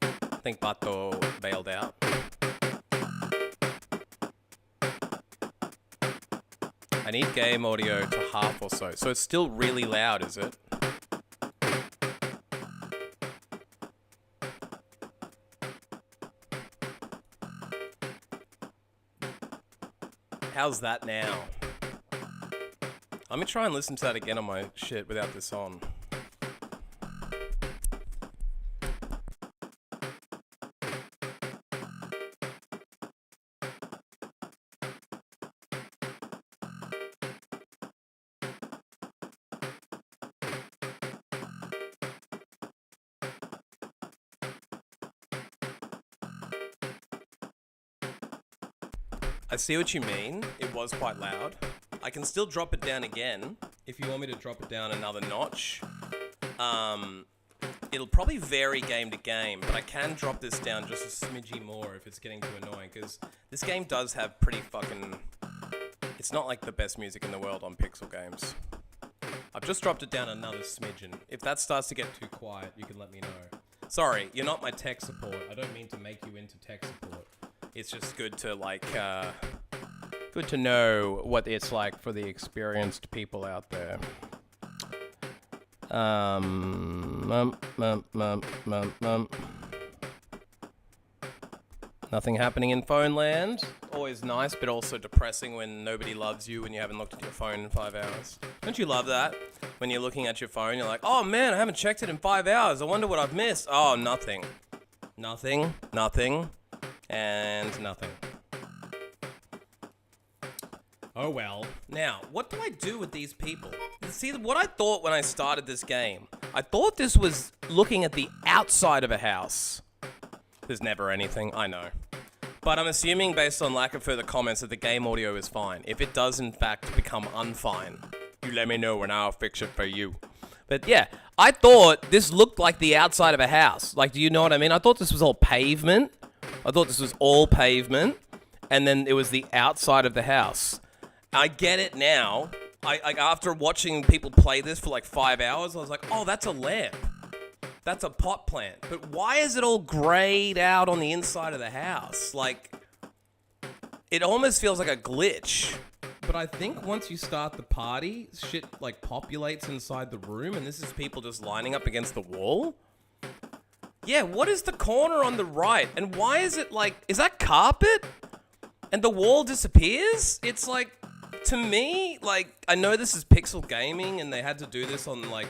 I think Bato bailed out. I need game audio to half or so. So it's still really loud, is it? How's that now? Let me try and listen to that again on my shit without this on. I see what you mean. It was quite loud. I can still drop it down again if you want me to drop it down another notch. It'll probably vary game to game, but I can drop this down just a smidgy more if it's getting too annoying, because this game does have pretty fucking... It's not like the best music in the world on pixel games. I've just dropped it down another smidgen. If that starts to get too quiet, you can let me know. Sorry, you're not my tech support. I don't mean to make you into tech support. It's just good to, like, good to know what it's like for the experienced people out there. Nothing happening in phone land. Always nice, but also depressing when nobody loves you and you haven't looked at your phone in 5 hours. Don't you love that? When you're looking at your phone, you're like, oh man, I haven't checked it in 5 hours. I wonder what I've missed. Oh, nothing. Nothing, nothing, and nothing. Oh well. Now, what do I do with these people? See, what I thought when I started this game, I thought this was looking at the outside of a house. There's never anything, I know. But I'm assuming, based on lack of further comments, that the game audio is fine. If it does, in fact, become unfine, you let me know and I'll fix it for you. But yeah, I thought this looked like the outside of a house. Like, do you know what I mean? I thought this was all pavement. And then it was the outside of the house. I get it now. After watching people play this for like 5 hours, I was like, oh, that's a lamp. That's a pot plant. But why is it all grayed out on the inside of the house? Like, it almost feels like a glitch. But I think once you start the party, shit like populates inside the room, and this is people just lining up against the wall. Yeah, what is the corner on the right? And why is it like, is that carpet? And the wall disappears? It's like, to me, like, I know this is pixel gaming and they had to do this on like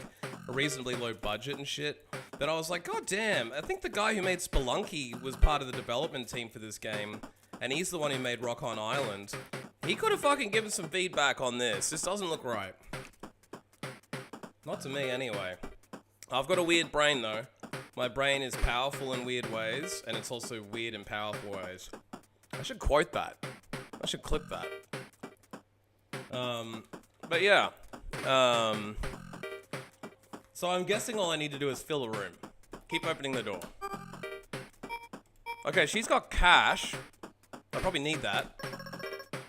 a reasonably low budget and shit, but I was like, god damn, I think the guy who made Spelunky was part of the development team for this game, and he's the one who made Rock On Island. He could have fucking given some feedback on this. This doesn't look right. Not to me, anyway. I've got a weird brain, though. My brain is powerful in weird ways, and it's also weird in powerful ways. I should quote that. I should clip that. But yeah. So I'm guessing all I need to do is fill a room. Keep opening the door. Okay, she's got cash. I probably need that.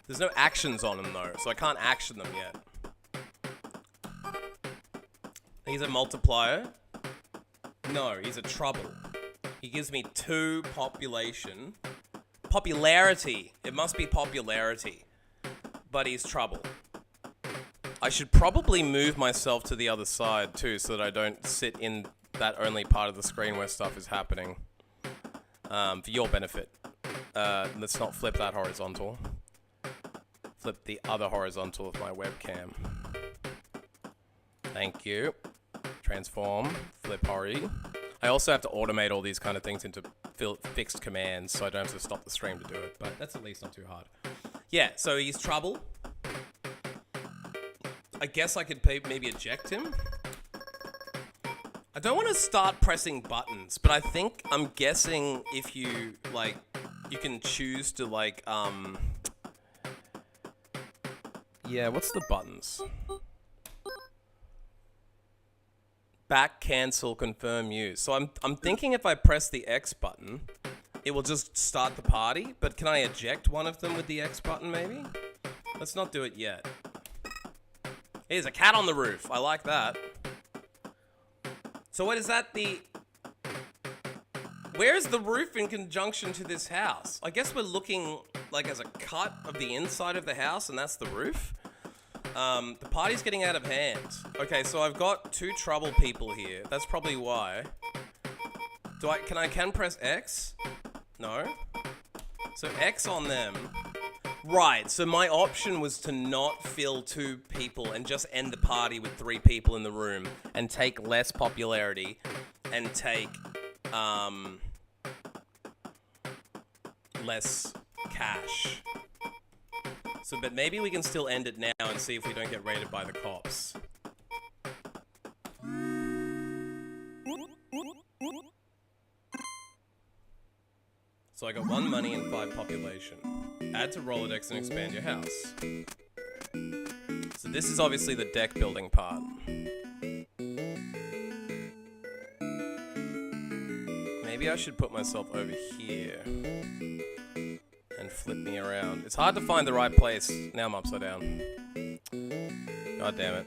There's no actions on him, though, so I can't action them yet. He's a multiplier. No, he's a trouble. He gives me 2 population. Popularity. It must be popularity. But he's trouble. I should probably move myself to the other side, too, so that I don't sit in that only part of the screen where stuff is happening. For your benefit. Let's not flip that horizontal. Flip the other horizontal with my webcam. Thank you. Transform. Flip hori. I also have to automate all these kind of things into fixed commands, so I don't have to stop the stream to do it, but that's at least not too hard. Yeah, so he's trouble. I guess I could maybe eject him. I don't want to start pressing buttons, but I'm guessing if you, like, you can choose to, like, yeah, what's the buttons? Back, cancel, confirm, use. So I'm thinking if I press the X button, it will just start the party, but can I eject one of them with the X button, maybe? Let's not do it yet. Here's a cat on the roof. I like that. So what is that, where's the roof in conjunction to this house? I guess we're looking, like, as a cut of the inside of the house, and that's the roof. The party's getting out of hand. Okay, so I've got 2 trouble people here. That's probably why. Can I press X? No. So X on them. Right, so my option was to not fill 2 people and just end the party with 3 people in the room and take less popularity and take, less cash. So, but maybe we can still end it now and see if we don't get raided by the cops. So I got 1 money and 5 population. Add to Rolodex and expand your house. So this is obviously the deck building part. Maybe I should put myself over here and flip me around. It's hard to find the right place. Now I'm upside down. God damn it.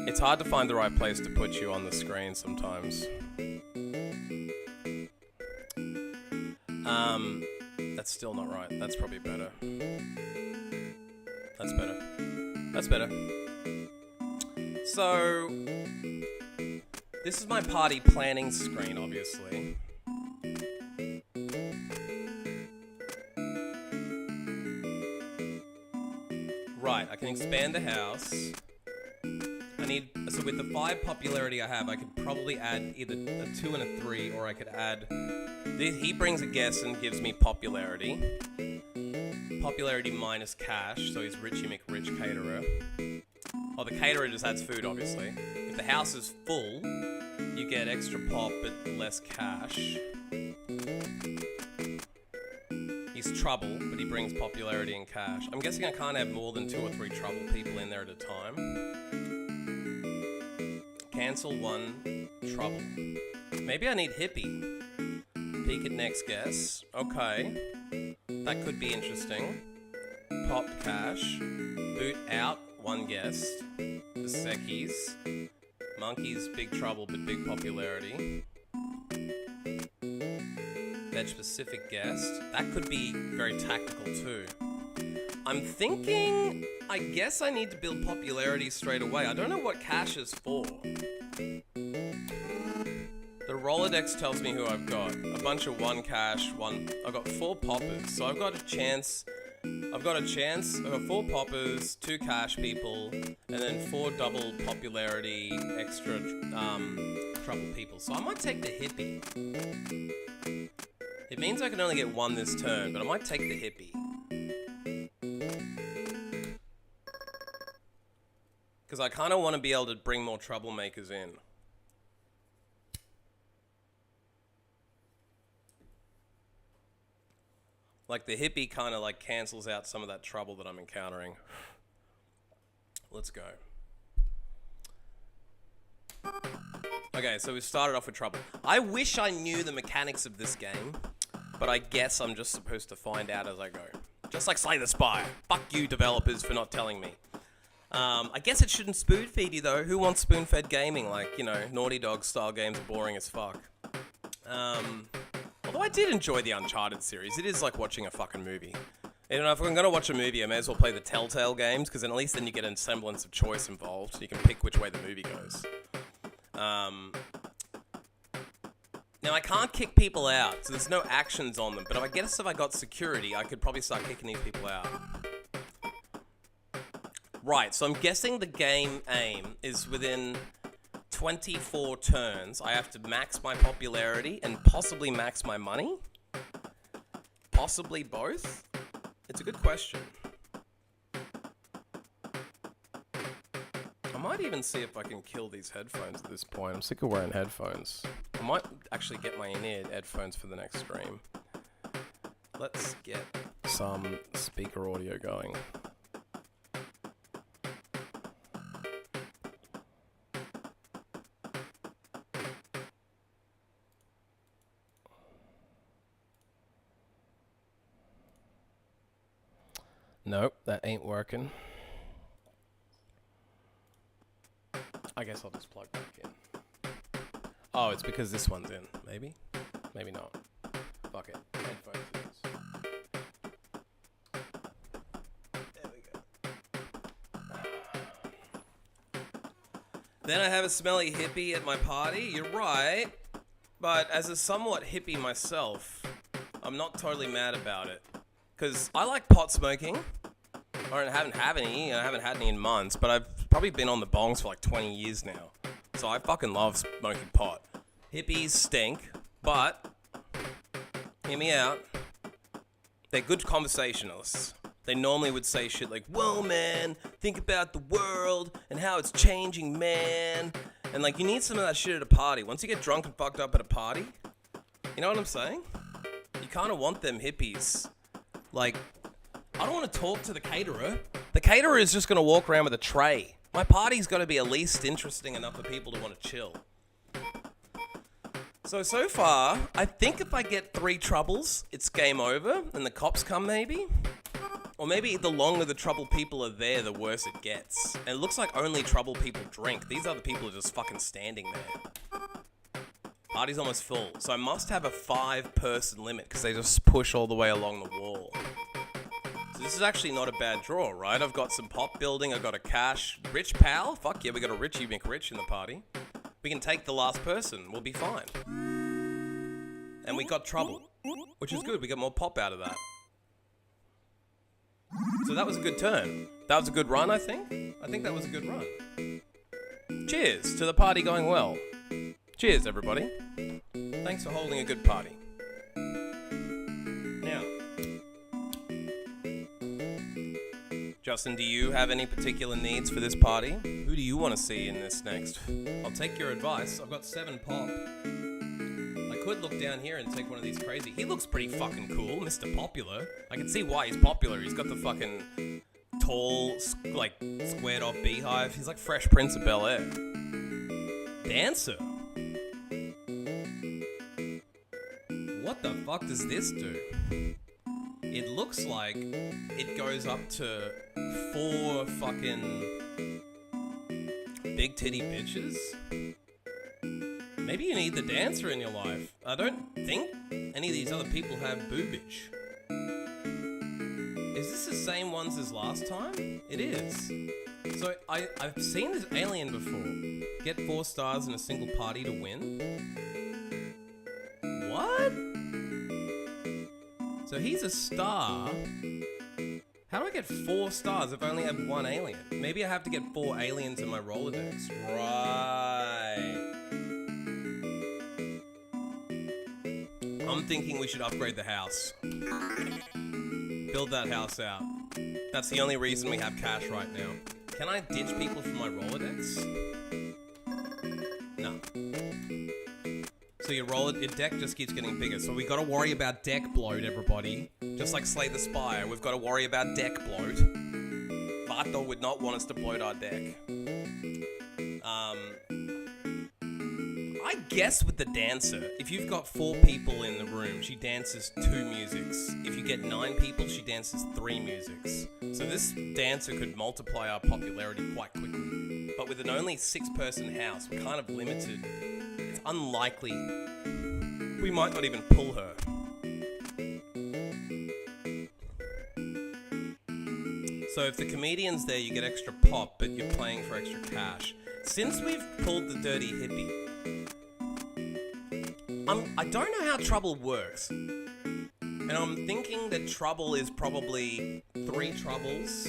It's hard to find the right place to put you on the screen sometimes. That's still not right. That's probably better. That's better. That's better. So, this is my party planning screen, obviously. Right, I can expand the house. So with the 5 popularity I have, I could probably add either a 2 and a 3, or I could add... He brings a guest and gives me popularity. Popularity minus cash, so he's Richie McRich caterer. Oh, the caterer just adds food, obviously. If the house is full, you get extra pop but less cash. He's trouble, but he brings popularity and cash. I'm guessing I can't have more than 2 or 3 trouble people in there at a time. Cancel 1 trouble. Maybe I need hippie. Peek at next guess. Okay. That could be interesting. Pop cash. Boot out 1 guest. The Sekis. Monkeys, big trouble but big popularity. Veg specific guest. That could be very tactical too. I'm thinking, I guess I need to build popularity straight away. I don't know what cash is for. The Rolodex tells me who I've got. A bunch of 1 cash, 1... I've got 4 poppers, so I've got a chance. I've got 4 poppers, 2 cash people, and then 4 double popularity, extra trouble people. So I might take the hippie. It means I can only get 1 this turn, but I might take the hippie. Because I kind of want to be able to bring more troublemakers in. Like the hippie kind of like cancels out some of that trouble that I'm encountering. Let's go. Okay, so we started off with trouble. I wish I knew the mechanics of this game, but I guess I'm just supposed to find out as I go. Just like Slay the Spire. Fuck you developers for not telling me. I guess it shouldn't spoon feed you though. Who wants spoon fed gaming? Like, you know, Naughty Dog style games are boring as fuck. Although I did enjoy the Uncharted series. It is like watching a fucking movie. You know, if I'm gonna watch a movie, I may as well play the Telltale games, because then at least then you get a semblance of choice involved. So you can pick which way the movie goes. Now I can't kick people out, so there's no actions on them. But I guess if I got security, I could probably start kicking these people out. Right, so I'm guessing the game aim is within 24 turns. I have to max my popularity and possibly max my money? Possibly both? It's a good question. I might even see if I can kill these headphones at this point. I'm sick of wearing headphones. I might actually get my in-ear headphones for the next stream. Let's get some speaker audio going. Nope, that ain't working. I guess I'll just plug back in. Oh, it's because this one's in. Maybe? Maybe not. Fuck it. Headphones it is. There we go. Then I have a smelly hippie at my party. You're right. But as a somewhat hippie myself, I'm not totally mad about it. Because I like pot smoking. I haven't had any in months, but I've probably been on the bongs for like 20 years now. So I fucking love smoking pot. Hippies stink, but hear me out. They're good conversationalists. They normally would say shit like, "Whoa, man, think about the world and how it's changing, man." And like, you need some of that shit at a party. Once you get drunk and fucked up at a party, you know what I'm saying? You kind of want them hippies. Like, I don't want to talk to the caterer. The caterer is just going to walk around with a tray. My party's got to be at least interesting enough for people to want to chill. So far, I think if I get 3 troubles, it's game over, and the cops come maybe? Or maybe the longer the trouble people are there, the worse it gets. And it looks like only trouble people drink. These other people are just fucking standing there. Party's almost full, so I must have a 5-person limit because they just push all the way along the wall. So this is actually not a bad draw, right? I've got some pop building, I've got a cash. Rich pal? Fuck yeah, we got a Richie McRich in the party. We can take the last person, we'll be fine. And we got trouble, which is good, we got more pop out of that. So that was a good turn. That was a good run, I think. I think that was a good run. Cheers to the party going well. Cheers, everybody. Thanks for holding a good party. Now, Justin, do you have any particular needs for this party? Who do you want to see in this next? I'll take your advice. I've got 7 pop. I could look down here and take one of these crazy. He looks pretty fucking cool, Mr. Popular. I can see why he's popular. He's got the fucking tall, like, squared off beehive. He's like Fresh Prince of Bel-Air. Dancer. What the fuck does this do? It looks like it goes up to 4 fucking big titty bitches. Maybe you need the dancer in your life. I don't think any of these other people have boobage. Is this the same ones as last time? It is. So I've seen this alien before. Get 4 stars in a single party to win. What? So he's a star. How do I get 4 stars if I only have 1 alien? Maybe I have to get 4 aliens in my Rolodex. Right. I'm thinking we should upgrade the house. Build that house out. That's the only reason we have cash right now. Can I ditch people from my Rolodex? No. So your deck just keeps getting bigger. So we gotta worry about deck bloat, everybody. Just like Slay the Spire, we've gotta worry about deck bloat. Vato would not want us to bloat our deck. I guess with the dancer, if you've got 4 people in the room, she dances 2 musics. If you get 9 people, she dances 3 musics. So this dancer could multiply our popularity quite quickly. But with an only 6-person house, we're kind of limited. It's unlikely. We might not even pull her. So if the comedian's there, you get extra pop, but you're playing for extra cash. Since we've pulled the dirty hippie, I don't know how trouble works. And I'm thinking that trouble is probably 3 troubles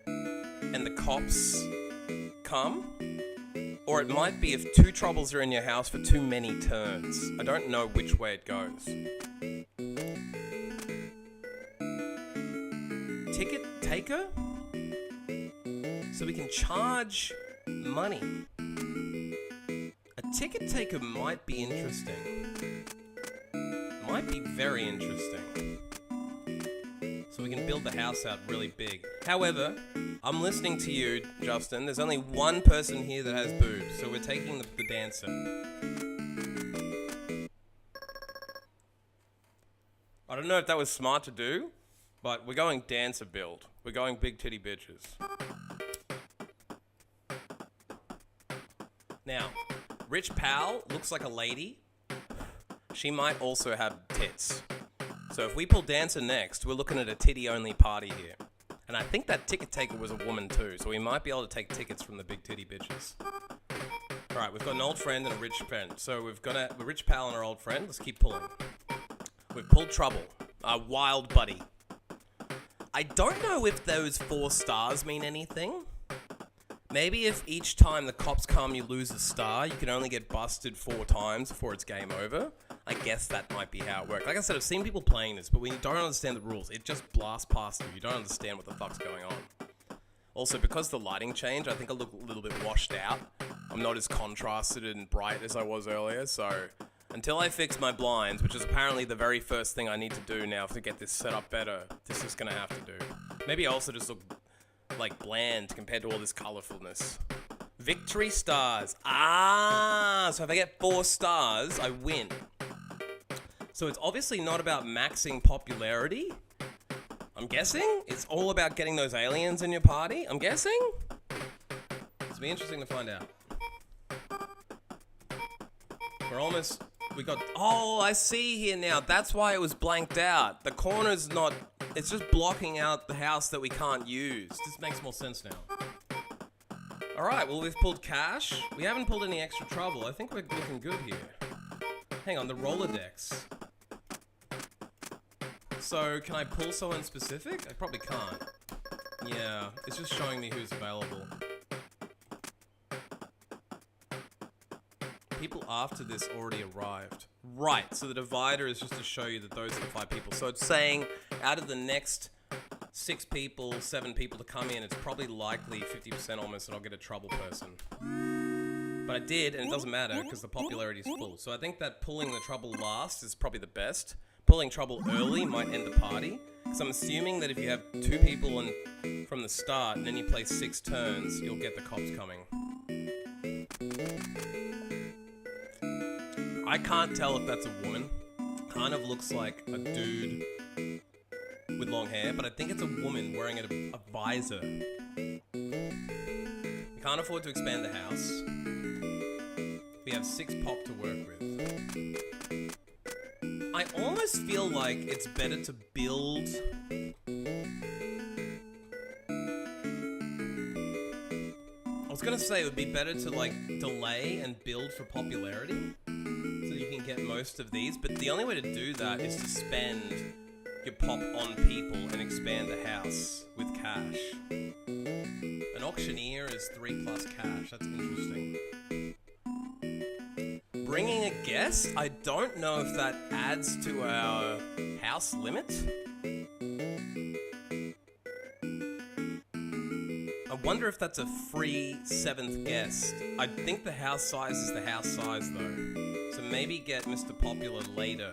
and the cops come. Or it might be if 2 troubles are in your house for too many turns. I don't know which way it goes. Ticket taker? So we can charge money. A ticket taker might be interesting. Might be very interesting. So we can build the house out really big. However, I'm listening to you, Justin. There's only 1 person here that has boobs, so we're taking the dancer. I don't know if that was smart to do, but we're going dancer build. We're going big titty bitches. Now, Rich Pal looks like a lady. She might also have tits. So if we pull dancer next, we're looking at a titty-only party here. And I think that ticket taker was a woman too, so we might be able to take tickets from the big titty bitches. Alright, we've got an old friend and a rich friend. So we've got a rich pal and our old friend. Let's keep pulling. We've pulled trouble. Our wild buddy. I don't know if those 4 stars mean anything. Maybe if each time the cops come you lose a star, you can only get busted 4 times before it's game over. I guess that might be how it works. Like I said, I've seen people playing this, but when you don't understand the rules, it just blasts past you. You don't understand what the fuck's going on. Also, because the lighting changed, I think I look a little bit washed out. I'm not as contrasted and bright as I was earlier, so until I fix my blinds, which is apparently the very first thing I need to do now to get this set up better, this is gonna have to do. Maybe I also just look like bland compared to all this colorfulness. Victory stars. Ah, so if I get 4 stars, I win. So it's obviously not about maxing popularity. I'm guessing it's all about getting those aliens in your party. I'm guessing. It's be interesting to find out. We got, oh, I see here now. That's why it was blanked out. The corner's not, it's just blocking out the house that we can't use. This makes more sense now. All right, well, we've pulled cash. We haven't pulled any extra trouble. I think we're looking good here. Hang on, the Rolodex. So, can I pull someone specific? I probably can't. Yeah, it's just showing me who's available. People after this already arrived. Right, so the divider is just to show you that those are the 5 people. So it's saying out of the next 6 people, 7 people to come in, it's probably likely 50% almost that I'll get a trouble person. But I did, and it doesn't matter because the popularity is full. So I think that pulling the trouble last is probably the best. Pulling trouble early might end the party. Because I'm assuming that if you have 2 people from the start and then you play 6 turns, you'll get the cops coming. I can't tell if that's a woman. Kind of looks like a dude with long hair, but I think it's a woman wearing a visor. We can't afford to expand the house. We have 6 pop to work with. I almost feel like it's better to build... I was gonna say it would be better to like delay and build for popularity. So you can get most of these, but the only way to do that is to spend your pop on people and expand the house with cash. An auctioneer is 3+ cash, that's interesting. Bringing a guest? I don't know if that adds to our house limit. I wonder if that's a free 7th guest. I think the house size is the house size though. So maybe get Mr. Popular later.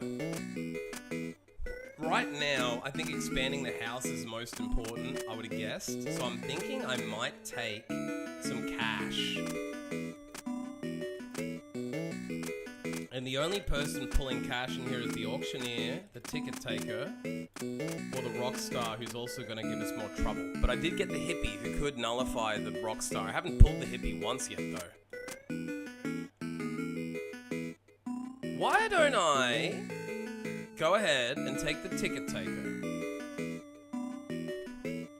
Right now, I think expanding the house is most important, I would have guessed. So I'm thinking I might take some cash. And the only person pulling cash in here is the auctioneer, the ticket taker, or the rock star who's also going to give us more trouble. But I did get the hippie who could nullify the rock star. I haven't pulled the hippie once yet though. Why don't I go ahead and take the ticket taker?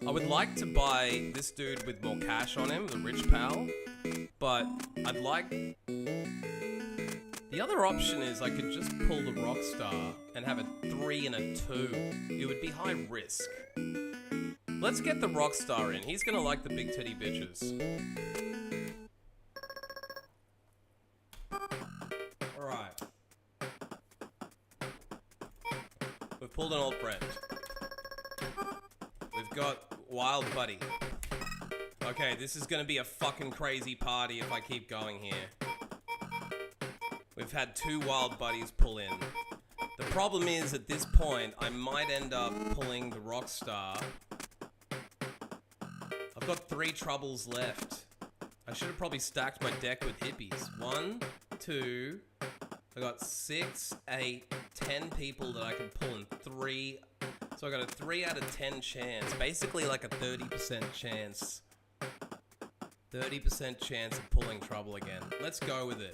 I would like to buy this dude with more cash on him, the rich pal, but I'd like... The other option is I could just pull the rock star and have a 3 and a 2. It would be high risk. Let's get the rock star in. He's gonna like the big titty bitches. Alright. We've pulled an old friend. We've got Wild Buddy. Okay, this is gonna be a fucking crazy party if I keep going here. We've had 2 Wild Buddies pull in. The problem is, at this point, I might end up pulling the rock star. I've got 3 troubles left. I should have probably stacked my deck with hippies. 1, 2, I got 6, 8, 10 people that I can pull in 3. So I got a 3 out of 10 chance. Basically like a 30% chance. 30% chance of pulling trouble again. Let's go with it.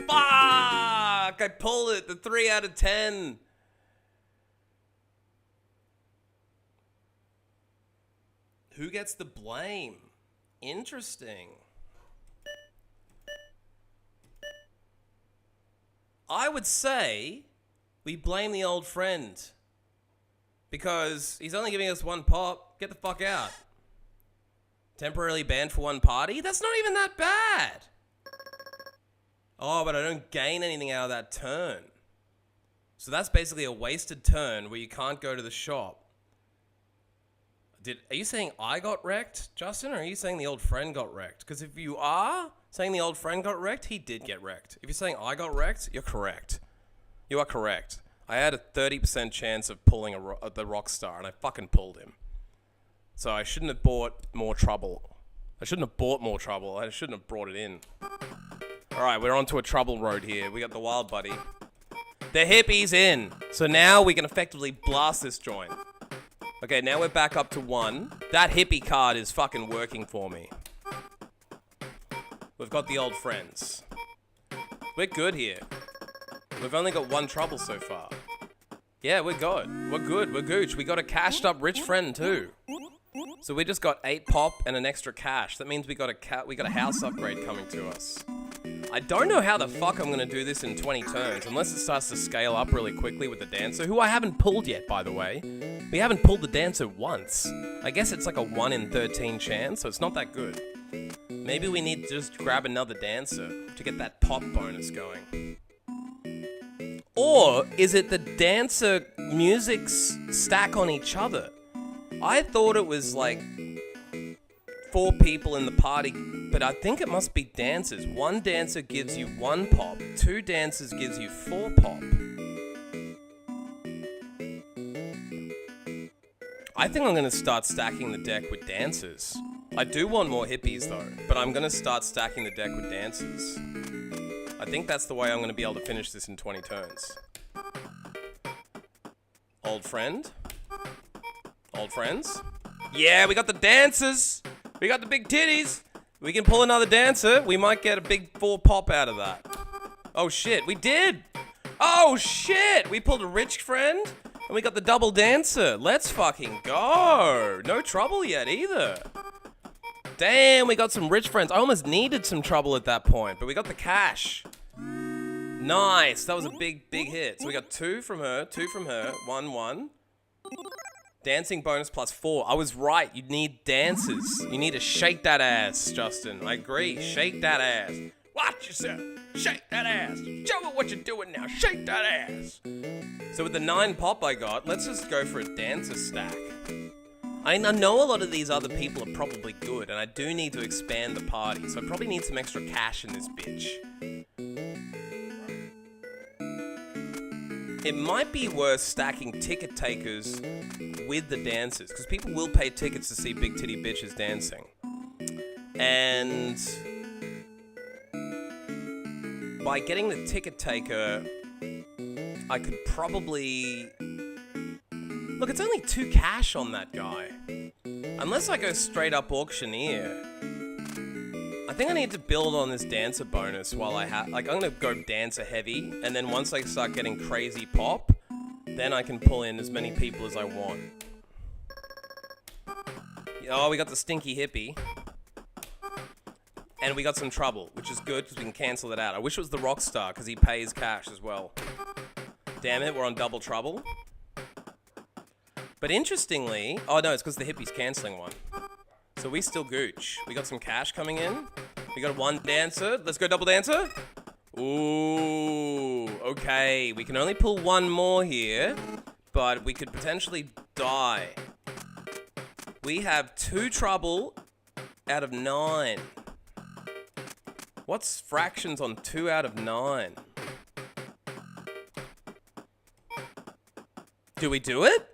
Fuck! I pulled it. The 3 out of 10. Who gets the blame? Interesting. I would say we blame the old friend. Because he's only giving us 1 pop. Get the fuck out. Temporarily banned for 1 party? That's not even that bad. Oh, but I don't gain anything out of that turn. So that's basically a wasted turn where you can't go to the shop. Are you saying I got wrecked, Justin, or are you saying the old friend got wrecked? Because if you are saying the old friend got wrecked, he did get wrecked. If you're saying I got wrecked, you're correct. You are correct. I had a 30% chance of pulling the rock star, and I fucking pulled him. So I shouldn't have bought more trouble. I shouldn't have bought more trouble. I shouldn't have brought it in. Alright, we're onto a trouble road here. We got the Wild Buddy. The hippie's in. So now we can effectively blast this joint. Okay, now we're back up to 1. That hippie card is fucking working for me. We've got the old friends. We're good here. We've only got one trouble so far. Yeah, we're good. We're good. We're gooch. We got a cashed up rich friend too. So we just got 8 pop and an extra cash. That means we got a house upgrade coming to us. I don't know how the fuck I'm gonna do this in 20 turns, unless it starts to scale up really quickly with the dancer, who I haven't pulled yet, by the way. We haven't pulled the dancer once. I guess it's like a 1 in 13 chance, so it's not that good. Maybe we need to just grab another dancer to get that pop bonus going. Or is it the dancer musics stack on each other? I thought it was like 4 people in the party, but I think it must be dancers. 1 dancer gives you 1 pop, 2 dancers gives you 4 pop. I think I'm gonna start stacking the deck with dancers. I do want more hippies though, but I'm gonna start stacking the deck with dancers. I think that's the way I'm gonna be able to finish this in 20 turns. Old friend? Old friends? Yeah, we got the dancers! We got the big titties! We can pull another dancer. We might get a big 4 pop out of that. Oh shit, we did! Oh shit! We pulled a rich friend, and we got the double dancer. Let's fucking go! No trouble yet either. Damn, we got some rich friends. I almost needed some trouble at that point, but we got the cash. Nice, that was a big hit. So we got 2 from her, 2 from her, 1. Dancing bonus plus 4. I was right, you need dancers. You need to shake that ass, Justin. I agree, shake that ass. Watch yourself, shake that ass. Show me what you're doing now, shake that ass. So with the 9 pop I got, let's just go for a dancer stack. I know a lot of these other people are probably good, and I do need to expand the party, so I probably need some extra cash in this bitch. It might be worth stacking ticket takers with the dancers, because people will pay tickets to see big titty bitches dancing. And by getting the ticket taker, I could probably... Look, it's only 2 cash on that guy. Unless I go straight up auctioneer. I think I need to build on this dancer bonus while I have... Like, I'm gonna go dancer heavy, and then once I start getting crazy pop, then I can pull in as many people as I want. Oh, we got the stinky hippie. And we got some trouble, which is good, because we can cancel it out. I wish it was the rock star, because he pays cash as well. Damn it, we're on double trouble. But interestingly... Oh, no, it's because the hippie's cancelling one. So we still gooch. We got some cash coming in. We got 1 dancer. Let's go double dancer. Ooh, okay. We can only pull 1 more here, but we could potentially die. We have 2 trouble out of 9. What's fractions on 2 out of 9? Do we do it?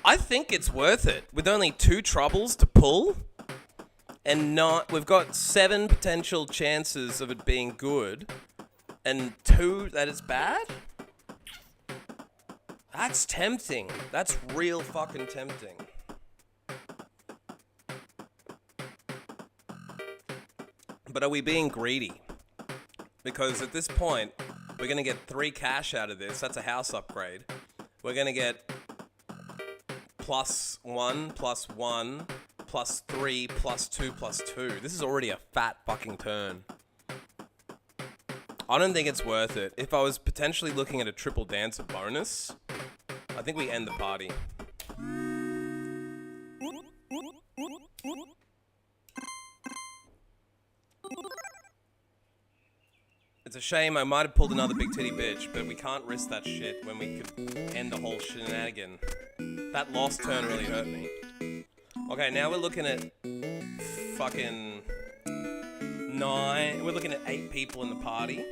I think it's worth it. With only 2 troubles to pull, and we've got 7 potential chances of it being good, and 2 that it's bad? That's tempting. That's real fucking tempting. But are we being greedy? Because at this point, we're gonna get 3 cash out of this. That's a house upgrade. We're gonna get +1, +1, +3, +2, +2. This is already a fat fucking turn. I don't think it's worth it. If I was potentially looking at a triple dancer bonus, I think we end the party. It's a shame. I might have pulled another big titty bitch, but we can't risk that shit when we could end the whole shenanigan. That lost turn really hurt me. Okay, now we're looking at fucking 9. We're looking at 8 people in the party.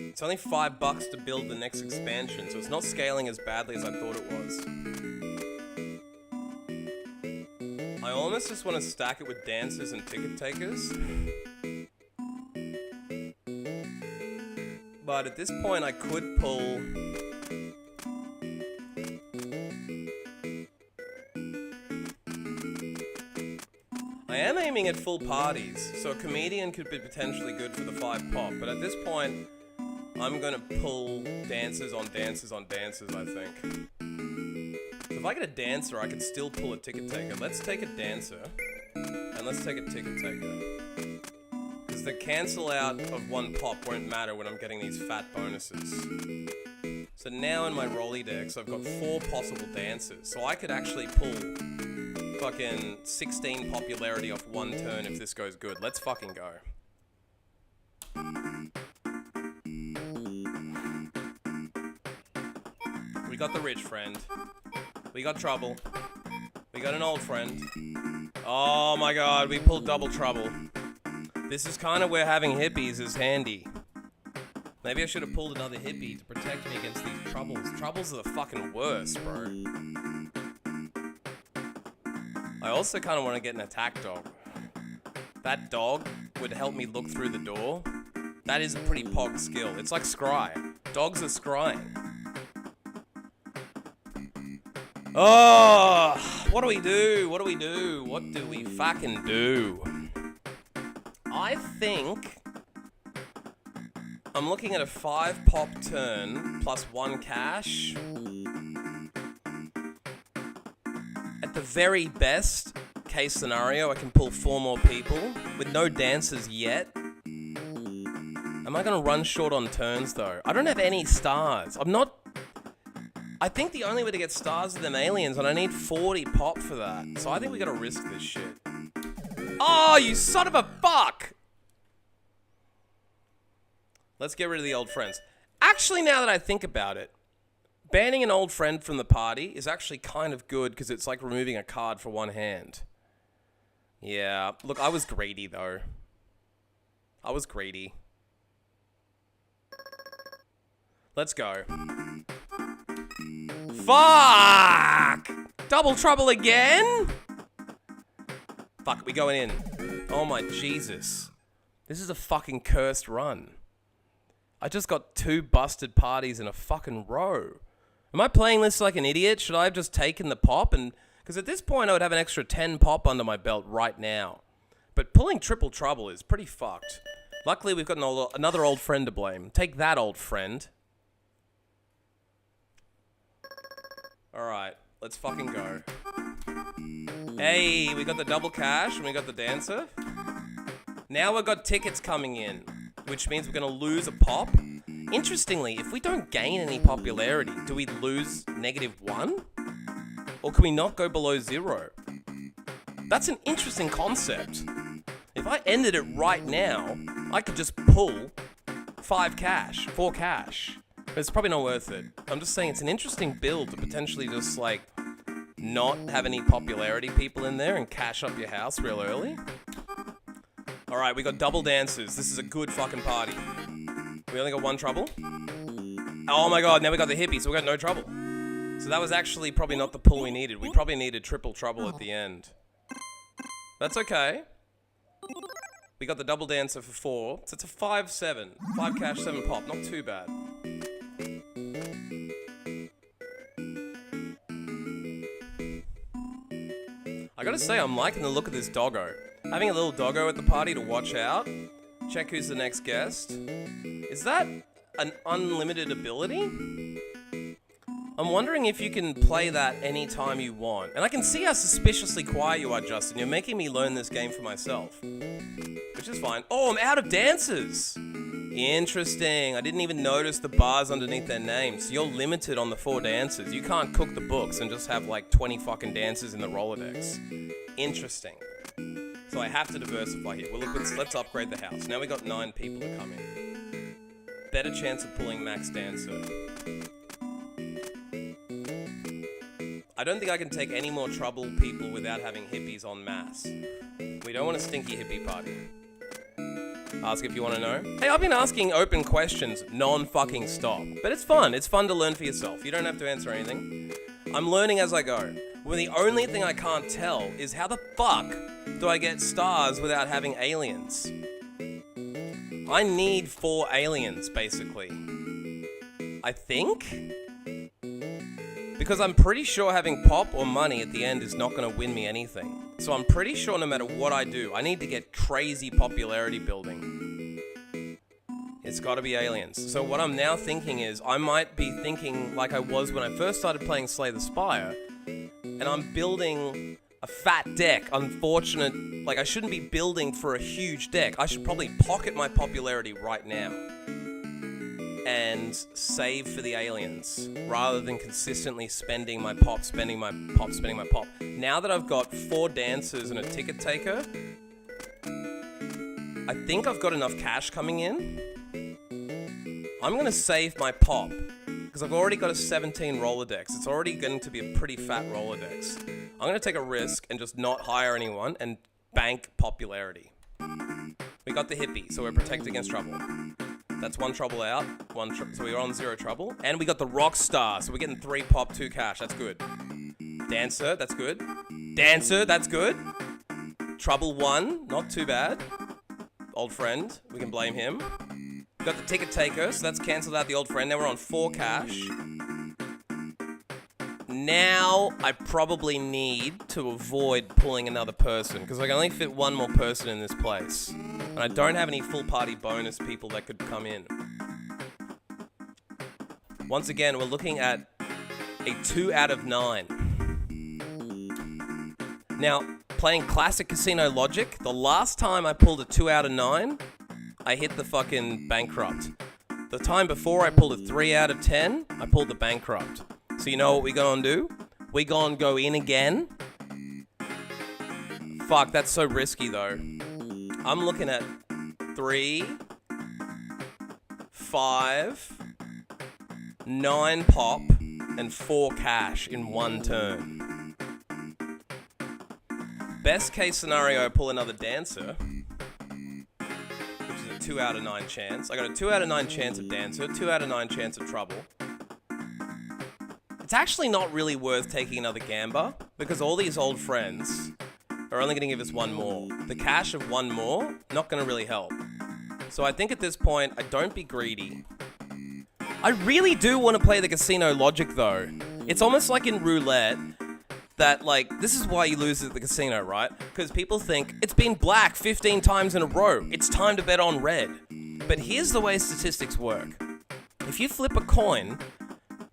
It's only $5 to build the next expansion, so it's not scaling as badly as I thought it was. I almost just want to stack it with dancers and ticket takers. But at this point, I could pull... I am aiming aiming at full parties, so a comedian could be potentially good for the 5 pop, but at this point, I'm gonna pull dancers on dancers on dancers, I think. So if I get a dancer, I can still pull a ticket taker. Let's take a dancer, and let's take a ticket taker. Because the cancel out of 1 pop won't matter when I'm getting these fat bonuses. So now in my Rolodex, I've got 4 possible dancers. So I could actually pull fucking 16 popularity off 1 turn if this goes good. Let's fucking go. We got the rich friend. We got trouble. We got an old friend. Oh my god, we pulled double trouble. This is kind of where having hippies is handy. Maybe I should have pulled another hippie to protect me against these troubles. Troubles are the fucking worst, bro. I also kind of want to get an attack dog. That dog would help me look through the door. That is a pretty pog skill. It's like scry. Dogs are scrying. Oh, what do we do? What do we do? What do we fucking do? I think I'm looking at a 5 pop turn plus 1 cash. At the very best case scenario, I can pull 4 more people with no dancers yet. Am I gonna run short on turns though? I don't have any stars. I think the only way to get stars are them aliens, and I need 40 pop for that. So I think we gotta risk this shit. Oh, you son of a fuck! Let's get rid of the old friends. Actually, now that I think about it, banning an old friend from the party is actually kind of good because it's like removing a card for 1 hand. Yeah, look, I was greedy though. I was greedy. Let's go. Fuck! Double trouble again? Fuck, we going in. Oh my Jesus. This is a fucking cursed run. I just got 2 busted parties in a fucking row. Am I playing this like an idiot? Should I have just taken the pop? Because at this point I would have an extra 10 pop under my belt right now. But pulling triple trouble is pretty fucked. Luckily we've got another old friend to blame. Take that, old friend. Alright, let's fucking go. Hey, we got the double cash and we got the dancer. Now we've got tickets coming in, which means we're gonna lose a pop. Interestingly, if we don't gain any popularity, do we lose -1? Or can we not go below 0? That's an interesting concept. If I ended it right now, I could just pull 4 cash. But it's probably not worth it. I'm just saying it's an interesting build to potentially just like not have any popularity people in there and cash up your house real early. Alright, we got double dancers. This is a good fucking party. We only got 1 trouble. Oh my god, now we got the hippie, so we got no trouble. So that was actually probably not the pull we needed. We probably needed triple trouble at the end. That's okay. We got the double dancer for 4. So it's a 5-7. 5 cash, 7 pop. Not too bad. I gotta say, I'm liking the look of this doggo. Having a little doggo at the party to watch out. Check who's the next guest. Is that an unlimited ability? I'm wondering if you can play that anytime you want. And I can see how suspiciously quiet you are, Justin. You're making me learn this game for myself. Which is fine. Oh, I'm out of dancers! Interesting. I didn't even notice the bars underneath their names. So you're limited on the 4 dancers. You can't cook the books and just have like 20 fucking dancers in the Rolodex. Interesting. So I have to diversify here. Well, look, let's upgrade the house. Now we got 9 people to come in. Better chance of pulling max dancer. I don't think I can take any more trouble people without having hippies en masse. We don't want a stinky hippie party. Ask if you want to know. Hey, I've been asking open questions non-fucking stop. But it's fun. It's fun to learn for yourself. You don't have to answer anything. I'm learning as I go. Well, the only thing I can't tell is how the fuck do I get stars without having aliens? I need 4 aliens, basically. I think? Because I'm pretty sure having pop or money at the end is not going to win me anything. So I'm pretty sure no matter what I do, I need to get crazy popularity building. It's got to be aliens. So what I'm now thinking is, I might be thinking like I was when I first started playing Slay the Spire, and I'm building a fat deck. Unfortunate, like I shouldn't be building for a huge deck. I should probably pocket my popularity right now and save for the aliens, rather than consistently spending my pop, spending my pop, spending my pop. Now that I've got 4 dancers and a ticket taker, I think I've got enough cash coming in. I'm going to save my pop, because I've already got a 17 Rolodex. It's already going to be a pretty fat Rolodex. I'm going to take a risk and just not hire anyone and bank popularity. We got the hippie, so we're protected against trouble. That's 1 trouble out, so we're on 0 trouble. And we got the rock star, so we're getting 3 pop, 2 cash. That's good. Dancer, that's good. Dancer, that's good. Trouble 1, not too bad. Old friend, we can blame him. We got the ticket taker, so that's cancelled out the old friend. Now we're on 4 cash. Now I probably need to avoid pulling another person, because I can only fit 1 more person in this place. And I don't have any full party bonus people that could come in. Once again, we're looking at a 2 out of 9. Now, playing classic casino logic, the last time I pulled a 2 out of 9, I hit the fucking bankrupt. The time before I pulled a 3 out of 10, I pulled the bankrupt. So you know what we gonna do? We gonna go in again. Fuck, that's so risky though. I'm looking at 3, 5, 9 pop, and 4 cash in 1 turn. Best case scenario, I pull another dancer, which is a 2 out of 9 chance. I got a 2 out of 9 chance of dancer, 2 out of 9 chance of trouble. It's actually not really worth taking another gamba, because all these old friends are only going to give us 1 more. The cash of 1 more, not going to really help. So I think at this point, I don't be greedy. I really do want to play the casino logic though. It's almost like in roulette, that like, this is why you lose at the casino, right? Because people think, it's been black 15 times in a row, it's time to bet on red. But here's the way statistics work. If you flip a coin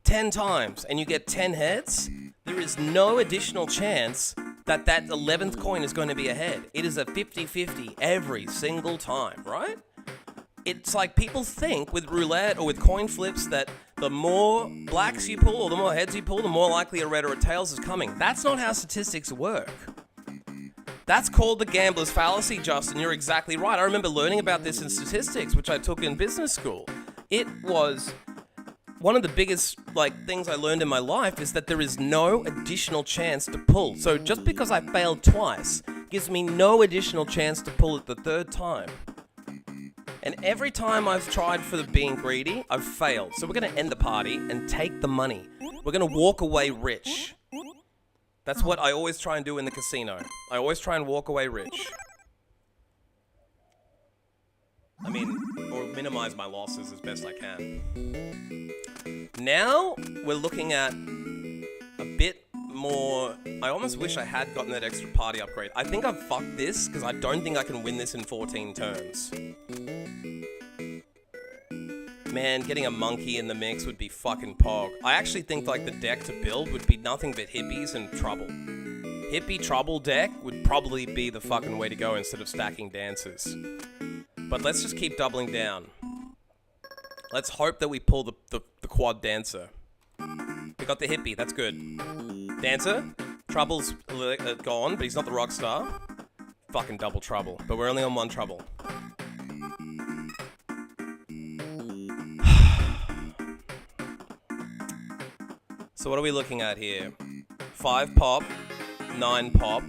10 times and you get 10 heads, there is no additional chance that 11th coin is going to be a head. It is a 50-50 every single time, right? It's like people think with roulette or with coin flips that the more blacks you pull or the more heads you pull, the more likely a red or a tails is coming. That's not how statistics work. That's called the gambler's fallacy, Justin. You're exactly right. I remember learning about this in statistics, which I took in business school. It was one of the biggest things I learned in my life is that there is no additional chance to pull. So just because I failed twice gives me no additional chance to pull it the 3rd time. And every time I've tried for the being greedy, I've failed. So we're going to end the party and take the money. We're going to walk away rich. That's what I always try and do in the casino. I always try and walk away rich. I mean, or minimize my losses as best I can. Now, we're looking at a bit more. I almost wish I had gotten that extra party upgrade. I think I've fucked this, because I don't think I can win this in 14 turns. Man, getting a monkey in the mix would be fucking pog. I actually think the deck to build would be nothing but hippies and trouble. Hippie trouble deck would probably be the fucking way to go instead of stacking dancers. But let's just keep doubling down. Let's hope that we pull the quad dancer. We got the hippie, that's good. Dancer, trouble's gone, but he's not the rock star. Fucking double trouble, but we're only on 1 trouble. So what are we looking at here? 5 pop, 9 pop,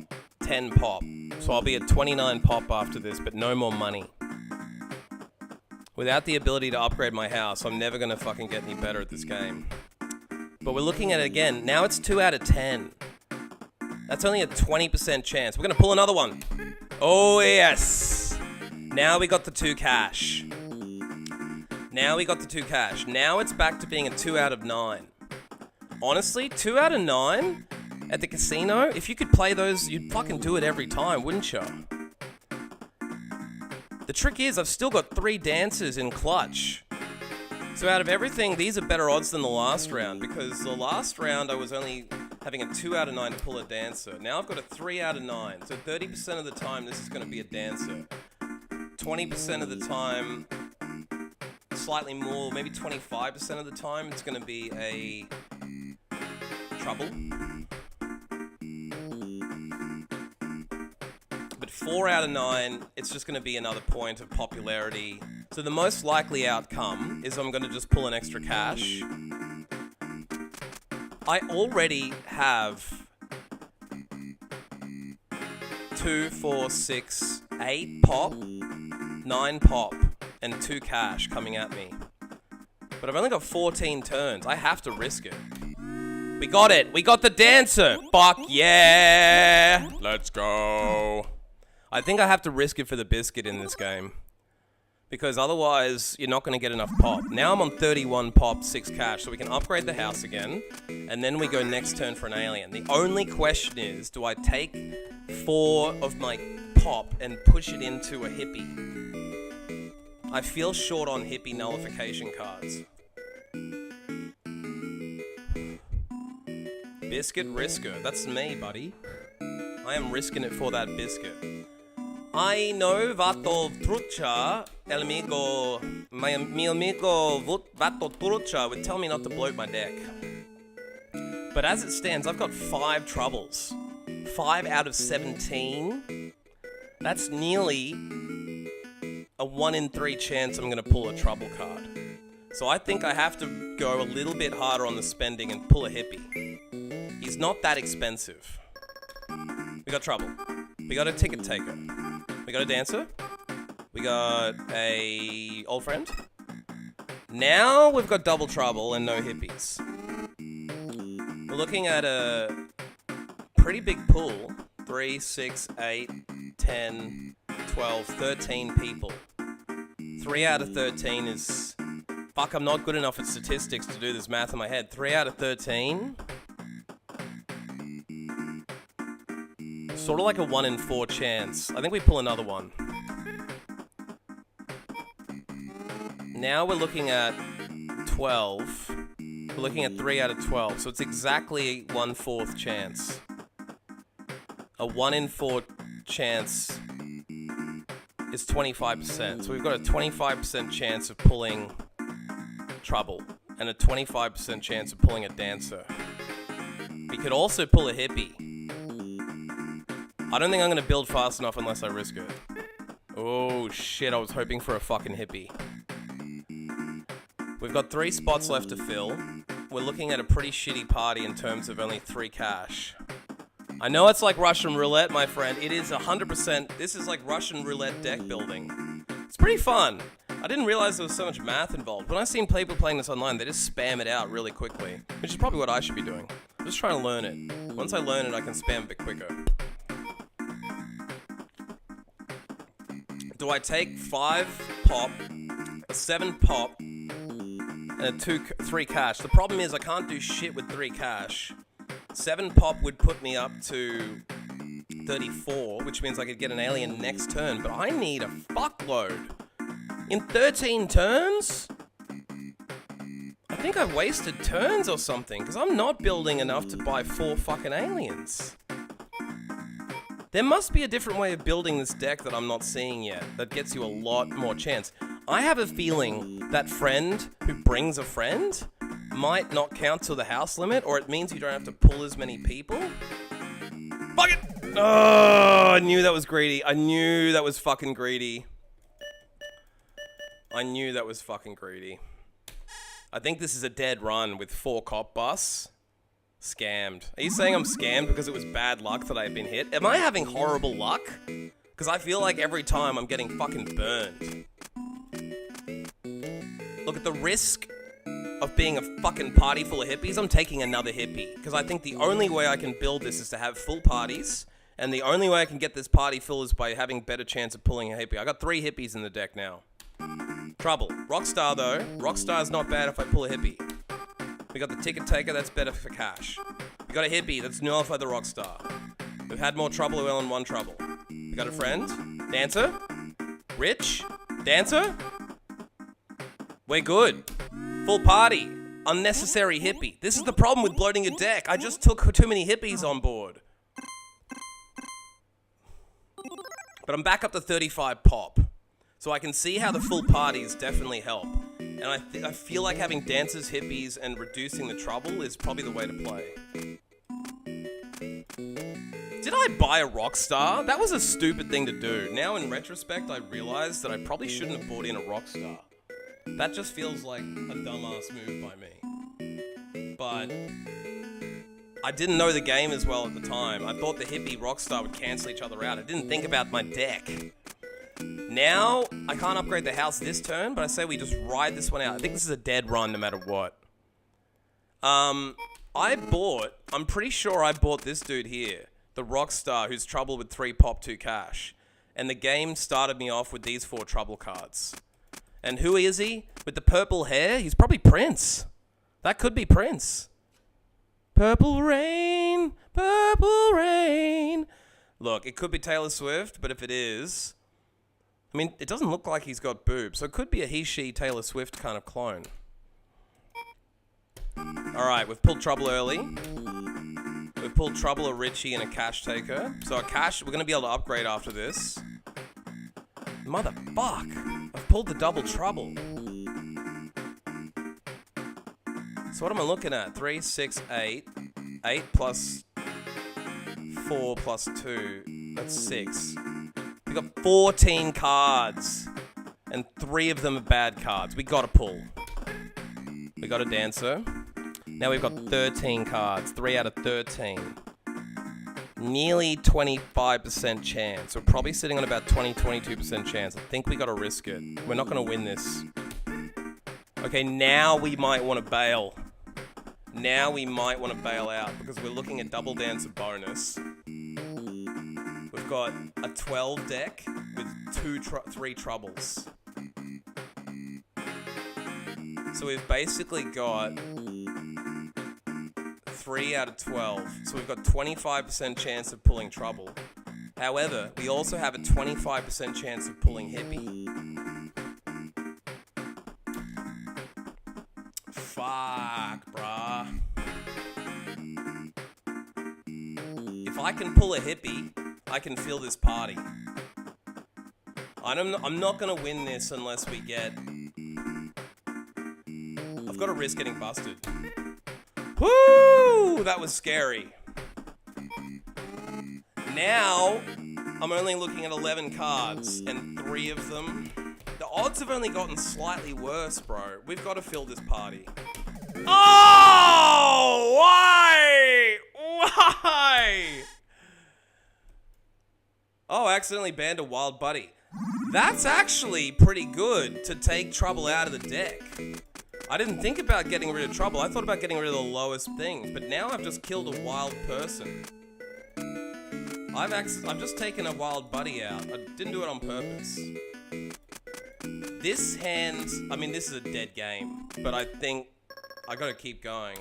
10 pop. So I'll be at 29 pop after this, but no more money. Without the ability to upgrade my house, I'm never gonna fucking get any better at this game. But we're looking at it again. Now it's 2 out of 10. That's only a 20% chance. We're gonna pull another one. Oh yes! Now we got the 2 cash. Now we got the 2 cash. Now it's back to being a 2 out of 9. Honestly, 2 out of 9 at the casino, if you could play those, you'd fucking do it every time, wouldn't you? The trick is, I've still got 3 dancers in clutch. So out of everything, these are better odds than the last round, because the last round I was only having a 2 out of 9 to pull a dancer. Now I've got a 3 out of 9, so 30% of the time this is going to be a dancer. 20% of the time, slightly more, maybe 25% of the time, it's going to be a trouble. But 4 out of 9, it's just going to be another point of popularity. So the most likely outcome is I'm going to just pull an extra cash. I already have 2, 4, 6, 8 pop, 9 pop, and 2 cash coming at me. But I've only got 14 turns. I have to risk it. We got it. We got the dancer. Fuck yeah. Let's go. I think I have to risk it for the biscuit in this game. Because otherwise, you're not going to get enough pop. Now I'm on 31 pop, 6 cash, so we can upgrade the house again. And then we go next turn for an alien. The only question is, do I take 4 of my pop and push it into a hippie? I feel short on hippie nullification cards. Biscuit risker. That's me, buddy. I am risking it for that biscuit. I know Vato Trucha, el amigo, mi amigo Vato Trucha would tell me not to bloat my deck. But as it stands, I've got 5 troubles. 5 out of 17. That's nearly a 1 in 3 chance I'm going to pull a trouble card. So I think I have to go a little bit harder on the spending and pull a hippie. He's not that expensive. We got trouble. We got a ticket taker. We got a dancer. We got a old friend. Now we've got double trouble and no hippies. We're looking at a pretty big pool. 3, 6, 8, 10, 12, 13 people. 3 out of 13 is... Fuck, I'm not good enough at statistics to do this math in my head. 3 out of 13... Sort of like a 1 in 4 chance. I think we pull another one. Now we're looking at 12. We're looking at 3 out of 12. So it's exactly 1/4 chance. A 1 in 4 chance is 25%. So we've got a 25% chance of pulling trouble. And a 25% chance of pulling a dancer. We could also pull a hippie. I don't think I'm going to build fast enough unless I risk it. Oh shit, I was hoping for a fucking hippie. We've got 3 spots left to fill. We're looking at a pretty shitty party in terms of only 3 cash. I know it's like Russian roulette, my friend. It is 100%. This is like Russian roulette deck building. It's pretty fun. I didn't realize there was so much math involved. When I seen people playing this online, they just spam it out really quickly. Which is probably what I should be doing. I'm just trying to learn it. Once I learn it, I can spam a bit quicker. Do I take 5 pop, a 7 pop, and a 3 cash? The problem is I can't do shit with 3 cash. 7 pop would put me up to 34, which means I could get an alien next turn, but I need a fuckload. In 13 turns? I think I wasted turns or something, because I'm not building enough to buy 4 fucking aliens. There must be a different way of building this deck that I'm not seeing yet, that gets you a lot more chance. I have a feeling that friend who brings a friend might not count to the house limit, or it means you don't have to pull as many people. Fuck it! Oh, I knew that was greedy. I knew that was fucking greedy. I knew that was fucking greedy. I think this is a dead run with 4 cop bus. Scammed. Are you saying I'm scammed because it was bad luck that I've been hit? Am I having horrible luck? Because I feel like every time I'm getting fucking burned. Look, at the risk of being a fucking party full of hippies, I'm taking another hippie. Because I think the only way I can build this is to have full parties. And the only way I can get this party full is by having better chance of pulling a hippie. I got 3 hippies in the deck now. Trouble. Rockstar though. Rockstar's not bad if I pull a hippie. We got the ticket taker, that's better for cash. We got a hippie, that's nullified the rock star. We've had more trouble, we're in one trouble. We got a friend, dancer, rich, dancer. We're good. Full party, unnecessary hippie. This is the problem with bloating your deck. I just took too many hippies on board. But I'm back up to 35 pop. So I can see how the full parties definitely help. And I feel like having dancers, hippies, and reducing the trouble is probably the way to play. Did I buy a Rockstar? That was a stupid thing to do. Now in retrospect, I realize that I probably shouldn't have bought in a Rockstar. That just feels like a dumbass move by me. But I didn't know the game as well at the time. I thought the hippie Rockstar would cancel each other out. I didn't think about my deck. Now, I can't upgrade the house this turn, but I say we just ride this one out. I think this is a dead run no matter what. I'm pretty sure I bought this dude here, the Rockstar, who's trouble with 3 pop, 2 cash. And the game started me off with these 4 trouble cards. And who is he? With the purple hair? He's probably Prince. That could be Prince. Purple rain, purple rain. Look, it could be Taylor Swift, but if it is... I mean, it doesn't look like he's got boobs, so it could be a he-she Taylor Swift kind of clone. Alright, we've pulled trouble early. We've pulled trouble, a Richie, and a cash taker. So a cash, we're going to be able to upgrade after this. Motherfuck! I've pulled the double trouble. So what am I looking at? 3, 6, 8. 8 plus 4 plus 2. That's 6. We got 14 cards. And 3 of them are bad cards. We gotta pull. We got a dancer. Now we've got 13 cards. 3 out of 13. Nearly 25% chance. We're probably sitting on about 20-22% chance. I think we gotta risk it. We're not gonna win this. Okay, now we might want to bail. Now we might want to bail out because we're looking at double dancer bonus. We've got a 12 deck with 3 troubles. So we've basically got 3 out of 12. So we've got 25% chance of pulling trouble. However, we also have a 25% chance of pulling hippie. Fuck, bruh. If I can pull a hippie, I can feel this party. I'm not gonna win this unless we get... I've got to risk getting busted. Woo! That was scary. Now, I'm only looking at 11 cards, and 3 of them... The odds have only gotten slightly worse, bro. We've got to fill this party. Oh! Why? Why? Oh, I accidentally banned a wild buddy. That's actually pretty good to take trouble out of the deck. I didn't think about getting rid of trouble. I thought about getting rid of the lowest things, but now I've just killed a wild person. I've just taken a wild buddy out. I didn't do it on purpose. This hand, I mean, this is a dead game, but I think I gotta keep going.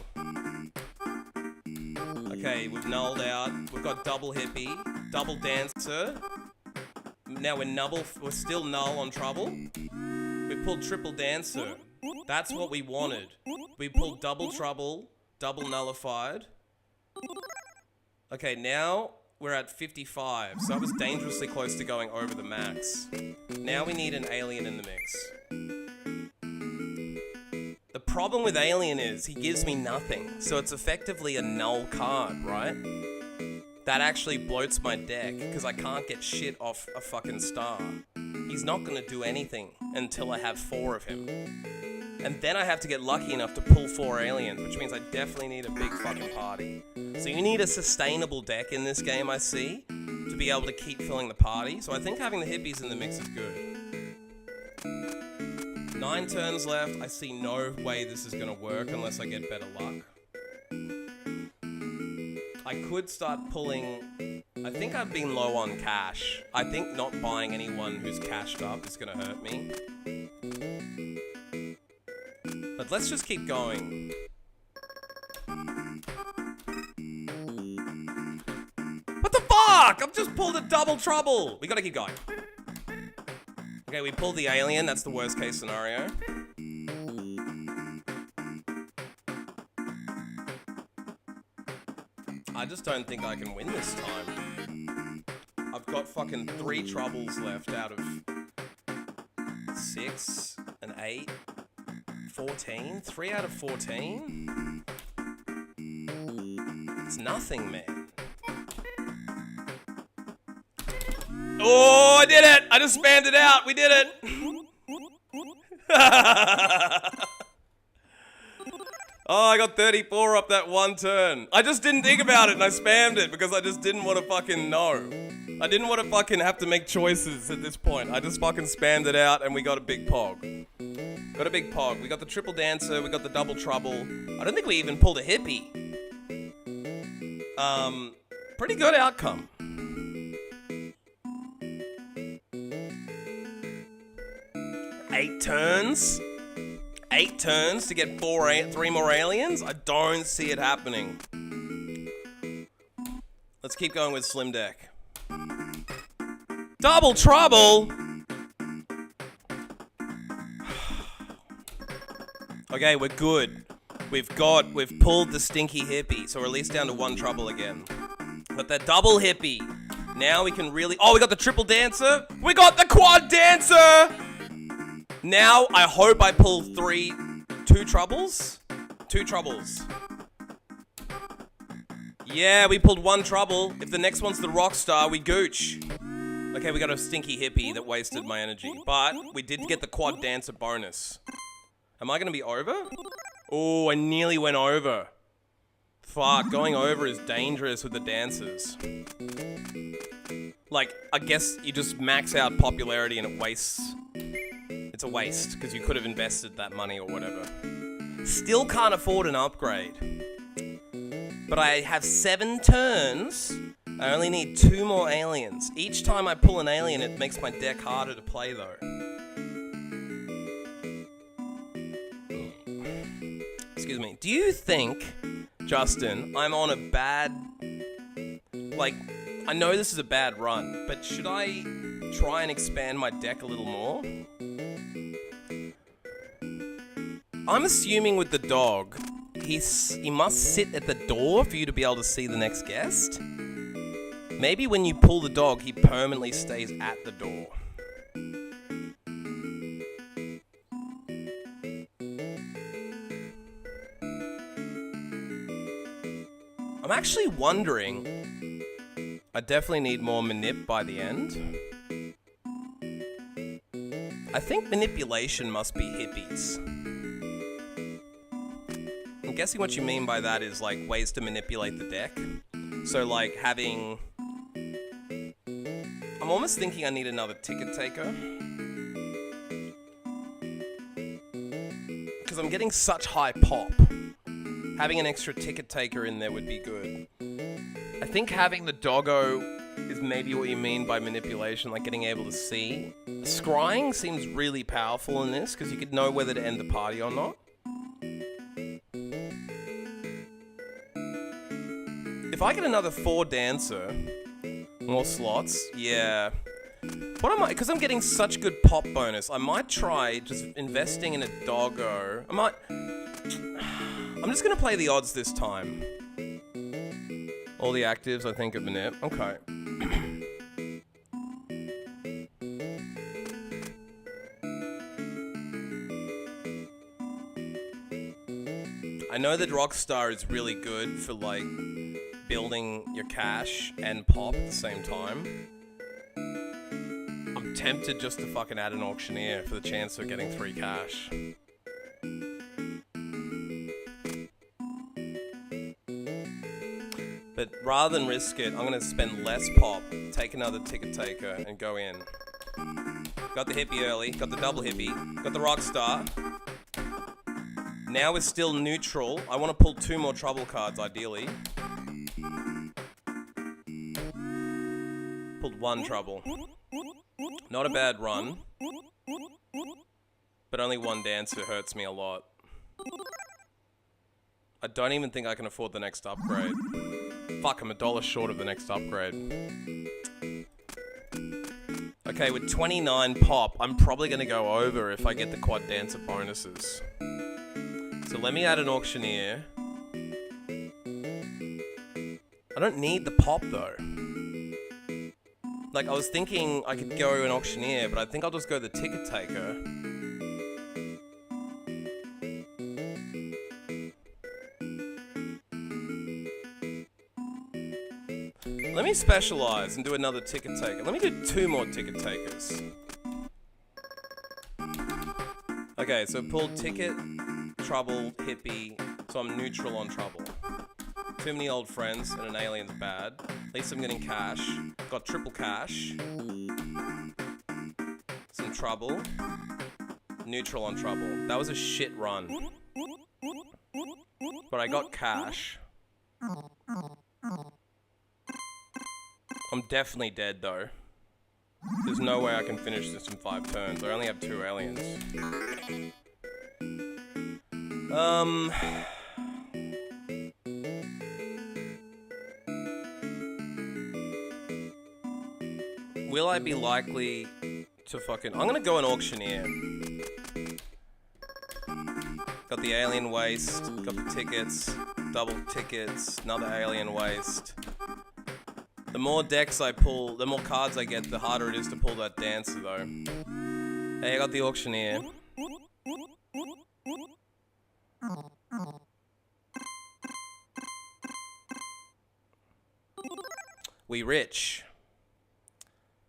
Okay, we've nulled out. We've got double hippie, double dancer. Now we're still null on trouble. We pulled triple dancer. That's what we wanted. We pulled double trouble, double nullified. Okay, now we're at 55, so I was dangerously close to going over the max. Now we need an alien in the mix. The problem with alien is he gives me nothing, so it's effectively a null card, right? That actually bloats my deck, because I can't get shit off a fucking star. He's not gonna do anything until I have 4 of him. And then I have to get lucky enough to pull 4 aliens, which means I definitely need a big fucking party. So you need a sustainable deck in this game, I see, to be able to keep filling the party. So I think having the hippies in the mix is good. 9 turns left. I see no way this is gonna work unless I get better luck. I could start pulling... I think I've been low on cash. I think not buying anyone who's cashed up is gonna hurt me. But let's just keep going. just pulled a double trouble. We gotta keep going. Okay, we pulled the alien. That's the worst case scenario. I just don't think I can win this time. I've got fucking 3 troubles left out of 6 and 8. 14? 3 out of 14? It's nothing, man. Oh, I did it! I just spammed it out. We did it! Oh, I got 34 up that one turn. I just didn't think about it and I spammed it because I just didn't want to fucking know. I didn't want to fucking have to make choices at this point. I just fucking spammed it out and we got a big pog. Got a big pog. We got the triple dancer, we got the double trouble. I don't think we even pulled a hippie. Pretty good outcome. Eight turns to get 3 more aliens? I don't see it happening. Let's keep going with Slim Deck. Double trouble! Okay, we're good. We've pulled the stinky hippie, so we're at least down to 1 trouble again. But that double hippie. Now we can really... Oh, we got the triple dancer! We got the quad dancer! Now, I hope I pull 2 troubles? 2 troubles. Yeah, we pulled 1 trouble. If the next one's the rock star, we gooch. Okay, we got a stinky hippie that wasted my energy. But we did get the quad dancer bonus. Am I gonna be over? Oh, I nearly went over. Fuck, going over is dangerous with the dancers. Like, I guess you just max out popularity and it wastes... It's a waste, because you could have invested that money or whatever. Still can't afford an upgrade. But I have 7 turns. I only need 2 more aliens. Each time I pull an alien, it makes my deck harder to play, though. Excuse me. Do you think, Justin, I'm on a bad... Like, I know this is a bad run, but should I try and expand my deck a little more? I'm assuming with the dog, he must sit at the door for you to be able to see the next guest. Maybe when you pull the dog, he permanently stays at the door. I'm actually wondering, I definitely need more manip by the end. I think manipulation must be hippies. I'm guessing what you mean by that is like ways to manipulate the deck. So like having... I'm almost thinking I need another ticket taker. Because I'm getting such high pop. Having an extra ticket taker in there would be good. I think having the doggo is maybe what you mean by manipulation, like getting able to see. Scrying seems really powerful in this, because you could know whether to end the party or not. If I get another 4 dancer, more slots, yeah. What am I, because I'm getting such good pop bonus, I might try just investing in a doggo. I'm just gonna play the odds this time. All the actives, I think, of manip. Okay. I know that Rockstar is really good for, like, building your cash and pop at the same time. I'm tempted just to fucking add an auctioneer for the chance of getting 3 cash. But rather than risk it, I'm gonna spend less pop, take another ticket taker, and go in. Got the hippie early, got the double hippie, got the rockstar. Now we're still neutral. I want to pull 2 more trouble cards, ideally. Pulled 1 trouble. Not a bad run. But only 1 dancer hurts me a lot. I don't even think I can afford the next upgrade. Fuck, I'm $1 short of the next upgrade. Okay, with 29 pop, I'm probably going to go over if I get the quad dancer bonuses. So let me add an auctioneer. I don't need the pop though. Like, I was thinking I could go an auctioneer, but I think I'll just go the ticket taker. Let me specialize and do another ticket taker. Let me do 2 more ticket takers. Okay, so pulled ticket, trouble, hippie, so I'm neutral on trouble. Too many old friends and an alien's bad. At least I'm getting cash. Got triple cash. Some trouble. Neutral on trouble. That was a shit run. But I got cash. I'm definitely dead though. There's no way I can finish this in 5 turns. I only have 2 aliens. Will I be likely to fucking... I'm gonna go an auctioneer. Got the alien waste, got the tickets, double tickets, another alien waste. The more decks I pull, the more cards I get, the harder it is to pull that dancer though. Hey, I got the auctioneer. We rich.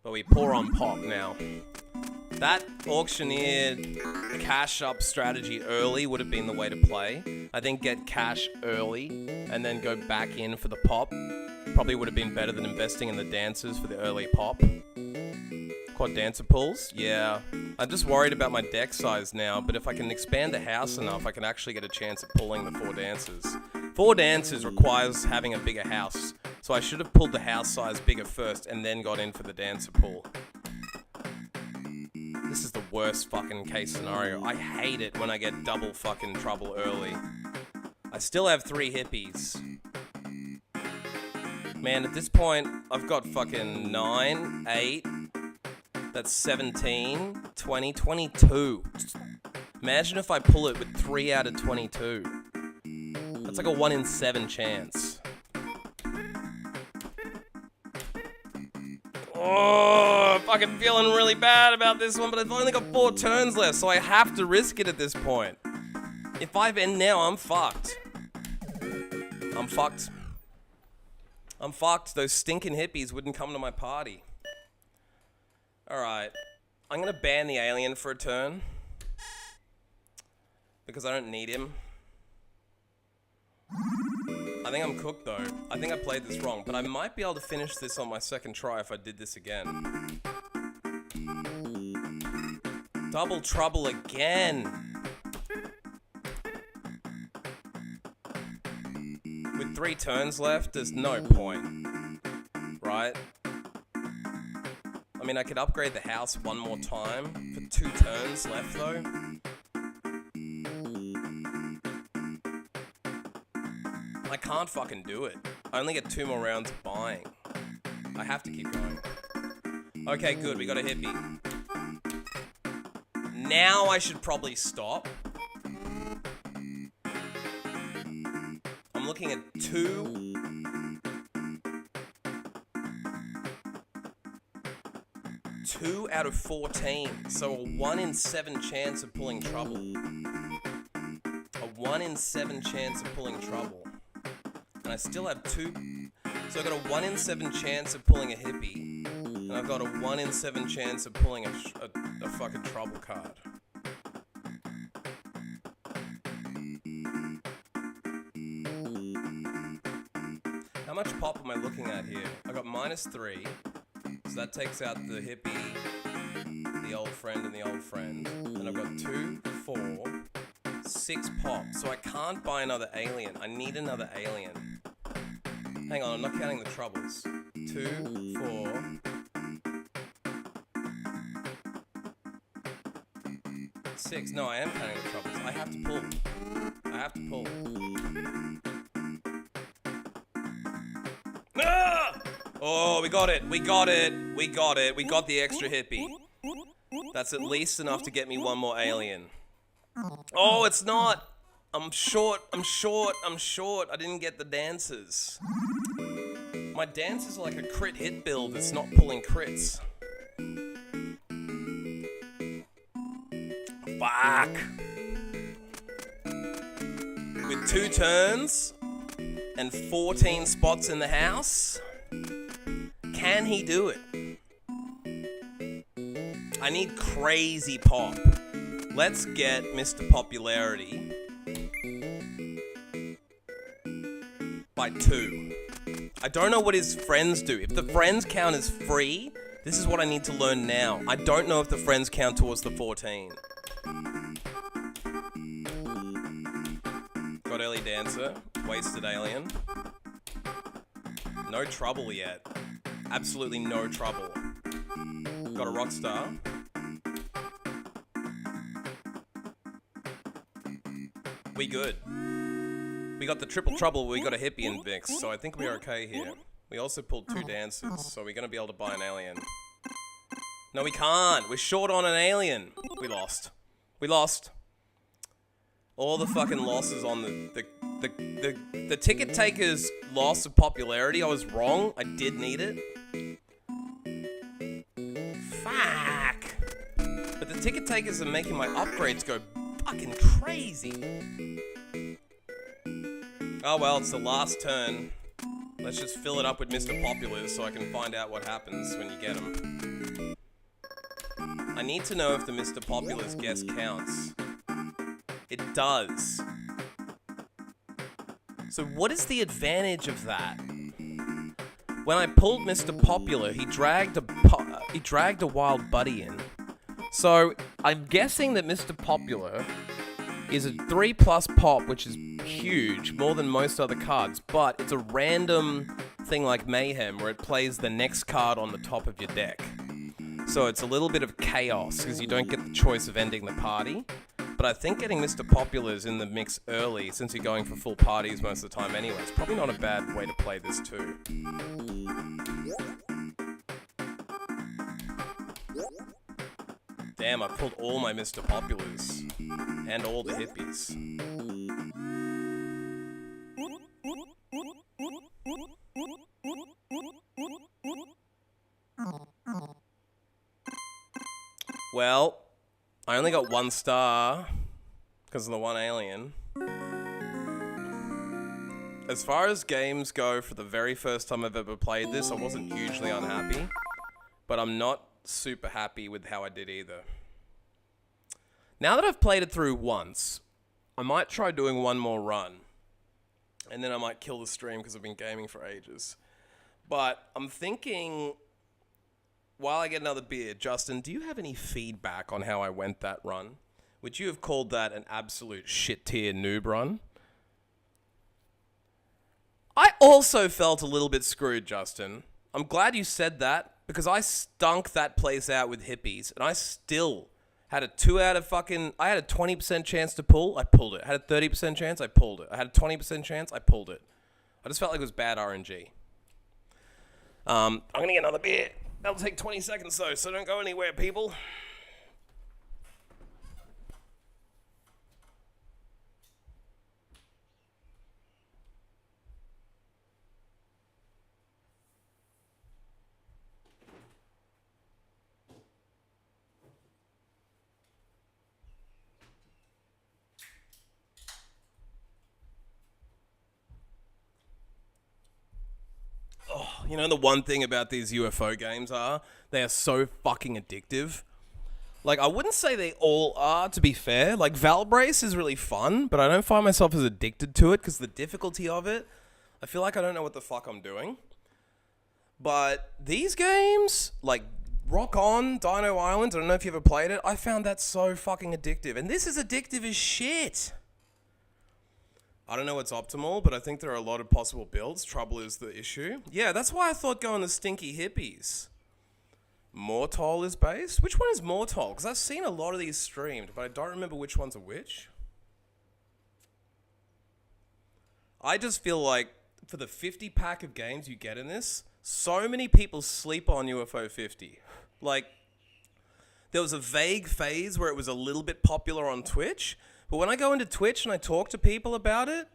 But we poor on pop now. That auctioneer cash up strategy early would have been the way to play. I think get cash early and then go back in for the pop. Probably would have been better than investing in the dancers for the early pop. Quad dancer pulls? Yeah. I'm just worried about my deck size now, but if I can expand the house enough, I can actually get a chance at pulling the 4 dancers. 4 dancers requires having a bigger house, so I should have pulled the house size bigger first and then got in for the dancer pull. This is the worst fucking case scenario. I hate it when I get double fucking trouble early. I still have 3 hippies. Man, at this point, I've got fucking 9, 8, that's 17, 20, 22. Imagine if I pull it with 3 out of 22. That's like a 1 in 7 chance. Oh, fucking feeling really bad about this one, but I've only got 4 turns left, so I have to risk it at this point. If I end now, I'm fucked. I'm fucked. I'm fucked. Those stinking hippies wouldn't come to my party. Alright. I'm gonna ban the alien for a turn. Because I don't need him. I think I'm cooked though. I think I played this wrong, but I might be able to finish this on my second try if I did this again. Double trouble again. With 3 turns left, there's no point. Right? I mean, I could upgrade the house one more time. For 2 turns left though. I can't fucking do it. I only get 2 more rounds of buying. I have to keep going. Okay, good. We got a hippie. Now I should probably stop. I'm looking at 2. 2 out of 14. So a 1 in 7 chance of pulling trouble. A 1 in 7 chance of pulling trouble. And I still have 2. So I've got a 1 in 7 chance of pulling a hippie. And I've got a 1 in 7 chance of pulling a fucking trouble card. How much pop am I looking at here? I got -3. So that takes out the hippie, the old friend, and the old friend. And I've got 2, 4, 6 pop. So I can't buy another alien. I need another alien. Hang on, I'm not counting the troubles. 2, 4. 6. No, I am counting the troubles. I have to pull. I have to pull. Ah! Oh, we got it. We got it. We got it. We got the extra hippie. That's at least enough to get me one more alien. Oh, it's not. I'm short. I'm short. I'm short. I didn't get the dancers. My dancers are like a crit hit build that's not pulling crits. Fuck. With 2 turns and 14 spots in the house, can he do it? I need crazy pop. Let's get Mr. Popularity by 2. I don't know what his friends do. If the friends count as free, this is what I need to learn now. I don't know if the friends count towards the 14. Got early dancer. Wasted alien. No trouble yet. Absolutely no trouble. Got a rock star. We good. We got the triple trouble, we got a hippie in Vix, so I think we're okay here. We also pulled 2 dancers, so we're gonna be able to buy an alien. No, we can't. We're short on an alien. We lost. We lost. All the fucking losses on the ticket taker's loss of popularity. I was wrong. I did need it. Fuck. But the ticket takers are making my upgrades go fucking crazy. Oh well, it's the last turn. Let's just fill it up with Mr. Populars so I can find out what happens when you get him. I need to know if the Mr. Populars guess counts. It does. So what is the advantage of that? When I pulled Mr. Popular, he dragged a wild buddy in. So I'm guessing that Mr. Popular is a 3+ pop, which is huge, more than most other cards, but it's a random thing like Mayhem where it plays the next card on the top of your deck. So it's a little bit of chaos because you don't get the choice of ending the party. But I think getting Mr. Popular's in the mix early, since you're going for full parties most of the time anyway, it's probably not a bad way to play this too. Damn, I pulled all my Mr. Populars. And all the hippies. Well, I only got 1 star because of the 1 alien. As far as games go, for the very first time I've ever played this, I wasn't hugely unhappy. But I'm not super happy with how I did either. Now that I've played it through once, I might try doing 1 more run. And then I might kill the stream because I've been gaming for ages. But I'm thinking, while I get another beer, Justin, do you have any feedback on how I went that run? Would you have called that an absolute shit tier noob run? I also felt a little bit screwed, Justin. I'm glad you said that, because I stunk that place out with hippies, and I still had a 2 out of fucking... I had a 20% chance to pull, I pulled it. I had a 30% chance, I pulled it. I had a 20% chance, I pulled it. I just felt like it was bad RNG. I'm gonna get another beer. That'll take 20 seconds though, so don't go anywhere, people. You know the one thing about these UFO games are, they are so fucking addictive. Like, I wouldn't say they all are, to be fair. Like, Valbrace is really fun, but I don't find myself as addicted to it because the difficulty of it, I feel like I don't know what the fuck I'm doing. But these games, like Rock On, Dino Island, I don't know if you ever played it, I found that so fucking addictive. And this is addictive as shit. I don't know what's optimal, but I think there are a lot of possible builds. Trouble is the issue. Yeah, that's why I thought going to Stinky Hippies. Mortol is based? Which one is Mortol? Because I've seen a lot of these streamed, but I don't remember which ones are which. I just feel like for the 50 pack of games you get in this, So many people sleep on UFO 50. Like, there was a vague phase where it was a little bit popular on Twitch, but when I go into Twitch and I talk to people about it,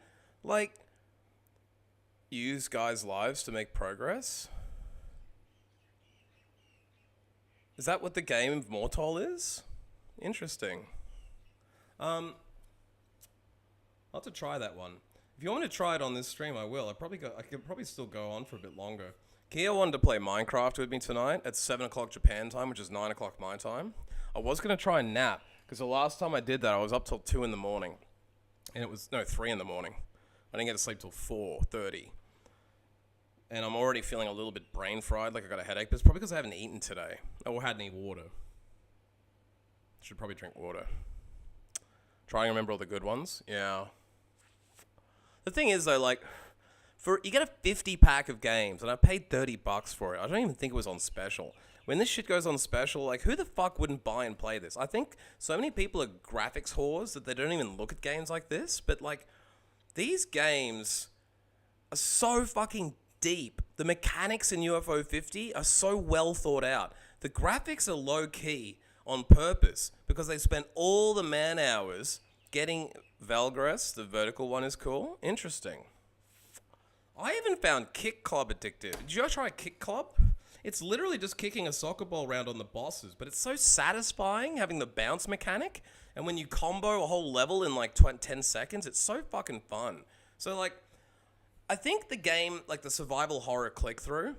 like, use guys' lives to make progress? Is that what the game of Mortal is? Interesting. I'll have to try that one. If you want me to try it on this stream, I will. I could probably still go on for a bit longer. Kia wanted to play Minecraft with me tonight at 7 o'clock Japan time, which is 9 o'clock my time. I was going to try and nap, because the last time I did that, I was up till 2 in the morning. And it was, 3 in the morning. I didn't get to sleep till 4:30. And I'm already feeling a little bit brain fried, like I got a headache, but it's probably because I haven't eaten today, or had any water. Should probably drink water. Try and remember all the good ones. Yeah. The thing is, though, like, you get a 50 pack of games, and I paid $30 for it. I don't even think it was on special. When this shit goes on special, like, who the fuck wouldn't buy and play this? I think so many people are graphics whores that they don't even look at games like this. But, like, these games are so fucking deep. The mechanics in UFO 50 are so well thought out. The graphics are low key on purpose because they spent all the man hours getting Valgriss. The vertical one is cool. Interesting. I even found Kick Club addictive. Did you ever try Kick Club? It's literally just kicking a soccer ball around on the bosses, but it's so satisfying having the bounce mechanic. And when you combo a whole level in like 10 seconds, it's so fucking fun. So like, I think the game, like the survival horror click-through,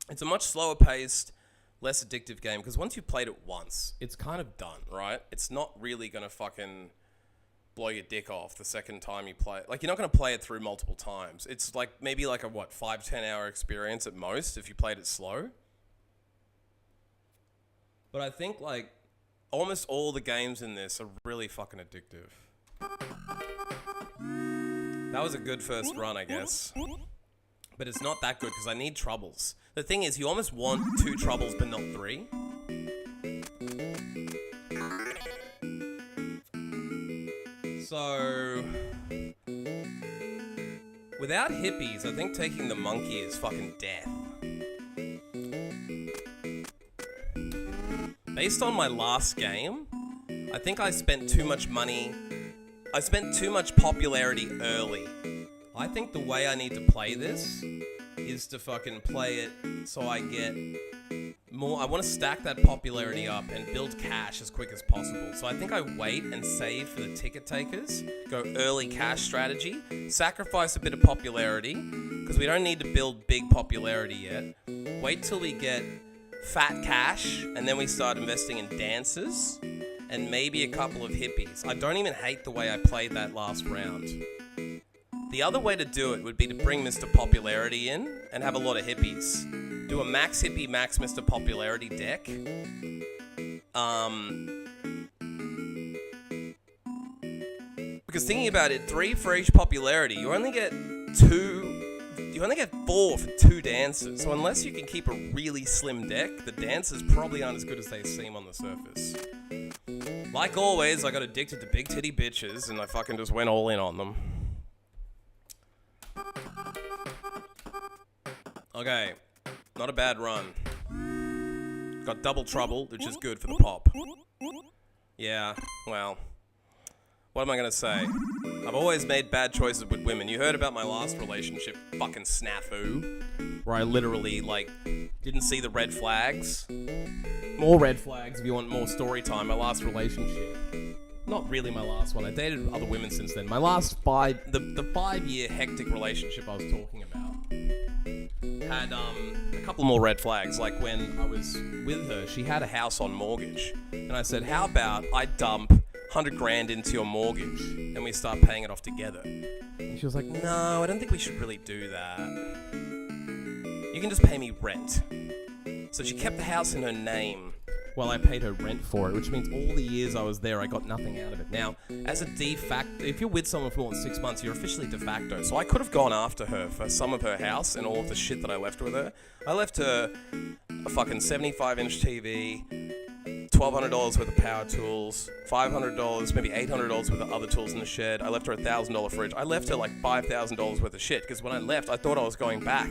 it's a much slower paced, less addictive game because once you've played it once, it's kind of done, right? It's not really going to fucking blow your dick off the second time you play it. Like, you're not going to play it through multiple times. It's like maybe like a, 5-10 hour experience at most if you played it slow. But I think, like, almost all the games in this are really fucking addictive. That was a good first run, I guess. But it's not that good because I need troubles. The thing is, you almost want 2 troubles but not 3. So, without hippies, I think taking the monkey is fucking death. Based on my last game, I think I spent too much money. I spent too much popularity early. I think the way I need to play this is to fucking play it so I get more. I want to stack that popularity up and build cash as quick as possible. So I think I wait and save for the ticket takers, go early cash strategy, sacrifice a bit of popularity because we don't need to build big popularity yet. Wait till we get fat cash and then we start investing in dancers and maybe a couple of hippies. I don't even hate the way I played that last round. The other way to do it would be to bring Mr. Popularity in and have a lot of hippies. Do a max hippie, max Mr. Popularity deck. Because thinking about it, 3 for each popularity, you only get 4 for 2 dancers. So unless you can keep a really slim deck, the dancers probably aren't as good as they seem on the surface. Like always, I got addicted to big titty bitches and I fucking just went all in on them. Okay, not a bad run. Got double trouble, which is good for the pop. Yeah, well, what am I gonna say? I've always made bad choices with women. You heard about my last relationship, fucking snafu, where I literally, like, didn't see the red flags. More red flags if you want more story time. My last relationship. Not really my last one. I dated other women since then. My last the 5-year hectic relationship I was talking about had a couple more red flags. Like when I was with her, she had a house on mortgage, and I said, "How about I dump 100 grand into your mortgage and we start paying it off together?" And she was like, "No, I don't think we should really do that. You can just pay me rent." So she kept the house in her name while I paid her rent for it, which means all the years I was there, I got nothing out of it. Now, as a de facto, if you're with someone for more than 6 months, you're officially de facto. So I could have gone after her for some of her house and all of the shit that I left with her. I left her a fucking 75-inch TV, $1,200 worth of power tools, $500, maybe $800 worth of other tools in the shed. I left her a $1,000 fridge. I left her like $5,000 worth of shit, because when I left, I thought I was going back.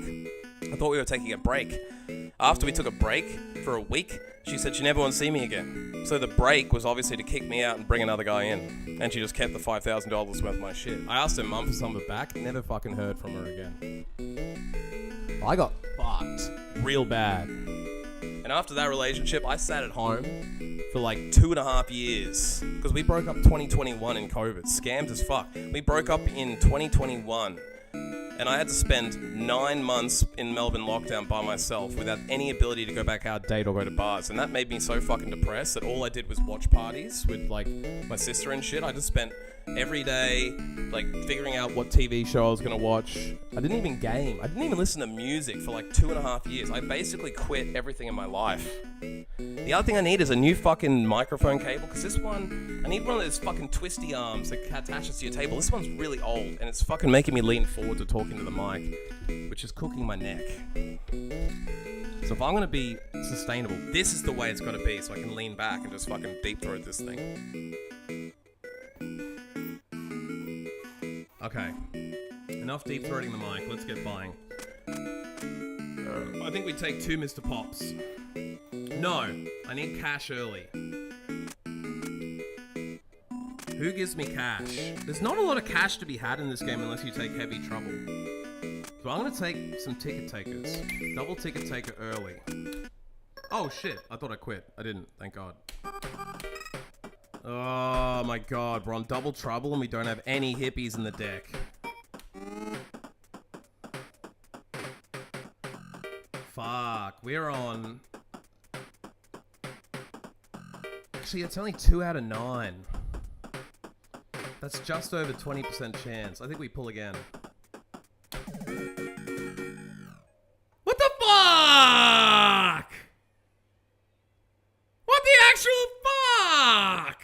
I I thought we were taking a break. After we took a break for a week, she said she never wants to see me again. So the break was obviously to kick me out and bring another guy in. And she just kept the $5,000 worth of my shit. I asked her mum for some of it back, never fucking heard from her again. I got fucked real bad. And after that relationship, I sat at home for like 2.5 years. Because we broke up 2021 in COVID. Scams as fuck. We broke up in 2021. And I had to spend 9 months in Melbourne lockdown by myself without any ability to go back out, date, or go to bars. And that made me so fucking depressed that all I did was watch parties with, like, my sister and shit. I just spent every day, like, figuring out what TV show I was going to watch. I didn't even game. I didn't even listen to music for, like, 2.5 years. I basically quit everything in my life. The other thing I need is a new fucking microphone cable, because this one, I need one of those fucking twisty arms that attaches to your table. This one's really old, and it's fucking making me lean forward to talking to the mic, which is cooking my neck. So if I'm going to be sustainable, this is the way it's got to be, so I can lean back and just fucking deep throat this thing. Okay, enough deep throating the mic, let's get buying. I think we take 2 Mr. Pops. No, I need cash early. Who gives me cash? There's not a lot of cash to be had in this game unless you take heavy trouble. So I'm gonna take some ticket takers. Double ticket taker early. Oh shit, I thought I quit. I didn't, thank God. Oh my God, we're on double trouble and we don't have any hippies in the deck. Fuck, we're on... Actually, it's only 2 out of 9. That's just over 20% chance. I think we pull again. What the fuck? What the actual fuck?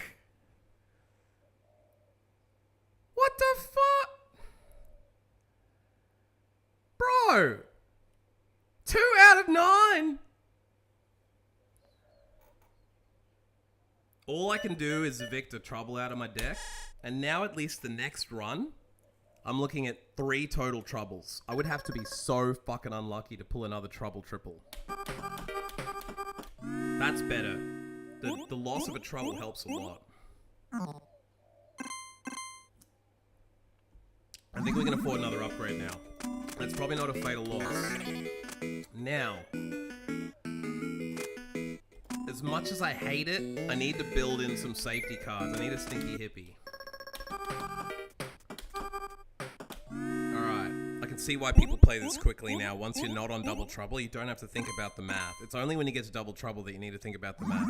What the fuck? Bro! 2 out of 9? All I can do is evict a trouble out of my deck. And now at least the next run, I'm looking at 3 total troubles. I would have to be so fucking unlucky to pull another trouble triple. That's better. The loss of a trouble helps a lot. I think we can afford another upgrade now. That's probably not a fatal loss. Now, as much as I hate it, I need to build in some safety cards. I need a stinky hippie. Alright, I can see why people play this quickly now. Once you're not on double trouble, you don't have to think about the math. It's only when you get to double trouble that you need to think about the math.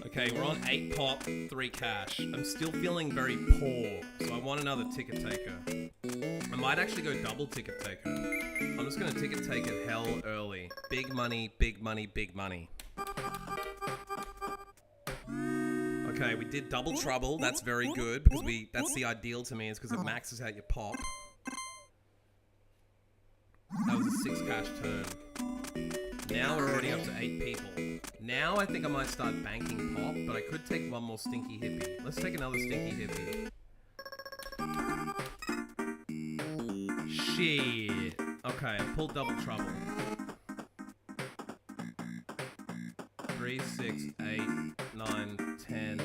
Okay, we're on 8 pop, 3 cash. I'm still feeling very poor, so I want another ticket taker. I might actually go double ticket taker. I'm just gonna ticket take it hell early. Big money, big money, big money. Okay, we did double trouble. That's very good because that's the ideal to me, is because it maxes out your pop. That was a 6 cash turn. Now we're already up to 8 people. Now I think I might start banking pop, but I could take one more stinky hippie. Let's take another stinky hippie. Shit. Okay, I pulled double trouble. 3, 6, 8, 9, 10,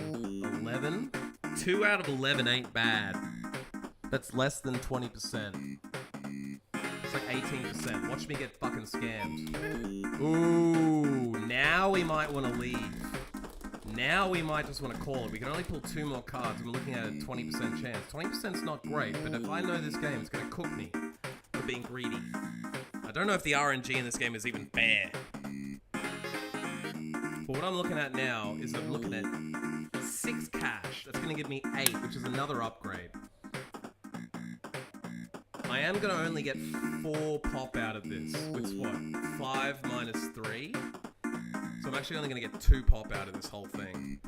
11. 2 out of 11 ain't bad. That's less than 20%. It's like 18%. Watch me get fucking scammed. Ooh, now we might want to leave. Now we might just want to call it. We can only pull 2 more cards, and we're looking at a 20% chance. 20%'s not great, but if I know this game, it's going to cook me for being greedy. I don't know if the RNG in this game is even fair. But what I'm looking at now is I'm looking at 6 cash. That's going to give me 8, which is another upgrade. I am going to only get 4 pop out of this, which is what? 5 minus 3? So I'm actually only going to get 2 pop out of this whole thing.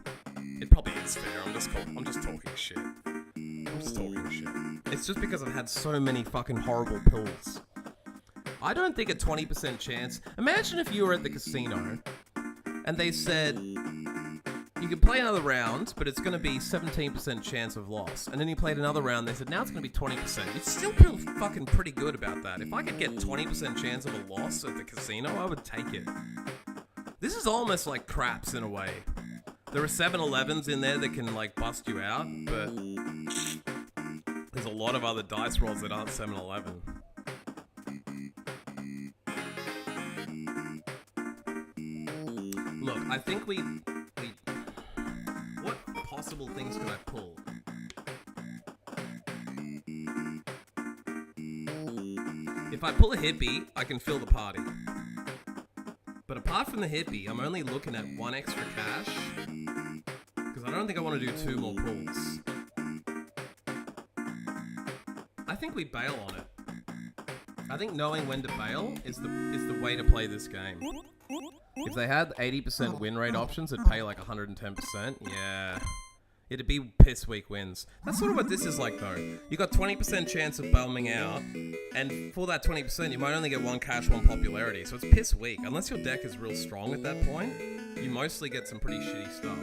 It probably is fair. I'm just talking shit. I'm just talking shit. It's just because I've had so many fucking horrible pulls. I don't think a 20% chance... Imagine if you were at the casino and they said, you can play another round, but it's going to be 17% chance of loss. And then you played another round, they said, now it's going to be 20%. You still feel fucking pretty good about that. If I could get 20% chance of a loss at the casino, I would take it. This is almost like craps in a way. There are 7-Elevens in there that can, like, bust you out, but there's a lot of other dice rolls that aren't 7-Eleven. Look, I think we... What possible things could I pull? If I pull a hippie, I can fill the party. But apart from the hippie, I'm only looking at 1 extra cash. Because I don't think I want to do 2 more pulls. I think we bail on it. I think knowing when to bail is the way to play this game. If they had 80% win rate options, it'd pay like 110%. Yeah. It'd be piss weak wins. That's sort of what this is like though. You got 20% chance of bowming out, and for that 20%, you might only get 1 cash, 1 popularity. So it's piss weak. Unless your deck is real strong at that point, you mostly get some pretty shitty stuff.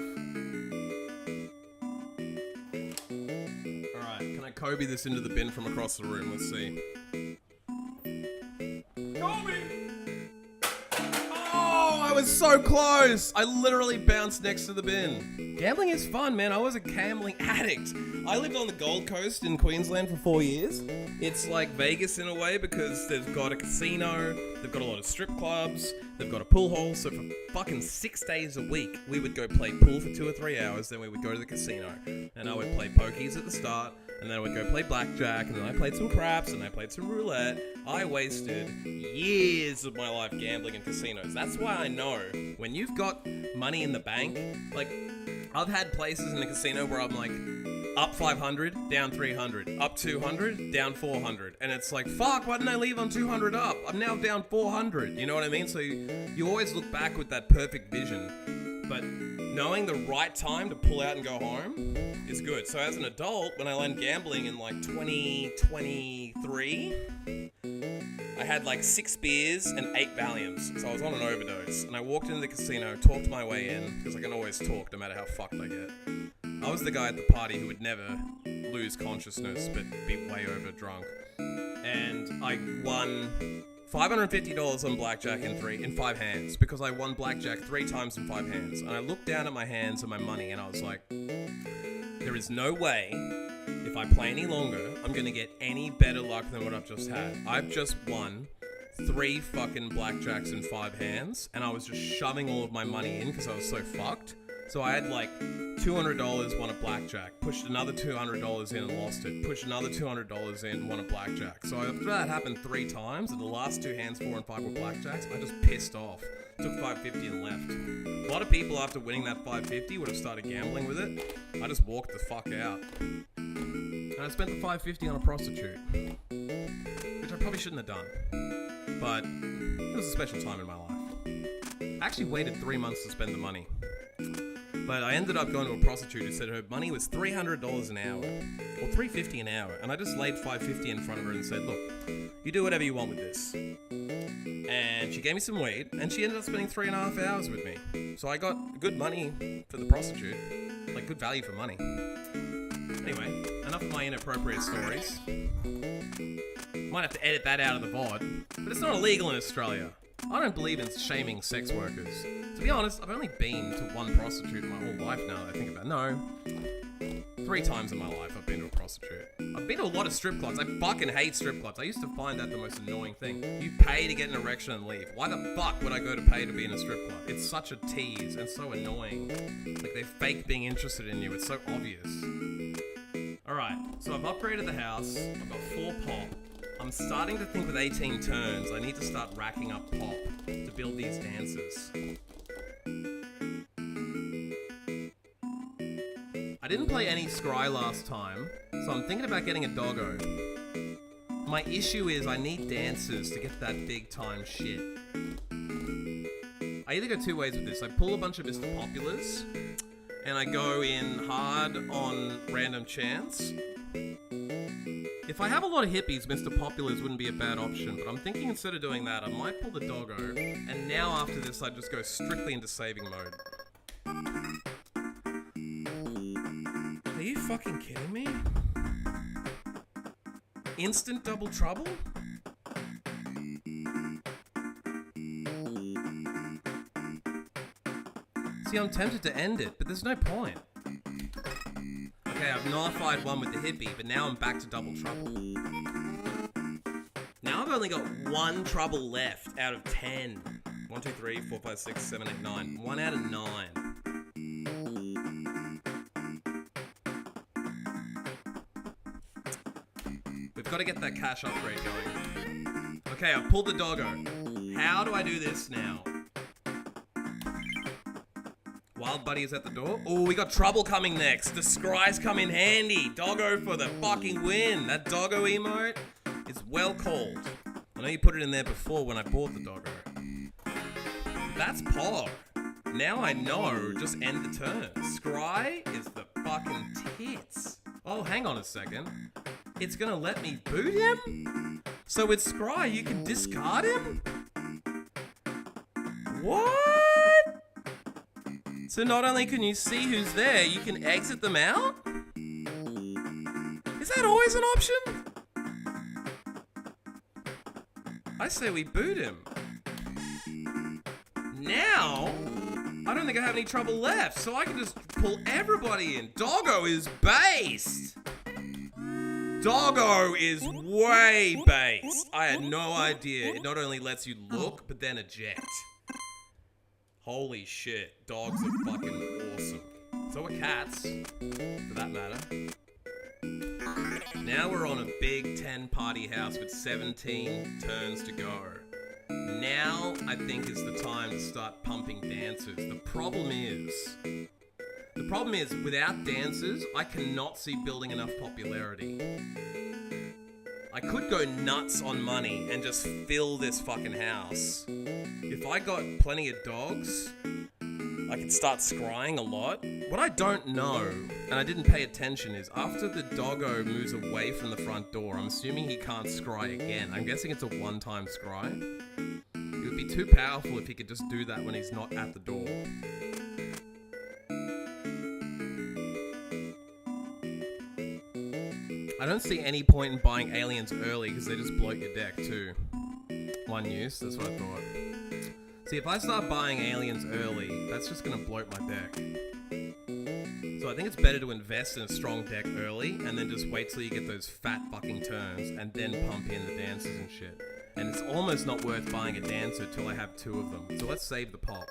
Alright, can I Kobe this into the bin from across the room? Let's see. I was so close! I literally bounced next to the bin. Gambling is fun, man. I was a gambling addict. I lived on the Gold Coast in Queensland for 4 years. It's like Vegas in a way because they've got a casino, they've got a lot of strip clubs, they've got a pool hall, so for fucking 6 days a week, we would go play pool for 2 or 3 hours, then we would go to the casino. And I would play pokies at the start, and then I would go play blackjack, and then I played some craps, and I played some roulette. I wasted years of my life gambling in casinos. That's why I know when you've got money in the bank, like, I've had places in the casino where I'm like, up 500, down 300, up 200, down 400. And it's like, fuck, why didn't I leave on 200 up? I'm now down 400. You know what I mean? So you always look back with that perfect vision. But knowing the right time to pull out and go home is good. So as an adult, when I learned gambling in like 2023, I had like 6 beers and 8 Valiums. So I was on an overdose. And I walked into the casino, talked my way in, because I can always talk no matter how fucked I get. I was the guy at the party who would never lose consciousness but be way over drunk. And I won $550 on blackjack in 5 hands because I won blackjack 3 times in 5 hands. And I looked down at my hands and my money and I was like, there is no way if I play any longer I'm gonna get any better luck than what I've just had. I've just won 3 fucking blackjacks in 5 hands and I was just shoving all of my money in because I was so fucked. So I had like $200 won a blackjack, pushed another $200 in and lost it, pushed another $200 in, won a blackjack. So after that happened 3 times, and the last 2 hands, 4 and 5 were blackjacks, I just pissed off. Took $550 and left. A lot of people after winning that $550 would have started gambling with it. I just walked the fuck out. And I spent the $550 on a prostitute, which I probably shouldn't have done. But it was a special time in my life. I actually waited 3 months to spend the money. But I ended up going to a prostitute who said her money was $300 an hour, or $350 an hour, and I just laid $550 in front of her and said, look, you do whatever you want with this. And she gave me some weed, and she ended up spending 3.5 hours with me. So I got good money for the prostitute, like good value for money. Anyway, enough of my inappropriate stories. Might have to edit that out of the VOD, but it's not illegal in Australia. I don't believe in shaming sex workers. To be honest, I've only been to 1 prostitute my whole life now that I think about it. No. 3 times in my life I've been to a prostitute. I've been to a lot of strip clubs. I fucking hate strip clubs. I used to find that the most annoying thing. You pay to get an erection and leave. Why the fuck would I go to pay to be in a strip club? It's such a tease and so annoying. Like they fake being interested in you. It's so obvious. Alright, so I've upgraded the house. I've got 4 pop. I'm starting to think with 18 turns, I need to start racking up pop to build these dances. I didn't play any Scry last time, so I'm thinking about getting a doggo. My issue is I need dancers to get that big time shit. I either go 2 ways with this. I pull a bunch of Mr. Populars, and I go in hard on random chance. If I have a lot of hippies, Mr. Populars wouldn't be a bad option, but I'm thinking instead of doing that, I might pull the doggo, and now after this, I just go strictly into saving mode. fucking kidding me? Instant double trouble? See, I'm tempted to end it, but there's no point. Okay, I've nullified one with the hippie, but now I'm back to double trouble. Now I've only got one trouble left out of 10. 1, 2, 3, 4, 5, 6, 7, 8, 9. 1 out of 9. We've got to get that cash upgrade going. Okay, I've pulled the doggo. How do I do this now? Wild Buddy is at the door. Oh, we got trouble coming next. The scry's come in handy. Doggo for the fucking win. That doggo emote is well called. I know you put it in there before when I bought the doggo. That's Pog. Now I know, just end the turn. Scry is the fucking tits. Oh, hang on a second. It's gonna let me boot him? So with Scry, you can discard him? What? So not only can you see who's there, you can exit them out? Is that always an option? I say we boot him. Now, I don't think I have any trouble left, so I can just pull everybody in. Doggo is based. Doggo is way based. I had no idea. It not only lets you look, but then eject. Holy shit. Dogs are fucking awesome. So are cats, for that matter. Now we're on a big 10 party house with 17 turns to go. Now, I think is the time to start pumping dancers. The problem is, without dancers, I cannot see building enough popularity. I could go nuts on money and just fill this fucking house. If I got plenty of dogs, I could start scrying a lot. What I don't know, and I didn't pay attention, is after the doggo moves away from the front door, I'm assuming he can't scry again. I'm guessing it's a one-time scry. It would be too powerful if he could just do that when he's not at the door. I don't see any point in buying aliens early because they just bloat your deck too. One use, that's what I thought. See, if I start buying aliens early, that's just gonna bloat my deck. So I think it's better to invest in a strong deck early and then just wait till you get those fat fucking turns and then pump in the dancers and shit. And it's almost not worth buying a dancer till I have 2 of them. So let's save the pop.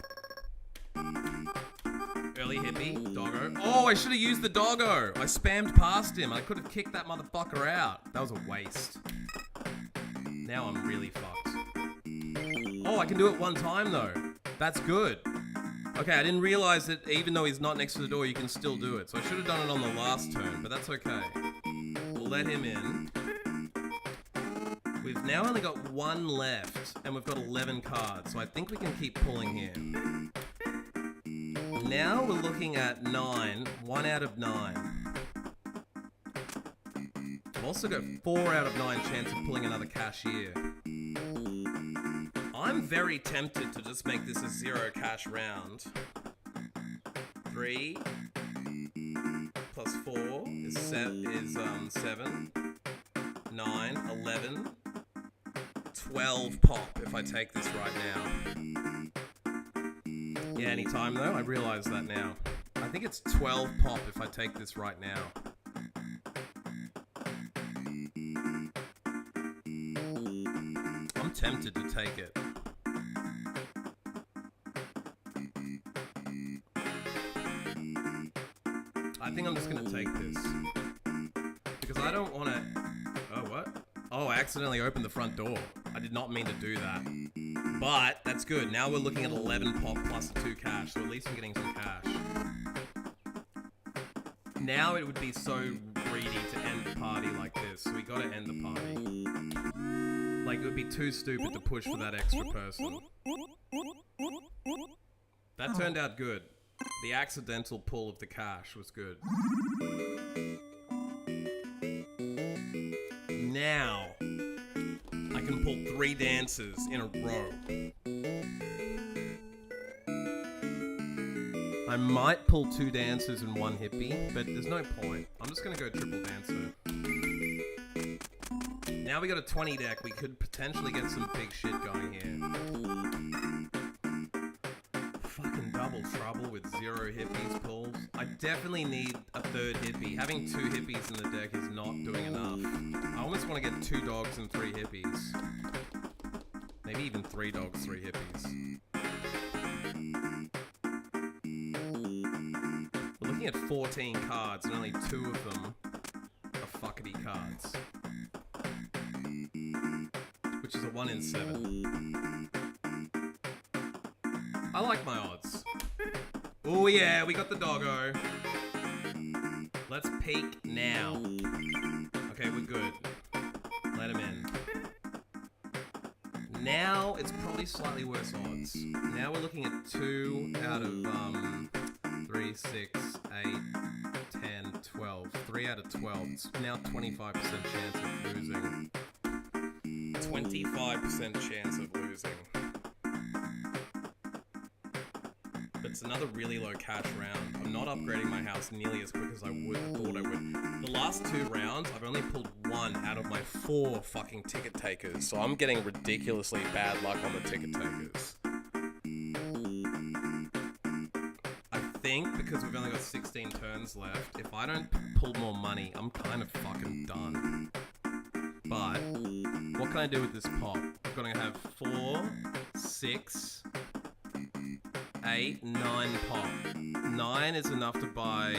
Early hippie, doggo. Oh, I should have used the doggo. I spammed past him. I could have kicked that motherfucker out. That was a waste. Now I'm really fucked. Oh, I can do it one time though. That's good. Okay, I didn't realize that even though he's not next to the door, you can still do it. So I should have done it on the last turn, but that's okay. We'll let him in. We've now only got 1 left, and we've got 11 cards, so I think we can keep pulling here. Now we're looking at 9, 1 out of 9. I've also got 4 out of 9 chance of pulling another cashier. I'm very tempted to just make this a 0 cash round. 3 plus 4 is 7, 9, 11, 12 pop if I take this right now. Yeah, any time though, I realize that now. I think it's 12 pop if I take this right now. I'm tempted to take it. I think I'm just gonna take this. Because I don't wanna... Oh, what? Oh, I accidentally opened the front door. I did not mean to do that. But, that's good. Now we're looking at 11 pop plus 2 cash, so at least we're getting some cash. Now it would be so greedy to end the party like this, so we gotta end the party. Like, it would be too stupid to push for that extra person. That turned out good. The accidental pull of the cash was good. Now, I can pull 3 dancers in a row. I might pull 2 dancers and 1 hippie, but there's no point. I'm just gonna go triple dancer. Now we got a 20 deck. We could potentially get some big shit going here. Fucking double trouble with 0 hippies pulls. I definitely need a 3rd hippie. Having 2 hippies in the deck is not doing enough. I almost want to get 2 dogs and 3 hippies. Maybe even 3 dogs, 3 hippies. We're looking at 14 cards and only 2 of them are fuckety cards. Which is a 1 in 7. I like my odds. Oh yeah, we got the doggo. Let's peek now. Okay, we're good. Let him in. Now it's probably slightly worse odds. Now we're looking at 2 out of 3, 6, 8, 10, 12. 3 out of 12. It's now 25% chance of losing. 25% chance of losing. It's another really low cash round. I'm not upgrading my house nearly as quick as I thought I would. The last 2 rounds, I've only pulled 1 out of my 4 fucking ticket takers. So I'm getting ridiculously bad luck on the ticket takers. I think because we've only got 16 turns left, if I don't pull more money, I'm kind of fucking done. But what can I do with this pot? I'm gonna have 4, 6, 8, 9 pot. 9 is enough to buy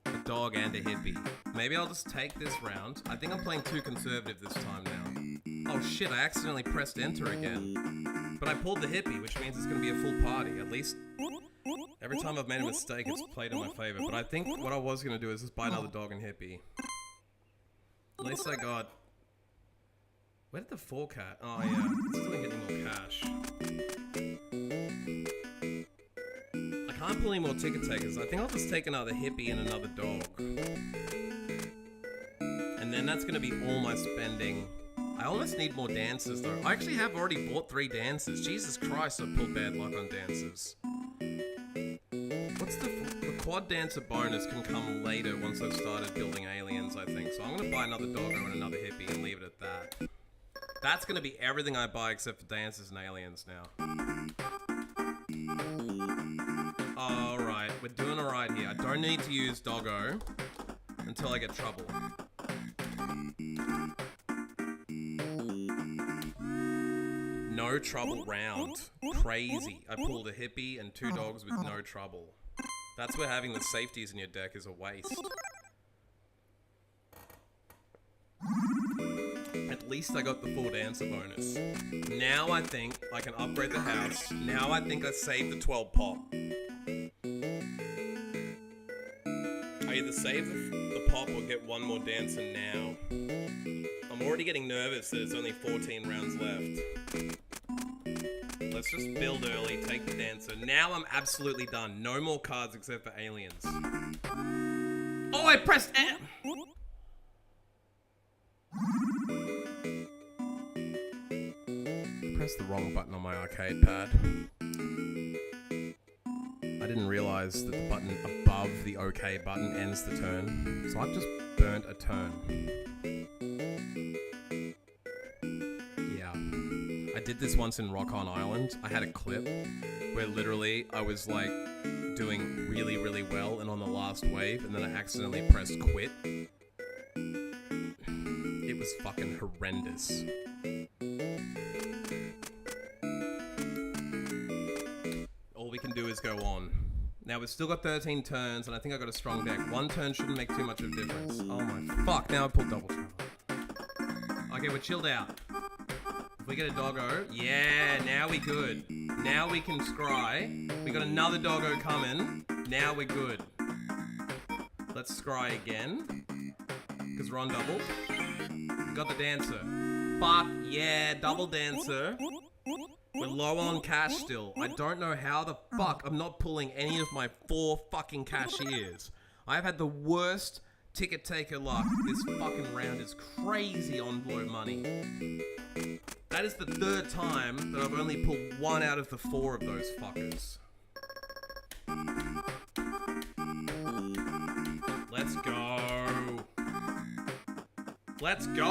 a dog and a hippie. Maybe I'll just take this round. I think I'm playing too conservative this time now. Oh shit, I accidentally pressed enter again. But I pulled the hippie, which means it's gonna be a full party. At least every time I've made a mistake, it's played in my favor. But I think what I was gonna do is just buy another dog and hippie. At least I got... Where did the 4 cat? Oh yeah, it's still getting more cash. I can't pull any more ticket takers. I think I'll just take another hippie and another dog. And then that's gonna be all my spending. I almost need more dancers though. I actually have already bought 3 dancers. Jesus Christ, I pulled bad luck on dancers. What's the quad dancer bonus can come later once I've started building aliens, I think. So I'm gonna buy another doggo and another hippie and leave it at that. That's gonna be everything I buy except for dancers and aliens now. Alright, we're doing alright here. I don't need to use doggo until I get trouble. No trouble round. Crazy. I pulled a hippie and 2 dogs with no trouble. That's where having the safeties in your deck is a waste. At least I got the 4 dancer bonus. Now I think I can upgrade the house. Now I think I saved the 12 pot. I either save the pop or get 1 more dancer now. I'm already getting nervous that there's only 14 rounds left. Let's just build early, take the dancer. Now I'm absolutely done. No more cards except for aliens. Oh, I pressed F! I pressed the wrong button on my arcade pad. I didn't realize that the button above the OK button ends the turn. So I've just burnt a turn. I did this once in Rock On Island. I had a clip where literally I was like doing really, really well and on the last wave, and then I accidentally pressed quit. It was fucking horrendous. All we can do is go on. Now we've still got 13 turns, and I think I got a strong deck. 1 turn shouldn't make too much of a difference. Oh my fuck, now I pulled double trouble. Okay, we're chilled out. We get a doggo. Yeah, now we good. Now we can scry. We got another doggo coming. Now we're good. Let's scry again. Because we're on double. We got the dancer. Fuck yeah, double dancer. We're low on cash still. I don't know how the fuck I'm not pulling any of my 4 fucking cashiers. I've had the worst ticket taker luck. This fucking round is crazy on low money. That is the 3rd time that I've only pulled 1 out of the 4 of those fuckers. Let's go!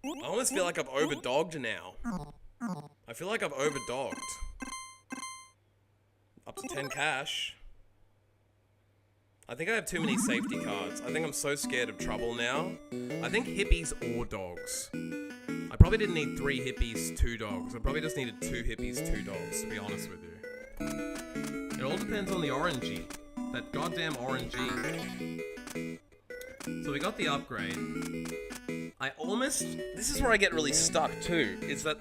I almost feel like I've overdogged now. I feel like I've overdogged. Up to 10 cash. I think I have too many safety cards. I think I'm so scared of trouble now. I think hippies or dogs. I probably didn't need 3 hippies, 2 dogs. I probably just needed 2 hippies, 2 dogs, to be honest with you. It all depends on the orangey. That goddamn orangey. So we got the upgrade. This is where I get really stuck too, is that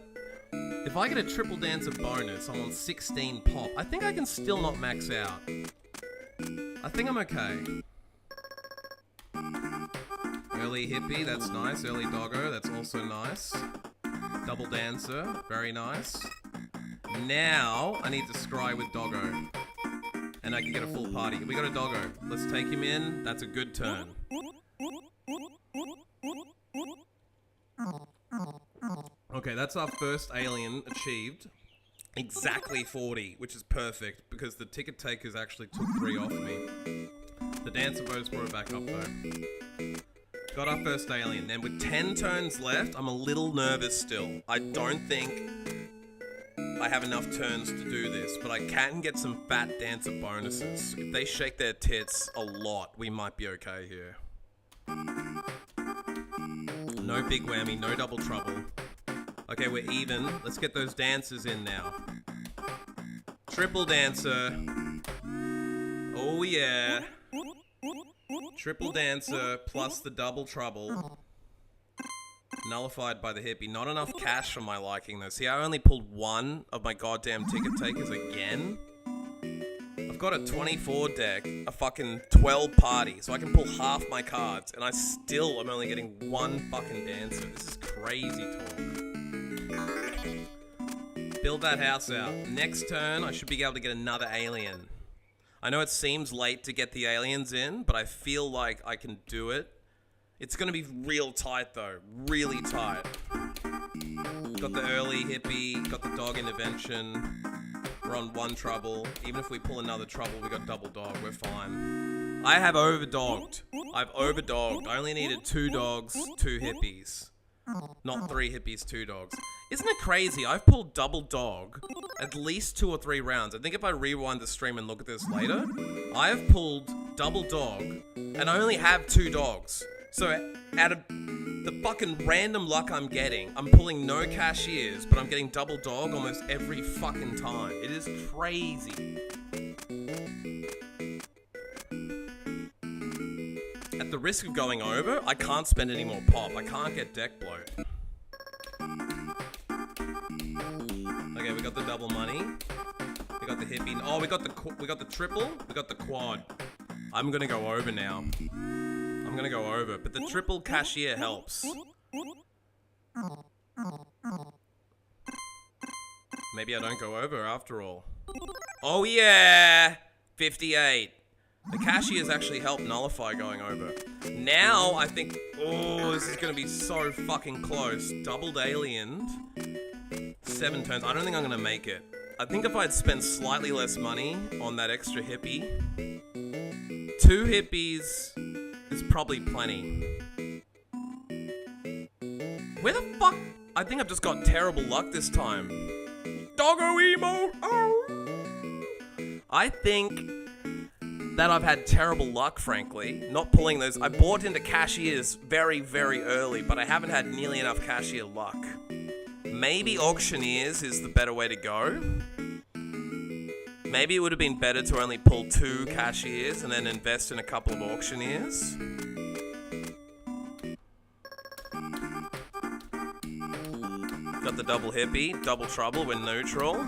if I get a triple dancer bonus, I'm on 16 pop. I think I can still not max out. I think I'm okay. Early hippie, that's nice. Early doggo, that's also nice. Double dancer, very nice. Now, I need to scry with doggo. And I can get a full party. We got a doggo. Let's take him in. That's a good turn. Okay, that's our first alien achieved. Exactly 40, which is perfect, because the ticket takers actually took 3 off me. The dancer bonus brought it back up, though. Got our first alien. Then with 10 turns left, I'm a little nervous still. I don't think I have enough turns to do this, but I can get some fat dancer bonuses. If they shake their tits a lot, we might be okay here. No big whammy, no double trouble. Okay, we're even. Let's get those dancers in now. Triple dancer. Oh yeah. Triple dancer plus the double trouble. Nullified by the hippie. Not enough cash for my liking though. See, I only pulled 1 of my goddamn ticket takers again. I've got a 24 deck, a fucking 12 party, so I can pull half my cards, and I still am only getting 1 fucking dancer. This is crazy talk. Build that house out. Next turn, I should be able to get another alien. I know it seems late to get the aliens in, but I feel like I can do it. It's gonna be real tight though, really tight. Got the early hippie, got the dog intervention. We're on 1 trouble. Even if we pull another trouble, we got double dog, we're fine. I have overdogged. I've overdogged. I only needed 2 dogs, 2 hippies. Not 3 hippies, 2 dogs. Isn't it crazy? I've pulled double dog at least 2 or 3 rounds. I think if I rewind the stream and look at this later, I have pulled double dog and I only have 2 dogs. So out of the fucking random luck I'm getting, I'm pulling no cashiers, but I'm getting double dog almost every fucking time. It is crazy. At the risk of going over, I can't spend any more pop. I can't get deck bloat. Okay, we got the double money. We got the hippie. Oh, we got the triple. We got the quad. I'm gonna go over now. I'm gonna go over, but the triple cashier helps. Maybe I don't go over after all. Oh yeah! 58. The cashiers actually help nullify going over. Now I think, oh, this is gonna be so fucking close. Doubled aliened. 7 turns. I don't think I'm gonna make it. I think if I'd spent slightly less money on that extra hippie, 2 hippies is probably plenty. Where the fuck? I think I've just got terrible luck this time. Doggo emo! Oh! I think that I've had terrible luck, frankly. Not pulling those. I bought into cashiers very, very early, but I haven't had nearly enough cashier luck. Maybe auctioneers is the better way to go. Maybe it would have been better to only pull 2 cashiers and then invest in a couple of auctioneers. Got the double hippie, double trouble, we're neutral.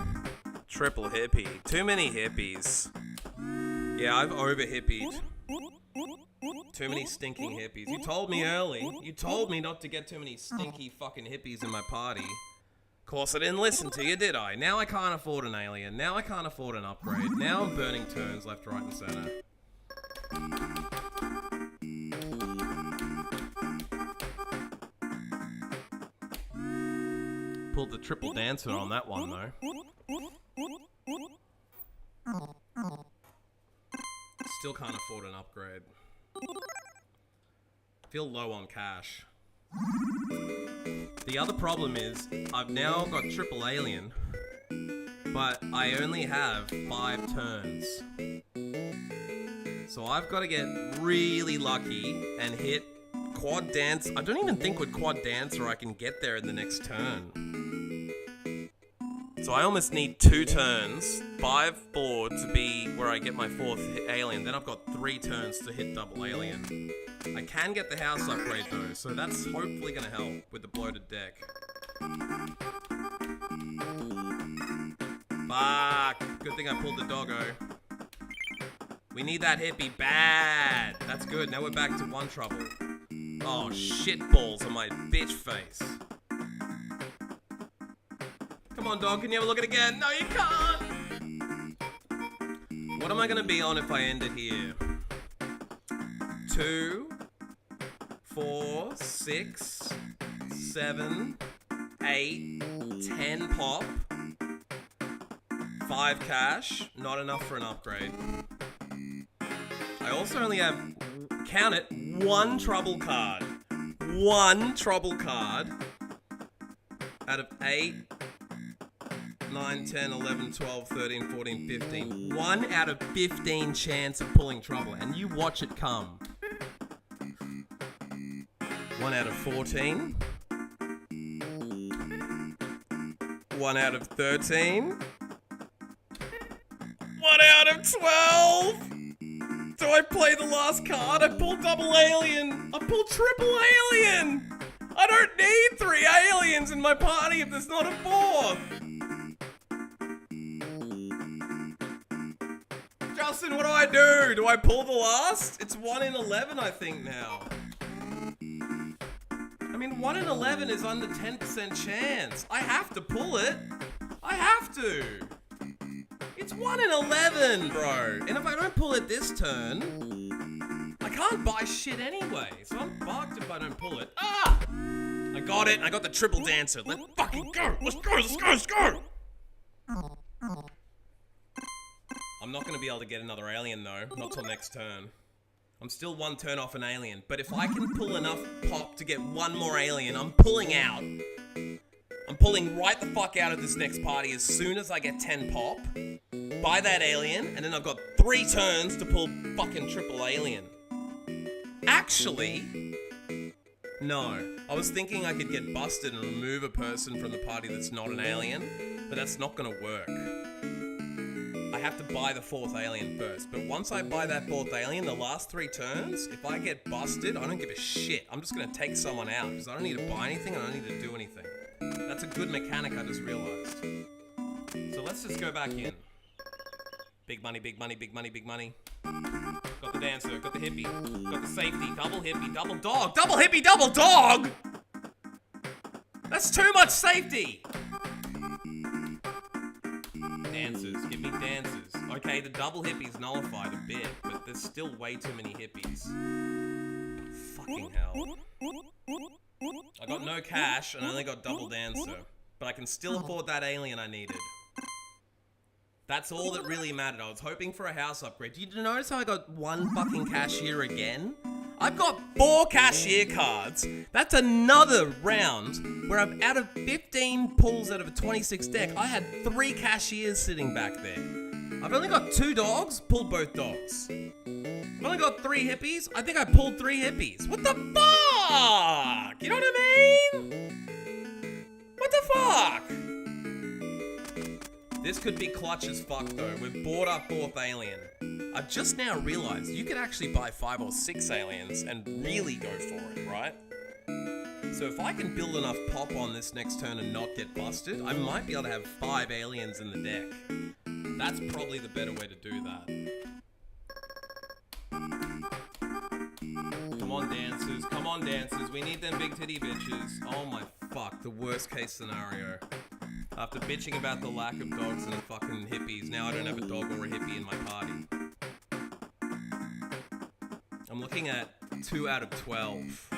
Triple hippie, too many hippies. Yeah, I've over hippied. Too many stinking hippies. You told me early. You told me not to get too many stinky fucking hippies in my party. Of course I didn't listen to you, did I? Now I can't afford an alien. Now I can't afford an upgrade. Now I'm burning turns left, right, and center. Pulled the triple dancer on that one, though. Still can't afford an upgrade. feel low on cash. The other problem is, I've now got triple alien, but I only have 5 turns. So I've got to get really lucky and hit quad dance. I don't even think with quad dancer I can get there in the next turn. So I almost need 2 turns, 5 board to be where I get my 4th alien. Then I've got 3 turns to hit double alien. I can get the house upgrade though, so that's hopefully going to help with the bloated deck. Fuck! Good thing I pulled the doggo. We need that hippie bad. That's good. Now we're back to 1 trouble. Oh, shit balls on my bitch face. Come on, dog. Can you have a look at it again? No, you can't. What am I going to be on if I end it here? 2, 4, 6, 7, 8, 10 pop. 5 cash. Not enough for an upgrade. I also only have, count it, 1 trouble card. 1 trouble card out of 8, 9, 10, 11, 12, 13, 14, 15. 1 out of 15 chance of pulling trouble, and you watch it come. 1 out of 14. 1 out of 13. 1 out of 12. Do I play the last card? I pull double alien. I pull triple alien. I don't need 3 aliens in my party if there's not a 4th. Justin, what do I do? Do I pull the last? It's 1 in 11, I think, now. I mean, 1 in 11 is under 10% chance. I have to pull it. I have to. It's 1 in 11, bro. And if I don't pull it this turn, I can't buy shit anyway. So I'm fucked if I don't pull it. Ah! I got it. I got the triple dancer. Let's fucking go. Let's go. Let's go. Let's go. I'm not going to be able to get another alien, though. Not till next turn. I'm still 1 turn off an alien. But if I can pull enough pop to get 1 more alien, I'm pulling out. I'm pulling right the fuck out of this next party as soon as I get 10 pop. Buy that alien, and then I've got 3 turns to pull fucking triple alien. Actually, no. I was thinking I could get busted and remove a person from the party that's not an alien, but that's not gonna work. I have to buy the 4th alien first, but once I buy that 4th alien, the last 3 turns, if I get busted, I don't give a shit. I'm just gonna take someone out, because I don't need to buy anything and I don't need to do anything. That's a good mechanic I just realized. So let's just go back in. Big money, big money, big money, big money. Got the dancer, got the hippie, got the safety, double hippie, double dog. Double hippie, double dog! That's too much safety! Dancers, give me dancers. Okay, the double hippie's nullified a bit, but there's still way too many hippies. Fucking hell. I got no cash and I only got double dancer, but I can still afford that alien I needed. That's all that really mattered. I was hoping for a house upgrade. Did you notice how I got 1 fucking cashier again? I've got 4 cashier cards. That's another round where I'm out of 15 pulls out of a 26 deck. I had 3 cashiers sitting back there. I've only got 2 dogs, pulled both dogs. I've only got 3 hippies. I think I pulled 3 hippies. What the fuck? You know what I mean? What the fuck? This could be clutch as fuck though. We've bought our 4th alien. I've just now realized you could actually buy 5 or 6 aliens and really go for it, right? So if I can build enough pop on this next turn and not get busted, I might be able to have 5 aliens in the deck. That's probably the better way to do that. Come on, dancers. Come on, dancers. We need them big titty bitches. Oh my fuck. The worst case scenario. After bitching about the lack of dogs and fucking hippies, now I don't have a dog or a hippie in my party. I'm looking at 2 out of 12.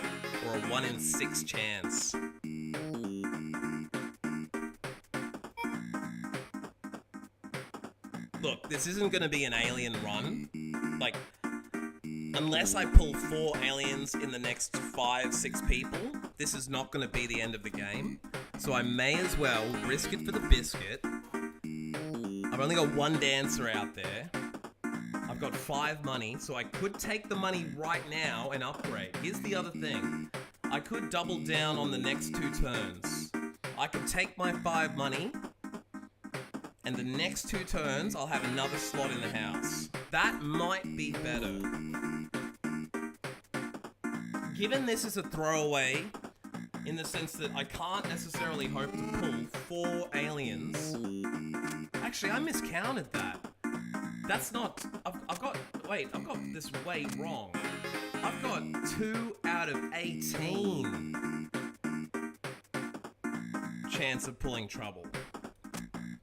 Or a 1 in 6 chance. Look, this isn't gonna be an alien run. Like, unless I pull 4 aliens in the next 5, 6 people, this is not going to be the end of the game. So I may as well risk it for the biscuit. I've only got 1 dancer out there. I've got 5 money, so I could take the money right now and upgrade. Here's the other thing. I could double down on the next 2 turns. I could take my 5 money, and the next 2 turns, I'll have another slot in the house. That might be better. Given this is a throwaway, in the sense that I can't necessarily hope to pull 4 aliens. Actually, I miscounted that. That's not... I've got this way wrong. I've got 2 out of 18 chance of pulling trouble.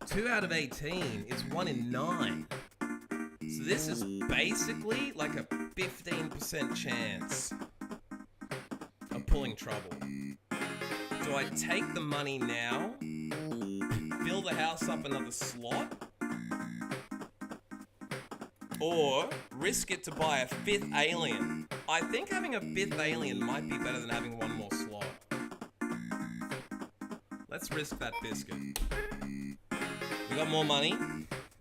2 out of 18 is 1 in 9. So this is basically like a 15% chance of pulling trouble. Do I take the money now, fill the house up another slot, or risk it to buy a 5th alien? I think having a 5th alien might be better than having 1 more slot. Let's risk that biscuit. We got more money?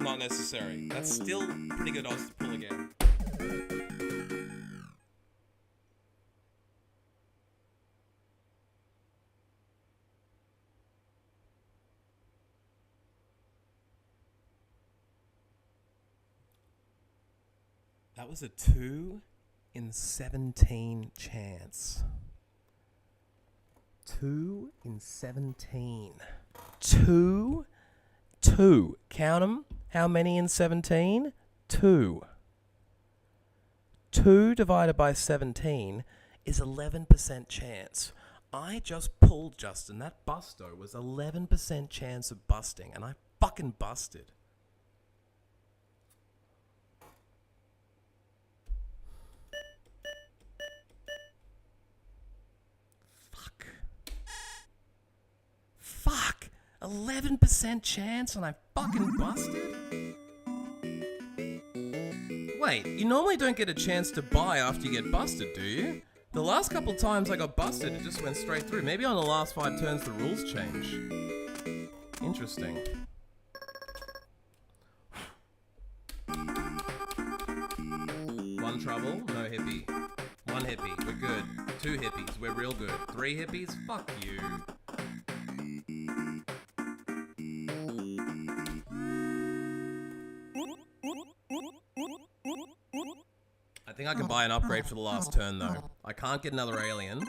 Not necessary. That's still pretty good odds to pull again. That was a 2 in 17 chance. 2 in 17. 2. Count them. How many in 17? 2. 2 divided by 17 is 11% chance. I just pulled, Justin. That busto was 11% chance of busting, and I fucking busted. Fuck! 11% chance and I fucking busted? Wait, you normally don't get a chance to buy after you get busted, do you? The last couple times I got busted, it just went straight through. Maybe on the last 5 turns the rules change. Interesting. One trouble, no hippie. 1 hippie, we're good. 2 hippies, we're real good. 3 hippies, fuck you. I think I can buy an upgrade for the last turn though. I can't get another alien,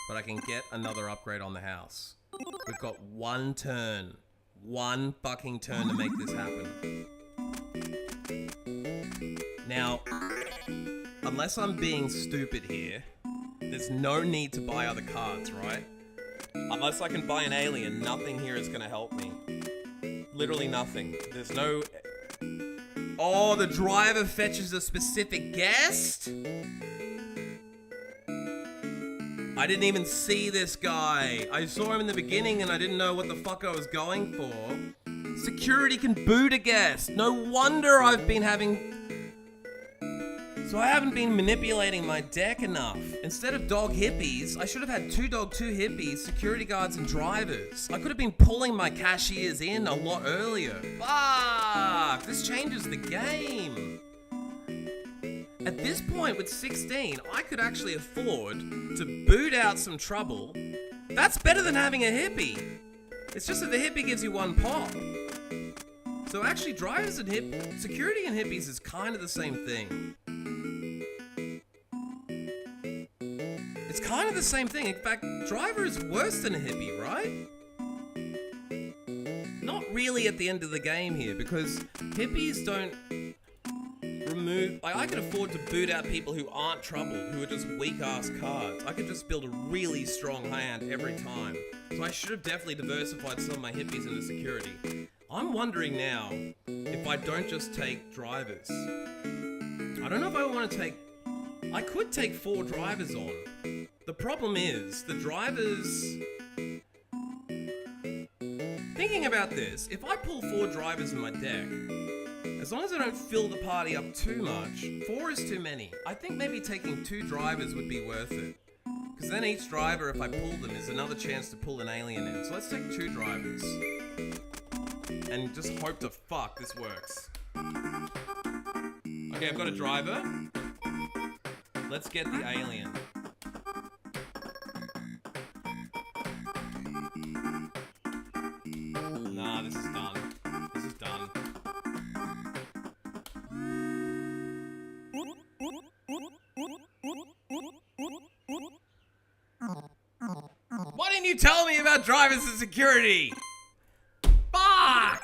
but I can get another upgrade on the house. We've got 1 turn. 1 fucking turn to make this happen. Now, unless I'm being stupid here, there's no need to buy other cards, right? Unless I can buy an alien, nothing here is gonna help me. Literally nothing. There's no... Oh, the driver fetches a specific guest? I didn't even see this guy. I saw him in the beginning and I didn't know what the fuck I was going for. Security can boot a guest. No wonder I've been having... So I haven't been manipulating my deck enough. Instead of dog hippies, I should have had 2 dog, 2 hippies, security guards and drivers. I could have been pulling my cashiers in a lot earlier. Fuck! This changes the game. At this point with 16, I could actually afford to boot out some trouble. That's better than having a hippie. It's just that the hippie gives you 1 pop. So actually drivers and security and hippies is kind of the same thing. It's kind of the same thing. In fact, driver is worse than a hippie, right? Not really at the end of the game here, because hippies don't remove... I could afford to boot out people who aren't trouble, who are just weak-ass cards. I could just build a really strong hand every time. So I should have definitely diversified some of my hippies into security. I'm wondering now if I don't just take drivers. I don't know if I want to take... I could take 4 drivers on. The problem is, the drivers... Thinking about this, if I pull 4 drivers in my deck, As long as I don't fill the party up too much. 4 is too many. I think maybe taking 2 drivers would be worth it. Because then each driver, if I pull them, is another chance to pull an alien in. So let's take 2 drivers. And just hope to fuck this works. Okay, I've got a driver. Let's get the alien. Nah, this is done. This is done. Why didn't you tell me about drivers and security? Fuck!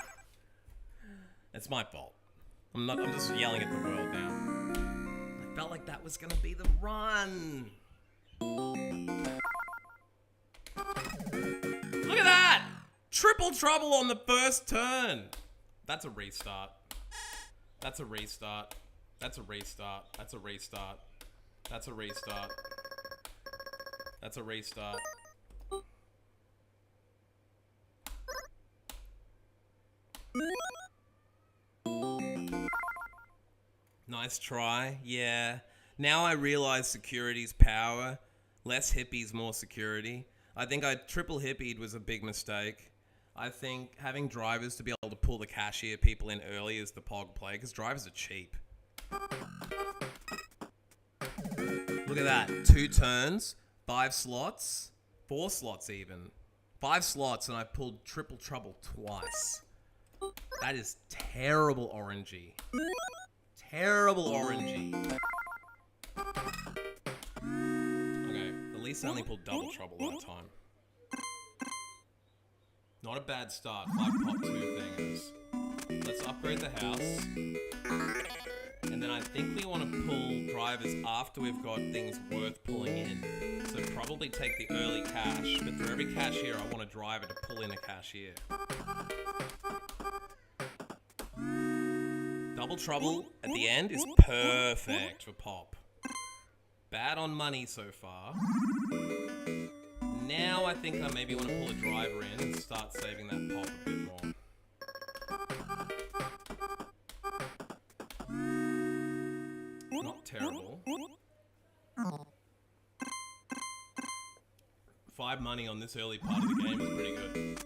It's my fault. I'm just yelling at the world now. I felt like that was gonna be the run. Look at that! Triple trouble on the first turn. That's a restart. That's a restart. That's a restart. That's a restart. That's a restart. That's a restart. Nice try. Yeah. Now I realize security's power. Less hippies, more security. I think I triple hippied was a big mistake. I think having drivers to be able to pull the cashier people in early is the pog play, because drivers are cheap. Look at that. 2 turns, 5 slots, 4 slots even. 5 slots and I pulled triple trouble twice. That is terrible orangey. Terrible orangey. Okay, at least I only pulled double trouble that time. Not a bad start. 5 pop 2 things. Let's upgrade the house. And then I think we want to pull drivers after we've got things worth pulling in. So probably take the early cash, but for every cashier I want a driver to pull in a cashier. Double trouble at the end is perfect for pop. Bad on money so far. Now I think I maybe want to pull a driver in and start saving that pop a bit more. Not terrible. 5 money on this early part of the game is pretty good.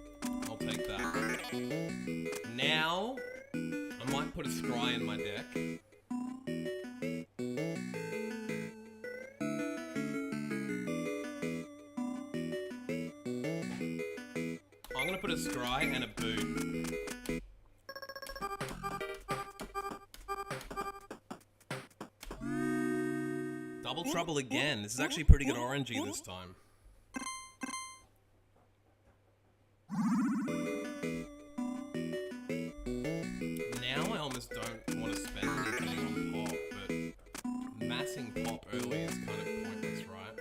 I'll take that. Now, I might put a scry in my deck. I'm gonna put a scry and a boot. Double trouble again. This is actually pretty good orangey this time. Now I almost don't want to spend anything on pop, but massing pop early is kind of pointless, right?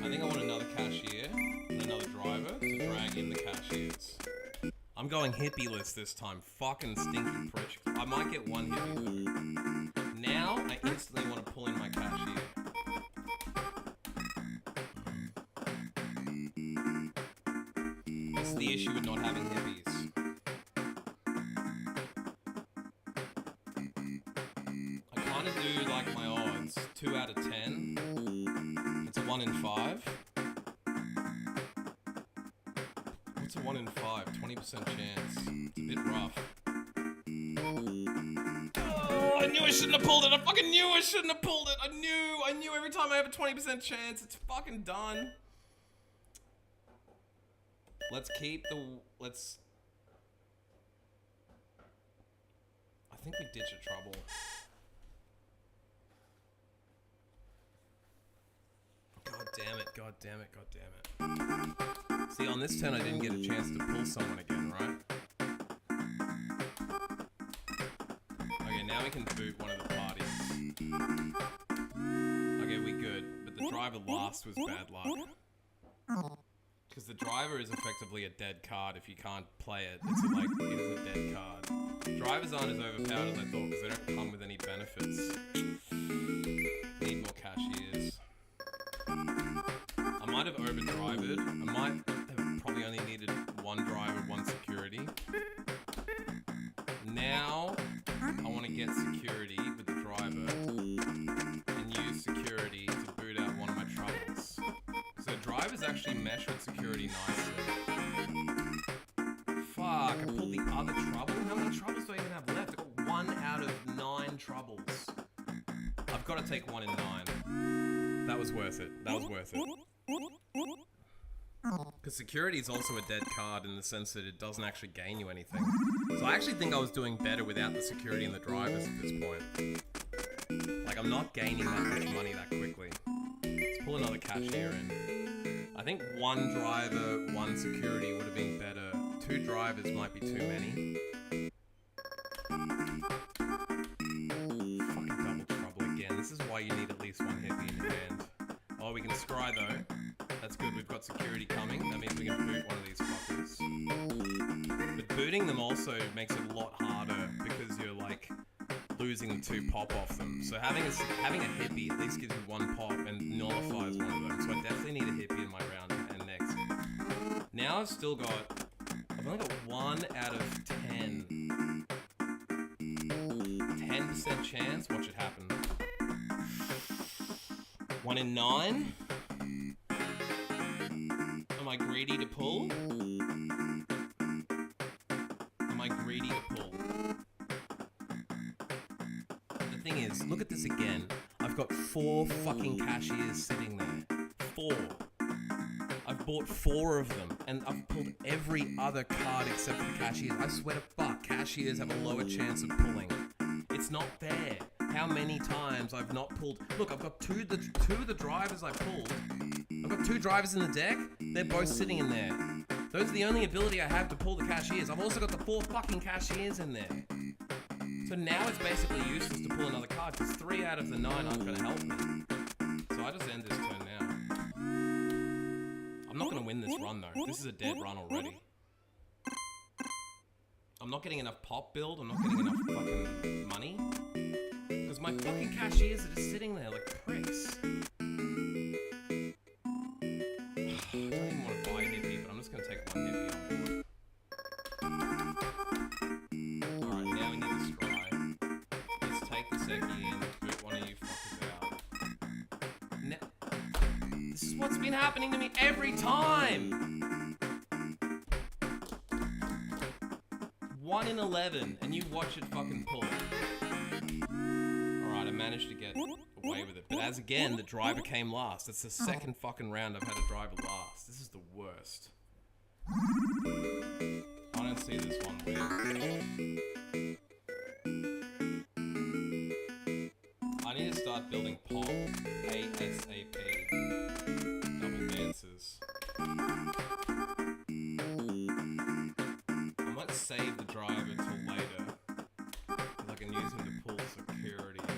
I think I want another cashier and another driver to drag in the cashiers. I'm going hippie-less this time. Fucking stinky prick. I might get 1 hippie though. Now, I instantly want to pull in my cashier. That's the issue with not having hippies. I kind of do like my odds. 2 out of 10. It's a 1 in 5. What's a 1 in 5? 20% chance. It's a bit rough. Oh, I knew I shouldn't have pulled it. I fucking knew I shouldn't have pulled it. I knew every time I have a 20% chance, it's fucking done. Let's keep the, I think we ditch a trouble. God damn it, god damn it, god damn it. See, on this turn I didn't get a chance to pull someone again, right? Okay, now we can boot one of the parties. Okay, we good. But the driver last was bad luck. Because the driver is effectively a dead card if you can't play it. It's like, it is a dead card. Drivers aren't as overpowered as I thought because they don't come with any benefits. Need more cashiers. I might have overdrivered. I might have probably only needed 1 driver, 1 security. Now, actually mesh with security nicely. Fuck, I pulled the other trouble. How many troubles do I even have left? I got 1 out of 9 troubles. I've got to take 1 in 9. That was worth it. That was worth it. Because security is also a dead card in the sense that it doesn't actually gain you anything. So I actually think I was doing better without the security and the drivers at this point. Like, I'm not gaining that much money that quickly. Let's pull another cashier in. I think 1 driver, 1 security would have been better. 2 drivers might be too many. Fucking double trouble again. This is why you need at least 1 hippie in your hand. Oh, we can scry though. That's good, we've got security coming. That means we can boot one of these fuckers. But booting them also makes it a lot harder because you're like losing 2 pop off them. So having a hippie at least gives you 1 pop and nullifies one of them. So I definitely need a hippie in my round and next. Now I've still got, I've only got 1 out of 10. 10% chance, watch it happen. 1 in 9. Am I greedy to pull? Am I greedy to pull? The thing is, look at this again. I've got 4 fucking cashiers sitting there. 4. I've bought 4 of them, and I've pulled every other card except for the cashiers. I swear to fuck, cashiers have a lower chance of pulling. It's not fair. How many times I've not pulled... Look, I've got two of the drivers I pulled. I've got 2 drivers in the deck. They're both sitting in there. Those are the only ability I have to pull the cashiers. I've also got the 4 fucking cashiers in there. So now it's basically useless to pull another card because 3 out of the 9 aren't going to help me. So I just end this turn now. I'm not going to win this run though. This is a dead run already. I'm not getting enough pop build. I'm not getting enough fucking money. Because my fucking cashiers are just sitting there like pricks. I don't even want to buy a hippie, but I'm just going to take 1 hippie on board. Alright, now we need to scry. Let's take the secchi in, boot one of you fuckers out. Now, this is what's been happening to me every time! 1 in 11, and you watch it fucking pull. Alright, I managed to get away with it. But as again, the driver came last. It's the second fucking round I've had a driver last. This is the worst. I don't see this one weird. I need to start building pop ASAP. Double dances. I might save the driver till later. Because I can use him to pull security in.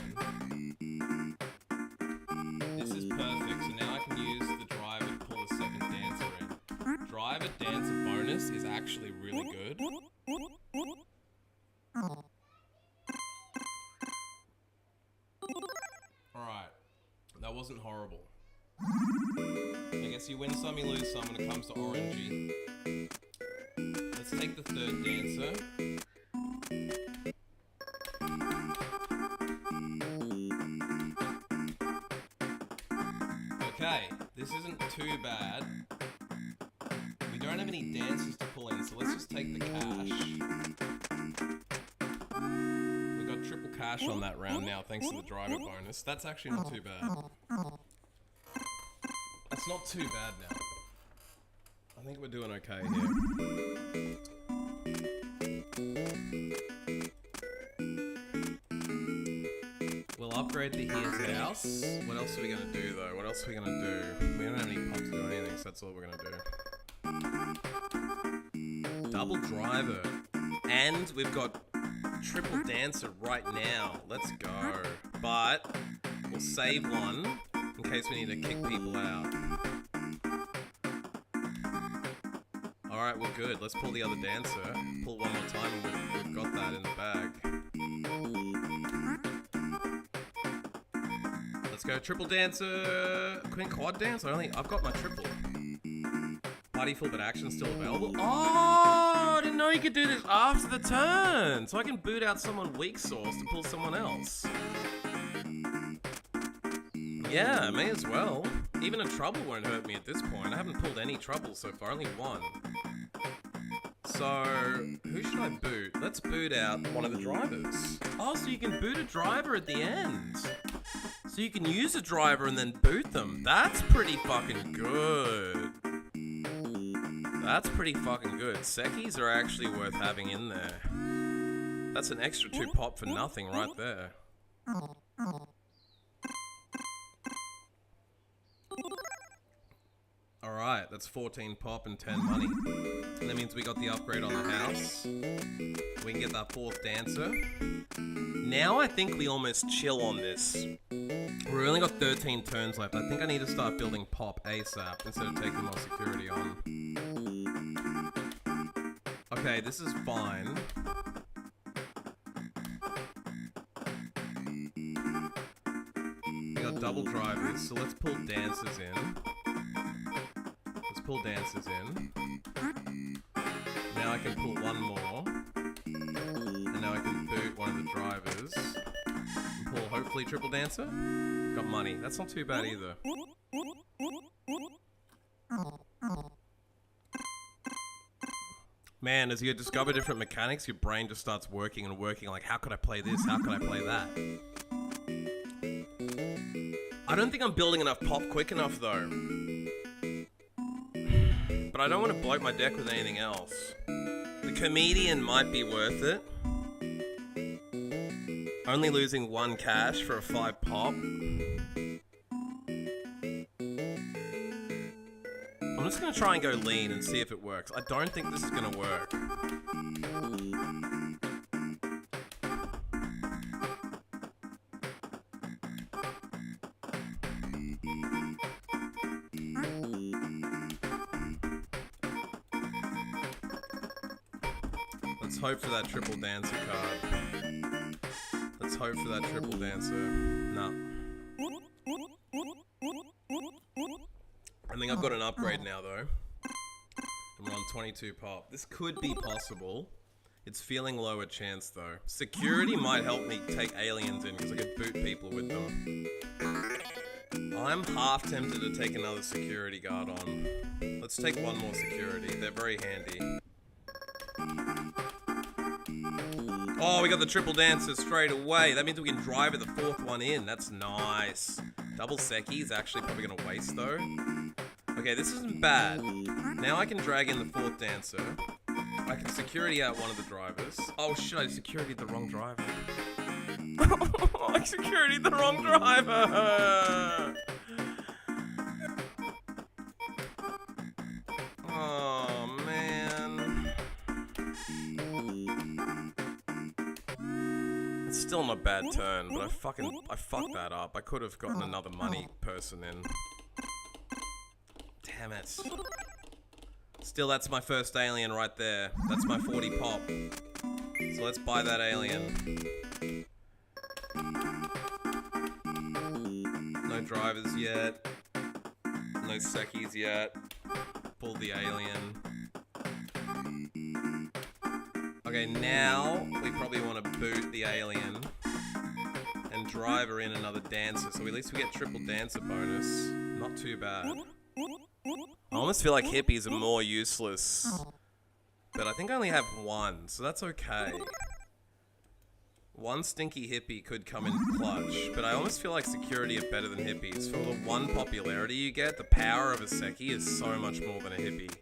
This is perfect, so now I can use the driver to pull the second dancer in. Driver dancer bonus is actually really good. Alright, that wasn't horrible. I guess you win some, you lose some when it comes to orangey. Let's take the 3rd dancer. Okay, this isn't too bad. We don't have any dancers to pull in, so let's just take the cash. We got triple cash on that round now, thanks to the driver bonus. That's actually not too bad. That's not too bad now. I think we're doing okay here. We'll upgrade the Here's House. What else are we gonna do though? What else are we gonna do? We don't have any pubs to do anything, so that's all we're gonna do. Double driver. And we've got triple dancer right now. Let's go. But we'll save one in case we need to kick people out. Alright, we're good. Let's pull the other dancer. Pull one more time and we've got that in the bag. Let's go triple dancer. Queen quad dance? I've got my triple. Party full but action still available. Oh, I didn't know you could do this after the turn. So I can boot out someone weak sauce to pull someone else. Yeah, may as well. Even a trouble won't hurt me at this point. I haven't pulled any trouble so far, only one. So, who should I boot? Let's boot out one of the drivers. Oh, so you can boot a driver at the end. So you can use a driver and then boot them. That's pretty fucking good. That's pretty fucking good. Sekis are actually worth having in there. That's an extra 2 pop for nothing right there. Alright, that's 14 pop and 10 money. And that means we got the upgrade on the house. We can get that 4th dancer. Now I think we almost chill on this. We've only got 13 turns left. I think I need to start building pop ASAP instead of taking more security on. Okay, this is fine. We got double drivers, so let's pull dancers in. Pull dancers in. Now I can pull one more. And now I can boot one of the drivers. And pull hopefully triple dancer. Got money. That's not too bad either. Man, as you discover different mechanics, your brain just starts working and working. Like, how could I play this? How could I play that? I don't think I'm building enough pop quick enough though. But I don't want to bloat my deck with anything else. The comedian might be worth it. Only losing 1 cash for a 5 pop. I'm just going to try and go lean and see if it works. I don't think this is going to work. Let's hope for that triple dancer card. Let's hope for that triple dancer. No. I think I've got an upgrade now though. And we're on 22 pop. This could be possible. It's feeling lower chance though. Security might help me take aliens in because I could boot people with them. I'm half tempted to take another security guard on. Let's take one more security. They're very handy. Oh, we got the triple dancer straight away. That means we can drive the 4th one in. That's nice. Double Seki is actually probably going to waste though. Okay, this isn't bad. Now I can drag in the 4th dancer. I can security out one of the drivers. Oh shit, I securityed the wrong driver. I securityed the wrong driver. Oh man. It's still not a bad turn, but I fucked that up. I could have gotten another money person in. Damn it. Still, that's my first alien right there. That's my 40 pop. So let's buy that alien. No drivers yet. No Sekis yet. Pull the alien. Okay, now we probably want to boot the alien and drive her in another dancer. So at least we get triple dancer bonus. Not too bad. I almost feel like hippies are more useless. But I think I only have one, so that's okay. One stinky hippie could come in clutch, but I almost feel like security are better than hippies. For the 1 popularity you get, the power of a Seki is so much more than a hippie.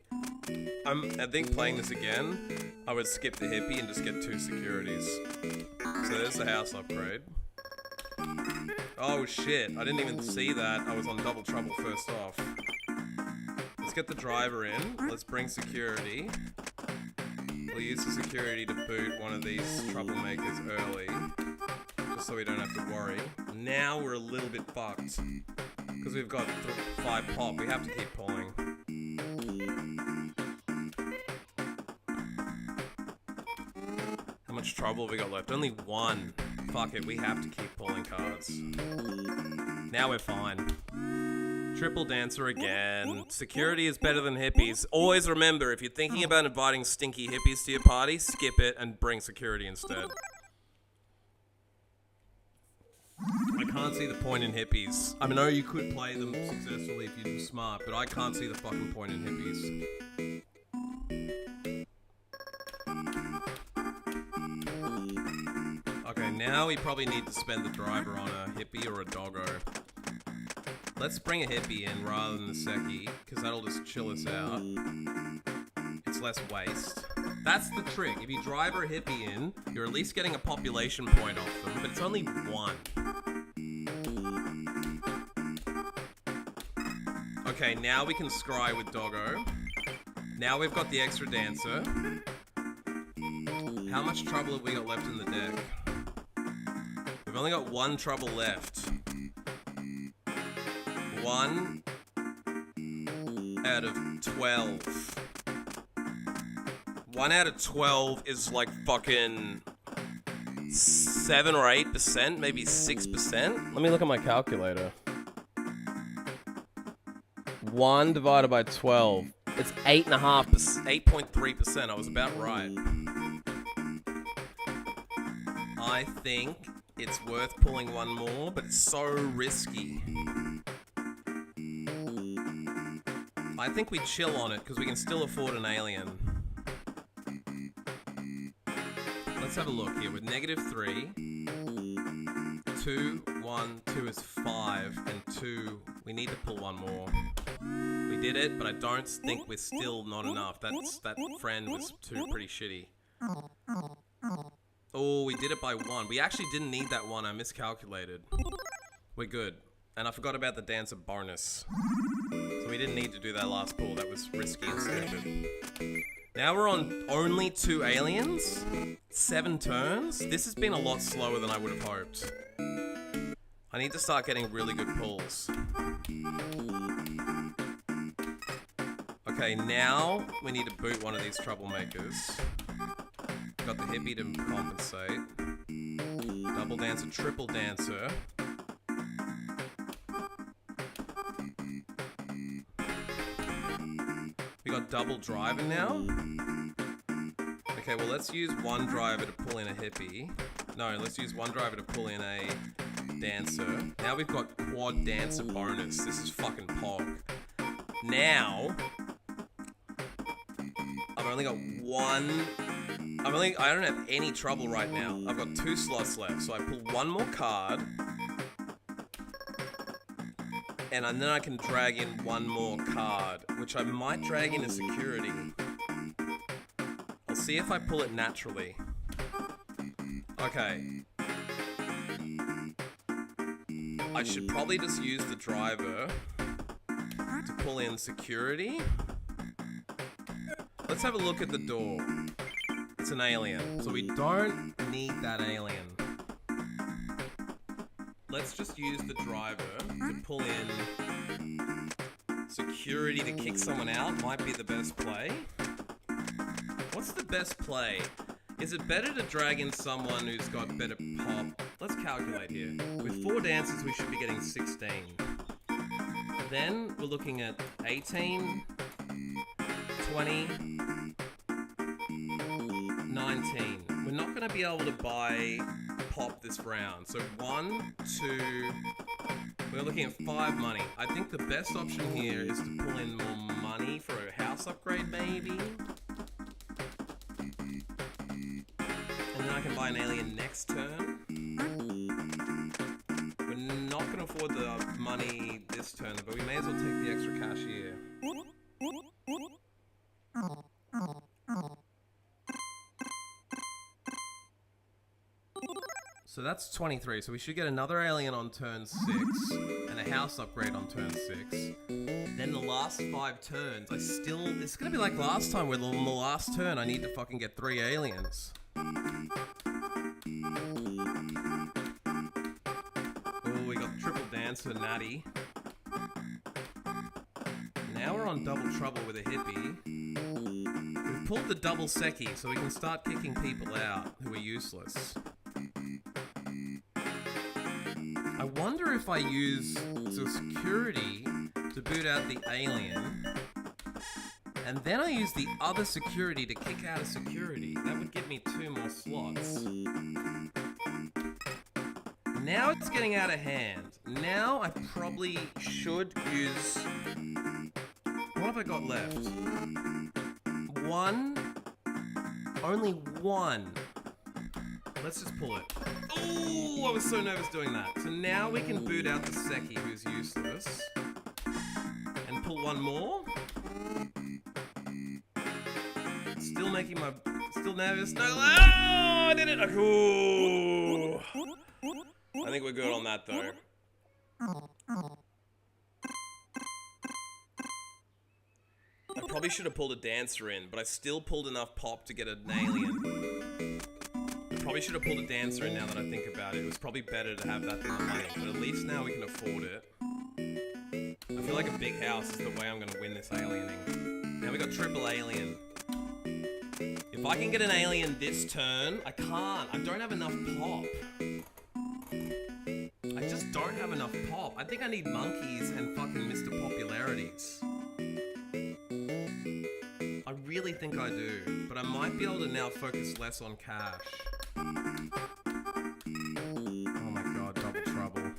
I think playing this again, I would skip the hippie and just get 2 securities. So there's the house upgrade. Oh shit, I didn't even see that. I was on double trouble first off. Let's get the driver in. Let's bring security. We'll use the security to boot one of these troublemakers early. Just so we don't have to worry. Now we're a little bit fucked. Because we've got 5 pop. We have to keep pulling. How much trouble have we got left? Only 1. Fuck it, we have to keep pulling cards. Now we're fine. Triple dancer again. Security is better than hippies. Always remember, if you're thinking about inviting stinky hippies to your party, skip it and bring security instead. I can't see the point in hippies. I mean, I know you could play them successfully if you're smart, but I can't see the fucking point in hippies. Okay, now we probably need to spend the driver on a hippie or a doggo. Let's bring a hippie in rather than the Seki, because that'll just chill us out. It's less waste. That's the trick. If you drive a hippie in, you're at least getting a population point off them, but it's only one. Okay, now we can scry with doggo. Now we've got the extra dancer. How much trouble have we got left in the deck? We've only got one trouble left. 1 out of 12. 1 out of 12 is like fucking 7 or 8%, maybe 6%. Let me look at my calculator. 1 divided by 12. It's 8.5%, 8.3%. I was about right. I think it's worth pulling one more, but it's so risky. I think we chill on it because we can still afford an alien. Let's have a look here with -3. 2, 1, 2 is 5, and 2, we need to pull one more. We did it, but I don't think we're still not enough. That friend was pretty shitty. Oh, we did it by 1. We actually didn't need that 1. I miscalculated. We're good. And I forgot about the dancer bonus. So we didn't need to do that last pull. That was risky and stupid. Now we're on only 2 aliens. 7 turns. This has been a lot slower than I would have hoped. I need to start getting really good pulls. Okay, now we need to boot one of these troublemakers. Got the hippie to compensate. Double dancer, triple dancer. We got double driver now. Okay, well let's use one driver to pull in a hippie. No, let's use one driver to pull in a dancer. Now we've got quad dancer bonus. This is fucking pog. Now, I've only got one. I don't have any trouble right now. I've got 2 slots left, so I pull one more card. And then I can drag in one more card, which I might drag in as security. I'll see if I pull it naturally. Okay. I should probably just use the driver to pull in security. Let's have a look at the door. It's an alien, so we don't need that alien. Let's just use the driver to pull in security to kick someone out. Might be the best play. What's the best play? Is it better to drag in someone who's got better pop? Let's calculate here. With 4 dancers, we should be getting 16. Then we're looking at 18, 20, 19. We're not going to be able to buy pop this round. So 1, 2, we're looking at 5 money. I think the best option here is to pull in more money for a house upgrade maybe. And then I can buy an alien next turn. We're not going to afford the money this turn, but we may as well take the extra cash here. So that's 23, so we should get another alien on turn 6, and a house upgrade on turn 6. Then the last 5 turns, it's gonna be like last time, where on the last turn I need to fucking get 3 aliens. Oh, we got triple dancer, natty. Now we're on double trouble with a hippie. We've pulled the double Seki, so we can start kicking people out who are useless. I wonder if I use the security to boot out the alien, and then I use the other security to kick out a security. That would give me 2 more slots. Now it's getting out of hand. Now I probably should use... What have I got left? One. Only one. Let's just pull it. Oh, I was so nervous doing that. So now we can boot out the Seki, who's useless. And pull one more. Still making my... Still nervous. No, oh, I did it. Oh. I think we're good on that, though. I probably should have pulled a dancer in, but I still pulled enough pop to get an alien. I probably should have pulled a dancer in now that I think about it. It was probably better to have that than the money, but at least now we can afford it. I feel like a big house is the way I'm gonna win this aliening. Now we got triple alien. If I can get an alien this turn, I can't. I don't have enough pop. I just don't have enough pop. I think I need monkeys and fucking Mr. Popularities. I really think I do, but I might be able to now focus less on cash. Oh my god, double trouble.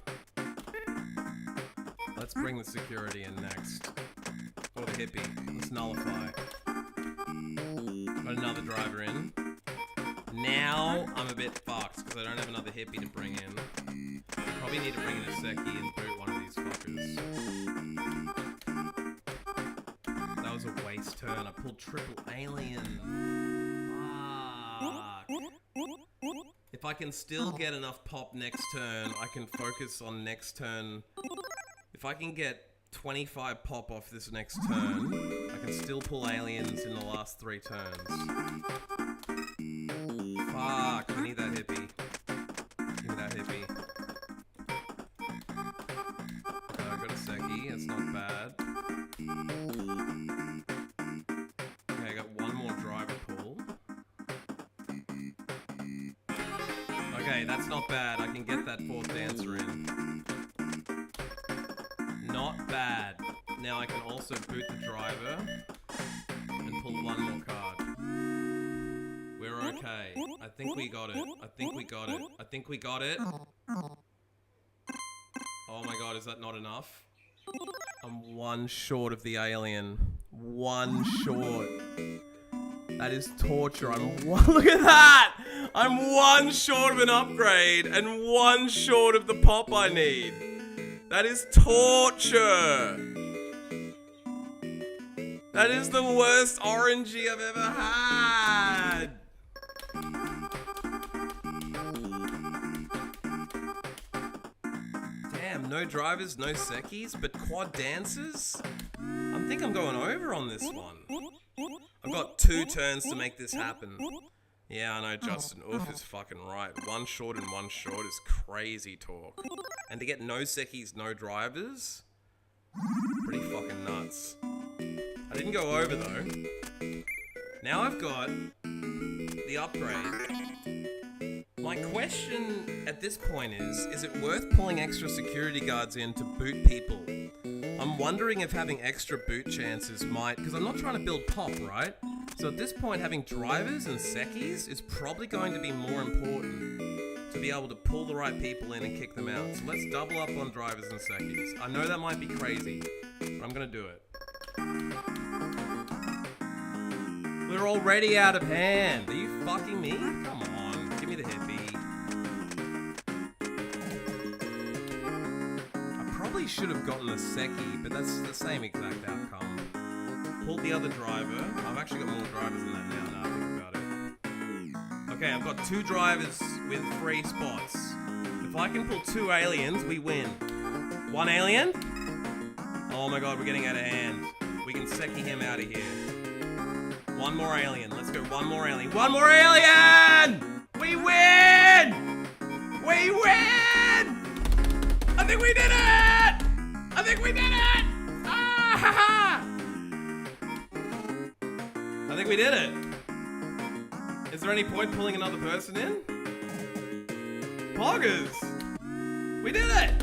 Let's bring the security in next. Or the hippie. Let's nullify. Got another driver in. Now I'm a bit fucked because I don't have another hippie to bring in. Probably need to bring in a Seki and boot one of these fuckers. That was a waste turn. I pulled triple alien. Fuck. If I can still get enough pop next turn, I can focus on next turn. If I can get 25 pop off this next turn, I can still pull aliens in the last 3 turns. Fuck, I need that hippie. Give me that hippie. Okay, I got a Seki, that's not bad. Okay, I got one more driver pull. Okay, that's not bad, I can get that 4th dancer in. Not bad. Now I can also boot the driver and pull one more card. We're okay. I think we got it. I think we got it. I think we got it. Oh my god, is that not enough? I'm 1 short of the alien. 1 short. That is torture. Look at that! I'm 1 short of an upgrade and 1 short of the pop I need. That is torture! That is the worst orangey I've ever had! Damn, no drivers, no Sekis, but quad dancers? I think I'm going over on this one. I've got 2 turns to make this happen. Yeah, I know, Justin. Oof is fucking right. 1 short and 1 short is crazy talk. And to get no Sekis, no drivers? Pretty fucking nuts. I didn't go over though. Now I've got the upgrade. My question at this point is it worth pulling extra security guards in to boot people? I'm wondering if having extra boot chances might, because I'm not trying to build pop, right? So at this point, having drivers and Sekis is probably going to be more important to be able to pull the right people in and kick them out. So let's double up on drivers and Sekis. I know that might be crazy, but I'm gonna do it. We're already out of hand. Are you fucking me? Come on, give me the hippie. I probably should have gotten a Seki, but that's the same exact outcome. Pulled the other driver. I've actually got more drivers than that now I think about it. Okay, I've got 2 drivers with 3 spots. If I can pull 2 aliens, we win. 1 alien? Oh my god, we're getting out of hand. We can Seki him out of here. 1 more alien. Let's go. 1 more alien. 1 more alien! We win! We win! I think we did it! I think we did it! Ah ha ha! I think we did it. Is there any point pulling another person in? Poggers! We did it!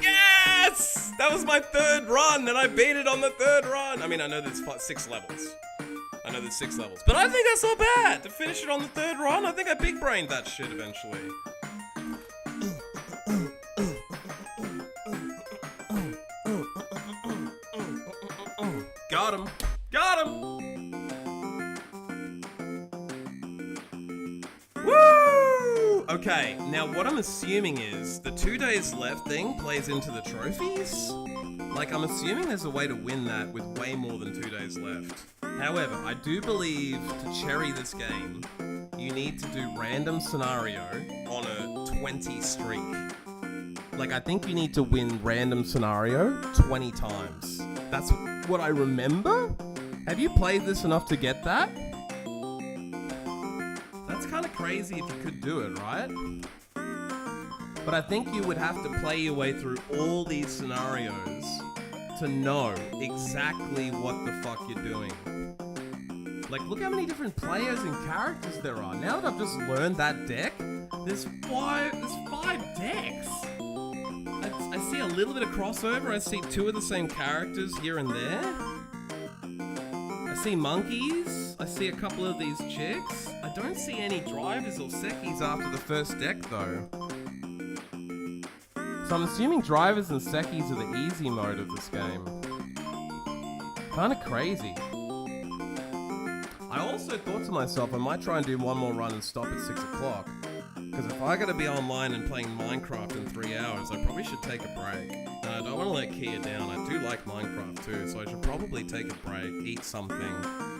Yes! That was my 3rd run, and I beat it on the 3rd run. I mean, I know there's 6 levels. I know there's 6 levels. But I think that's not bad. To finish it on the 3rd run, I think I big-brained that shit eventually. Got him. Got him. Woo! Okay, now what I'm assuming is the 2 days left thing plays into the trophies. Like, I'm assuming there's a way to win that with way more than 2 days left. However, I do believe to cherry this game, you need to do random scenario on a 20 streak. Like, I think you need to win random scenario 20 times. That's what I remember? Have you played this enough to get that? That's kind of crazy if you could do it, right? But I think you would have to play your way through all these scenarios to know exactly what the fuck you're doing. Like, look how many different players and characters there are. Now that I've just learned that deck, there's five decks. I see a little bit of crossover. I see 2 of the same characters here and there. I see monkeys. I see a couple of these chicks. I don't see any drivers or sekis after the first deck, though. So I'm assuming drivers and sekis are the easy mode of this game. Kinda crazy. I also thought to myself I might try and do one more run and stop at 6 o'clock. Because if I gotta be online and playing Minecraft in 3 hours, I probably should take a break. I don't want to let Kia down. I do like Minecraft too, so I should probably take a break, eat something.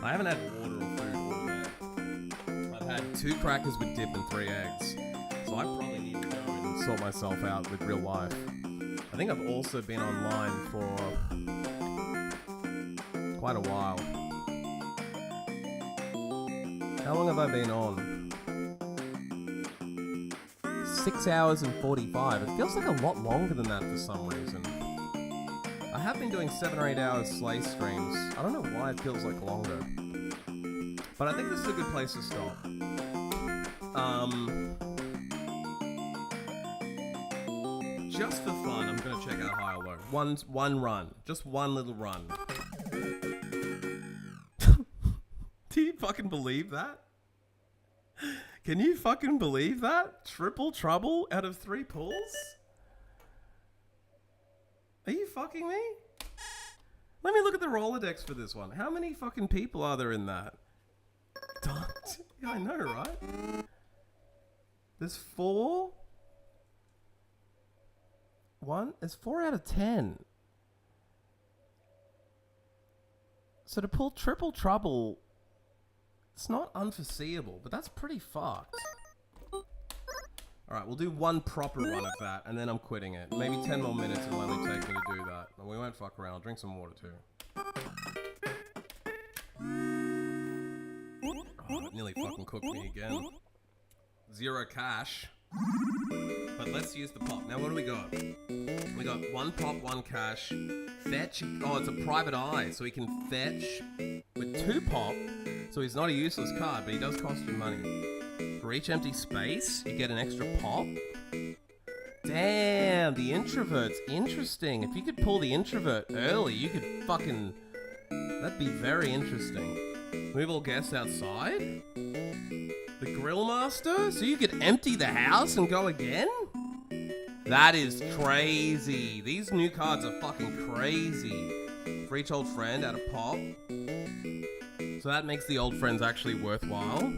I haven't had water or food all day. I've had 2 crackers with dip and 3 eggs. So I probably need to go and sort myself out with real life. I think I've also been online for quite a while. How long have I been on? 6 hours and 45. It feels like a lot longer than that for some reason. I have been doing 7 or 8 hours Slay streams. I don't know why it feels like longer. But I think this is a good place to stop. Just for fun, I'm gonna check out high or low. One run. Just one little run. Do you fucking believe that? Can you fucking believe that? Triple trouble out of 3 pulls? Are you fucking me? Let me look at the Rolodex for this one. How many fucking people are there in that? Yeah, I know, right? There's 4? There's 4 out of 10. So to pull triple trouble, it's not unforeseeable, but that's pretty fucked. Alright, we'll do one proper run of that, and then I'm quitting it. Maybe 10 more minutes it'll only take me to do that. And we won't fuck around. I'll drink some water too. Oh, it nearly fucking cooked me again. 0 cash. But let's use the pop. Now what do we got? We got 1 pop, 1 cash. Fetch. Oh, it's a private eye, so he can fetch with 2 pop. So he's not a useless card, but he does cost you money. For each empty space, you get an extra pop. Damn, the introvert's interesting. If you could pull the introvert early, you could fucking... That'd be very interesting. Move all guests outside? The grill master? So you could empty the house and go again? That is crazy. These new cards are fucking crazy. For each old friend, add a pop. So that makes the old friends actually worthwhile.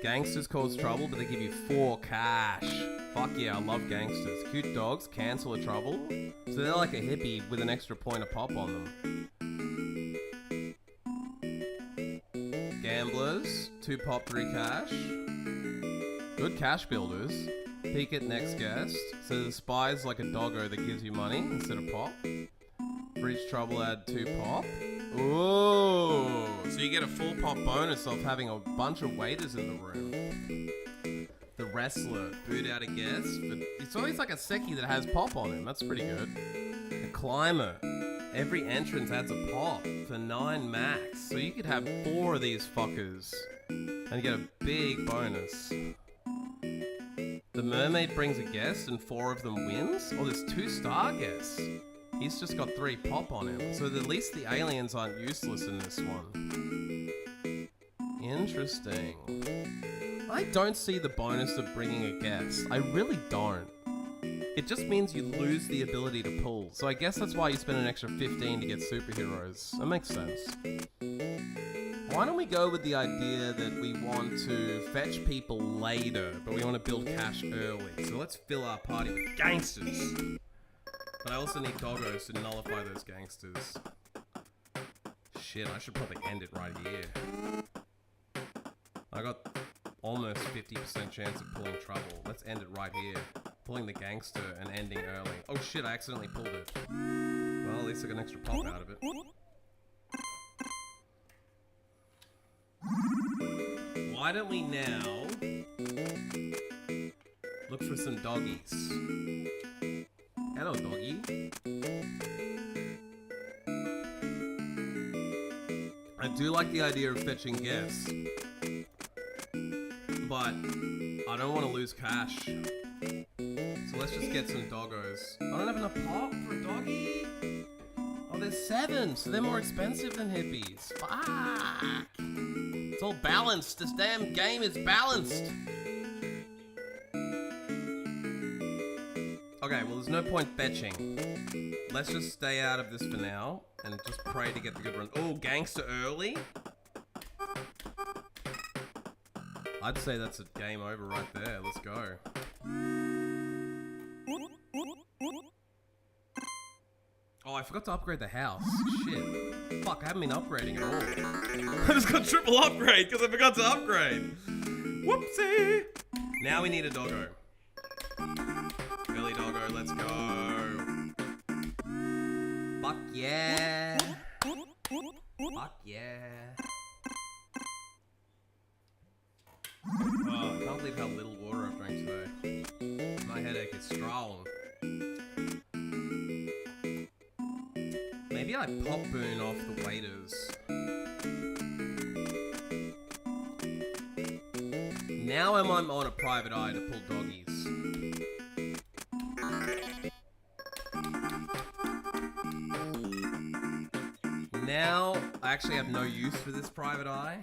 Gangsters cause trouble, but they give you 4 cash. Fuck yeah, I love gangsters. Cute dogs cancel a trouble. So they're like a hippie with an extra point of pop on them. Gamblers, 2 pop, 3 cash. Good cash builders. Peek at next guest. So the Spire's like a doggo that gives you money instead of pop. For each trouble, add 2 pop. Ooh, so you get a full pop bonus off having a bunch of waiters in the room. The wrestler, boot out a guest, but it's always like a Seki that has pop on him. That's pretty good. The climber, every entrance adds a pop for 9 max. So you could have 4 of these fuckers and get a big bonus. The mermaid brings a guest and 4 of them wins. Oh, there's 2 star guests. He's just got 3 pop on him, so at least the aliens aren't useless in this one. Interesting. I don't see the bonus of bringing a guest. I really don't. it just means you lose the ability to pull. So I guess that's why you spend an extra 15 to get superheroes. That makes sense. Why don't we go with the idea that we want to fetch people later, but we want to build cash early. So let's fill our party with gangsters. But I also need doggos to nullify those gangsters. Shit, I should probably end it right here. I got almost 50% chance of pulling trouble. Let's end it right here. Pulling the gangster and ending early. Oh shit, I accidentally pulled it. Well, at least I got an extra pop out of it. Why don't we now look for some doggies? Hello, doggy. I do like the idea of fetching guests, but I don't want to lose cash. So let's just get some doggos. I don't have enough pop for a doggy. Oh, there's 7, so they're more expensive than hippies. Fuck. It's all balanced. This damn game is balanced. Okay, well, there's no point fetching. Let's just stay out of this for now and just pray to get the good run. Oh, gangster early? I'd say that's a game over right there. Let's go. Oh, I forgot to upgrade the house. Shit. Fuck, I haven't been upgrading at all. I just got triple upgrade because I forgot to upgrade. Whoopsie. Now we need a doggo. Early doggo, let's go. Fuck yeah. Fuck yeah. Oh, I can't believe how little water I've drank today. My headache is strong. Maybe I pop boon off the waiters. Now I'm on a private eye to pull doggies. Now I actually have no use for this private eye,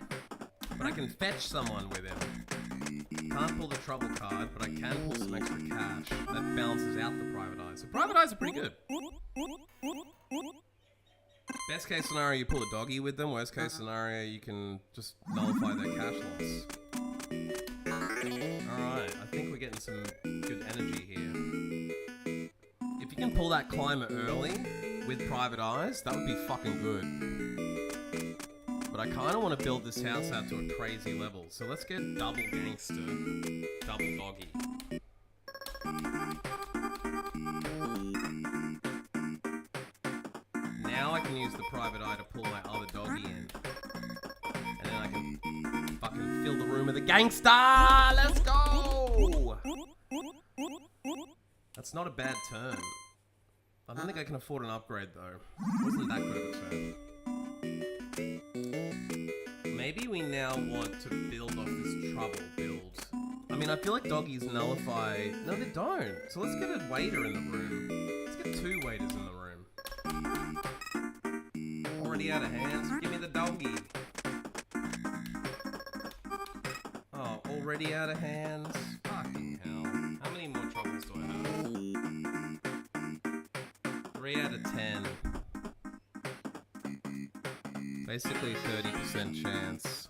but I can fetch someone with him. Can't pull the trouble card, but I can pull some extra cash. That balances out the private eyes. So private eyes are pretty good. Best case scenario, you pull a doggy with them. Worst case scenario, you can just nullify their cash loss. Alright, I think we're getting some good energy here. If you can pull that climber early with private eyes, that would be fucking good. But I kind of want to build this house out to a crazy level. So let's get double gangster, double doggy. Now I can use the private eye to pull my other doggy in. And then I can fucking fill the room with a gangster! Let's go! That's not a bad turn. I don't think I can afford an upgrade though. Wasn't that good of a turn. Maybe we now want to build off this trouble build. I mean, I feel like doggies nullify... No, they don't. So let's get a waiter in the room. Let's get 2 waiters in the room. Already out of hands. Give me the doggy. Oh, already out of hands. Fucking hell. How many more troubles do I have? 3 out of 10. Basically 30% chance.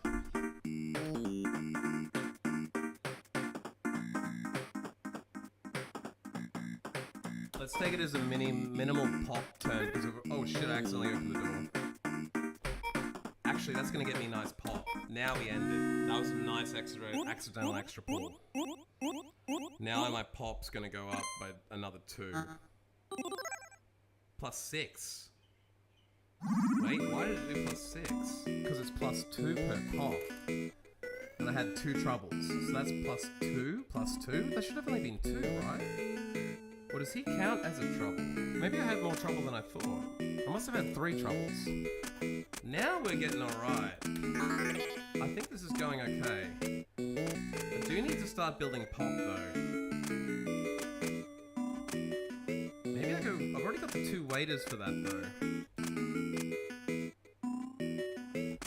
Let's take it as a minimal pop turn because of... Oh shit, I accidentally opened the door. Actually, that's gonna get me a nice pop. Now we end it. That was a nice accidental extra pull. Now my pop's gonna go up by another 2. Plus 6. Wait, why did it do plus 6? Because it's plus 2 per pop. And I had 2 troubles. So that's plus 2, plus 2? That should have only been 2, right? Or does he count as a trouble? Maybe I had more trouble than I thought. I must have had 3 troubles. Now we're getting alright. I think this is going okay. I do need to start building pop though. Maybe I go... I've already got the 2 waiters for that though.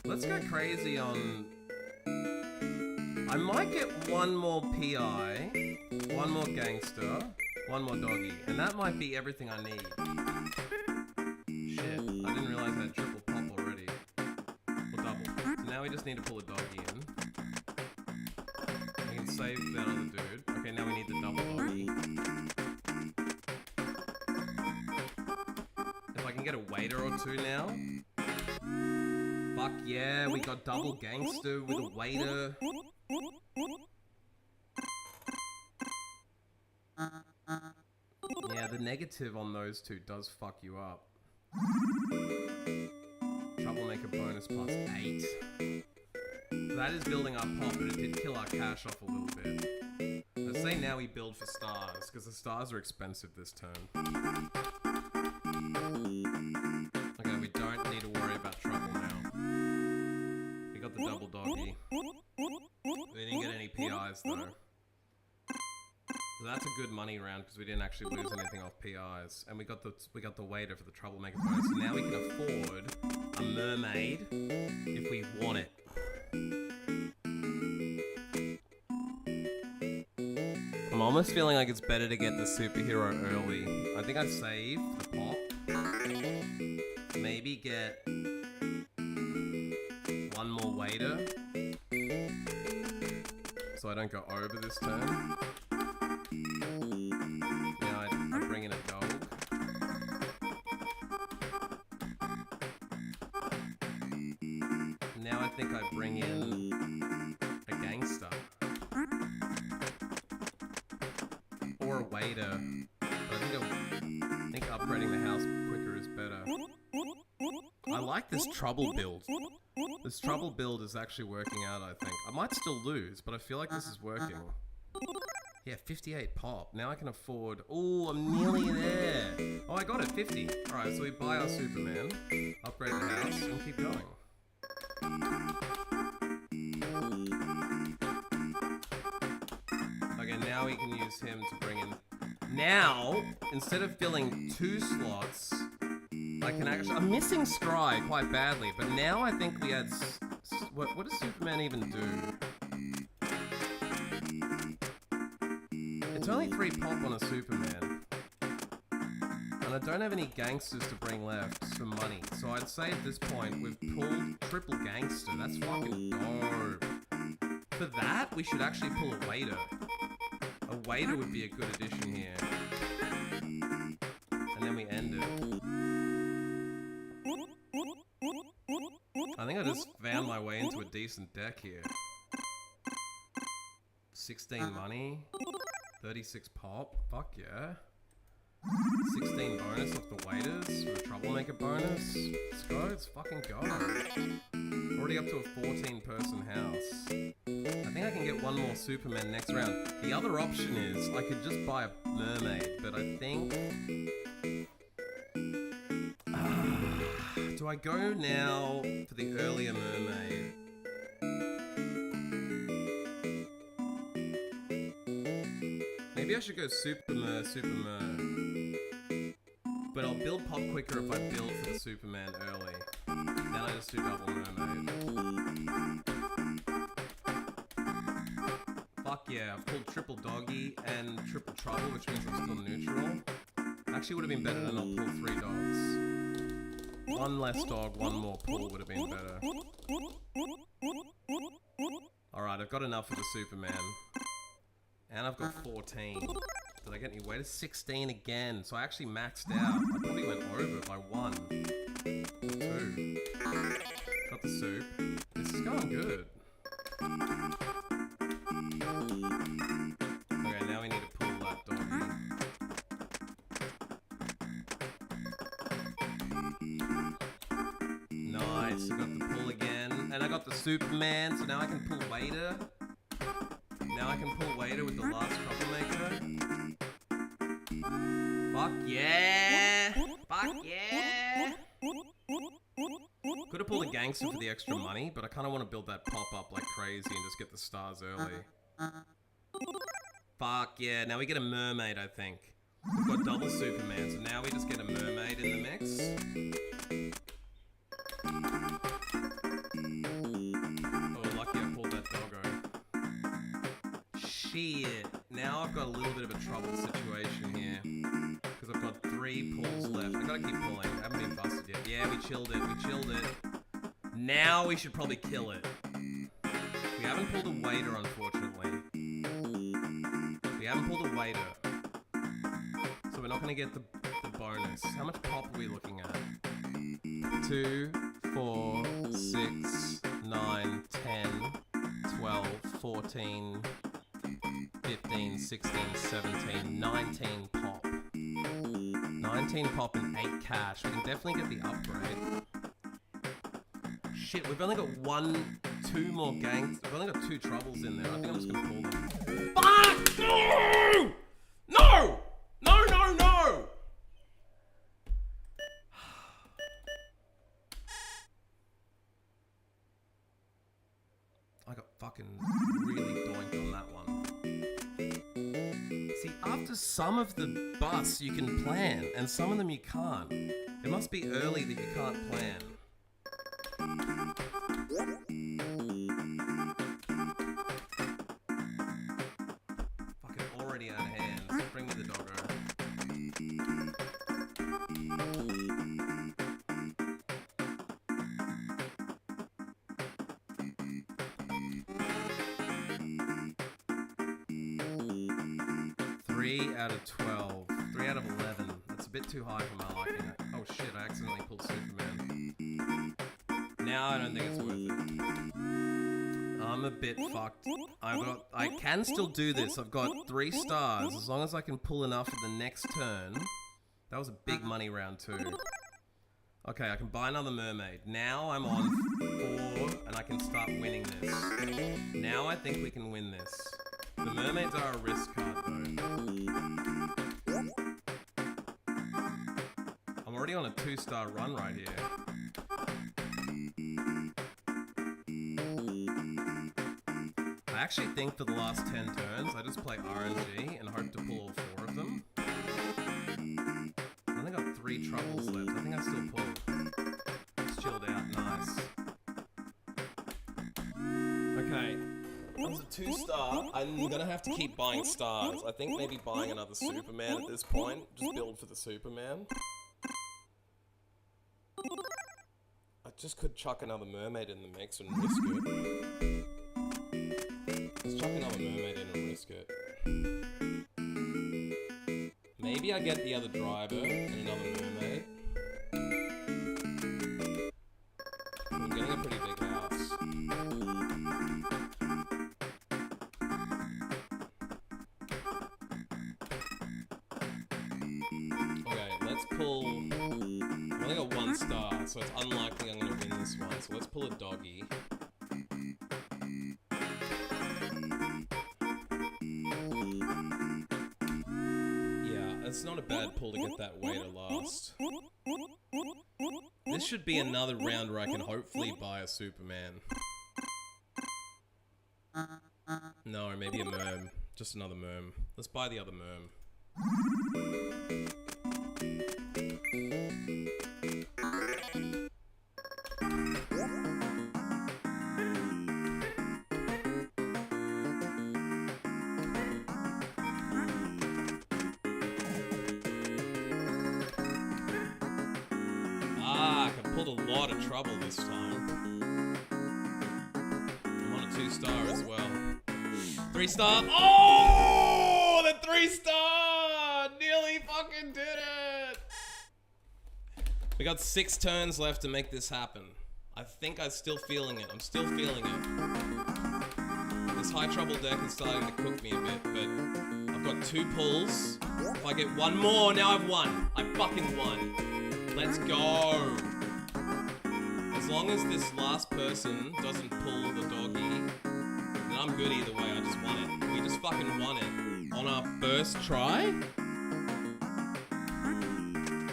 Let's go crazy on... I might get 1 more PI, 1 more gangster, One more doggy. And that might be everything I need. Shit, I didn't realize I had triple pop already. Or double. So now we just need to pull a doggy in. We can save that other dude. Okay, now we need the double doggy. If I can get a waiter or two now. Fuck yeah, we got double gangster with a waiter. Yeah, the negative on those two does fuck you up. Troublemaker bonus plus 8. So that is building our pop, but it did kill our cash off a little bit. Let's say now we build for stars, because the stars are expensive this turn. Okay, we don't need to worry about trouble now. We got the double doggy. We didn't get any PIs though. So that's a good money round because we didn't actually lose anything off PIs, and we got the waiter for the troublemaker bonus. So now we can afford a mermaid if we want it. I'm almost feeling like it's better to get the superhero early. I think I'd save the pop. Maybe get one more waiter so I don't go over this turn. Now I bring in a dog. Now I think I bring in a gangster. Or a waiter. But I think upgrading the house quicker is better. I like this trouble build. This trouble build is actually working out, I think. I might still lose, but I feel like this is working. Yeah, 58 pop. Now I can afford... Oh, I'm nearly there. Oh, I got it, 50. Alright, so we buy our Superman, upgrade the house, and keep going. Okay, now we can use him to bring in... Now, instead of filling 2 slots, I can actually... I'm missing Scry quite badly, but now I think we had... What does Superman even do? It's only 3 pop on a Superman. And I don't have any gangsters to bring left for money. So I'd say at this point, we've pulled triple gangster. That's fucking dope. For that, we should actually pull a waiter. A waiter would be a good addition here. And then we end it. I think I just found my way into a decent deck here. 16 money. 36 pop. Fuck yeah. 16 bonus off the waiters for a troublemaker bonus. Let's go. Let's fucking go. Already up to a 14-person house. I think I can get one more Superman next round. The other option is I could just buy a mermaid, but I think... do I go now for the earlier mermaid? Maybe I should go Supermer. But I'll build pop quicker if I build for the Superman early. Then I just do double mermaid. Fuck yeah, I've pulled triple doggy and triple trouble, which means I'm still neutral. Actually would have been better to not pull 3 dogs. One less dog, one more pull would have been better. Alright, I've got enough for the Superman. And I've got 14. Did I get any weight? 16 again. So I actually maxed out. I probably went over by 1. 2. Got the soup. This is going good. Okay, now we need to pull that doggy. Nice, I got the pull again. And I got the Superman, so now I can pull waiter. Now I can pull waiter with the last troublemaker. Fuck yeah! Fuck yeah! Could have pulled a gangster for the extra money, but I kind of want to build that pop up like crazy and just get the stars early. Fuck yeah, now we get a mermaid, I think. We've got double Superman, so now we just get a mermaid in the mix. Oh, lucky I pulled that doggo. Shit. Now I've got a little bit of a trouble situation here. 3 pulls left. I gotta keep pulling. I haven't been busted yet. Yeah, we chilled it. Now we should probably kill it. We haven't pulled a waiter, unfortunately. So we're not gonna get the bonus. How much pop are we looking at? 2, 4, 6, 9, 10, 12, 14, 15, 16, 17, 19 pop. 19 pop and 8 cash. We can definitely get the upgrade. Shit, we've only got 2 more gangs. We've only got 2 troubles in there. I think I'm just gonna pull them. Fuck! No! No! No, no, no! I got fucking really doinked on that one. See, after some of the busts you can plan, and some of them you can't. It must be early that you can't plan. Fucking already out of hand. Bring me the doggo. Three out of 12. 3 out of 11. That's a bit too high for my liking. Oh shit, I accidentally pulled Superman. Now I don't think it's worth it. I'm a bit fucked. I can still do this. I've got 3 stars. As long as I can pull enough at the next turn. That was a big money round too. Okay, I can buy another mermaid. Now I'm on 4 and I can start winning this. Now I think we can win this. The mermaids are a risk card though. I'm already on a 2-star run right here. I actually think for the last 10 turns, I just play RNG and hope to pull all 4 of them. I only got 3 troubles left. I think I still pull. Just chilled out. Nice. Okay. That was a 2-star. I'm gonna have to keep buying stars. I think maybe buying another Superman at this point. Just build for the Superman. I just could chuck another mermaid in the mix and risk it. Let's chuck another mermaid in and risk it. Maybe I get the other driver and another mermaid. I'm getting a pretty big house. Okay, let's pull... I've only got 1 star, so it's unlikely I'm gonna win this one. So let's pull a doggy. It's not a bad pull to get that waiter last. This should be another round where I can hopefully buy a Superman. No, maybe a merm. Just another merm. Let's buy the other merm. Pulled a lot of trouble this time. I'm on a 2-star as well. 3-star. Oh, the 3-star! Nearly fucking did it! We got 6 turns left to make this happen. I think I'm still feeling it. I'm still feeling it. This high trouble deck is starting to cook me a bit, but I've got 2 pulls. If I get 1 more, now I've won. I fucking won. Let's go. As long as this last person doesn't pull the doggy, then I'm good either way. I just won it. We just fucking won it. On our first try?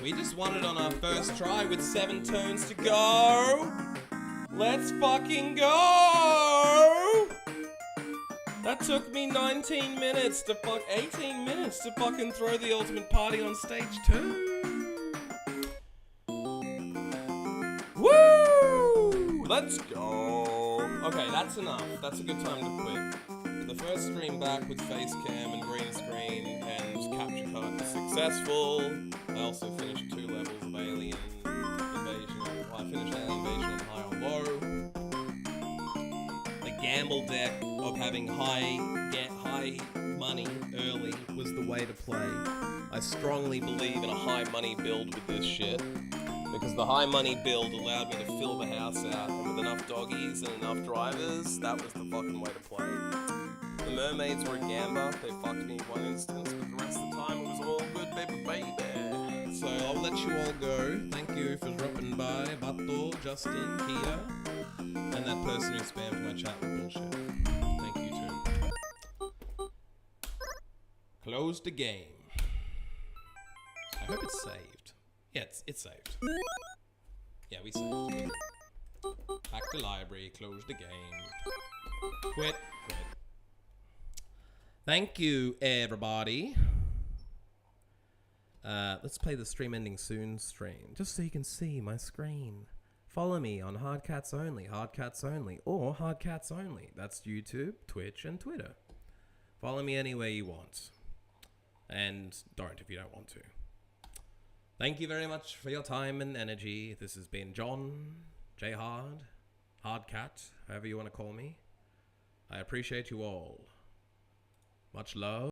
We just won it on our first try with 7 turns to go. Let's fucking go! That took me 19 minutes to 18 minutes to fucking throw the ultimate party on stage 2. Let's go. Okay, that's enough. That's a good time to quit. The first stream back with face cam and green screen and capture card was successful. I also finished 2 levels of Alien Invasion. Well, I finished Alien Invasion on high or low. The gamble deck of having high money early was the way to play. I strongly believe in a high money build with this shit, because the high money build allowed me to fill the house out, and with enough doggies and enough drivers, that was the fucking way to play. The mermaids were a gamba, they fucked me in one instance, but the rest of the time it was all good, baby. So I'll let you all go. Thank you for dropping by, Bato, Justin, Kia, and that person who spammed my chat with bullshit. Thank you too. Close the game. I hope it's saved. Yeah, it's saved. Yeah, we saved. Hack the library, close the game. Quit. Thank you, everybody. Let's play the stream ending soon stream, just so you can see my screen. Follow me on Hardcats Only, or Hardcats Only. That's YouTube, Twitch, and Twitter. Follow me anywhere you want. And don't if you don't want to. Thank you very much for your time and energy. This has been John, J Hard, Hardcat, however you want to call me. I appreciate you all. Much love.